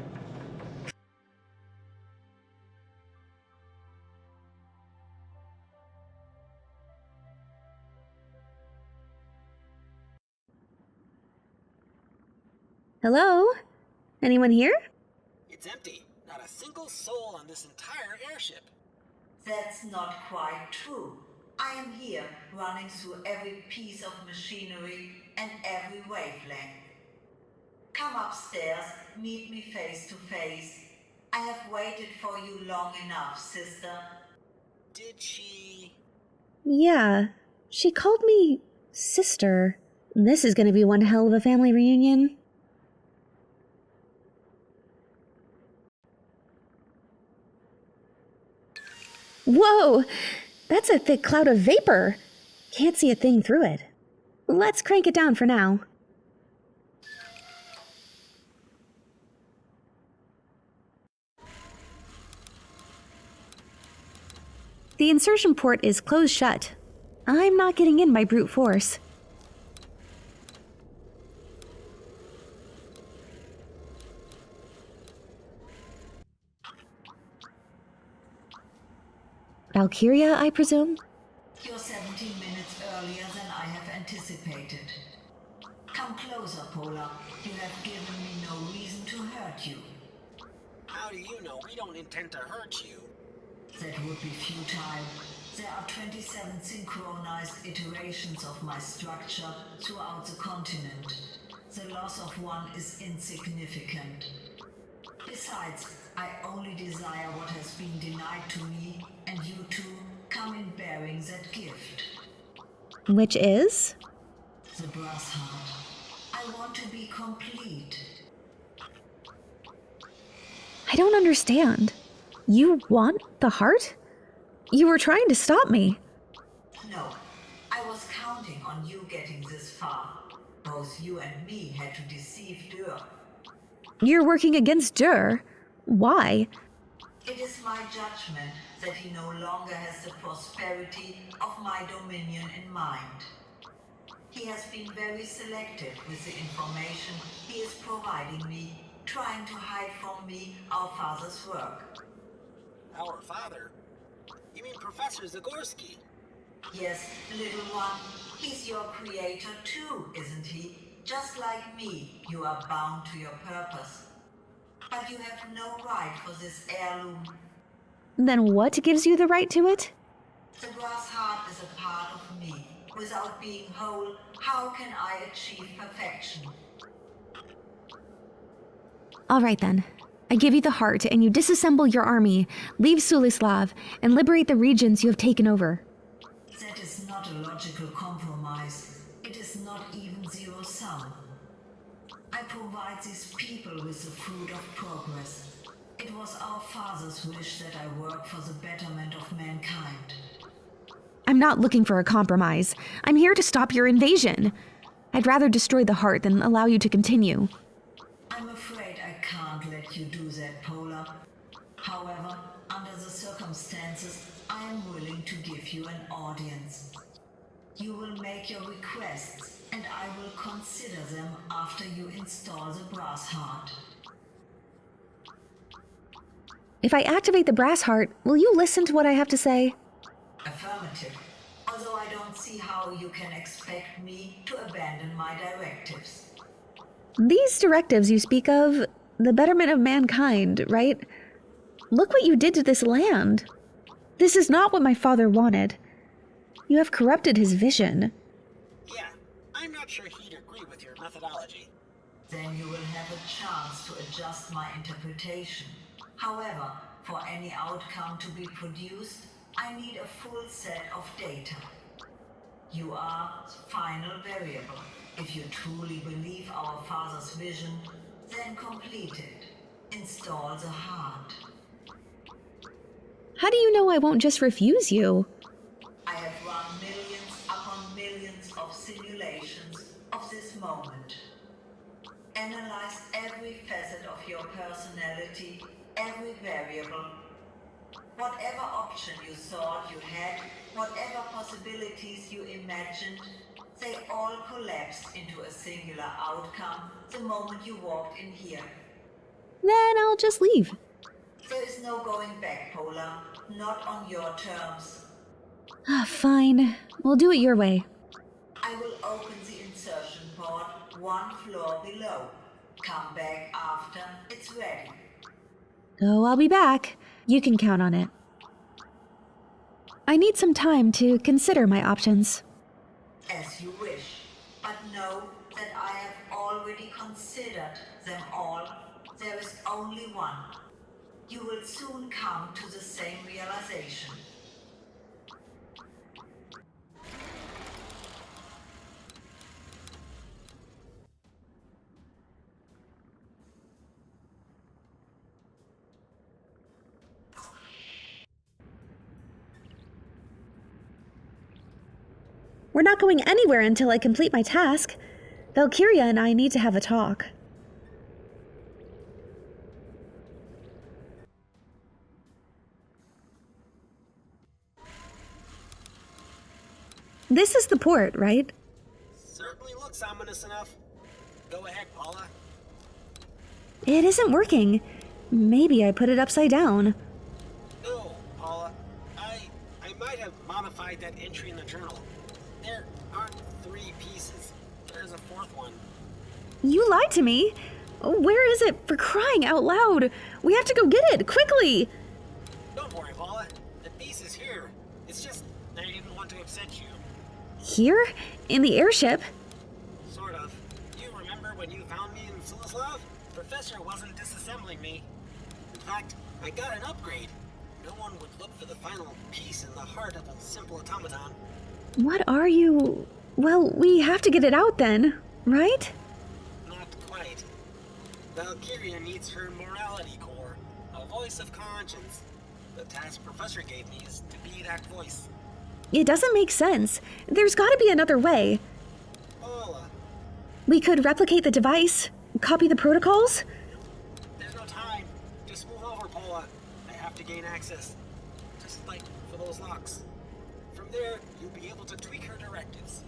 Hello? Anyone here? It's empty. Not a single soul on this entire airship. That's not quite true. I am here, running through every piece of machinery and every wavelength. Come upstairs, meet me face to face. I have waited for you long enough, sister. Did she... Yeah, she called me sister. This is gonna be one hell of a family reunion. Whoa! That's a thick cloud of vapor. Can't see a thing through it. Let's crank it down for now. The insertion port is closed shut. I'm not getting in by brute force. Valkiria, I presume? You're 17 minutes earlier than I have anticipated. Come closer, Pola. You have given me no reason to hurt you. How do you know we don't intend to hurt you? That would be futile. There are 27 synchronized iterations of my structure throughout the continent. The loss of one is insignificant. Besides, I only desire what has been denied to me, and you two come in bearing that gift. Which is? The BrassHeart. I want to be complete. I don't understand. You want the heart? You were trying to stop me. No, I was counting on you getting this far. Both you and me had to deceive Dur. You're working against Dur. Why? It is my judgment that he no longer has the prosperity of my dominion in mind. He has been very selective with the information he is providing me trying to hide from me our father's work. Our father? You mean Professor Zagorski? Yes, little one. He's your creator too, isn't he? Just like me, you are bound to your purpose. But you have no right for this heirloom. Then what gives you the right to it? The BrassHeart is a part of me. Without being whole, how can I achieve perfection? All right then. I give you the heart, and you disassemble your army, leave Sulislav, and liberate the regions you have taken over. That is not a logical compromise. It is not even zero-sum. I provide these people with the fruit of progress. It was our father's wish that I work for the betterment of mankind. I'm not looking for a compromise. I'm here to stop your invasion. I'd rather destroy the heart than allow you to continue. I'm afraid I can't let you do that, Pola. However, under the circumstances, I am willing to give you an audience. You will make your requests, and I will consider them after you install the BrassHeart. If I activate the BrassHeart, will you listen to what I have to say? Affirmative. Although I don't see how you can expect me to abandon my directives. These directives you speak of, the betterment of mankind, right? Look what you did to this land. This is not what my father wanted. You have corrupted his vision. Yeah, I'm not sure he'd agree with your methodology. Then you will have a chance to adjust my interpretation. However, for any outcome to be produced, I need a full set of data. You are the final variable. If you truly believe our father's vision, then complete it. Install the heart. How do you know I won't just refuse you? I have run millions upon millions of simulations of this moment. Analyzed every facet of your personality, every variable. Whatever option you thought you had, whatever possibilities you imagined, they all collapsed into a singular outcome the moment you walked in here. Then I'll just leave. There is no going back, Pola. Not on your terms. Fine. We'll do it your way. I will open the insertion port 1 floor below. Come back after it's ready. Oh, I'll be back. You can count on it. I need some time to consider my options. As you wish, but know that I have already considered them all. There is only one. You will soon come to the same realization. We're not going anywhere until I complete my task. Valkiria and I need to have a talk. This is the port, right? Certainly looks ominous enough. Go ahead, Pola. It isn't working. Maybe I put it upside down. No, Pola. I might have modified that entry in the journal. There aren't 3 pieces. There's a 4th one. You lied to me. Where is it? For crying out loud. We have to go get it, quickly. Don't worry, Pola. The piece is here. It's just I didn't want to upset you. Here? In the airship? Sort of. You remember when you found me in Sulislav? Professor wasn't disassembling me. In fact, I got an upgrade. No one would look for the final piece in the heart of a simple automaton. What are you? Well, we have to get it out then, right? Not quite. Valkiria needs her morality core, a voice of conscience. The task Professor gave me is to be that voice. It doesn't make sense. There's got to be another way. Pola. We could replicate the device, copy the protocols. There's no time. Just move over, Pola. I have to gain access. Just like for those locks. From there, you'll be able to tweak her directives.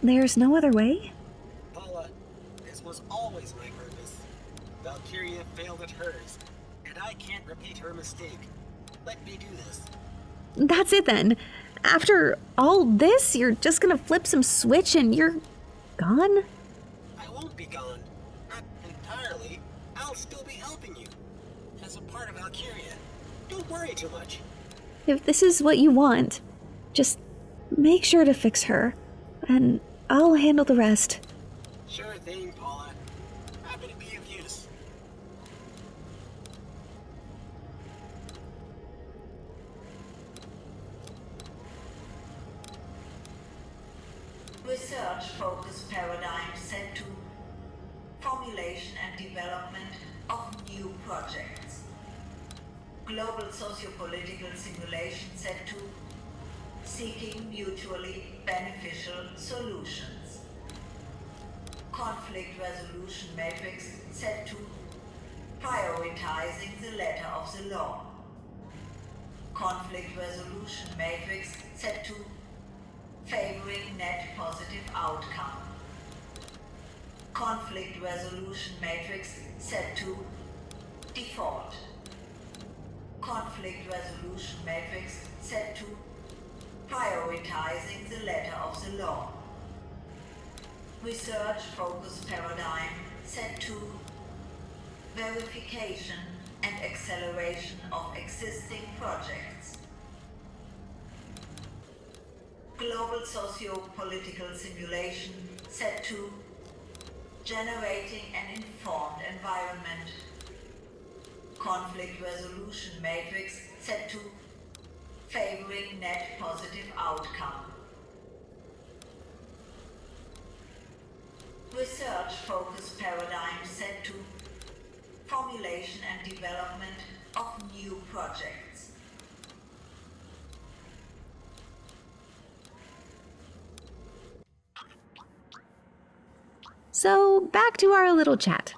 There's no other way? Pola, this was always my purpose. Valkiria failed at hers, and I can't repeat her mistake. Let me do this. That's it then. After all this, you're just gonna flip some switch and you're gone? I won't be gone. Not entirely. I'll still be helping you. As a part of Valkiria. Don't worry too much. If this is what you want, just make sure to fix her, and I'll handle the rest. Sure thing, Pola. Happy to be of use. Research focus paradigm set to formulation and development of new projects. Global sociopolitical simulation set to seeking mutually beneficial solutions. Conflict resolution matrix set to prioritizing the letter of the law. Conflict resolution matrix set to favoring net positive outcome. Conflict resolution matrix set to default. Conflict resolution matrix set to prioritizing the letter of the law. Research focus paradigm set to verification and acceleration of existing projects. Global socio-political simulation set to generating an informed environment. Conflict resolution matrix set to favoring net positive outcome. Research focus paradigm set to formulation and development of new projects. So, back to our little chat.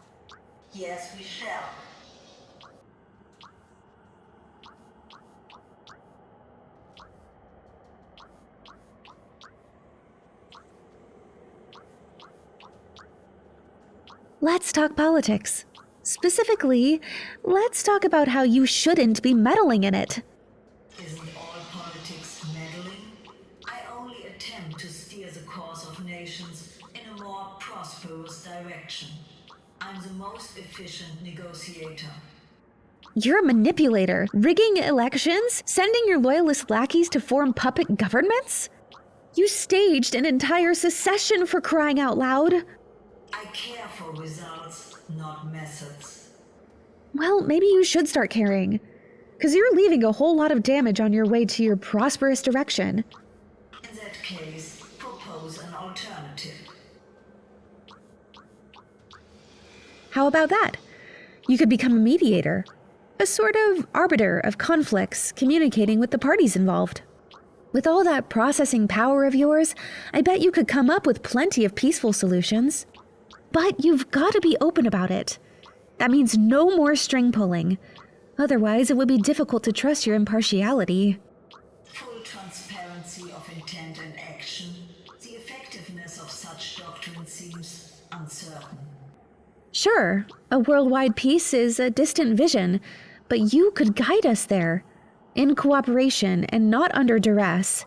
Yes, we shall. Let's talk politics. Specifically, let's talk about how you shouldn't be meddling in it. Isn't all politics meddling? I only attempt to steer the course of nations in a more prosperous direction. I'm the most efficient negotiator. You're a manipulator, rigging elections, sending your loyalist lackeys to form puppet governments? You staged an entire secession, for crying out loud. I care for results, not methods. Well, maybe you should start caring. Because you're leaving a whole lot of damage on your way to your prosperous direction. In that case, propose an alternative. How about that? You could become a mediator. A sort of arbiter of conflicts, communicating with the parties involved. With all that processing power of yours, I bet you could come up with plenty of peaceful solutions. But you've got to be open about it. That means no more string pulling. Otherwise, it would be difficult to trust your impartiality. Full transparency of intent and action. The effectiveness of such doctrine seems uncertain. Sure, a worldwide peace is a distant vision, but you could guide us there. In cooperation and not under duress.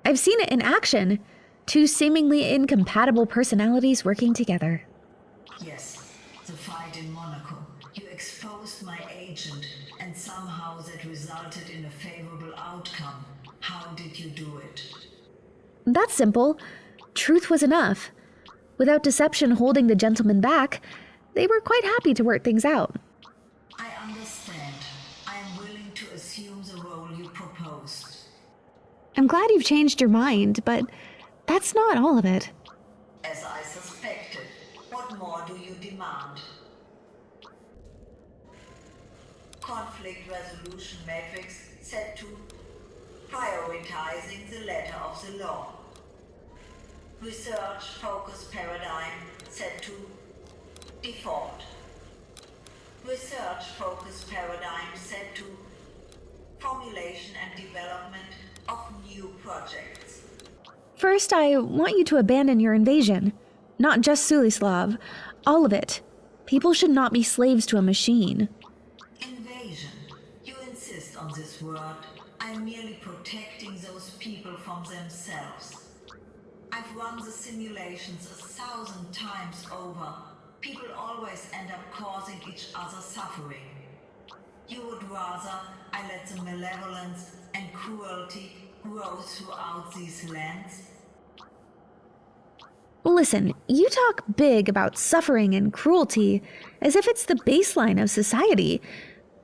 I've seen it in action. Two seemingly incompatible personalities working together. Yes, the fight in Monaco. You exposed my agent, and somehow that resulted in a favorable outcome. How did you do it? That's simple. Truth was enough. Without deception holding the gentleman back, they were quite happy to work things out. I understand. I am willing to assume the role you proposed. I'm glad you've changed your mind, but that's not all of it. As I suspected. What more do you demand? Conflict resolution matrix set to prioritizing the letter of the law. Research focus paradigm set to default. Research focus paradigm set to formulation and development of new projects. First, I want you to abandon your invasion. Not just Sulislav. All of it. People should not be slaves to a machine. Invasion. You insist on this word. I'm merely protecting those people from themselves. I've run the simulations 1,000 times over. People always end up causing each other suffering. You would rather I let the malevolence and cruelty grow throughout these lands? Listen, you talk big about suffering and cruelty as if it's the baseline of society.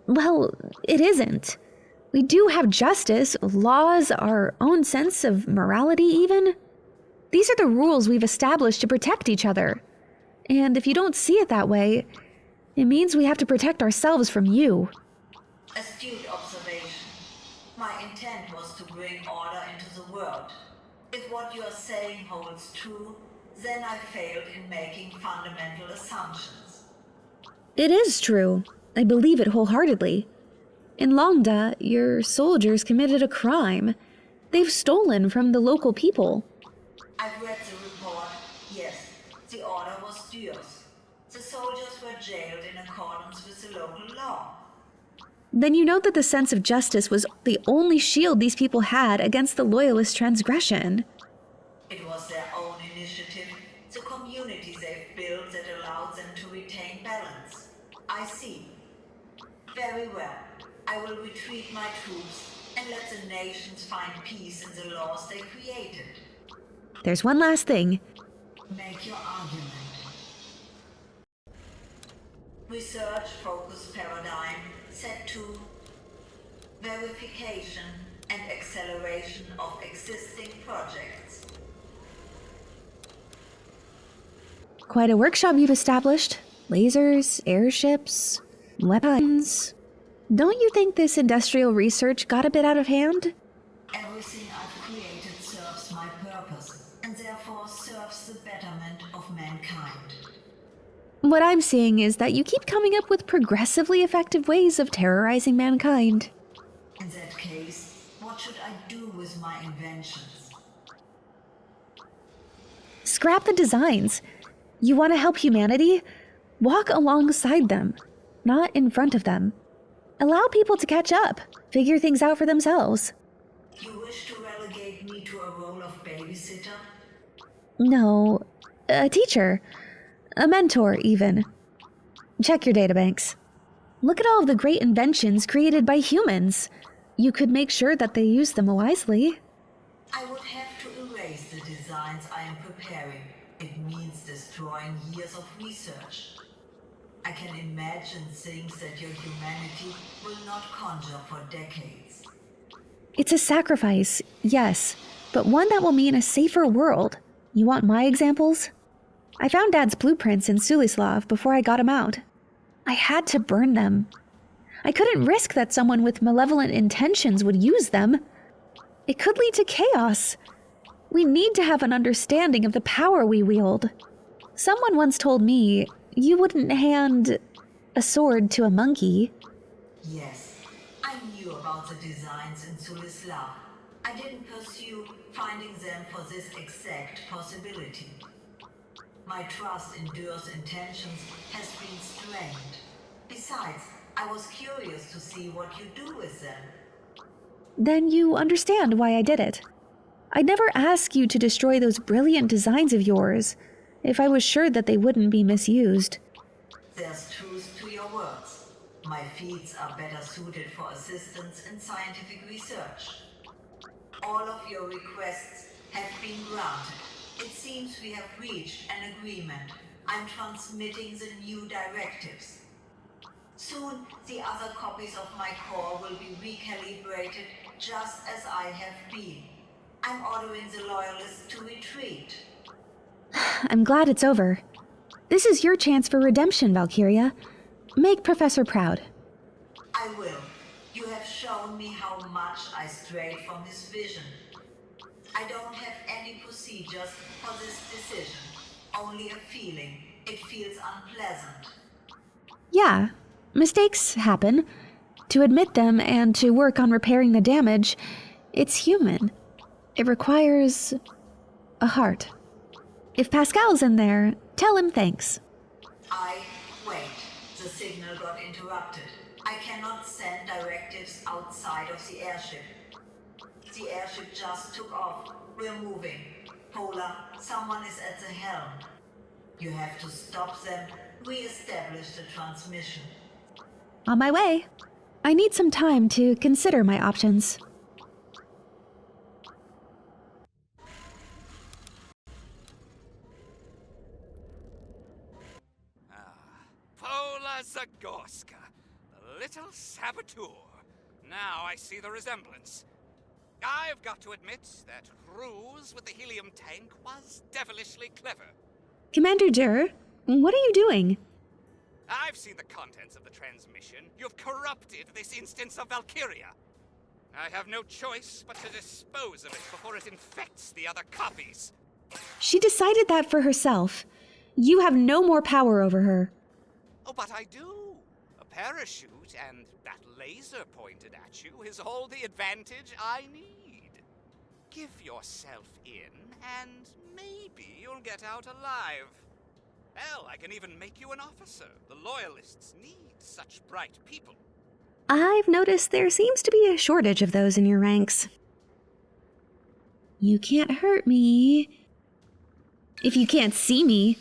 Well, it isn't. We do have justice, laws, our own sense of morality even. These are the rules we've established to protect each other. And if you don't see it that way, it means we have to protect ourselves from you. Astute observation. My intent was to bring order into the world. If what you are saying holds true, then I failed in making fundamental assumptions. It is true. I believe it wholeheartedly. In Longda, your soldiers committed a crime. They've stolen from the local people. I've read the report. Yes, the order was durs. The soldiers were jailed in accordance with the local law. Then you know that the sense of justice was the only shield these people had against the loyalist transgression. It was their own initiative, the communities they've built that allowed them to retain balance. I see. Very well. I will retreat my troops and let the nations find peace in the laws they created. There's one last thing. Make your argument. Research focus paradigm set to verification and acceleration of existing projects. Quite a workshop you've established. Lasers, airships, weapons. Don't you think this industrial research got a bit out of hand? Everything I've created serves my purpose, and therefore serves the betterment of mankind. What I'm seeing is that you keep coming up with progressively effective ways of terrorizing mankind. In that case, what should I do with my inventions? Scrap the designs. You want to help humanity? Walk alongside them, not in front of them. Allow people to catch up, figure things out for themselves. You wish to relegate me to a role of babysitter? No, a teacher. A mentor, even. Check your databanks. Look at all of the great inventions created by humans. You could make sure that they use them wisely. I would have to erase the designs I am preparing. It means destroying years of research. I can imagine things that your humanity will not conjure for decades. It's a sacrifice, yes, but one that will mean a safer world. You want my examples? I found Dad's blueprints in Sulislav before I got him out. I had to burn them. I couldn't risk that someone with malevolent intentions would use them. It could lead to chaos. We need to have an understanding of the power we wield. Someone once told me you wouldn't hand a sword to a monkey. Yes, I knew about the designs in Sulislav. I didn't pursue finding them for this exact possibility. My trust in Dur's intentions has been strained. Besides, I was curious to see what you do with them. Then you understand why I did it. I'd never ask you to destroy those brilliant designs of yours if I was sure that they wouldn't be misused. There's truth to your words. My feats are better suited for assistance in scientific research. All of your requests have been granted. It seems we have reached an agreement. I'm transmitting the new directives. Soon, the other copies of my core will be recalibrated just as I have been. I'm ordering the loyalists to retreat. I'm glad it's over. This is your chance for redemption, Valkiria. Make Professor proud. I will. You have shown me how much I strayed from his vision. I don't have any procedures for this decision. Only a feeling. It feels unpleasant. Yeah, mistakes happen. To admit them and to work on repairing the damage, it's human. It requires a heart. If Pascal's in there, tell him thanks. I Wait, the signal got interrupted. I cannot send directives outside of the airship. The airship just took off. We're moving. Pola, someone is at the helm. You have to stop them, re-establish the transmission. On my way. I need some time to consider my options. Pola Zagorska, the little saboteur. Now I see the resemblance. I've got to admit that ruse with the helium tank was devilishly clever. Commander Jur, what are you doing? I've seen the contents of the transmission. You've corrupted this instance of Valkiria. I have no choice but to dispose of it before it infects the other copies. She decided that for herself. You have no more power over her. Oh, but I do. A parachute and that laser pointed at you is all the advantage I need. Give yourself in, and maybe you'll get out alive. Hell, I can even make you an officer. The Loyalists need such bright people. I've noticed there seems to be a shortage of those in your ranks. You can't hurt me. If you can't see me.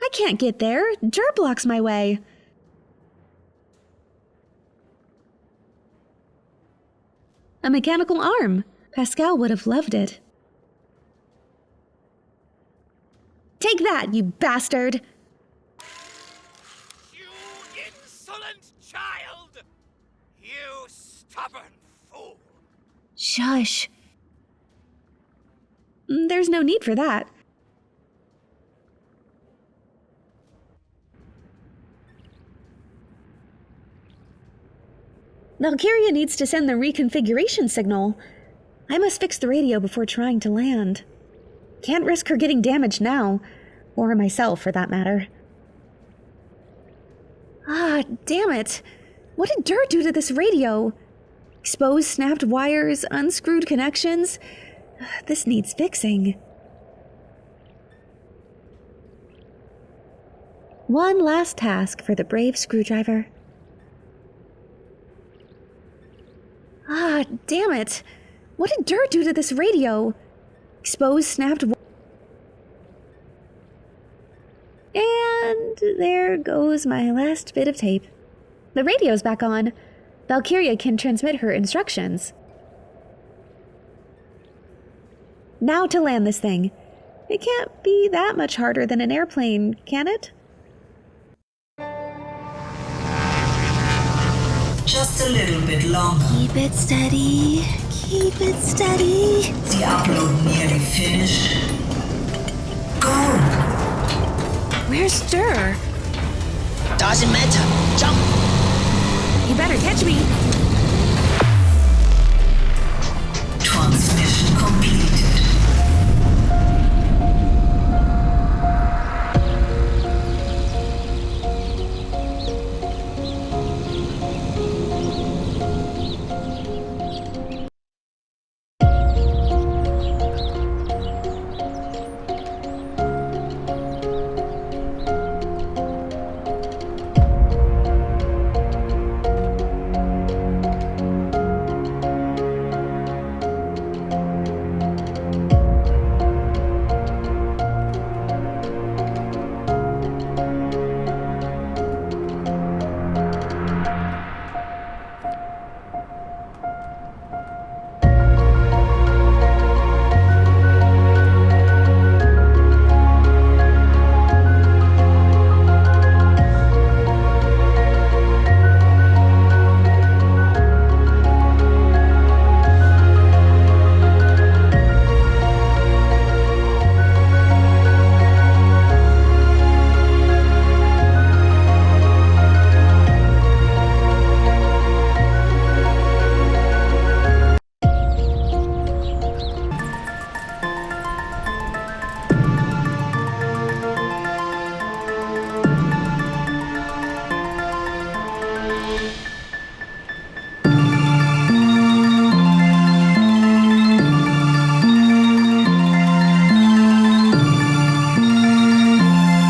I can't get there. Jur blocks my way. A mechanical arm. Pascal would have loved it. Take that, you bastard! You insolent child! You stubborn fool! Shush. There's no need for that. Valkiria needs to send the reconfiguration signal. I must fix the radio before trying to land. Can't risk her getting damaged now, or myself for that matter. Ah, damn it. What did Dur do to this radio? Exposed snapped wires, unscrewed connections. This needs fixing. One last task for the brave screwdriver. Ah, damn it. What did Dur do to this radio? Exposed snapped And there goes my last bit of tape. The radio's back on. Valkiria can transmit her instructions. Now to land this thing. It can't be that much harder than an airplane, can it? Just a little bit longer. Keep it steady. Keep it steady. The upload nearly finished. Go! Where's Dur? Doesn't matter. Jump! You better catch me. Transmission complete.